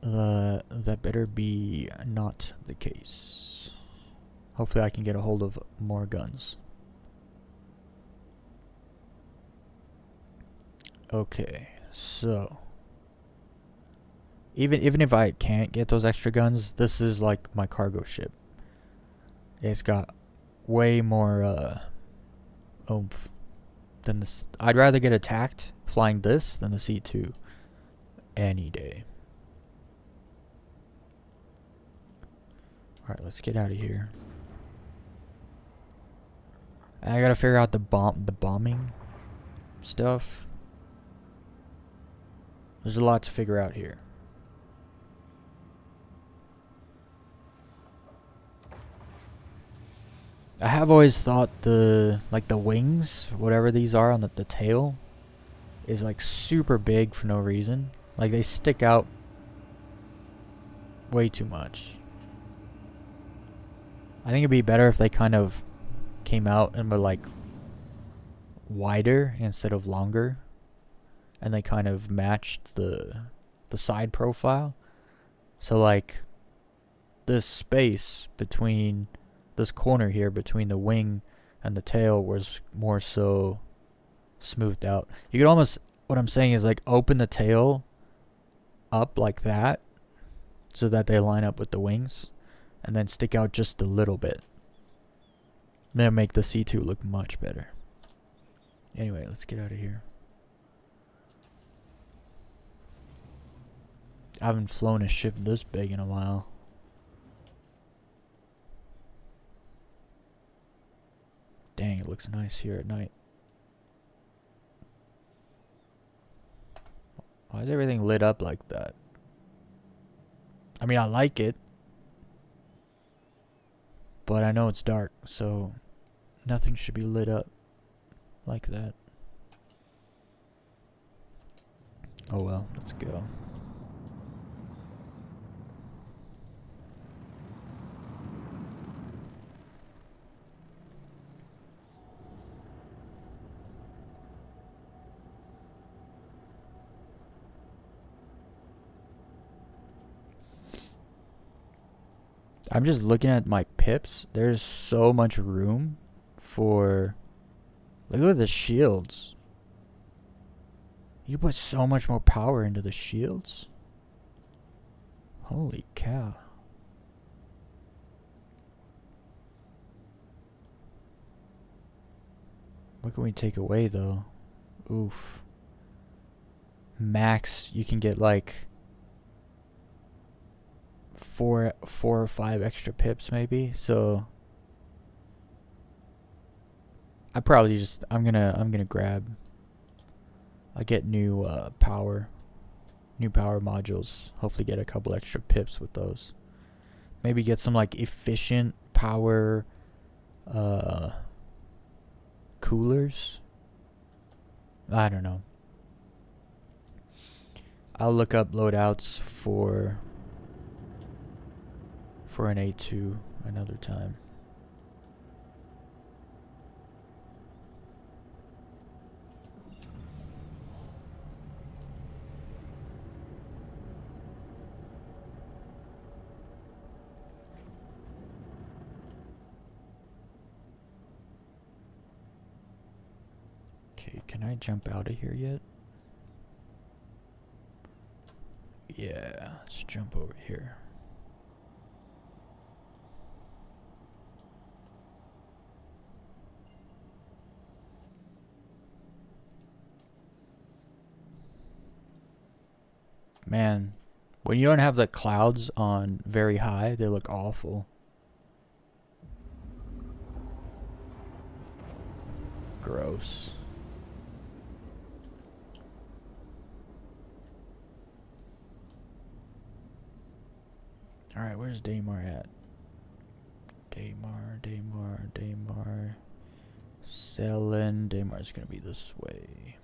That better be not the case. Hopefully I can get a hold of more guns. Okay, so even if I can't get those extra guns, this is like my cargo ship. It's got way more oomph than this. I'd rather get attacked flying this than the C2 any day. Alright, let's get out of here. I gotta figure out the bombing stuff. There's a lot to figure out here. I have always thought the wings, whatever these are on the tail, is like super big for no reason. Like they stick out way too much. I think it'd be better if they kind of came out and were like wider instead of longer, and they kind of matched the side profile. So like this space between this corner here between the wing and the tail was more so smoothed out. You could almost, what I'm saying is like open the tail up like that so that they line up with the wings, and then stick out just a little bit. That'll make the C2 look much better. Anyway, let's get out of here. I haven't flown a ship this big in a while. Dang, it looks nice here at night. Why is everything lit up like that? I mean, I like it. But I know it's dark, so nothing should be lit up like that. Oh well, let's go. I'm just looking at my pips. There's so much room for... Look at the shields. You put so much more power into the shields. Holy cow. What can we take away though? Oof. Max, you can get like four or five extra pips maybe. So I'm gonna grab. I get new power modules. Hopefully get a couple extra pips with those. Maybe get some like efficient power coolers. I don't know. I'll look up loadouts for an A2 another time. Okay, can I jump out of here yet? Yeah, let's jump over here. Man, when you don't have the clouds on very high, they look awful. Gross. Alright, where's Daymar at? Daymar. Selling. Daymar's gonna be this way.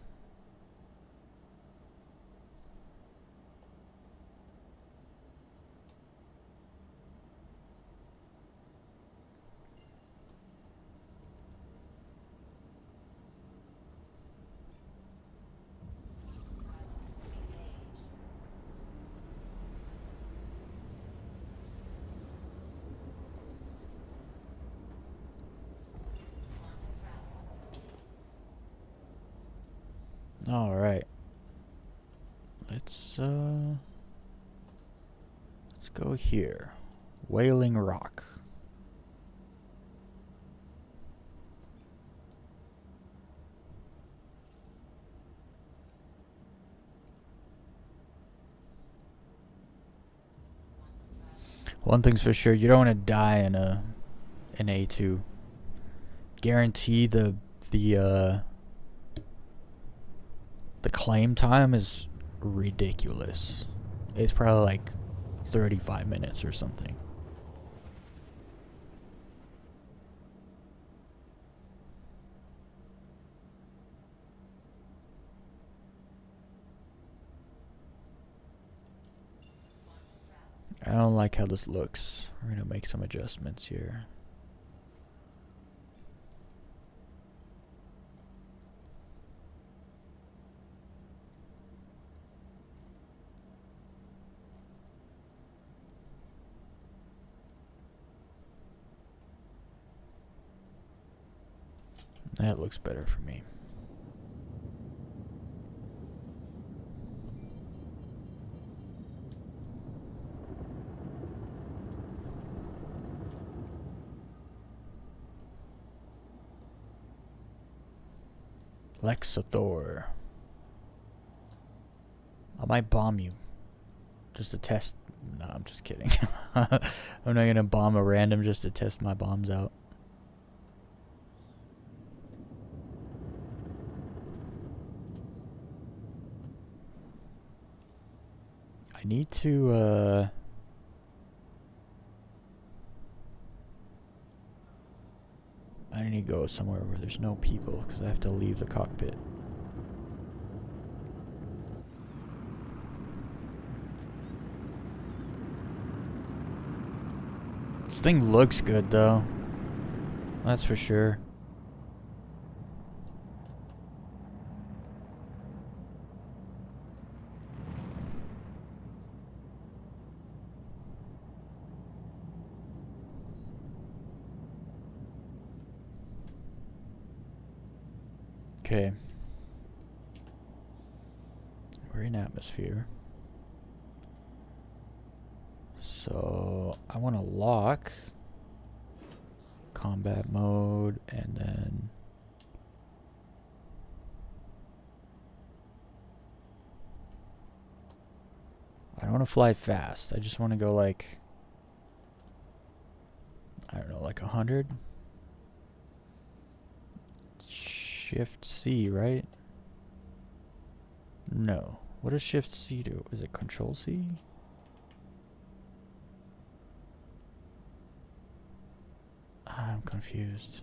All right. Let's go here. Wailing Rock. One thing's for sure, you don't want to die in an A2. Guarantee the claim time is ridiculous. It's probably like 35 minutes or something. I don't like how this looks. We're gonna make some adjustments here. That looks better for me. Lexathor. I might bomb you. Just to test. No, I'm just kidding. I'm not gonna bomb a random just to test my bombs out. I need to need to go somewhere where there's no people because I have to leave the cockpit. This thing looks good though. That's for sure. Okay. We're in atmosphere. So I want to lock combat mode and then I don't want to fly fast. I just want to go like, I don't know, like 100. Shift C, right? No. What does Shift C do? Is it Control C? I'm confused.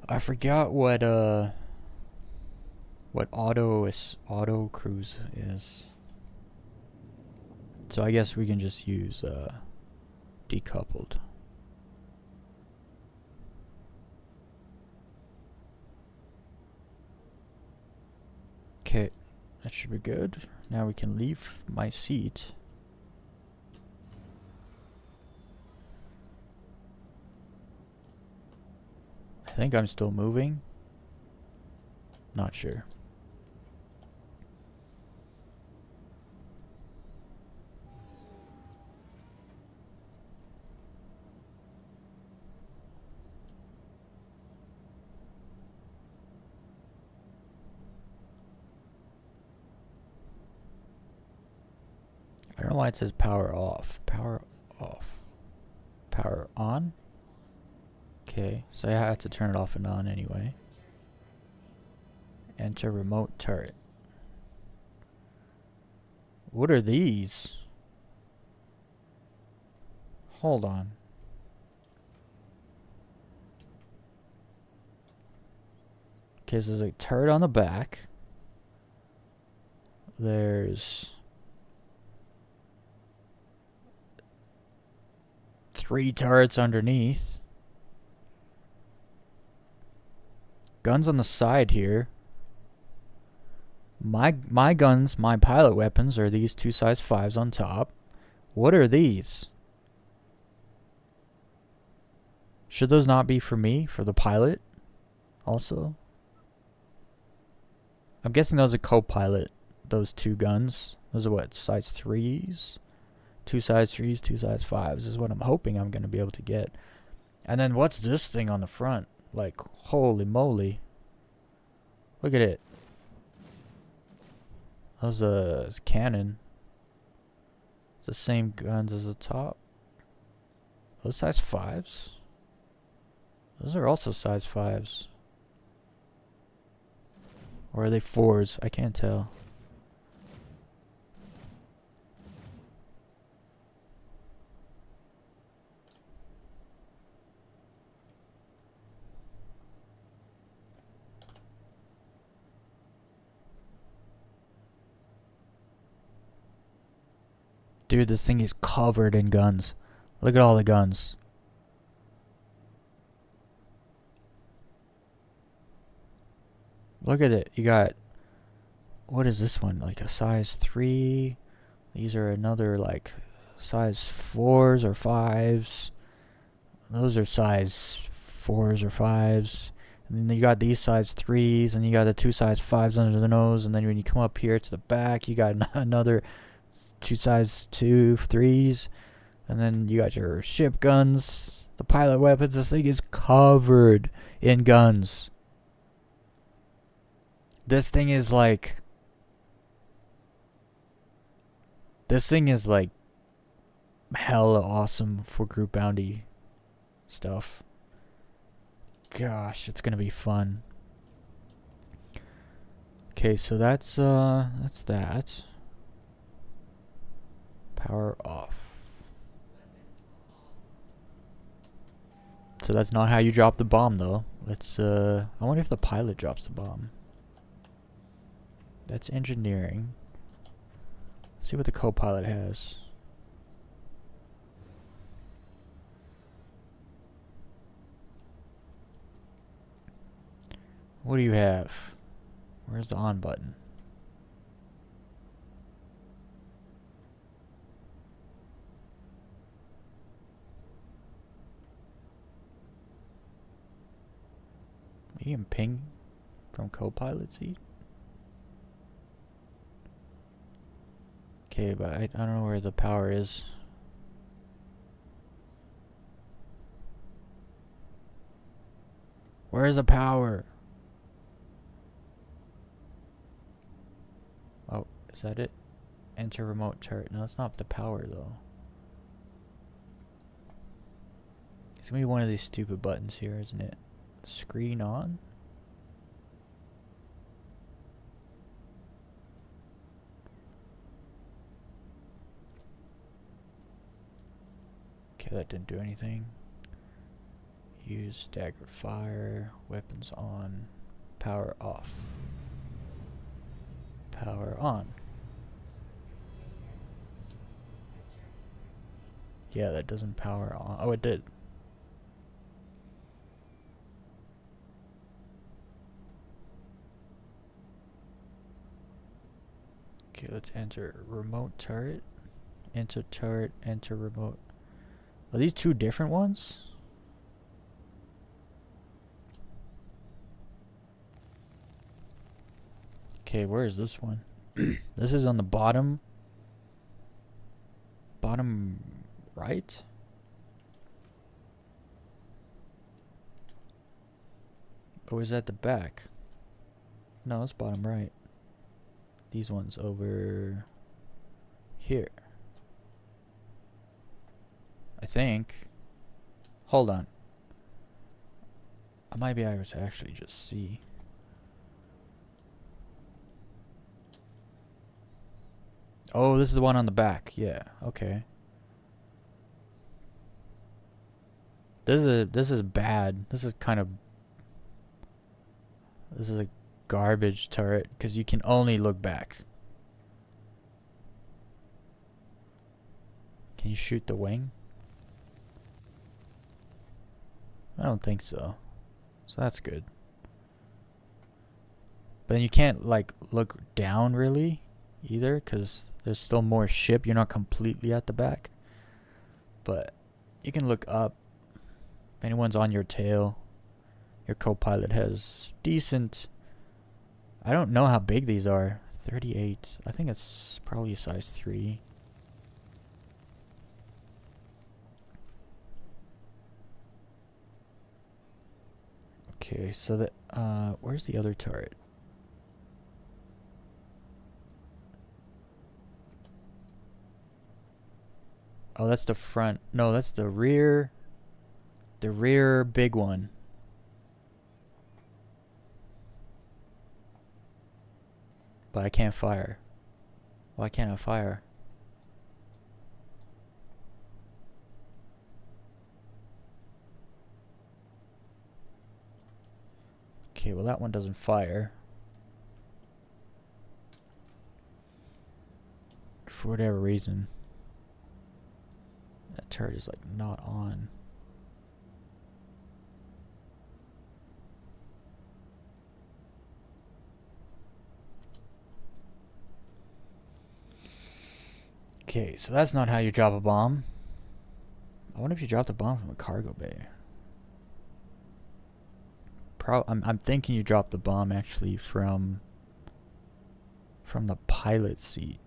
I forgot what auto cruise is. So I guess we can just use decoupled. Okay, that should be good. Now we can leave my seat. I think I'm still moving. Not sure. I don't know why it says power off. Power off. Power on? Okay, so I have to turn it off and on anyway. Enter remote turret. What are these? Hold on. Okay, so there's a turret on the back. There's 3 turrets underneath. Guns on the side here. My guns, my pilot weapons are these 2 size 5s on top. What are these? Should those not be for me, for the pilot also? I'm guessing those are co-pilot, those 2 guns. Those are what, size 3s? 2 size 3s, 2 size 5s is what I'm hoping I'm going to be able to get. And then what's this thing on the front? Like, holy moly. Look at it. That was a cannon. It's the same guns as the top. Those size 5s? Those are also size 5s. Or are they 4s? I can't tell. Dude, this thing is covered in guns. Look at all the guns. Look at it. You got... What is this one? Like a size 3. These are another like size 4s or 5s. Those are size 4s or 5s. And then you got these size 3s. And you got the 2 size 5s under the nose. And then when you come up here to the back, you got another 2 size 2 3s. And then you got your ship guns. The pilot weapons. This thing is covered in guns. This thing is like... hella awesome for group bounty stuff. Gosh, it's gonna be fun. Okay, so that's that. Power off. So that's not how you drop the bomb though. Let's I wonder if the pilot drops the bomb. That's engineering. Let's see what the co-pilot has. What do you have? Where's the on button? Medium ping from co-pilot seat? Okay, but I don't know where the power is. Where's the power? Oh, is that it? Enter remote turret. No, that's not the power though. It's gonna be one of these stupid buttons here, isn't it? Screen on? Okay, that didn't do anything. Use staggered fire. Weapons on. Power off. Power on. Yeah, that doesn't power on. Oh, it did. Okay, let's enter remote turret. Enter turret, enter remote. Are these two different ones? Okay, where is this one? This is on the bottom. Bottom right? Or is that the back? No, it's bottom right. These ones over here. I think. Hold on. I might be able to actually just see. Oh, this is the one on the back. Yeah, okay. This is bad. This is a garbage turret because you can only look back. Can you shoot the wing? I don't think so. So that's good. But then you can't like look down really either because there's still more ship. You're not completely at the back. But you can look up. If anyone's on your tail, your co-pilot has decent. I don't know how big these are. 38. I think it's probably a size 3. Okay, so that where's the other turret? Oh, that's the front. No, that's the rear. The rear big one. But I can't fire. Why can't I fire? Okay, well that one doesn't fire. For whatever reason. That turret is like not on. Okay, so that's not how you drop a bomb. I wonder if you drop the bomb from a cargo bay. I'm thinking you drop the bomb actually from the pilot seat.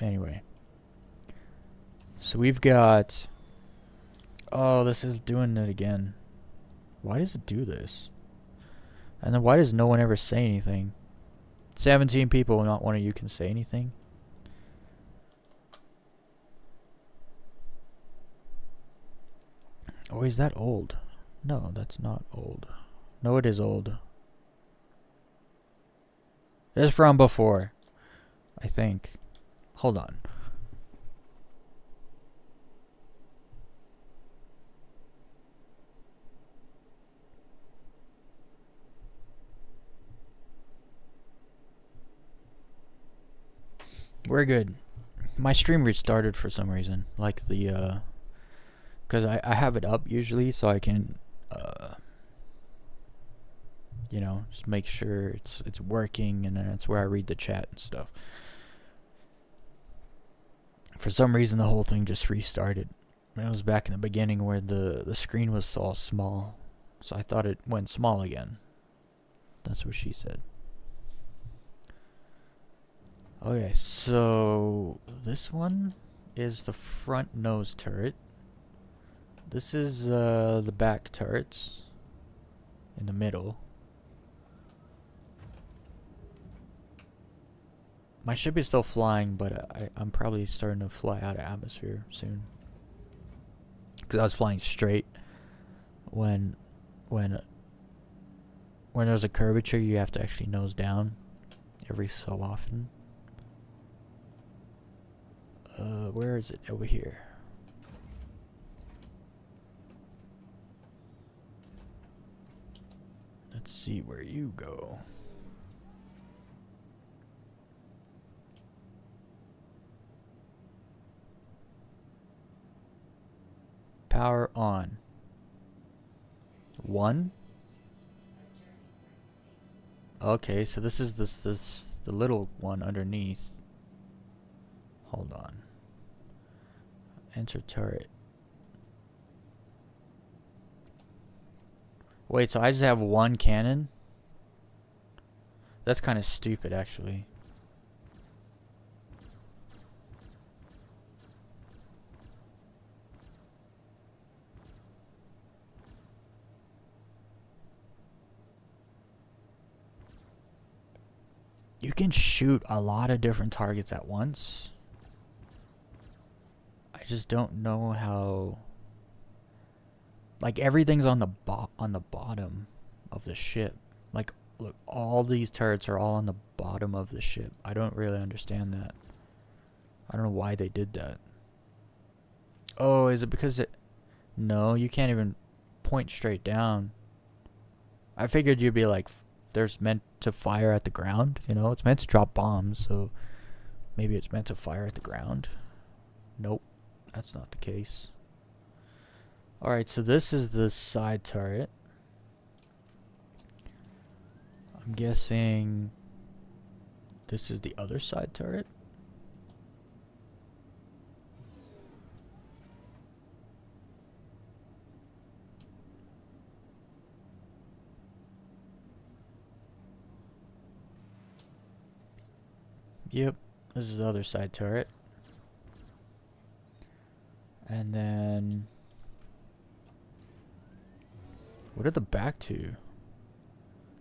Anyway. So we've got... Oh, this is doing it again. Why does it do this? And then why does no one ever say anything? 17 people, not one of you can say anything. Oh, is that old? No, that's not old. No, it is old. It's from before, I think. Hold on. We're good. My stream restarted for some reason. Like the, because I have it up usually so I can, you know, just make sure it's working, and then that's where I read the chat and stuff. For some reason, the whole thing just restarted. It was back in the beginning where the screen was all small, so I thought it went small again. That's what she said. Okay, so this one is the front nose turret. This is the back turrets in the middle. My ship is still flying, but I'm probably starting to fly out of atmosphere soon. Because I was flying straight. When there's a curvature, you have to actually nose down every so often. Where is it? Over here. Let's see where you go. Power on. 1. Okay, so this is the little one underneath. Hold on. Enter turret. Wait, so I just have one cannon? That's kind of stupid, actually. You can shoot a lot of different targets at once. I just don't know how. Like, everything's on the bottom of the ship. Like, look, all these turrets are all on the bottom of the ship. I don't really understand that. I don't know why they did that. Oh, is it because it... No, you can't even point straight down. I figured you'd be like, there's meant to fire at the ground, you know? It's meant to drop bombs, so maybe it's meant to fire at the ground. Nope, that's not the case. Alright, so this is the side turret. I'm guessing this is the other side turret. Yep, this is the other side turret. And then... what are the back two?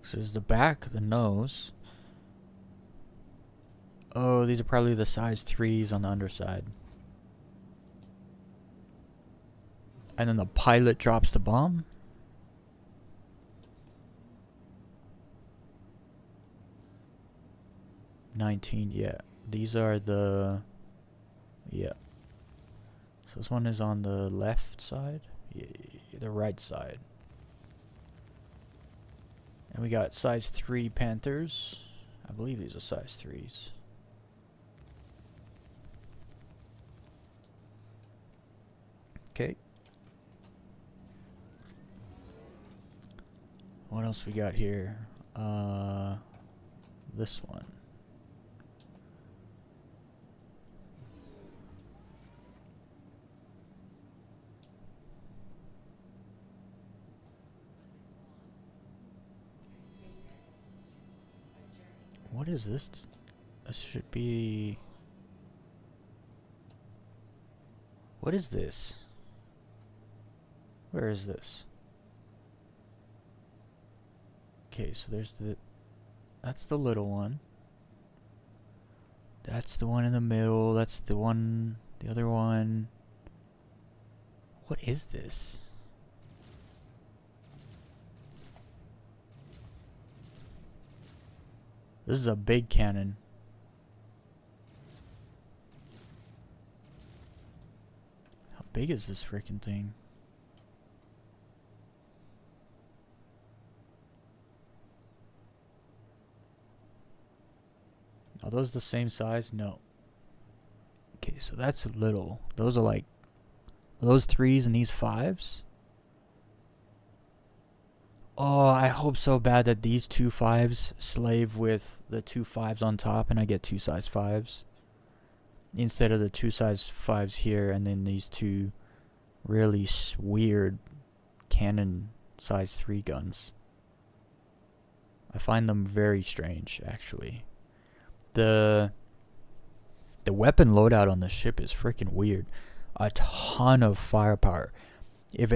This is the back, the nose. Oh, these are probably the size 3s on the underside. And then the pilot drops the bomb. $19, yeah. These are the... yeah. So this one is on the left side? Yeah, the right side. And we got size 3 Panthers. I believe these are size 3s. Okay. What else we got here? This one. What is this? This should be... what is this? Where is this? Okay, so there's the... that's the little one. That's the one in the middle. That's the one, the other one. What is this? This is a big cannon. How big is this freaking thing? Are those the same size? No. Okay, so that's little. Those are like, are those 3s and these 5s? Oh, I hope so bad that these 2 5s slave with the 2 5s on top and I get 2 size 5s. Instead of the 2 size 5s here and then these 2 really weird cannon size 3 guns. I find them very strange, actually. The weapon loadout on the ship is freaking weird. A ton of firepower. If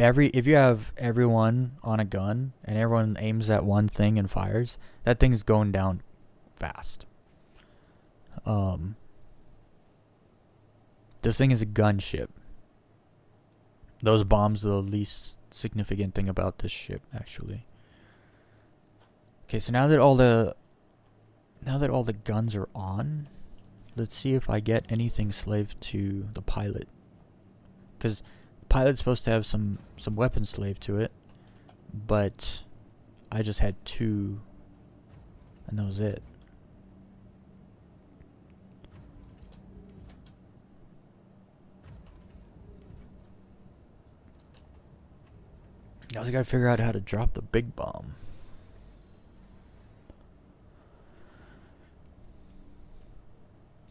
you have everyone on a gun and everyone aims at one thing and fires, that thing's going down fast. This thing is a gunship. Those bombs are the least significant thing about this ship, actually. Okay, so now that all the guns are on, let's see if I get anything slaved to the pilot. Because the pilot's supposed to have some weapons slaved to it, but I just had 2, and that was it. I also gotta figure out how to drop the big bomb.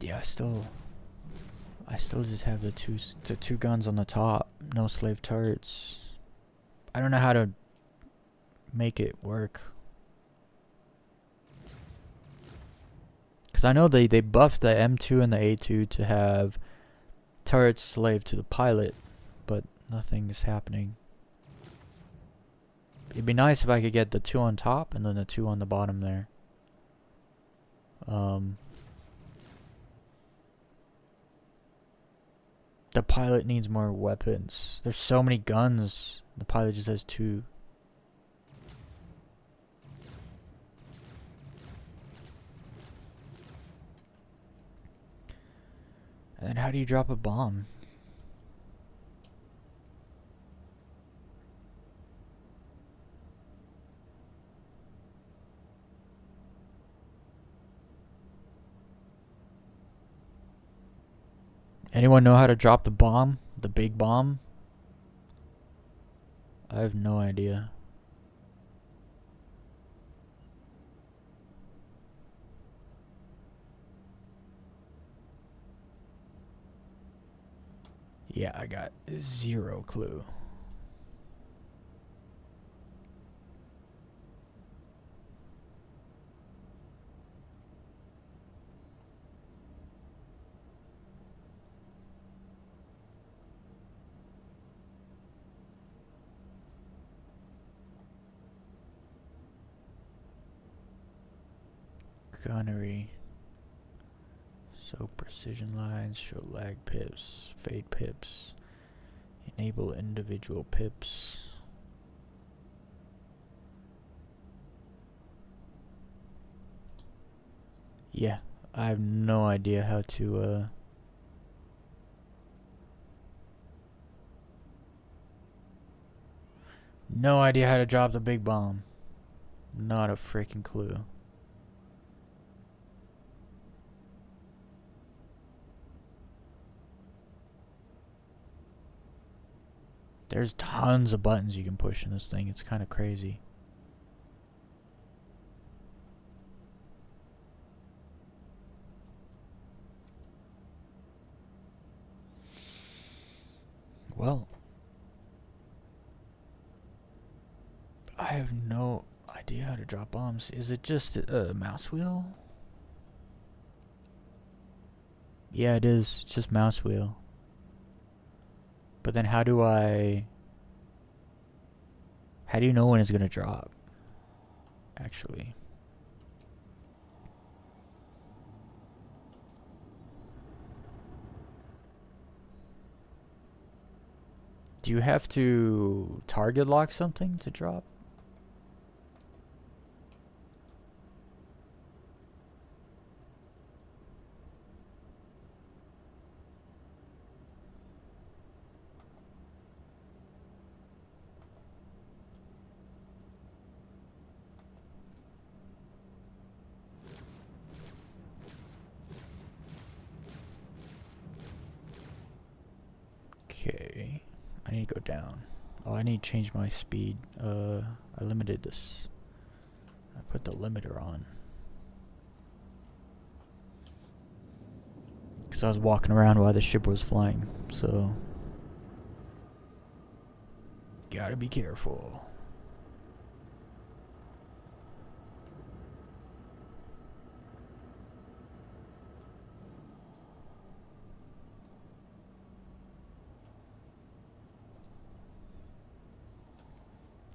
Yeah, I still just have the two guns on the top, no slave turrets. I don't know how to make it work. Cause I know they buffed the M2 and the A2 to have turrets slaved to the pilot, but nothing is happening. It'd be nice if I could get the 2 on top and then the 2 on the bottom there. The pilot needs more weapons. There's so many guns. The pilot just has 2. And then how do you drop a bomb? Anyone know how to drop the bomb? The big bomb? I have no idea. Yeah, I got 0 clue. Gunnery. So precision lines, show lag pips, fade pips, enable individual pips. Yeah, I have no idea how to no idea how to drop the big bomb. Not a freaking clue. There's tons of buttons you can push in this thing. It's kind of crazy. Well, I have no idea how to drop bombs. Is it just a mouse wheel? Yeah, it is. It's just mouse wheel. But then how do you know when it's gonna drop? Actually. Do you have to target lock something to drop? Okay, I need to go down. Oh, I need to change my speed. I limited this. I put the limiter on. Because I was walking around while the ship was flying, so... Gotta be careful.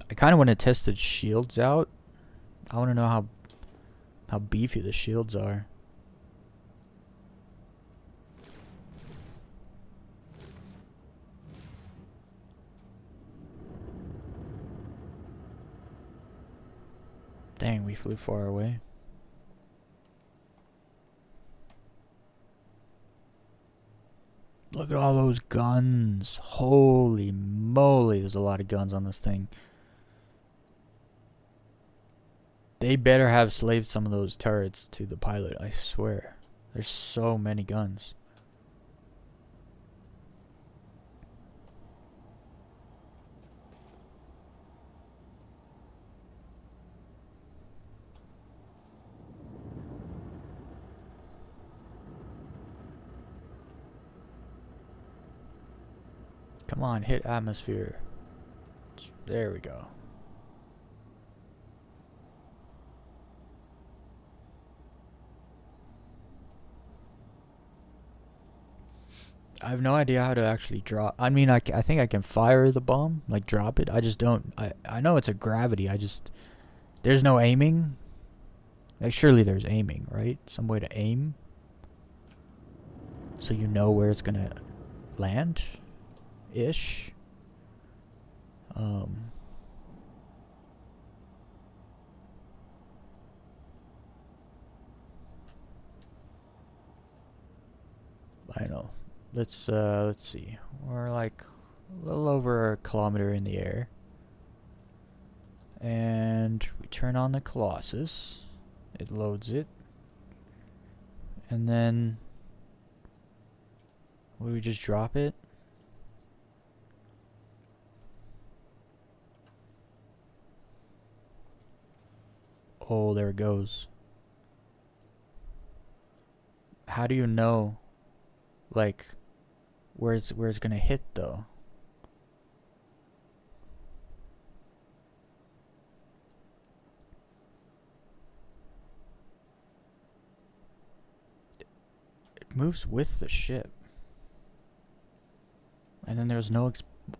I kind of want to test the shields out. I want to know how beefy the shields are. Dang, we flew far away. Look at all those guns. Holy moly, there's a lot of guns on this thing. They better have slaved some of those turrets to the pilot, I swear. There's so many guns. Come on, hit atmosphere. There we go. I have no idea how to actually drop. I mean, I think I can fire the bomb, like drop it. I just don't. I know it's a gravity. There's no aiming. Like, surely there's aiming, right? Some way to aim. So you know where it's gonna land. Ish. I don't know. Let's see. We're like a little over a kilometer in the air. And we turn on the Colossus. It loads it. And then would we just drop it? Oh, there it goes. How do you know, like, where it's gonna hit though? It moves with the ship. And then there's no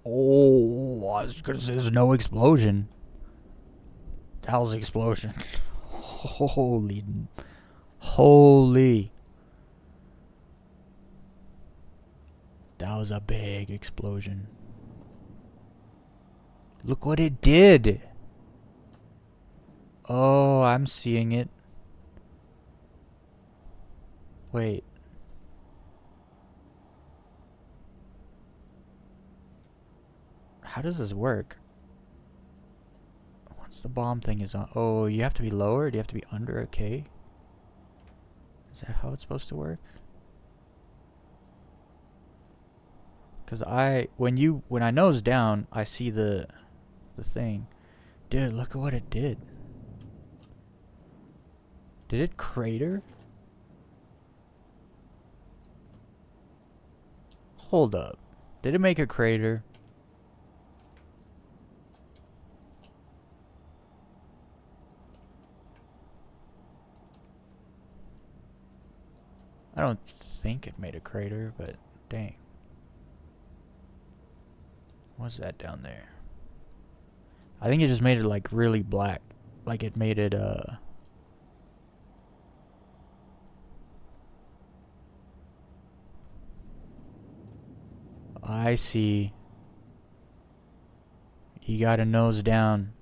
oh, I was gonna say there's no explosion. That was an explosion. Holy. That was a big explosion. Look what it did. Oh, I'm seeing it. Wait. How does this work? Once the bomb thing is on... Oh, you have to be lower? Do you have to be under a K? Is that how it's supposed to work? Because when I nose down, I see the thing. Dude, look at what it did. Did it crater? Hold up. Did it make a crater? I don't think it made a crater, but dang. What's that down there? I think it just made it like really black. Like it made it I see. You gotta nose down.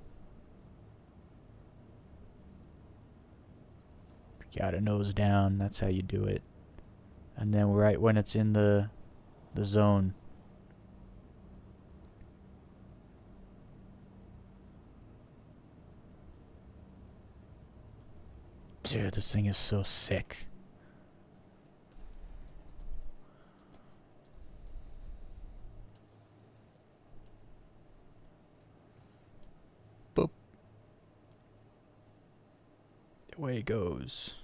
You gotta nose down. That's how you do it. And then right when it's in the zone. Dude, this thing is so sick. Boop. Away it goes.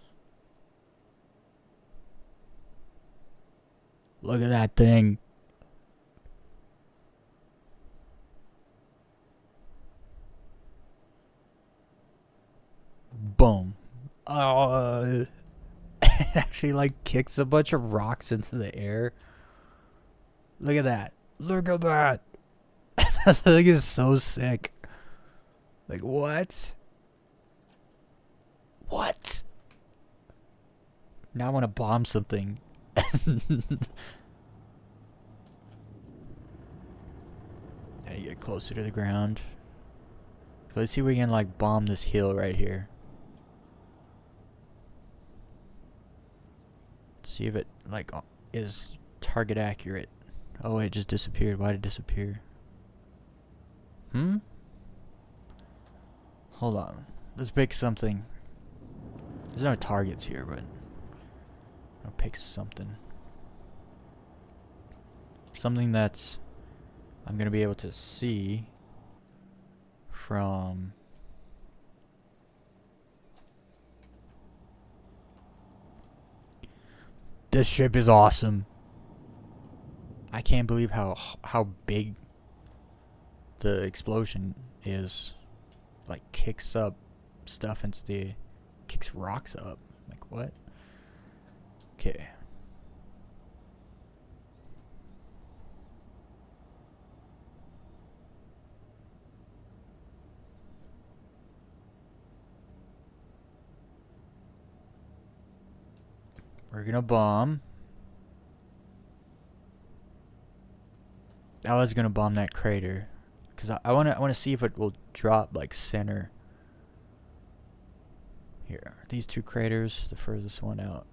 Look at that thing. Boom. It actually like kicks a bunch of rocks into the air. Look at that. Look at that. That thing is so sick. Like, what? What? Now I want to bomb something. I need to get closer to the ground. Let's see if we can like bomb this hill right here. Let's see if it like is target accurate. Oh, it just disappeared. Why did it disappear? Hold on. Let's pick something. There's no targets here, but I'll pick something. Something that's I'm gonna be able to see from this ship is awesome. I can't believe how big the explosion is. Like kicks up stuff into the kicks rocks up. Like what? Okay. We're gonna bomb. I was gonna bomb that crater, cause I wanna see if it will drop like center. Here, these two craters, the furthest one out.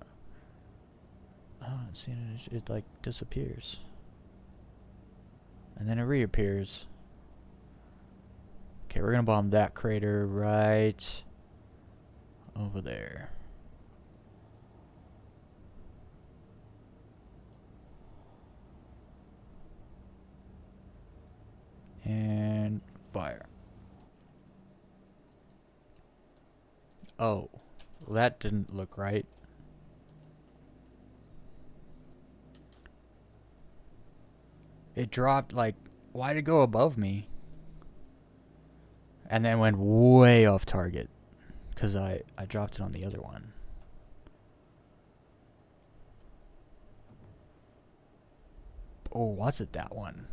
Oh, see, it like disappears, and then it reappears. Okay, we're gonna bomb that crater right over there. And fire. Oh, well, that didn't look right. It dropped like, why'd it go above me? And then went way off target. Because I dropped it on the other one. Oh, was it that one?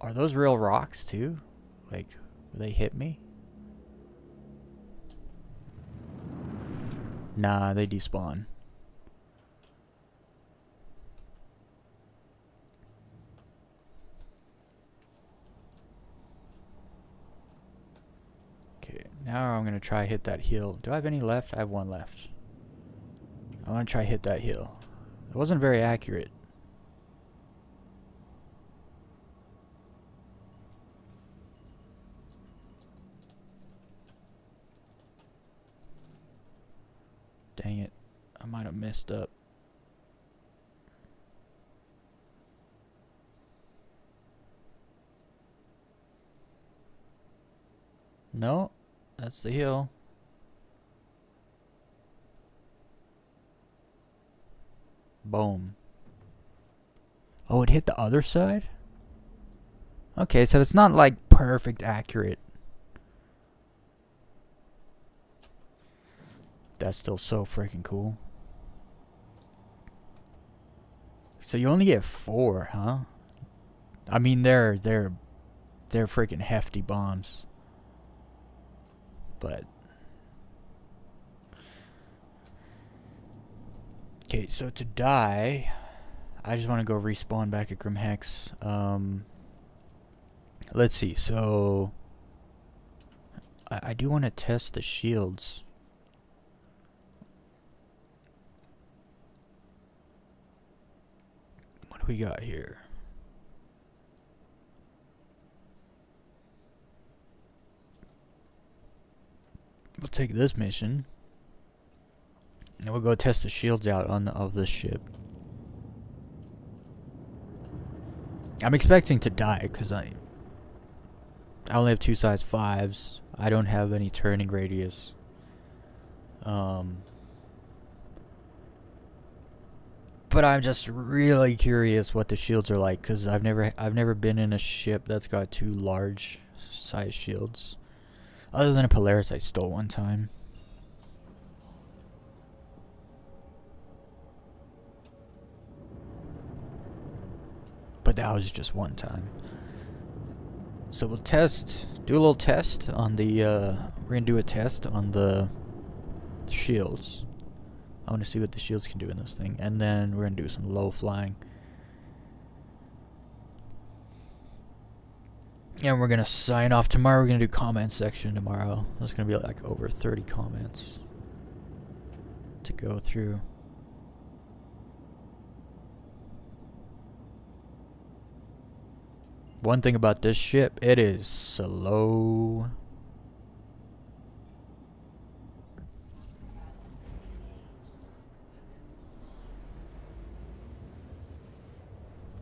Are those real rocks too? Like, will they hit me? Nah, they despawn. Okay, now I'm gonna try hit that hill. Do I have any left? I have one left. I wanna try hit that hill. It wasn't very accurate. Dang it. I might have messed up. No, that's the hill. Boom. Oh, it hit the other side? Okay, so it's not like perfect accurate. That's still so freaking cool. So you only get 4, huh? I mean, they're freaking hefty bombs. But okay, so to die, I just want to go respawn back at Grimhex. Let's see. So I do want to test the shields. What do we got here? We'll take this mission, and we'll go test the shields out on of this ship. I'm expecting to die because I only have 2 size 5s. I don't have any turning radius. But I'm just really curious what the shields are like, because I've never been in a ship that's got 2 large size shields. Other than a Polaris I stole one time. But that was just one time. So we'll do a little test on the, we're gonna do a test on the shields. I want to see what the shields can do in this thing. And then we're gonna do some low flying. And we're gonna sign off tomorrow. We're gonna do comment section tomorrow. There's gonna be like over 30 comments to go through. One thing about this ship, it is slow.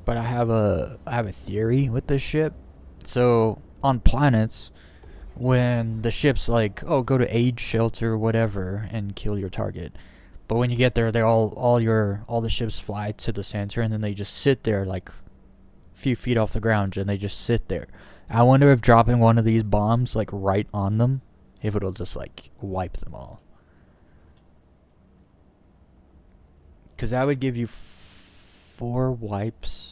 But I have a theory with this ship. So on planets, when the ship's like, oh, go to aid shelter or whatever and kill your target, but when you get there, they all the ships fly to the center, and then they just sit there like a few feet off the ground, and they just sit there. I wonder if dropping one of these bombs like right on them, if it'll just like wipe them all. Because that would give you 4 wipes.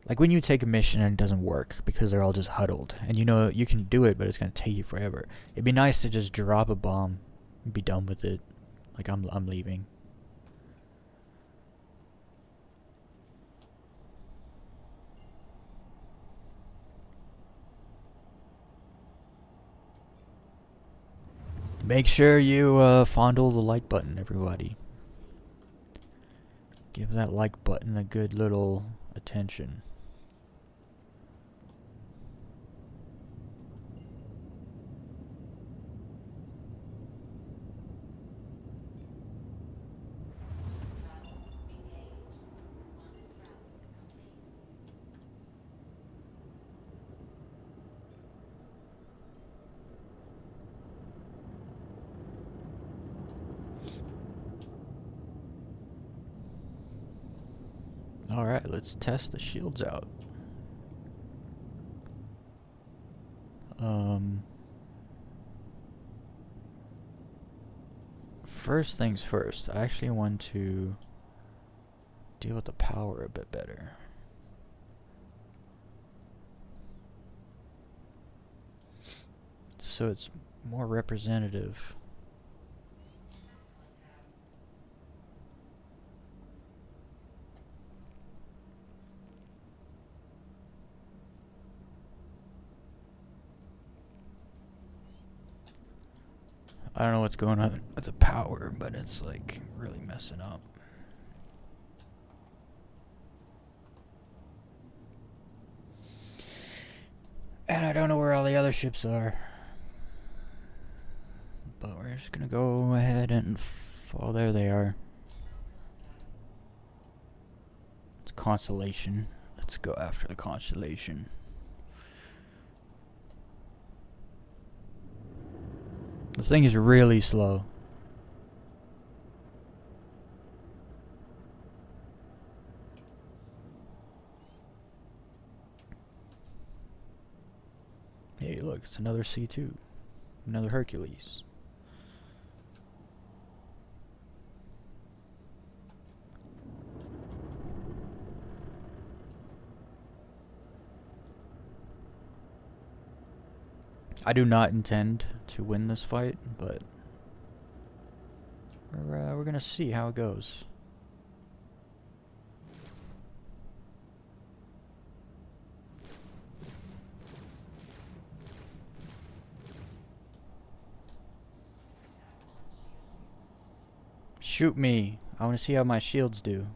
Like when you take a mission and it doesn't work because they're all just huddled, and you know you can do it, but it's gonna take you forever. It'd be nice to just drop a bomb and be done with it. Like I'm leaving. Make sure you fondle the like button, everybody. Give that like button a good little attention. Alright, let's test the shields out. First things first, I actually want to deal with the power a bit better. So it's more representative. I don't know what's going on with the power, but it's like really messing up. And I don't know where all the other ships are. But we're just gonna go ahead and fall. There they are. It's Constellation. Let's go after the Constellation. This thing is really slow. Hey, look, it's another C2. Another Hercules. I do not intend to win this fight, but we're gonna see how it goes. Shoot me. I want to see how my shields do.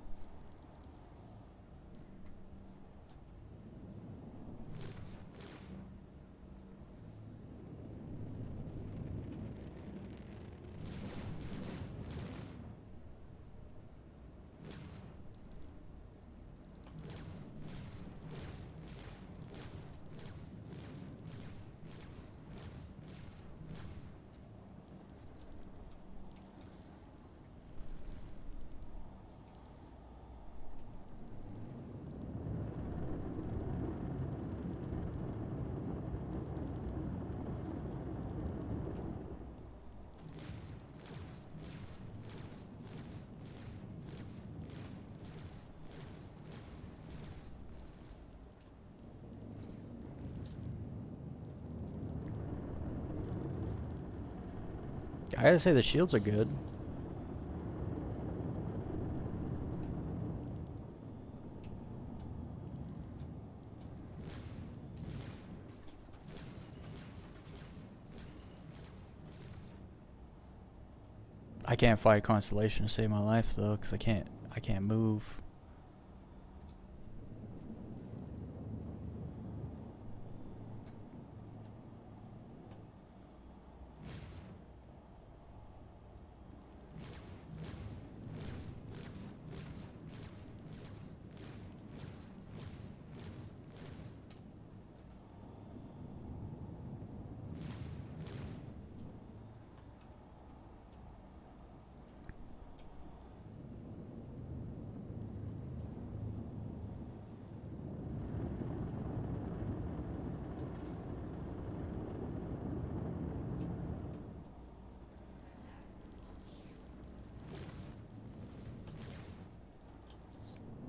I gotta say the shields are good. I can't fight Constellation to save my life though, because I can't move.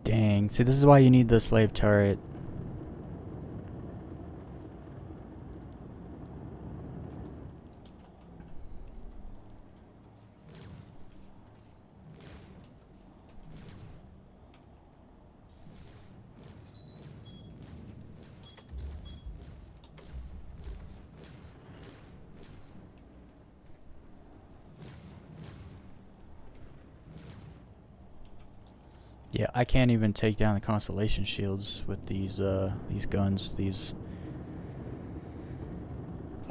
Dang. See, this is why you need the slave turret. Yeah, I can't even take down the Constellation shields with these guns.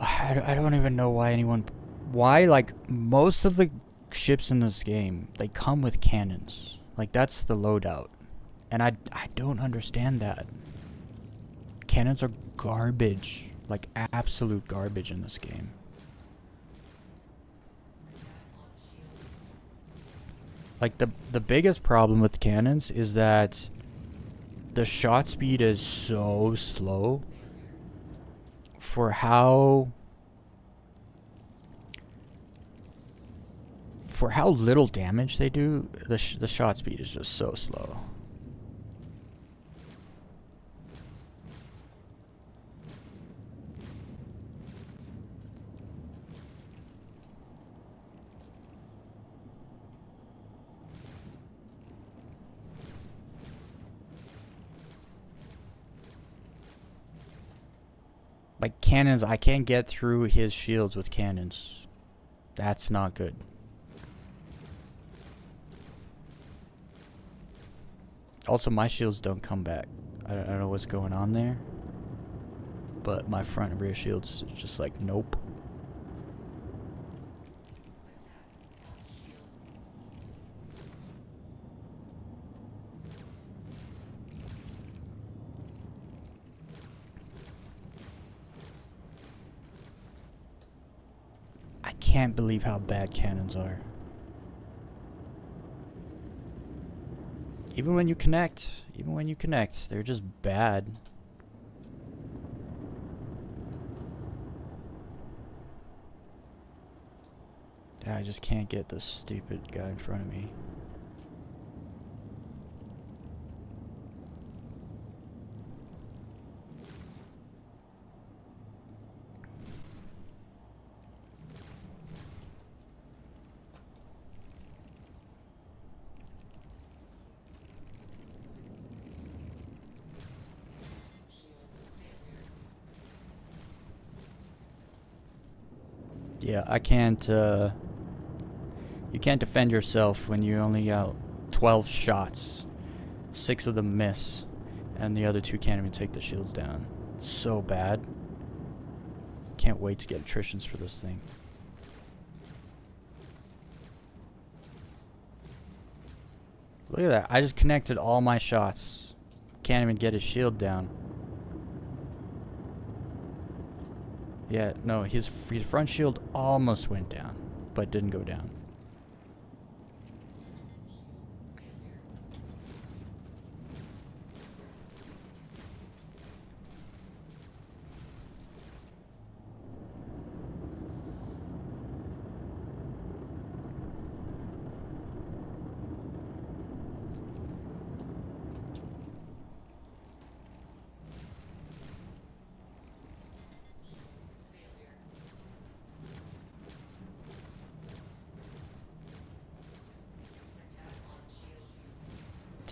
I don't even know why anyone... Why, like, most of the ships in this game, they come with cannons. Like, that's the loadout. And I don't understand that. Cannons are garbage. Like, absolute garbage in this game. Like, the biggest problem with cannons is that the shot speed is so slow for how little damage they do. The shot speed is just so slow. Like, cannons, I can't get through his shields with cannons. That's not good. Also, my shields don't come back. I don't know what's going on there. But my front and rear shields is just like, nope. I can't believe how bad cannons are. Even when you connect, they're just bad. I just can't get this stupid guy in front of me. Yeah, I can't, You can't defend yourself when you only got 12 shots. 6 of them miss. And the other 2 can't even take the shields down. So bad. Can't wait to get attritions for this thing. Look at that. I just connected all my shots. Can't even get his shield down. Yeah, no, his front shield almost went down, but didn't go down.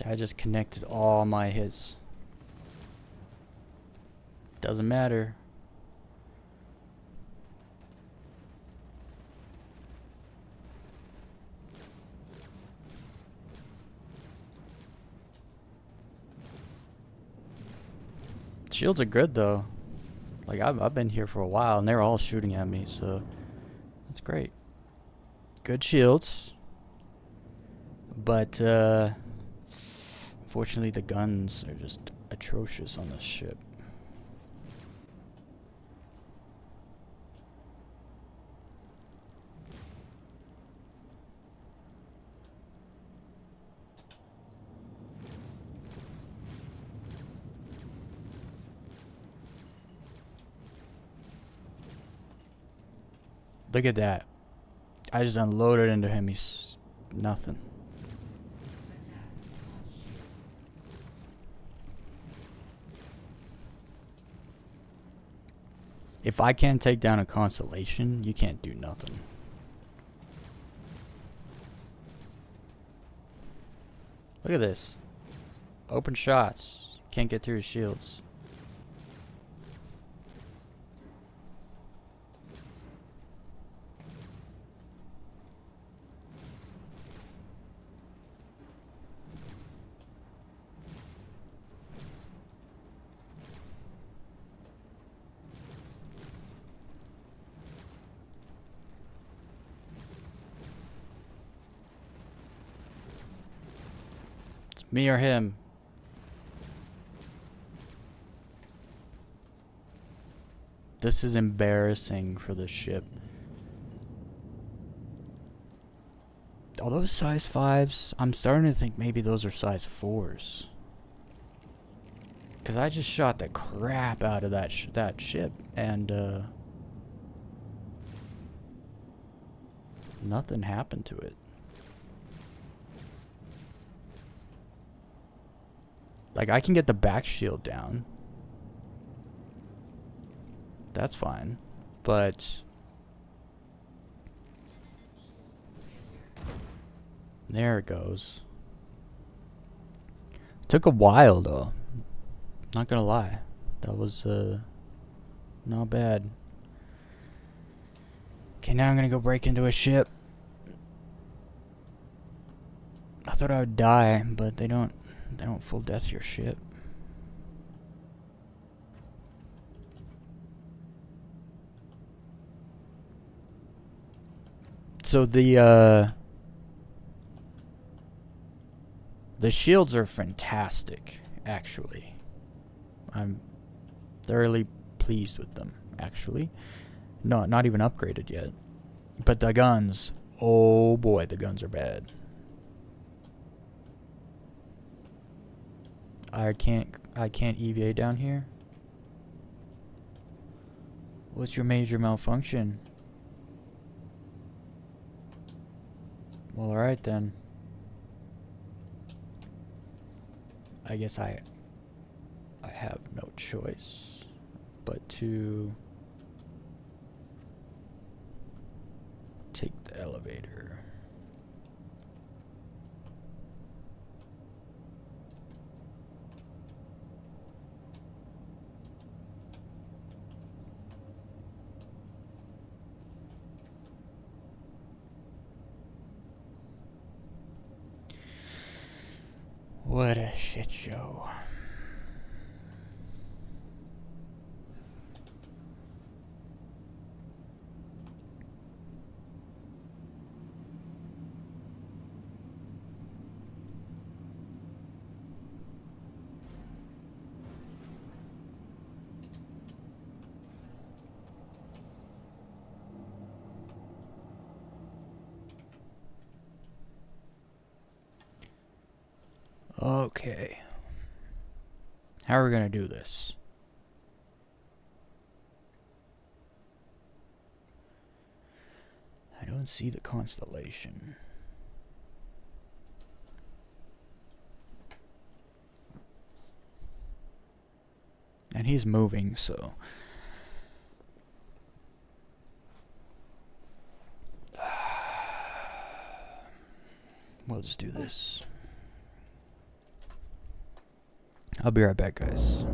I just connected all my hits. Doesn't matter. Shields are good though. Like I've been here for a while and they're all shooting at me, so that's great. Good shields. But unfortunately, the guns are just atrocious on this ship. Look at that. I just unloaded into him. He's nothing. If I can't take down a constellation, you can't do nothing. Look at this. Open shots. Can't get through his shields. Me or him. This is embarrassing for the ship. Are those size 5s? I'm starting to think maybe those are size 4s. Because I just shot the crap out of that ship. And, nothing happened to it. Like, I can get the back shield down. That's fine. But there it goes. Took a while, though. Not gonna lie. That was, not bad. Okay, now I'm gonna go break into a ship. I thought I would die, but they don't full death your ship. So the shields are fantastic, actually. I'm thoroughly pleased with them, actually. No, not even upgraded yet. But the guns, oh boy, the guns are bad. I can't EVA down here. What's your major malfunction? Well, alright then. I guess I have no choice but to take the elevator. What a shit show. Okay. How are we gonna do this? I don't see the constellation. And he's moving, so... We'll just do this. I'll be right back, guys.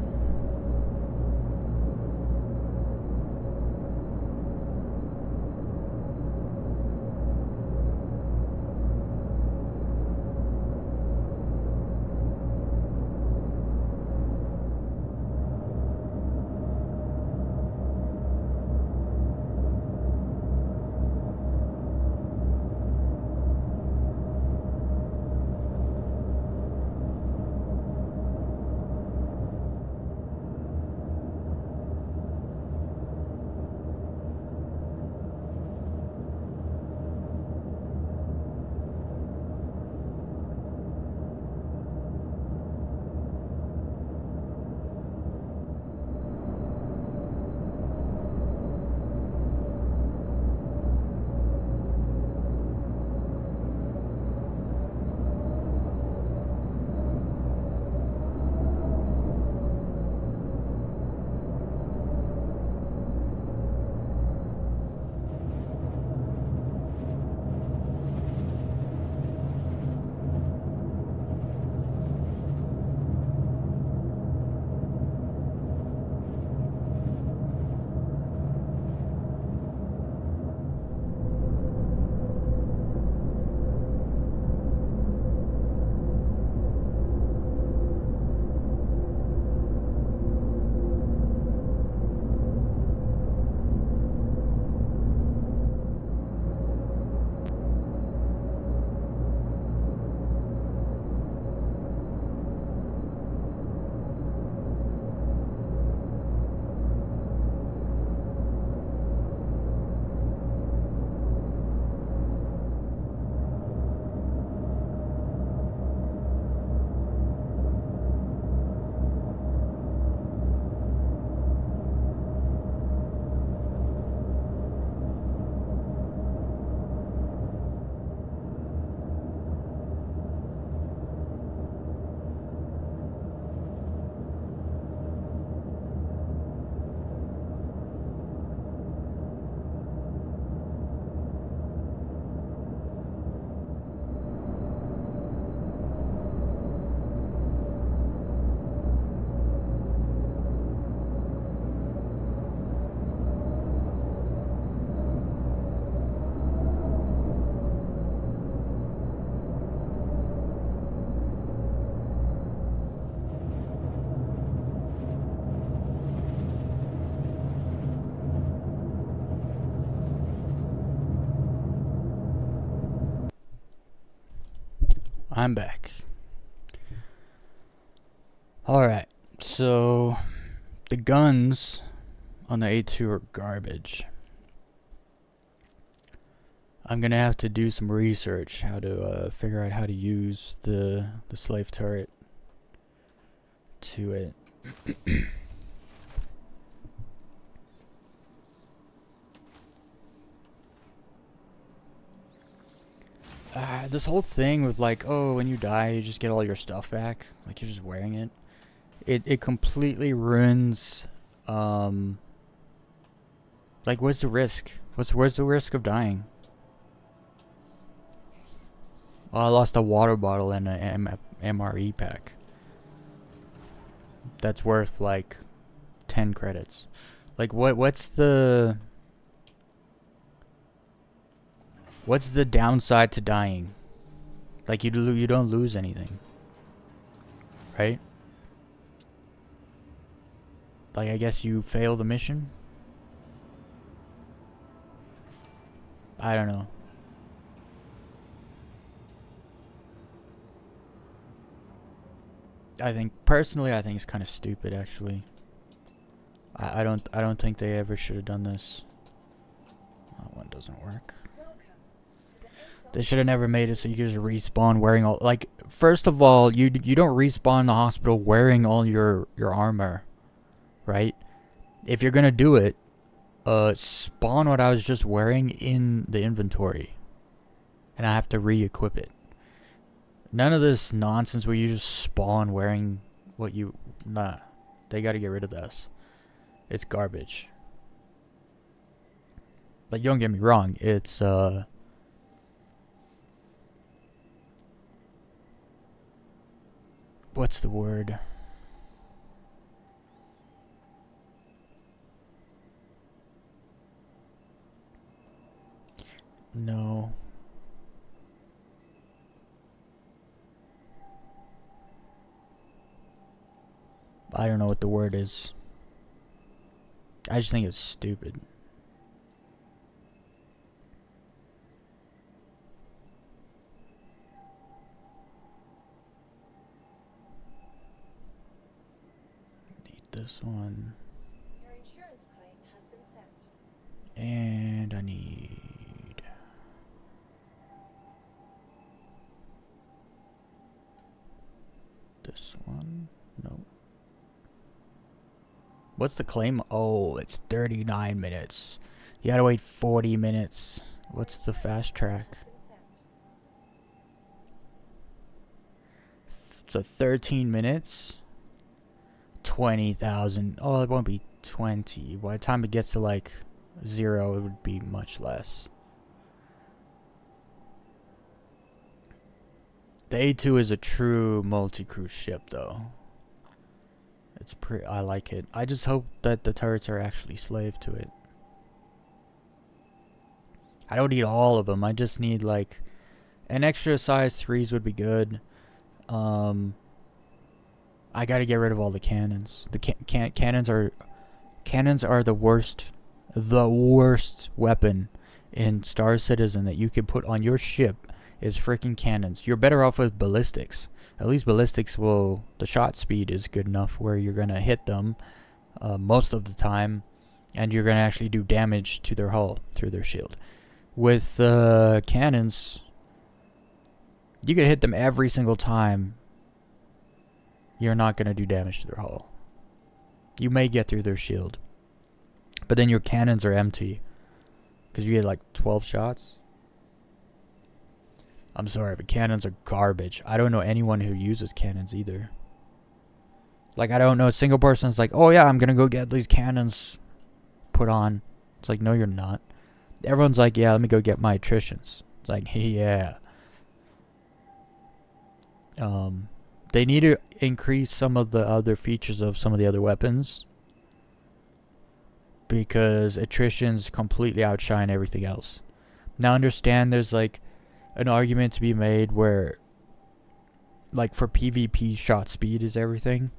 I'm back. Alright, so the guns on the A2 are garbage. I'm gonna have to do some research how to figure out how to use the slave turret to it. This whole thing with like, oh, when you die, you just get all your stuff back, like you're just wearing it. It completely ruins. Like, what's the risk? Where's the risk of dying? Oh, I lost a water bottle and an MRE pack. That's worth like 10 credits. Like, what's the downside to dying? Like, you don't lose anything. right? Like, I guess you fail the mission? I don't know. Personally, I think it's kind of stupid, actually. I don't think they ever should have done this. That one doesn't work. They should have never made it so you could just respawn wearing all, like, first of all, you don't respawn in the hospital wearing all your armor, right? If you're gonna do it, spawn what I was just wearing in the inventory, and I have to re-equip it. None of this nonsense where you just spawn wearing what you, nah, they gotta get rid of this. It's garbage. Like, don't get me wrong, it's what's the word? No. I don't know what the word is. I just think it's stupid. Need this one. Your insurance claim has been sent. And I need this one. No. What's the claim? Oh, it's 39 minutes. You gotta wait 40 minutes. What's the fast track? So 13 minutes. 20,000. Oh, it won't be 20. By the time it gets to like 0, it would be much less. The A2 is a true multi-cruise ship, though. It's I like it. I just hope that the turrets are actually slave to it. I don't need all of them. I just need like an extra size 3s would be good. I gotta get rid of all the cannons. The cannons are the worst weapon in Star Citizen that you can put on your ship is freaking cannons. You're better off with ballistics. At least ballistics will, the shot speed is good enough where you're gonna hit them most of the time, and you're gonna actually do damage to their hull through their shield. With cannons, you can hit them every single time. You're not gonna do damage to their hull. You may get through their shield, but then your cannons are empty because you get like 12 shots. I'm sorry, but cannons are garbage. I don't know anyone who uses cannons either. Like, I don't know a single person that's like, oh yeah, I'm gonna go get these cannons put on. It's like, no, you're not. Everyone's like, yeah, let me go get my attritions. It's like, yeah. They need to increase some of the other features of some of the other weapons, because attritions completely outshine everything else. Now, understand there's like an argument to be made where, like, for PvP, shot speed is everything.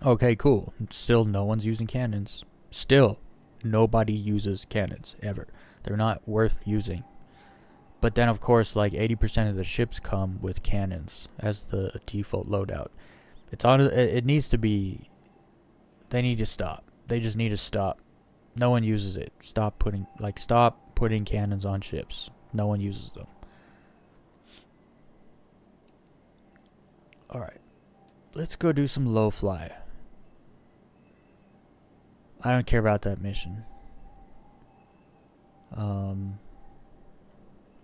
Okay, cool. Still, no one's using cannons. Still, nobody uses cannons, ever. They're not worth using. But then, of course, like, 80% of the ships come with cannons as the default loadout. It's on. It needs to be. They need to stop. They just need to stop. No one uses it. Stop putting cannons on ships. No one uses them. Alright. Let's go do some low fly. I don't care about that mission.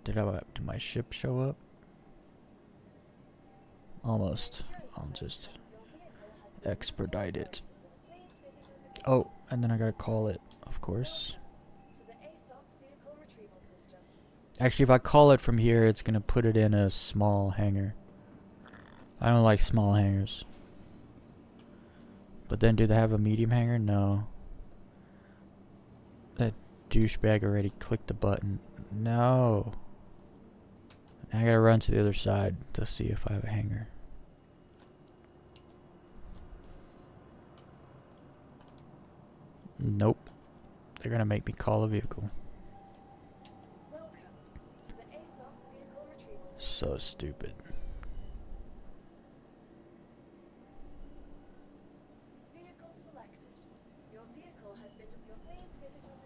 Did my ship show up? Almost. I'll just expedite it. Oh, and then I gotta call it, of course. Actually, if I call it from here, it's gonna put it in a small hangar. I don't like small hangars. But then, do they have a medium hangar? No. That douchebag already clicked the button. No. I gotta run to the other side to see if I have a hangar. Nope. They're gonna make me call a vehicle. Welcome to the ASOP Vehicle Retrieval Center. So stupid. Vehicle selected. Your vehicle has been. Please visit us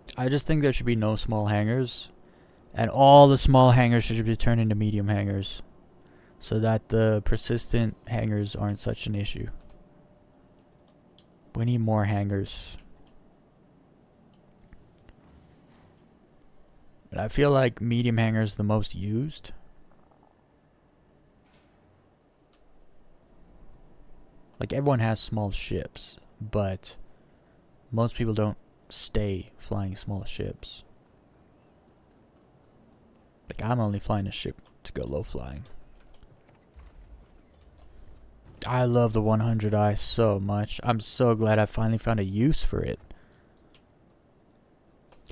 again. I just think there should be no small hangars, and all the small hangars should be turned into medium hangars, so that the persistent hangars aren't such an issue. We need more hangars. And I feel like medium hangars the most used. Like everyone has small ships, but most people don't stay flying small ships. Like I'm only flying a ship to go low flying. I love the 100i so much. I'm so glad I finally found a use for it.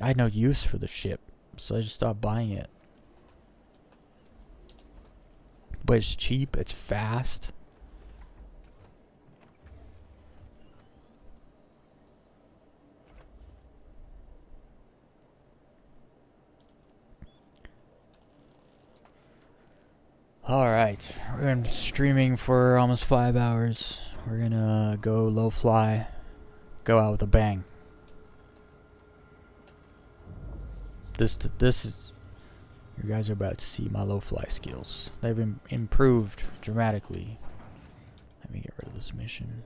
I had no use for the ship, so I just stopped buying it. But it's cheap, it's fast. Alright, we're gonna be streaming for almost 5 hours. We're gonna go low fly, go out with a bang. This is, you guys are about to see my low fly skills. They've been improved dramatically. Let me get rid of this mission.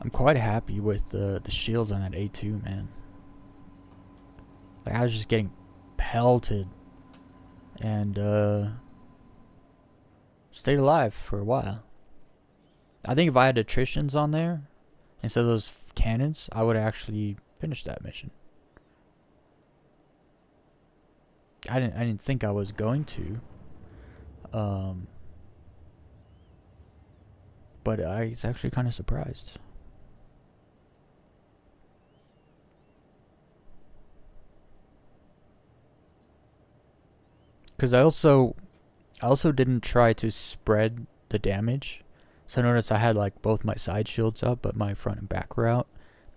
I'm quite happy with the shields on that A2, man. Like I was just getting pelted and stayed alive for a while. I think if I had attritions on there instead of those cannons, I would actually finish that mission. I didn't think I was going to. But I was actually kind of surprised. Because I also didn't try to spread the damage. So notice I had like both my side shields up, but my front and back were out.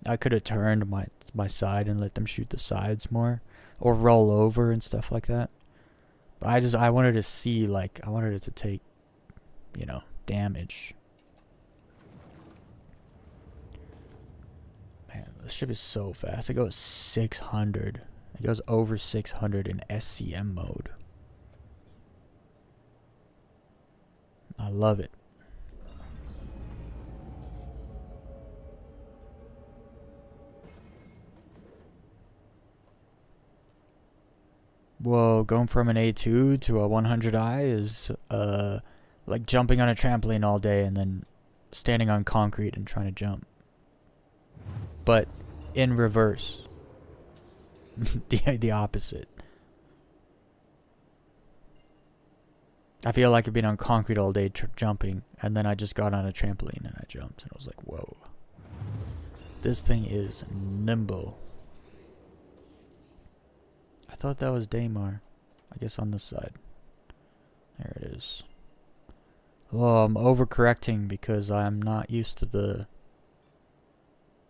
I could have turned my side and let them shoot the sides more, or roll over and stuff like that. But I wanted to see, like, I wanted it to take, you know, damage. Man, this ship is so fast. It goes 600. It goes over 600 in SCM mode. I love it. Whoa, going from an A2 to a 100i is like jumping on a trampoline all day and then standing on concrete and trying to jump. But in reverse. the opposite. I feel like I've been on concrete all day jumping, and then I just got on a trampoline and I jumped, and I was like, whoa. This thing is nimble. I thought that was Daymar. I guess on this side. There it is. Oh, I'm overcorrecting because I'm not used to the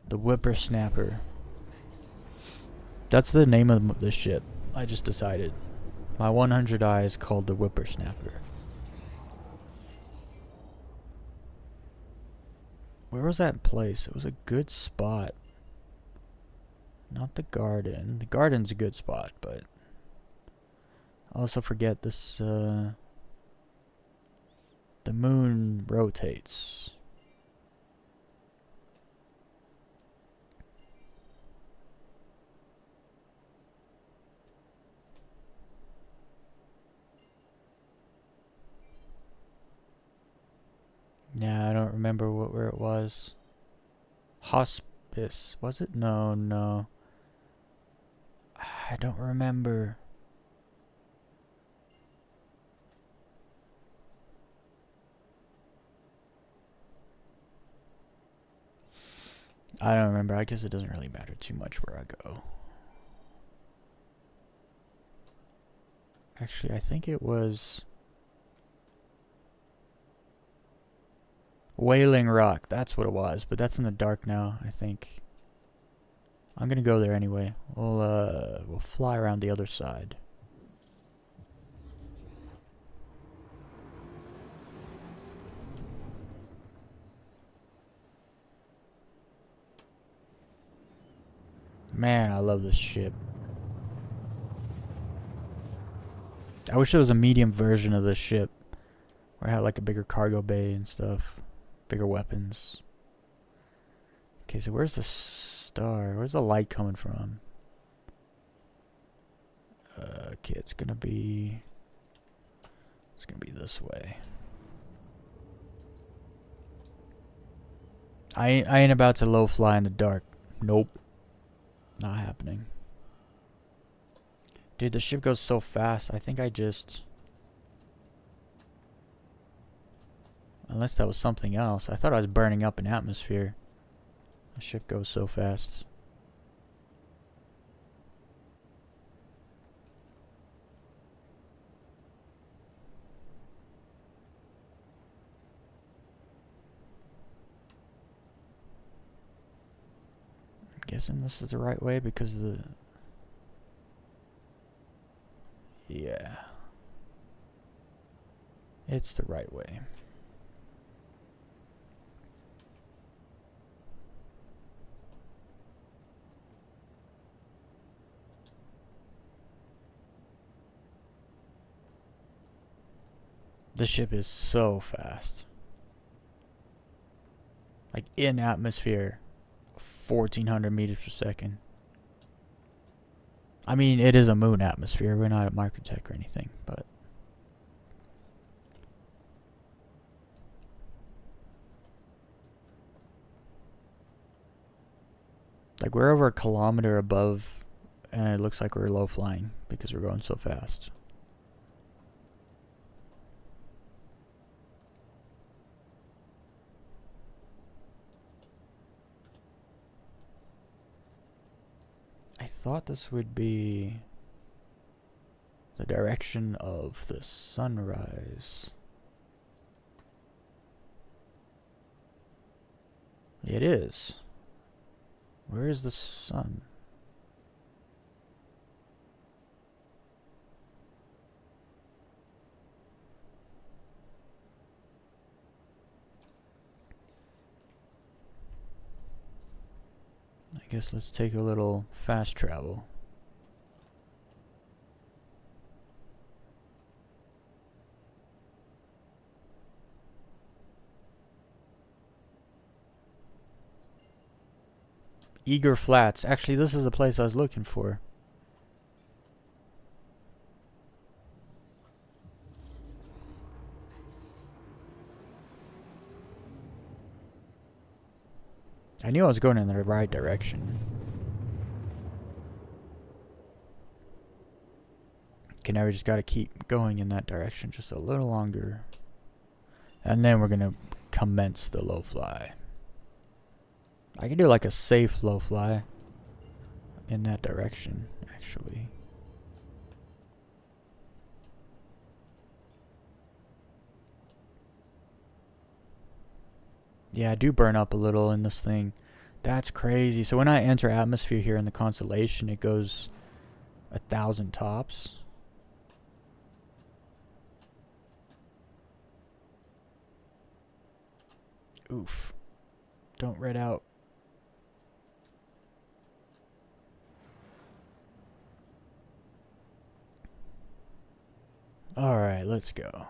whippersnapper. That's the name of the ship. I just decided. My 100i is called the Whippersnapper. Where was that place? It was a good spot. Not the garden. The garden's a good spot, but I also forget this, the moon rotates. Yeah, I don't remember where it was. Hospice, was it? No. I don't remember. I don't remember. I guess it doesn't really matter too much where I go. Actually, I think it was Wailing Rock. That's what it was, but that's in the dark now, I think. I'm gonna go there anyway. We'll fly around the other side. Man, I love this ship. I wish there was a medium version of this ship where it had like a bigger cargo bay and stuff. Bigger weapons. Okay, so where's the star? Where's the light coming from? Okay, it's gonna be this way. I ain't about to low fly in the dark. Nope. Not happening. Dude, the ship goes so fast. I think I just... Unless that was something else. I thought I was burning up an atmosphere. The ship goes so fast. I'm guessing this is the right way because the... Yeah. It's the right way. The ship is so fast. Like in atmosphere, 1,400 meters per second. I mean, it is a moon atmosphere. We're not at Microtech or anything, but... Like, we're over a kilometer above, and it looks like we're low flying because we're going so fast. I thought this would be the direction of the sunrise. It is. Where is the sun? I guess let's take a little fast travel. Eager Flats. Actually, this is the place I was looking for. I knew I was going in the right direction. Okay, now we just gotta keep going in that direction just a little longer. And then we're gonna commence the low fly. I can do like a safe low fly in that direction, actually. Yeah, I do burn up a little in this thing. That's crazy. So when I enter atmosphere here in the constellation, it goes 1,000 tops. Oof. Don't red out. Alright, let's go.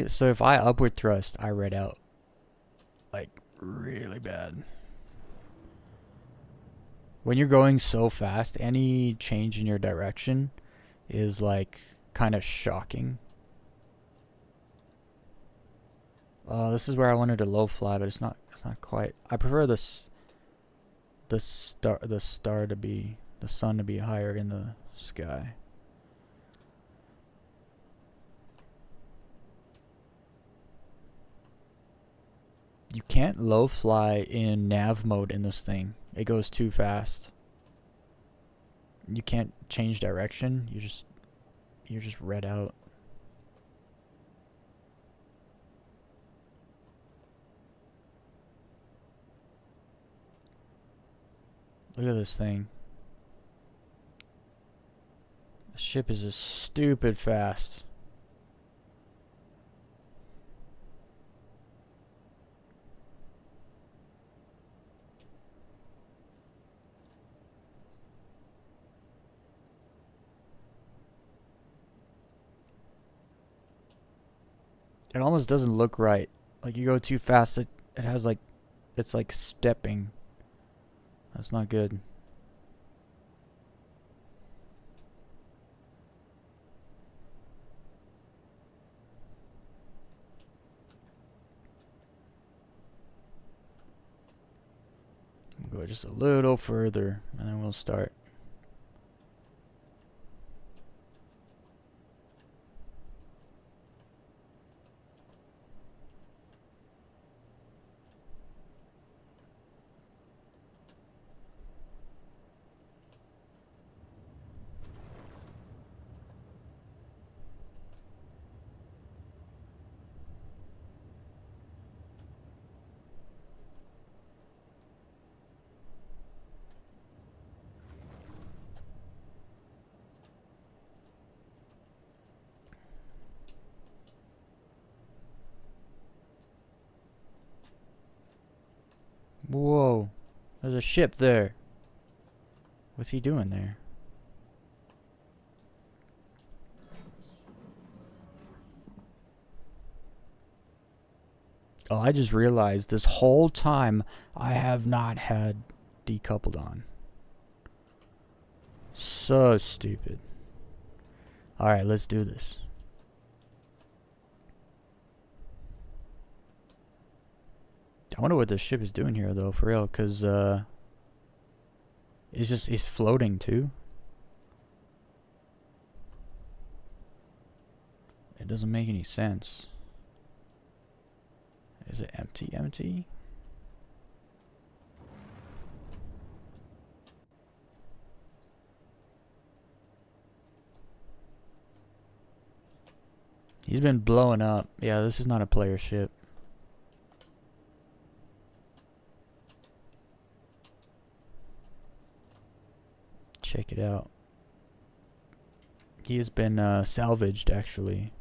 So if I upward thrust, I red out. Like, really bad. When you're going so fast, any change in your direction is like kind of shocking. This is where I wanted to low fly, but it's not quite. I prefer the sun to be higher in the sky. You can't low fly in nav mode in this thing. It goes too fast. You can't change direction. You're just red out. Look at this thing. The ship is just stupid fast. It almost doesn't look right. Like you go too fast, it has like, it's like stepping. That's not good. We'll go just a little further and then we'll start. Whoa, there's a ship there. What's he doing there? Oh, I just realized this whole time I have not had decoupled on. So stupid. Alright, let's do this. I wonder what this ship is doing here though, for real, because it's floating too. It doesn't make any sense. Is it empty? Empty? He's been blowing up. Yeah, this is not a player ship. Check it out. He has been salvaged, actually.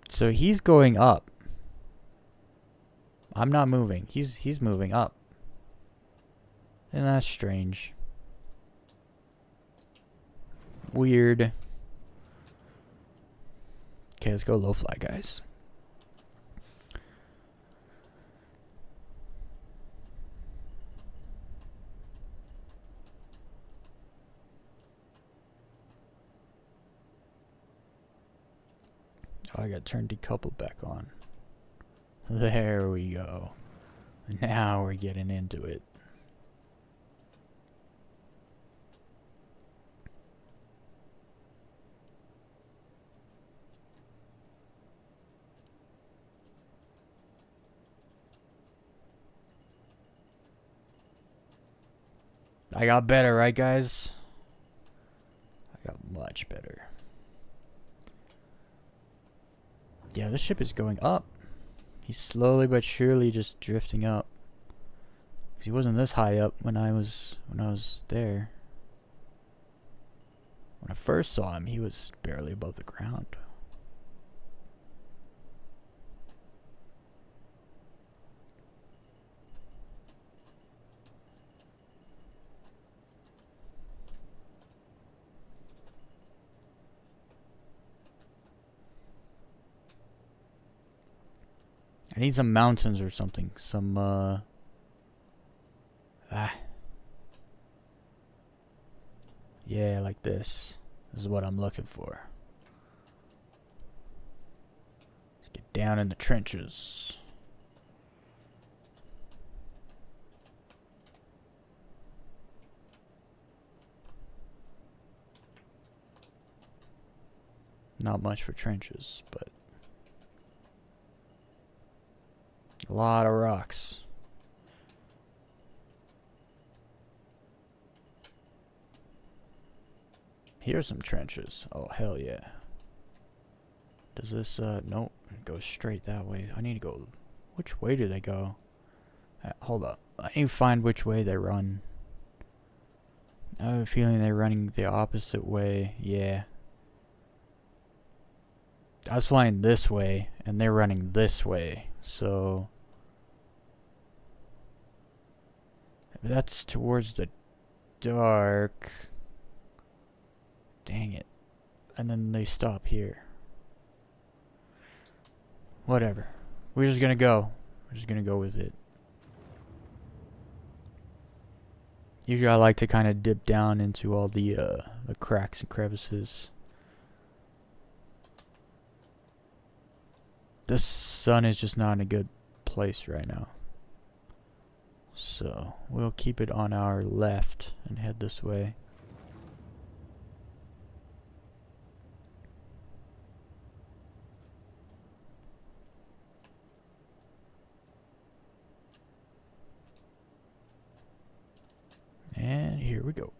So he's going up. I'm not moving. He's moving up. And that's strange. Weird. Okay, let's go low fly, guys. Oh, I got to turn decouple back on. There we go. Now we're getting into it. I got better, right, guys? I got much better. Yeah, this ship is going up. He's slowly but surely just drifting up. 'Cause he wasn't this high up when I was there. When I first saw him, he was barely above the ground. I need some mountains or something. Some, yeah, like this. This is what I'm looking for. Let's get down in the trenches. Not much for trenches, but a lot of rocks. Here's some trenches. Oh, hell yeah. Does this, nope, it goes straight that way. I need to go, which way do they go? Hold up. I need to find which way they run. I have a feeling they're running the opposite way. Yeah. I was flying this way, and they're running this way. So that's towards the dark. Dang it. And then they stop here. Whatever. We're just gonna go. We're just gonna go with it. Usually I like to kind of dip down into all the cracks and crevices. The sun is just not in a good place right now. So we'll keep it on our left and head this way. And here we go.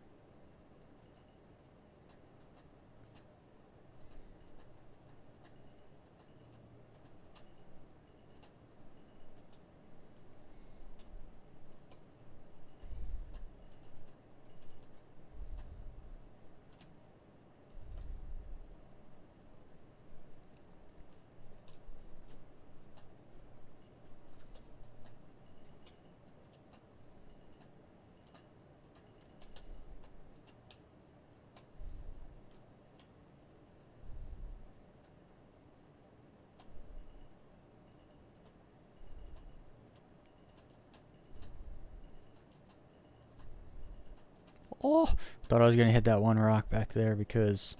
Oh, thought I was going to hit that one rock back there because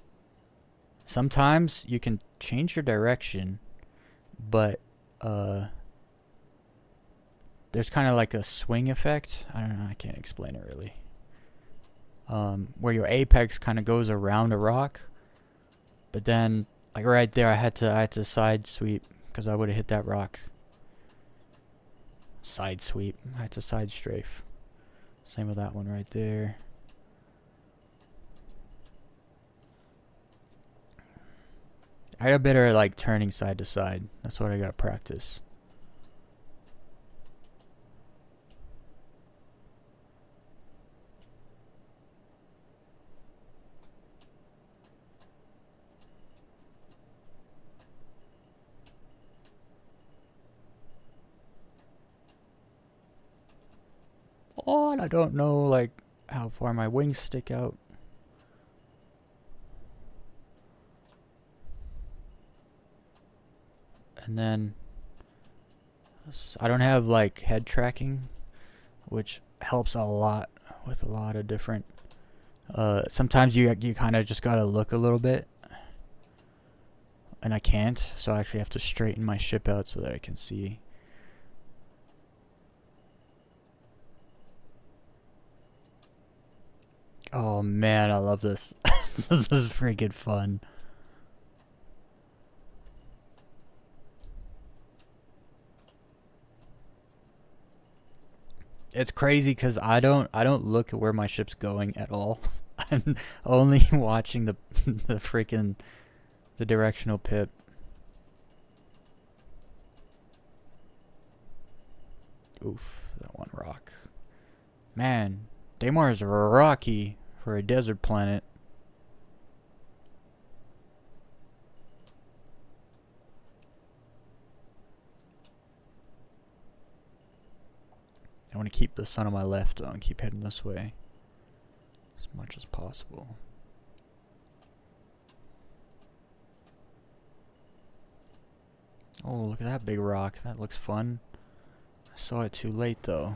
sometimes you can change your direction, but there's kind of like a swing effect. I don't know, I can't explain it really. Where your apex kind of goes around a rock, but then like right there I had to side sweep because I would have hit that rock. Side sweep. I had to side strafe. Same with that one right there. I got better at like turning side to side. That's what I gotta practice. Oh, and I don't know like how far my wings stick out. And then I don't have like head tracking, which helps a lot with a lot of different sometimes you kind of just gotta look a little bit, and I can't, so I actually have to straighten my ship out so that I can see. Oh man, I love this. This is freaking fun. It's crazy because I don't look at where my ship's going at all. I'm only watching the freaking the directional pip. Oof, that one rock. Man, Daymar is rocky for a desert planet. I want to keep the sun on my left and keep heading this way as much as possible. Oh, look at that big rock. That looks fun. I saw it too late though.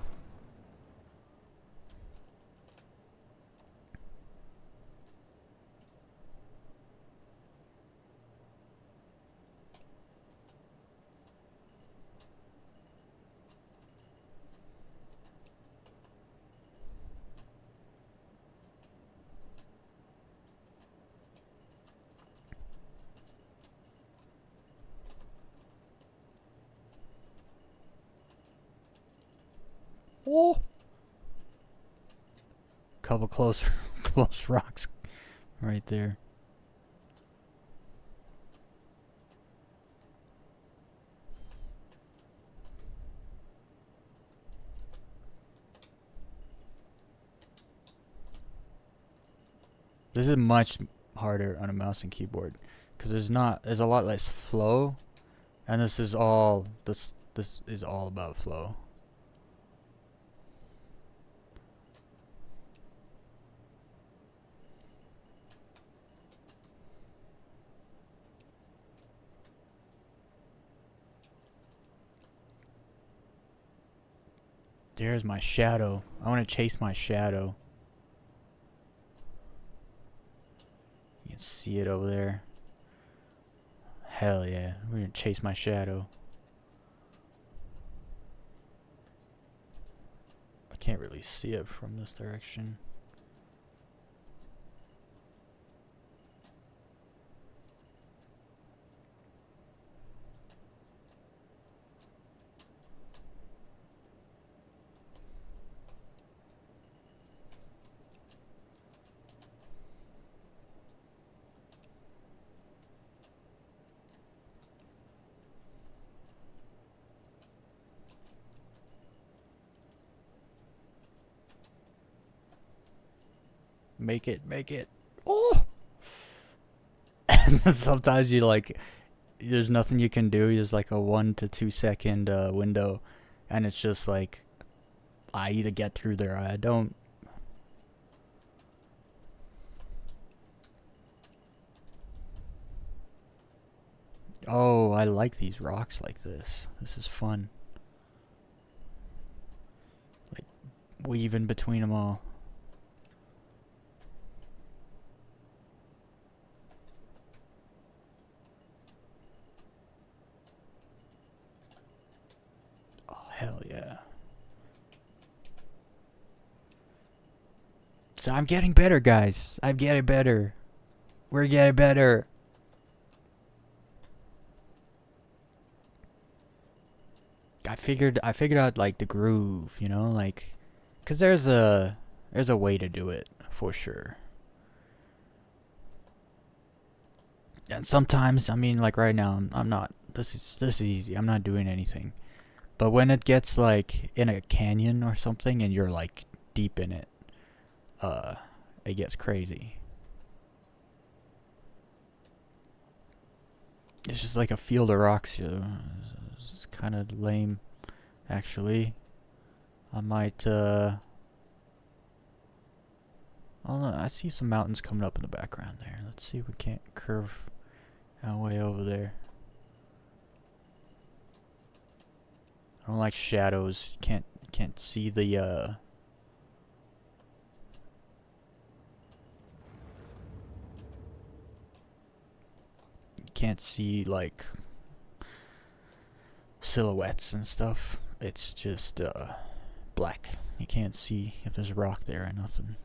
Oh! Couple close rocks right there. This is much harder on a mouse and keyboard because there's a lot less flow, and this is all about flow. There's my shadow. I want to chase my shadow. You can see it over there. Hell yeah. We're going to chase my shadow. I can't really see it from this direction. Make it. Oh! And sometimes you like, there's nothing you can do. There's like a 1 to 2 second window, and it's just like, I either get through there or I don't. Oh, I like these rocks like this. This is fun. Like, weaving between them all. Hell yeah. So I'm getting better, guys. I'm getting better. We're getting better. I figured out like the groove, you know, like, cause there's a way to do it for sure. And sometimes, I mean, like right now, I'm not. This is easy. I'm not doing anything. But when it gets like in a canyon or something and you're like deep in it, it gets crazy. It's just like a field of rocks. It's kind of lame, actually. I might, oh no, I see some mountains coming up in the background there. Let's see if we can't curve our way over there. I don't like shadows. Can't see the you can't see like silhouettes and stuff. It's just black. You can't see if there's a rock there or nothing.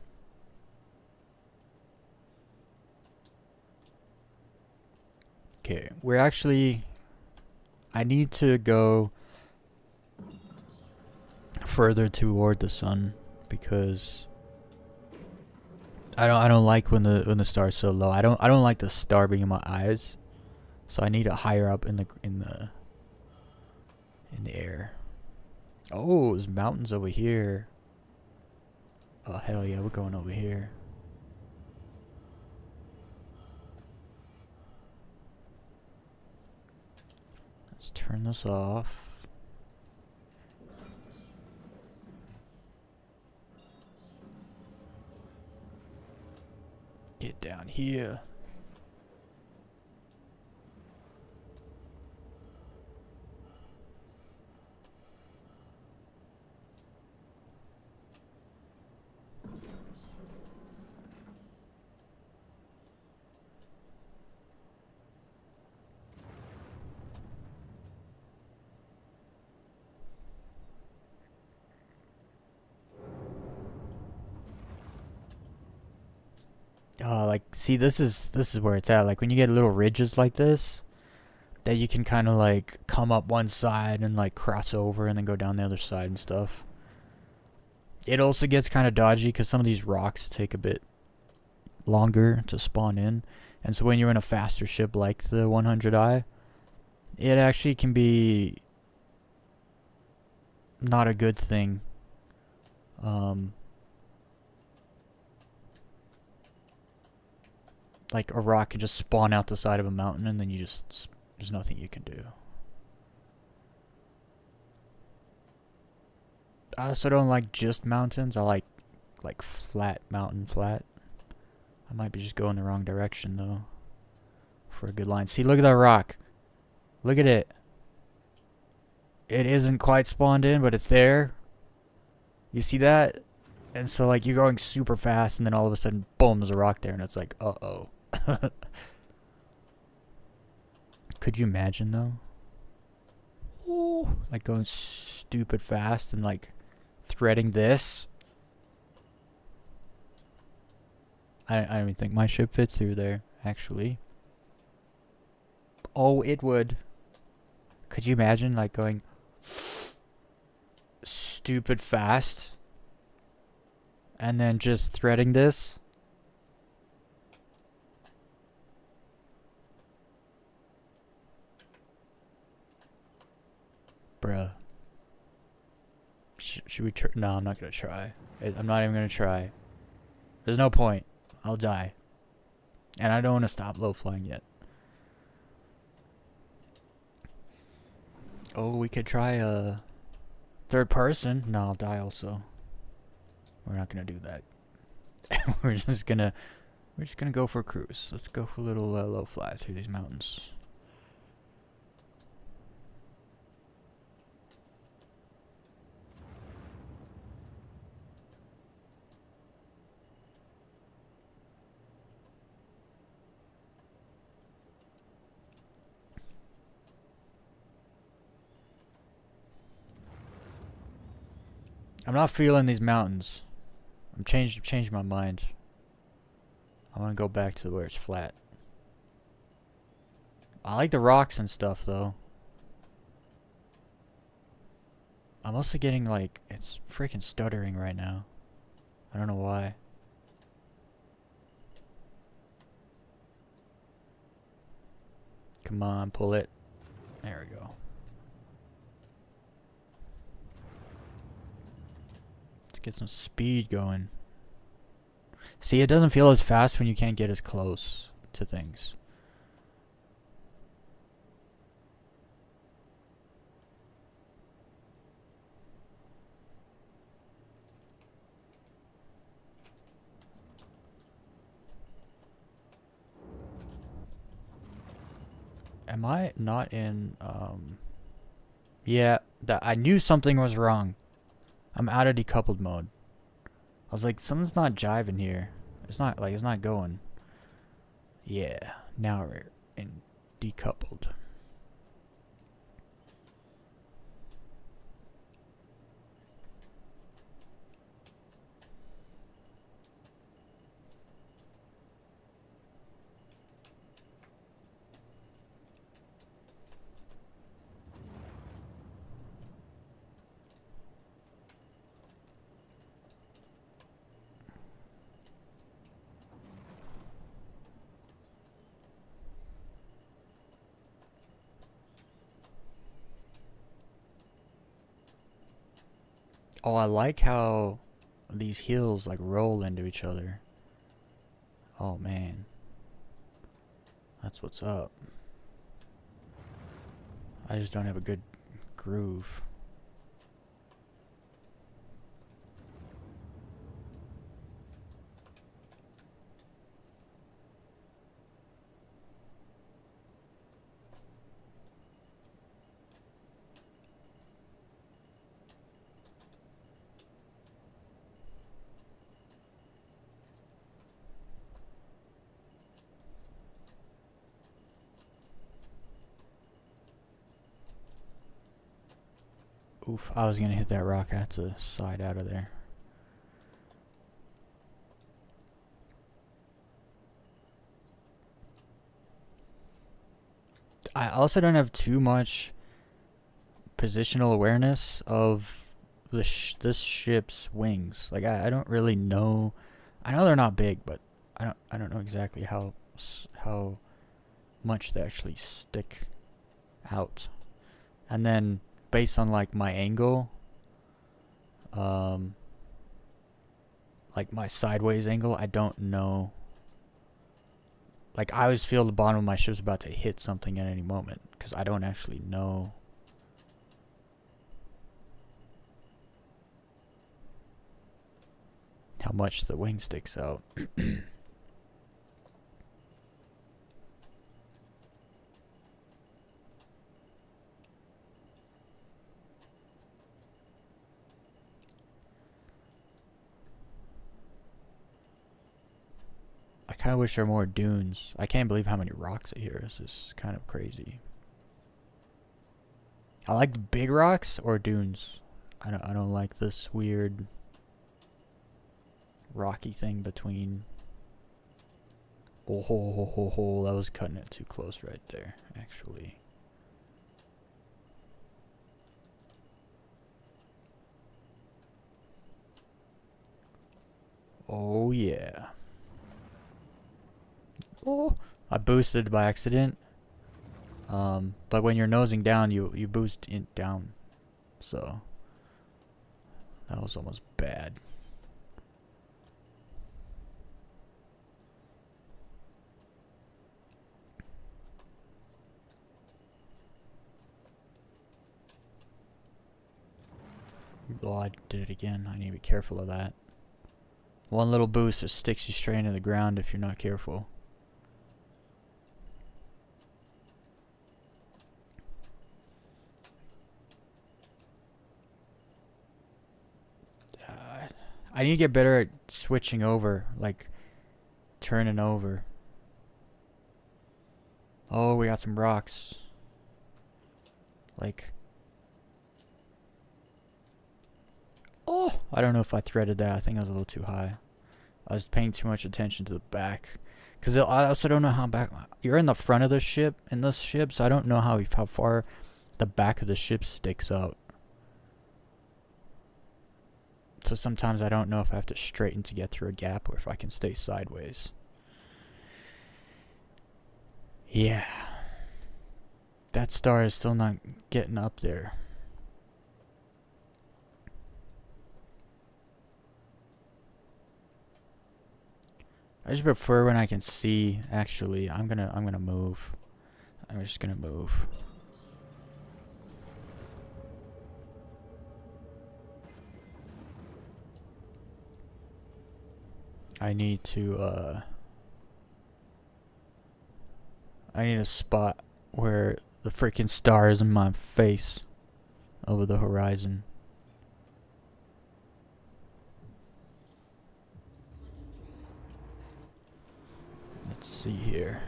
Okay, we're actually, I need to go further toward the sun because I don't like when the star's so low. I don't like the star being in my eyes, so I need it higher up in the air. Oh, there's mountains over here. Oh hell yeah, we're going over here. Let's turn this off. Get down here. Like, see, this is where it's at. Like, when you get little ridges like this, that you can kind of like come up one side and like cross over and then go down the other side and stuff. It also gets kind of dodgy because some of these rocks take a bit longer to spawn in. And so when you're in a faster ship like the 100i, it actually can be not a good thing. Like a rock can just spawn out the side of a mountain and then you just, there's nothing you can do. I also don't like just mountains. I like flat mountain flat. I might be just going the wrong direction though for a good line. See, look at that rock. Look at it. It isn't quite spawned in, but it's there. You see that? And so like you're going super fast and then all of a sudden boom, there's a rock there and it's like, uh-oh. Could you imagine though? Ooh, like going stupid fast and like threading this. I don't even think my ship fits through there, actually. Oh, it would. Could you imagine like going stupid fast and then just threading this? Bruh. Should we try? No, I'm not gonna try. I'm not even gonna try. There's no point. I'll die. And I don't want to stop low flying yet. Oh, we could try a third person. No, I'll die also. We're not gonna do that. we're just gonna go for a cruise. Let's go for a little low fly through these mountains. I'm not feeling these mountains. I'm changing my mind. I want to go back to where it's flat. I like the rocks and stuff though. I'm also getting like, it's freaking stuttering right now. I don't know why. Come on, pull it. There we go. Get some speed going. See, it doesn't feel as fast when you can't get as close to things. Am I not in yeah, I knew something was wrong. I'm out of decoupled mode. I was like, something's not jiving here. It's not going. Yeah, now we're in decoupled. Oh, I like how these hills like roll into each other. Oh man. That's what's up. I just don't have a good groove. Oof, I was gonna hit that rock. I had to slide out of there. I also don't have too much positional awareness of this ship's wings. Like I don't really know. I know they're not big, but I don't know exactly how much they actually stick out. And then based on like my angle, like my sideways angle, I don't know. Like I always feel the bottom of my ship's about to hit something at any moment because I don't actually know. How much the wing sticks out. I kind of wish there were more dunes. I can't believe how many rocks are here. This is kind of crazy. I like the big rocks or dunes. I don't like this weird rocky thing between. Oh, that was cutting it too close right there, actually. Oh yeah. Oh, I boosted by accident. But when you're nosing down, you boost down. So that was almost bad. Oh, I did it again. I need to be careful of that. One little boost just sticks you straight into the ground if you're not careful. I need to get better at switching over, like turning over. Oh, we got some rocks. Like, oh, I don't know if I threaded that. I think I was a little too high. I was paying too much attention to the back. Because I also don't know how back. You're in the front of the ship, in this ship, so I don't know how far the back of the ship sticks out. So sometimes I don't know if I have to straighten to get through a gap or if I can stay sideways. Yeah. That star is still not getting up there. I just prefer when I can see. Actually, I'm gonna move. I'm just gonna move. I need a spot where the freaking star is in my face over the horizon. Let's see here.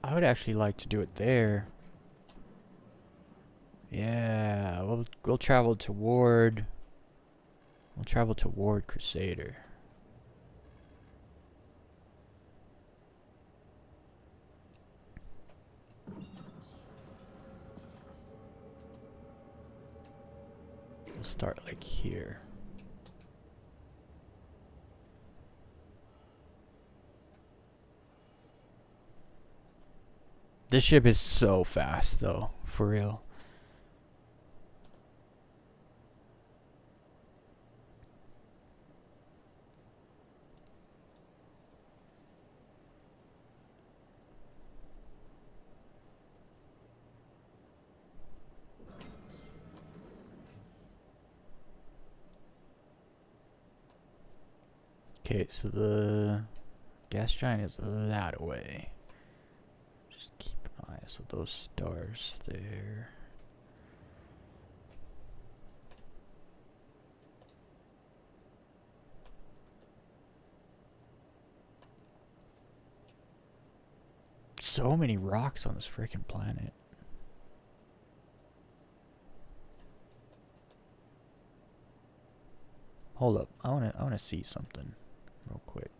I would actually like to do it there. Yeah, we'll travel toward Crusader. We'll start like here. This ship is so fast though, for real. Okay, so the gas giant is that way. Just keep an eye on those stars there. So many rocks on this freaking planet. Hold up, I wanna see something real quick.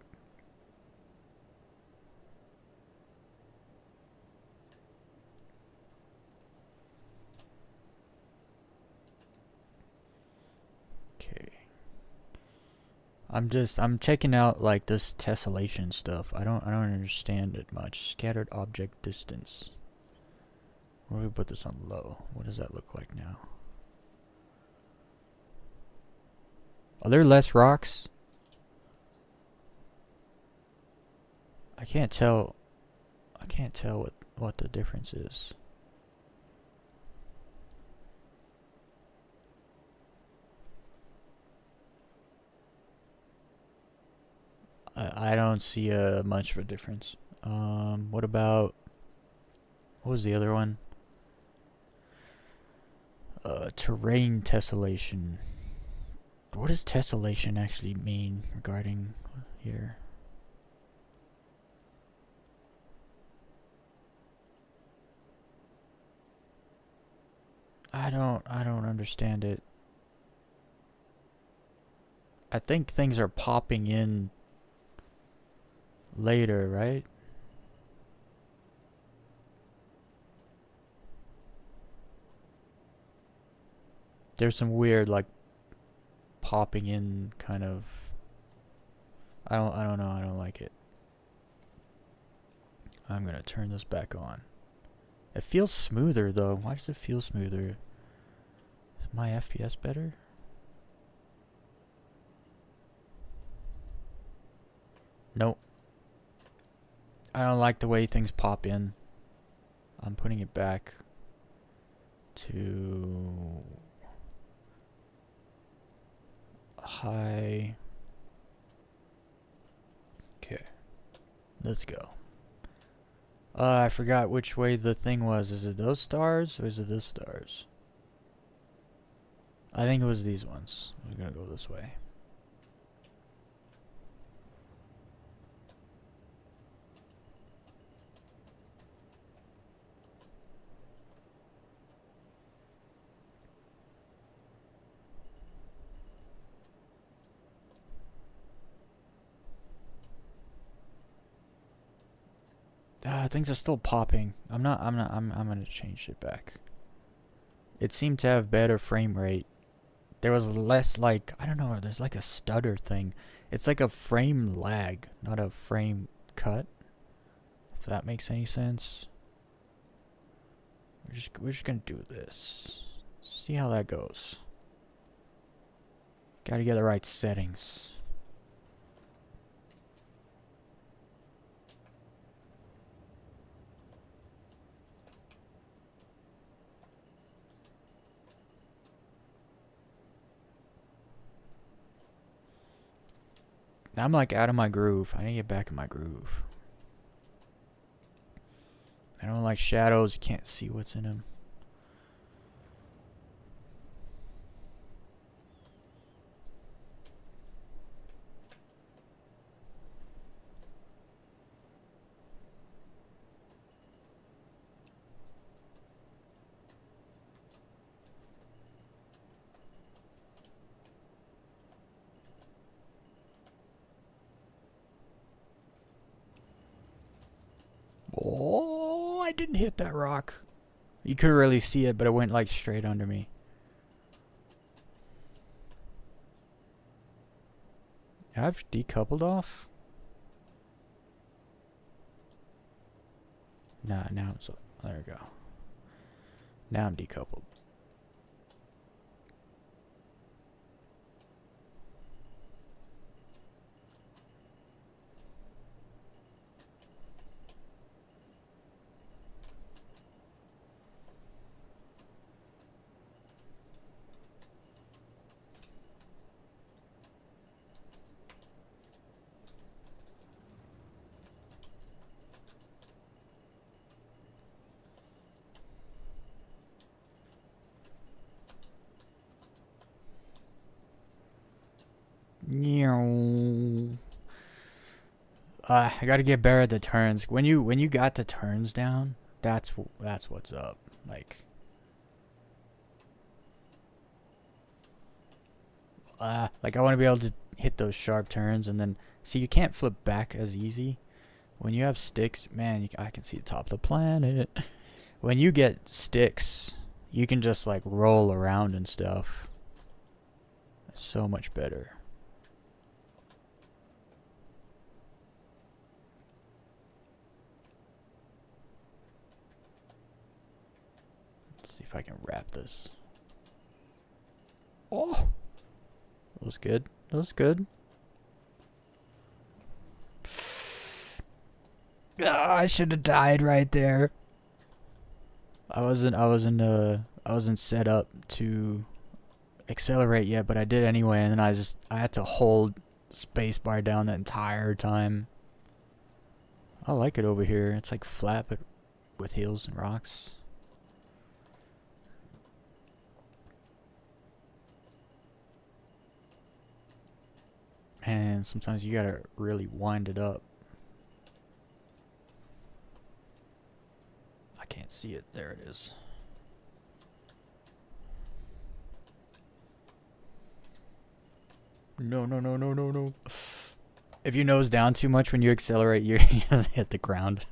I'm checking out like this tessellation stuff. I don't understand it much. Scattered object distance. Where do we put this on low? What does that look like now? Are there less rocks? I can't tell what the difference is. I don't see much of a difference. What about, what was the other one? Terrain tessellation. What does tessellation actually mean regarding here? I don't understand it. I think things are popping in later, right? There's some weird like popping in kind of, I don't know, I don't like it. I'm gonna turn this back on. It feels smoother though. Why does it feel smoother? Is my FPS better? Nope. I don't like the way things pop in. I'm putting it back to high. Okay. Let's go. I forgot which way the thing was. Is it those stars or is it this stars? I think it was these ones. We're gonna go this way. Things are still popping. I'm gonna change it back. It seemed to have better frame rate. There was less like, I don't know, there's like a stutter thing. It's like a frame lag, not a frame cut. If that makes any sense. We're just gonna do this. See how that goes. Gotta get the right settings. I'm like out of my groove. I need to get back in my groove. I don't like shadows. You can't see what's in them. Oh, I didn't hit that rock. You couldn't really see it, but it went like straight under me. I've decoupled off? Nah, now it's, there we go. Now I'm decoupled. I gotta get better at the turns. When you got the turns down, that's what's up. Like, I want to be able to hit those sharp turns, and then see, you can't flip back as easy. When you have sticks, man, I can see the top of the planet. When you get sticks, you can just like roll around and stuff. It's so much better. See if I can wrap this. Oh! That was good. That was good. Ah, I should have died right there. I wasn't set up to accelerate yet, but I did anyway, and then I had to hold spacebar down the entire time. I like it over here. It's like flat, but with hills and rocks. And sometimes you gotta really wind it up. I can't see it. There it is. No, no, no, no, no, no. If you nose down too much when you accelerate, you just hit the ground.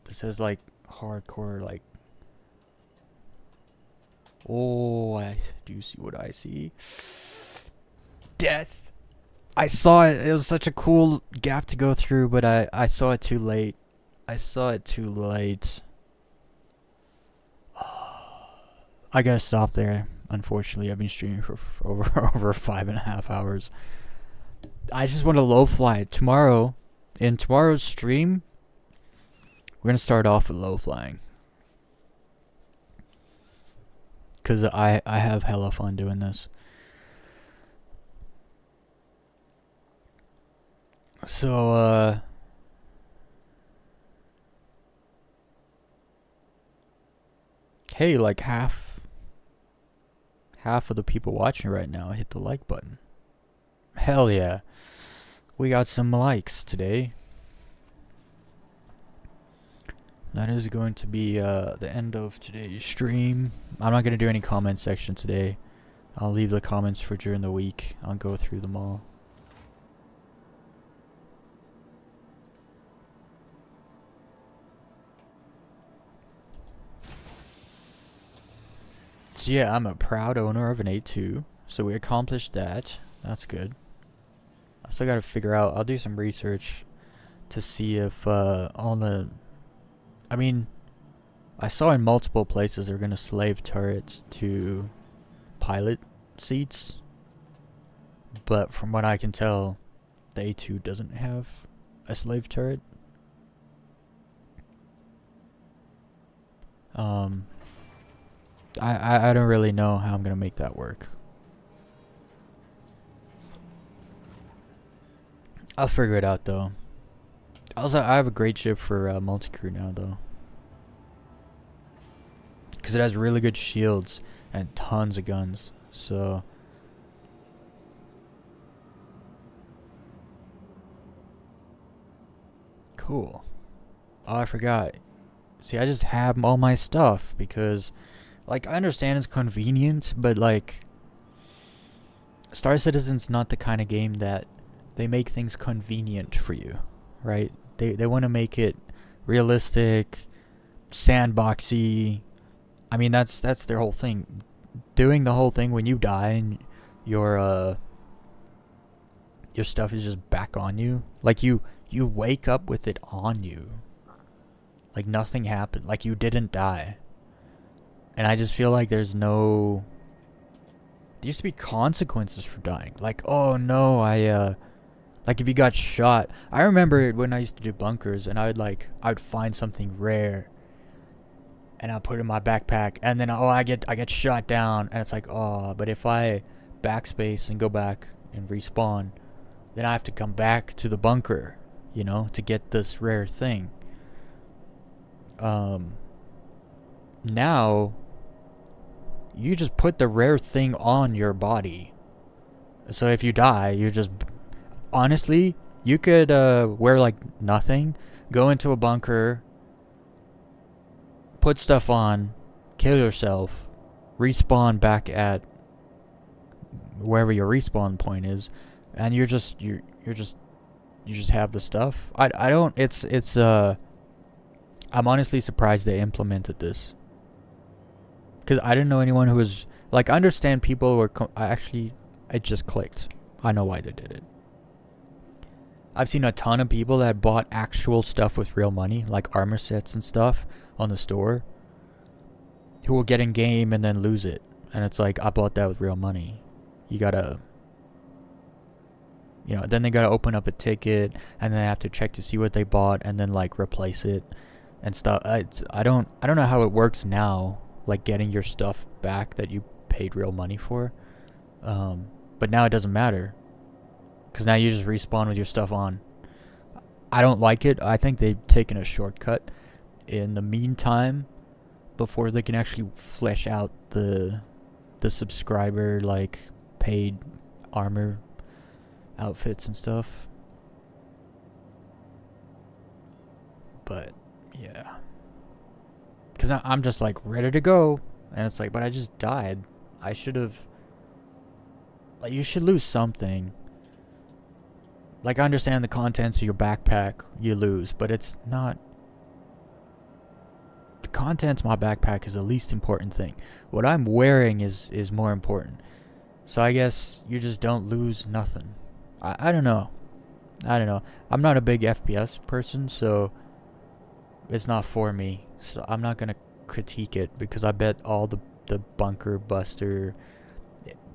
This is like hardcore, like. Oh, I do see what I see. Death. I saw it. It was such a cool gap to go through, but I saw it too late. I saw it too late. I gotta stop there. Unfortunately, I've been streaming for over 5.5 hours. I just want to low fly tomorrow. In tomorrow's stream, we're gonna start off with low flying. Cause I have hella fun doing this. So hey, like half of the people watching right now hit the like button. Hell yeah. We got some likes today. That is going to be the end of today's stream. I'm not going to do any comment section today. I'll leave the comments for during the week. I'll go through them all. So yeah, I'm a proud owner of an A2. So we accomplished that. That's good. I still got to figure out. I'll do some research to see if all the... I mean, I saw in multiple places they're going to slave turrets to pilot seats. But from what I can tell, the A2 doesn't have a slave turret. I don't really know how I'm going to make that work. I'll figure it out though. Also, I have a great ship for multi-crew now though. Because it has really good shields and tons of guns. So... cool. Oh, I forgot. See, I just have all my stuff because... like, I understand it's convenient, but like... Star Citizen's not the kind of game that they make things convenient for you, right? They want to make it realistic, sandboxy. I mean, that's their whole thing. Doing the whole thing when you die and your stuff is just back on you. Like, you wake up with it on you. Like, nothing happened. Like, you didn't die. And I just feel like there's no... there used to be consequences for dying. Like, oh no, like if you got shot. I remember when I used to do bunkers and I'd find something rare. And I'd put it in my backpack. And then, oh, I get shot down. And it's like, oh, but if I backspace and go back and respawn, then I have to come back to the bunker, you know, to get this rare thing. Now... you just put the rare thing on your body. So if you die, you just... honestly, you could wear like nothing, go into a bunker, put stuff on, kill yourself, respawn back at wherever your respawn point is, and you just have the stuff. I don't... it's I'm honestly surprised they implemented this. Because I didn't know anyone who was... like, I understand people were... it just clicked. I know why they did it. I've seen a ton of people that bought actual stuff with real money, like armor sets and stuff on the store, who will get in game and then lose it. And it's like, I bought that with real money. You gotta, you know, then they gotta open up a ticket and then they have to check to see what they bought and then like replace it and stuff. I don't know how it works now, like getting your stuff back that you paid real money for. But now it doesn't matter, because now you just respawn with your stuff on. I don't like it. I think they've taken a shortcut in the meantime before they can actually flesh out the subscriber, like, paid armor outfits and stuff. But yeah, because I'm just like ready to go, and it's like, but I just died. I should have, like, you should lose something. Like, I understand the contents of your backpack you lose, but it's not, the contents of my backpack is the least important thing. What I'm wearing is more important. So I guess you just don't lose nothing. I don't know. I'm not a big FPS person, so it's not for me. So I'm not gonna critique it, because I bet all the bunker buster,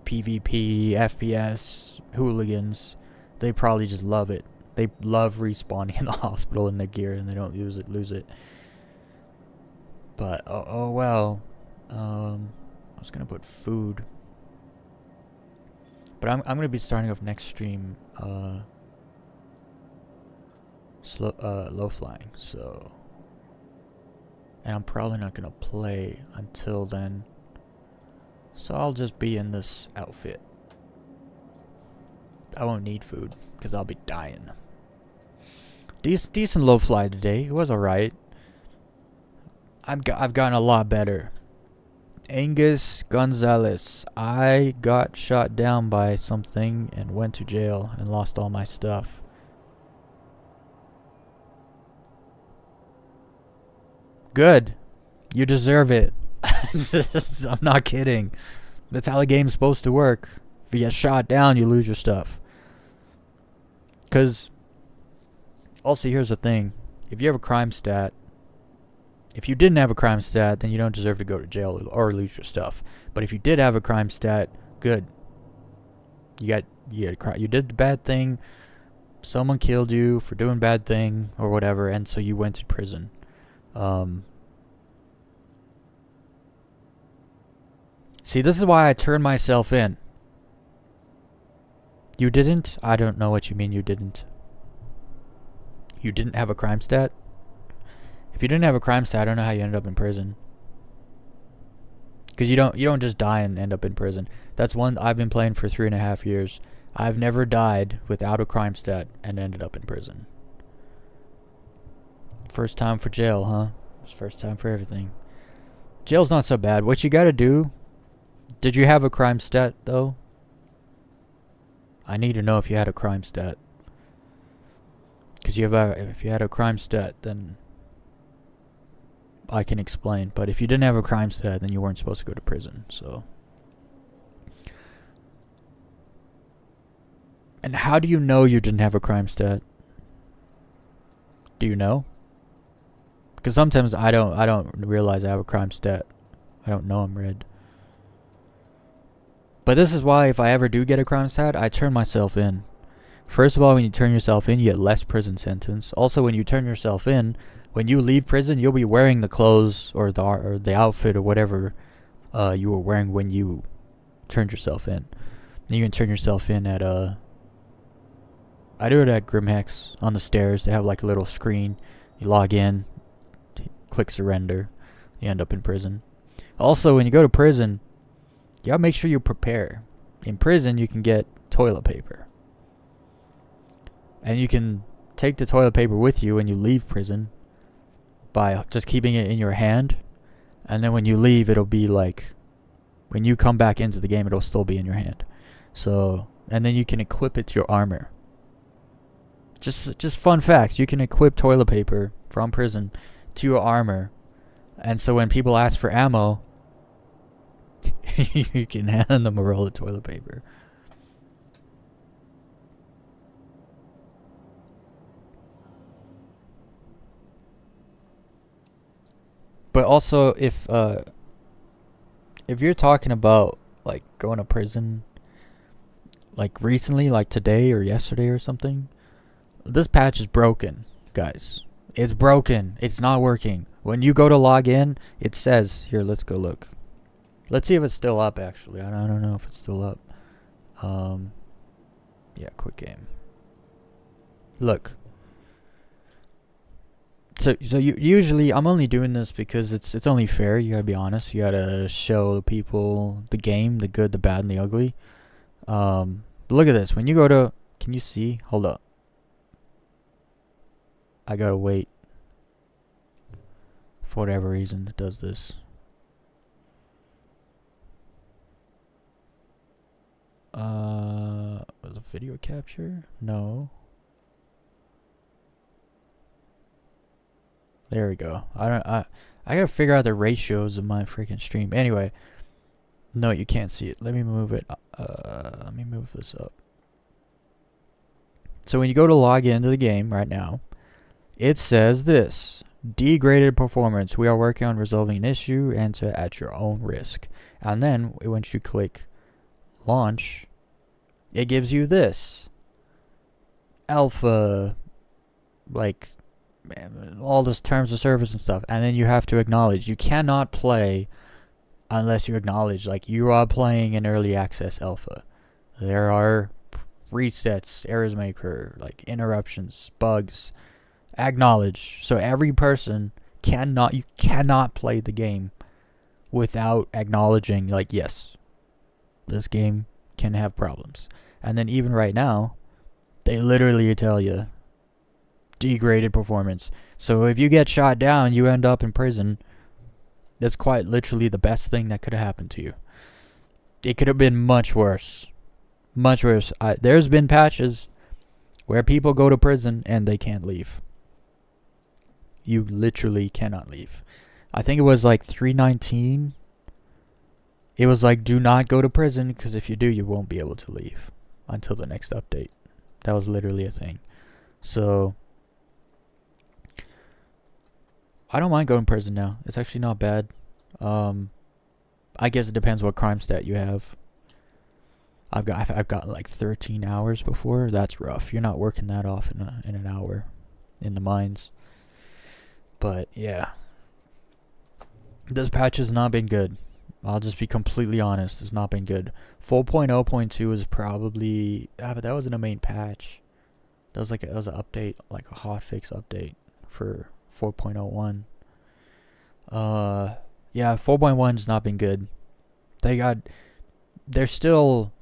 PvP, FPS hooligans, they probably just love it. They love respawning in the hospital in their gear and they don't lose it. But oh well. I was gonna put food, but I'm gonna be starting off next stream low flying, so, and I'm probably not gonna play until then. So I'll just be in this outfit. I won't need food, because I'll be dying. Decent low fly today. It was alright. I've gotten a lot better. Angus Gonzalez. I got shot down by something and went to jail and lost all my stuff. Good. You deserve it. I'm not kidding. That's how the game's supposed to work. If you get shot down, you lose your stuff. Because, also, here's the thing. If you have a crime stat, if you didn't have a crime stat, then you don't deserve to go to jail or lose your stuff. But if you did have a crime stat, good. You did the bad thing. Someone killed you for doing bad thing or whatever, and so you went to prison. See, this is why I turned myself in. You didn't? I don't know what you mean you didn't. You didn't have a crime stat? If you didn't have a crime stat, I don't know how you ended up in prison. Because you don't just die and end up in prison. That's one. I've been playing for 3.5 years. I've never died without a crime stat and ended up in prison. First time for jail, huh? First time for everything. Jail's not so bad. What you gotta do... Did you have a crime stat, though? I need to know if you had a crime stat. Because if you had a crime stat, then I can explain. But if you didn't have a crime stat, then you weren't supposed to go to prison, so... And how do you know you didn't have a crime stat? Do you know? Because sometimes I don't realize I have a crime stat. I don't know I'm red. But this is why if I ever do get a crime stat, I turn myself in. First of all, when you turn yourself in, you get less prison sentence. Also, when you turn yourself in, when you leave prison, you'll be wearing the clothes or the outfit or whatever you were wearing when you turned yourself in. And you can turn yourself in at I do it at Grimhex on the stairs. They have like a little screen. You log in, click surrender, you end up in prison. Also, when you go to prison, you gotta make sure you prepare. In prison, you can get toilet paper. And you can take the toilet paper with you when you leave prison by just keeping it in your hand. And then when you leave, it'll be like, when you come back into the game, it'll still be in your hand. So, and then you can equip it to your armor. Just fun facts. You can equip toilet paper from prison to your armor. And so when people ask for ammo, you can hand them a roll of toilet paper. But also, if you're talking about like going to prison, like recently, like today or yesterday or something, this patch is broken, guys. It's broken. It's not working. When you go to log in, it says here. Let's go look. Let's see if it's still up. Actually, I don't know if it's still up. Yeah, quick game. Look. So you usually, I'm only doing this because it's only fair. You gotta be honest. You gotta show the people the game, the good, the bad, and the ugly. But look at this. When you go to, can you see? Hold up. I gotta wait. For whatever reason, it does this. Was it video capture? No. There we go. I gotta figure out the ratios of my freaking stream. Anyway, no, you can't see it. Let me move it. Let me move this up. So when you go to log into the game right now, it says this: degraded performance. We are working on resolving an issue and to at your own risk. And then once you click launch, it gives you this alpha, like all this terms of service and stuff, and then you have to acknowledge. You cannot play unless you acknowledge like you are playing an early access alpha. There are resets, errors maker, like interruptions, bugs. Acknowledge. So every person you cannot play the game without acknowledging like, yes, this game can have problems. And then even right now, they literally tell you degraded performance. So if you get shot down, you end up in prison. That's quite literally the best thing that could have happened to you. It could have been much worse. Much worse. There's been patches where people go to prison and they can't leave. You literally cannot leave. I think it was like 319. It was like, do not go to prison, because if you do, you won't be able to leave until the next update. That was literally a thing. So I don't mind going to prison now. It's actually not bad. I guess it depends what crime stat you have. I've got like 13 hours before. That's rough. You're not working that off in an hour in the mines. But yeah, this patch has not been good. I'll just be completely honest. It's not been good. 4.0.2 is probably but that wasn't a main patch. That was an update, like a hotfix update for 4.01. Yeah, 4.1 has not been good. They're still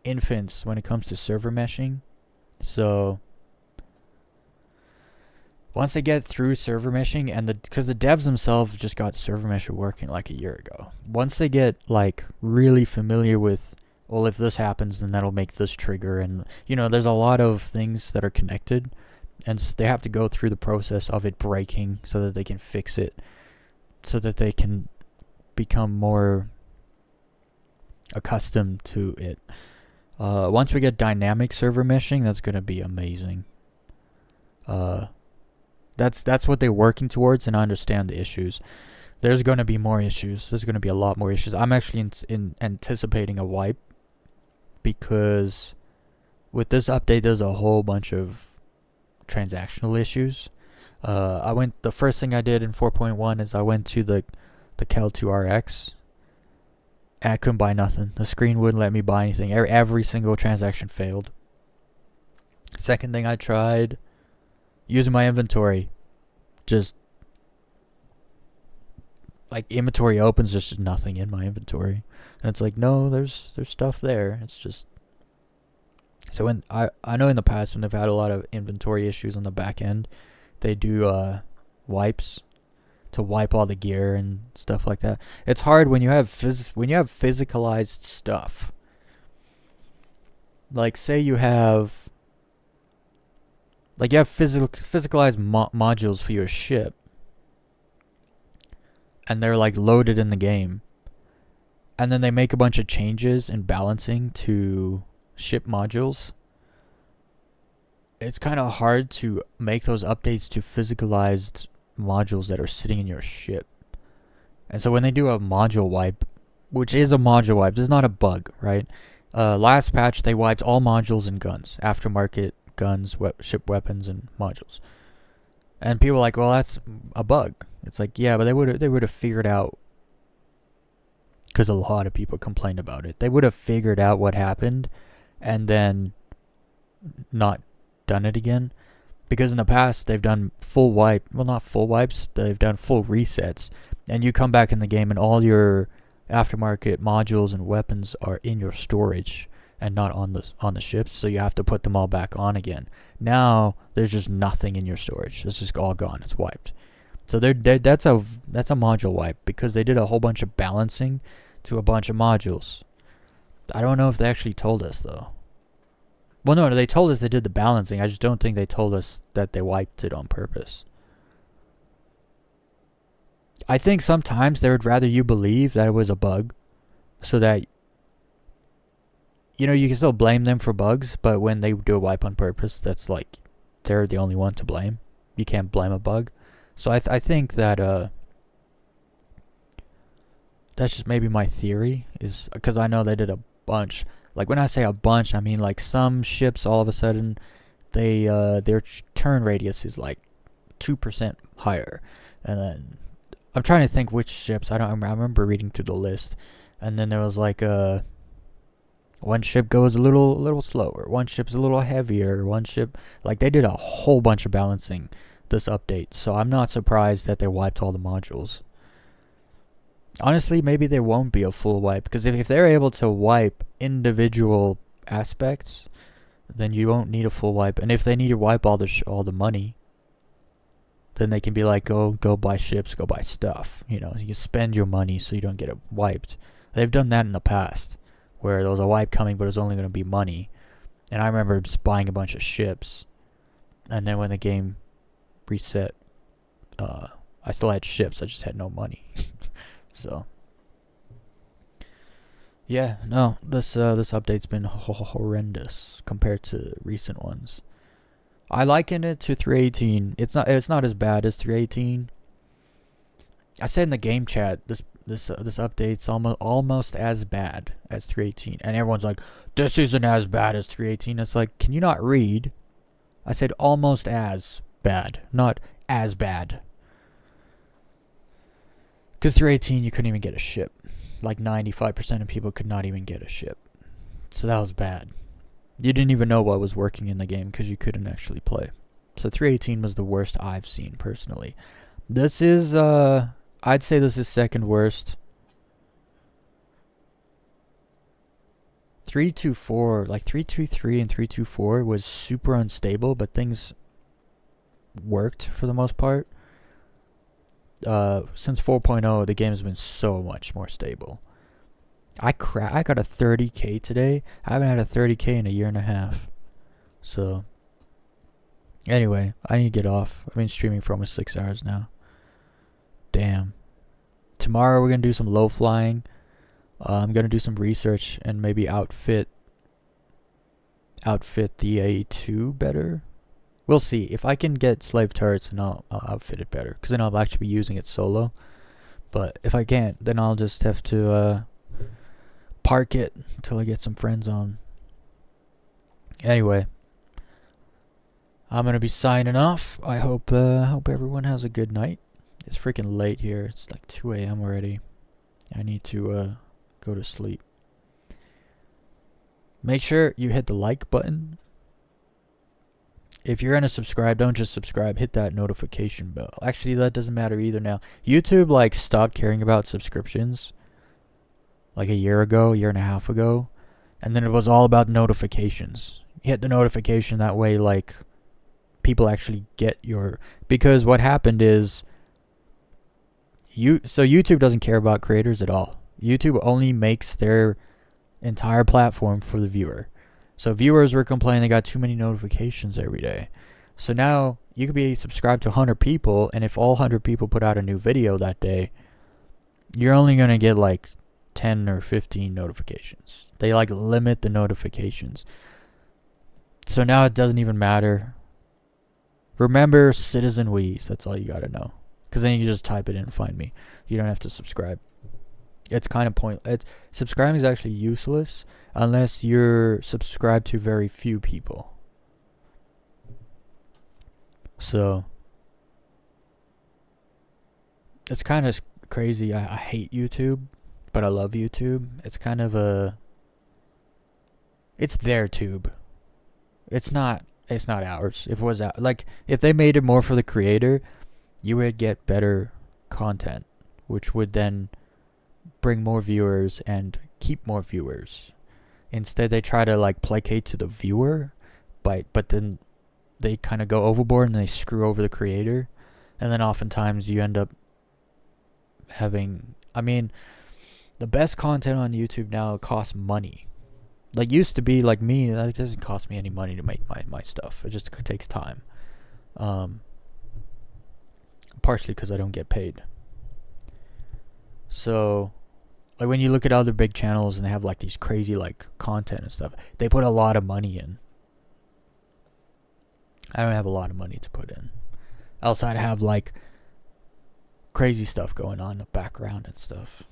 infants when it comes to server meshing. So once they get through server meshing, and because the devs themselves just got server mesh working like a year ago. Once they get like really familiar with, well, if this happens, then that'll make this trigger, and there's a lot of things that are connected, and they have to go through the process of it breaking so that they can fix it, so that they can become more accustomed to it. Once we get dynamic server meshing, that's gonna be amazing. That's what they're working towards, and I understand the issues. There's going to be more issues. There's going to be a lot more issues. I'm actually anticipating a wipe, because with this update, there's a whole bunch of transactional issues. The first thing I did in 4.1 is I went to the Kel2RX, and I couldn't buy nothing. The screen wouldn't let me buy anything. Every single transaction failed. Second thing I tried, using my inventory, just like inventory opens, there's just nothing in my inventory, and it's like, no, there's stuff there. It's just, so when I know in the past when they've had a lot of inventory issues on the back end, they do wipes to wipe all the gear and stuff like that. It's hard when you have physicalized stuff. Like say you have physicalized modules for your ship, and they're like loaded in the game, and then they make a bunch of changes in balancing to ship modules. It's kind of hard to make those updates to physicalized modules that are sitting in your ship. And so when they do a module wipe, which is a module wipe, this is not a bug, right? Last patch, they wiped all modules and guns, aftermarket guns, ship weapons, and modules. And people are like, well, that's a bug. It's like, yeah, but they would have figured out, because a lot of people complained about it. They would have figured out what happened and then not done it again. Because in the past, they've done full wipe. Well, not full wipes. They've done full resets. And you come back in the game and all your aftermarket modules and weapons are in your storage and not on the ships. So you have to put them all back on again. Now, there's just nothing in your storage. It's just all gone. It's wiped. So that's a module wipe because they did a whole bunch of balancing to a bunch of modules. I don't know if they actually told us, though. Well, no, they told us they did the balancing. I just don't think they told us that they wiped it on purpose. I think sometimes they would rather you believe that it was a bug so that, you know, you can still blame them for bugs, but when they do a wipe on purpose, that's like they're the only one to blame. You can't blame a bug. So I think that that's just maybe my theory, is because I know they did a bunch. Like when I say a bunch, I mean like some ships all of a sudden their turn radius is like 2% higher, and then I'm trying to think which ships. I remember reading through the list, and then there was like one ship goes a little slower, one ship's a little heavier, one ship, like they did a whole bunch of balancing this update. So I'm not surprised that they wiped all the modules. Honestly, maybe there won't be a full wipe, because if they're able to wipe individual aspects, then you won't need a full wipe. And if they need to wipe all the money, then they can be like, go buy ships, go buy stuff. You know, you spend your money so you don't get it wiped. They've done that in the past, where there was a wipe coming, but it was only going to be money. And I remember just buying a bunch of ships, and then when the game reset, I still had ships, I just had no money. So yeah, no, this update's been horrendous compared to recent ones. I liken it to 3.18. It's not as bad as 3.18. I said in the game chat, this update's almost as bad as 3.18, and everyone's like, this isn't as bad as 3.18. It's like, can you not read? I said almost as bad, not as bad. Because 3.18, you couldn't even get a ship. Like 95% of people could not even get a ship. So that was bad. You didn't even know what was working in the game because you couldn't actually play. So 3.18 was the worst I've seen personally. This is, I'd say this is second worst. 3.24, like 3.23 and 3.24 was super unstable, but things worked for the most part. Since 4.0, the game has been so much more stable. I got a 30k today. I haven't had a 30k in a year and a half. So, anyway, I need to get off. I've been streaming for almost 6 hours now. Damn. Tomorrow we're going to do some low flying. I'm going to do some research and maybe outfit the A2 better. We'll see. If I can get slave turrets, and I'll outfit it better, because then I'll actually be using it solo. But if I can't, then I'll just have to park it until I get some friends on. Anyway, I'm gonna be signing off. I hope everyone has a good night. It's freaking late here. It's like 2 a.m. already. I need to go to sleep. Make sure you hit the like button. If you're gonna subscribe, don't just subscribe, hit that notification bell. Actually, that doesn't matter either now. YouTube like stopped caring about subscriptions like a year and a half ago, and then it was all about notifications. Hit the notification, that way like people actually get your, because what happened is YouTube doesn't care about creators at all. YouTube only makes their entire platform for the viewer. So viewers were complaining they got too many notifications every day. So now you could be subscribed to 100 people, and if all 100 people put out a new video that day, you're only going to get like 10 or 15 notifications. They like limit the notifications. So now it doesn't even matter. Remember Citizen Weez. That's all you got to know. because then you can just type it in and find me. You don't have to subscribe. It's kind of subscribing is actually useless unless you're subscribed to very few people. So it's kind of crazy. I hate YouTube, but I love YouTube. It's kind of it's their tube. It's not ours. If it was if they made it more for the creator, you would get better content, which would then bring more viewers and keep more viewers. Instead, they try to like placate to the viewer, but then they kind of go overboard and they screw over the creator, and then oftentimes you end up having, I mean, the best content on YouTube now costs money. Like used to be like me, it doesn't cost me any money to make my stuff. It just takes time. Partially because I don't get paid. So like when you look at other big channels and they have like these crazy like content and stuff, they put a lot of money in. I don't have a lot of money to put in. Outside I have like crazy stuff going on in the background and stuff.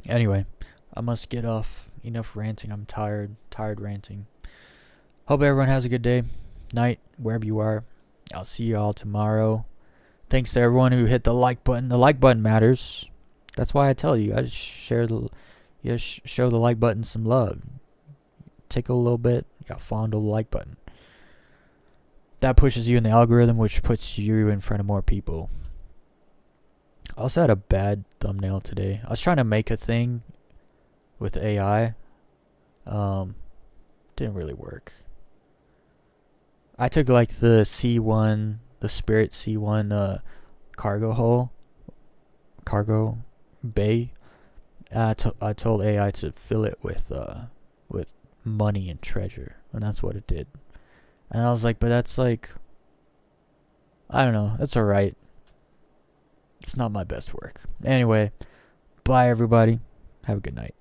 Anyway, I must get off. Enough ranting. I'm tired ranting. Hope everyone has a good day, night, wherever you are. I'll see you all tomorrow. Thanks to everyone who hit the like button. The like button matters. That's why I tell you, I just show the like button some love. Take a little bit, you got fondle the like button. That pushes you in the algorithm, which puts you in front of more people. I also had a bad thumbnail today. I was trying to make a thing with AI. Didn't really work. I took like the C1, the Spirit C1 cargo bay. I told AI to fill it with money and treasure, and that's what it did. And I was like, but that's like, I don't know, that's alright. It's not my best work. Anyway, bye everybody. Have a good night.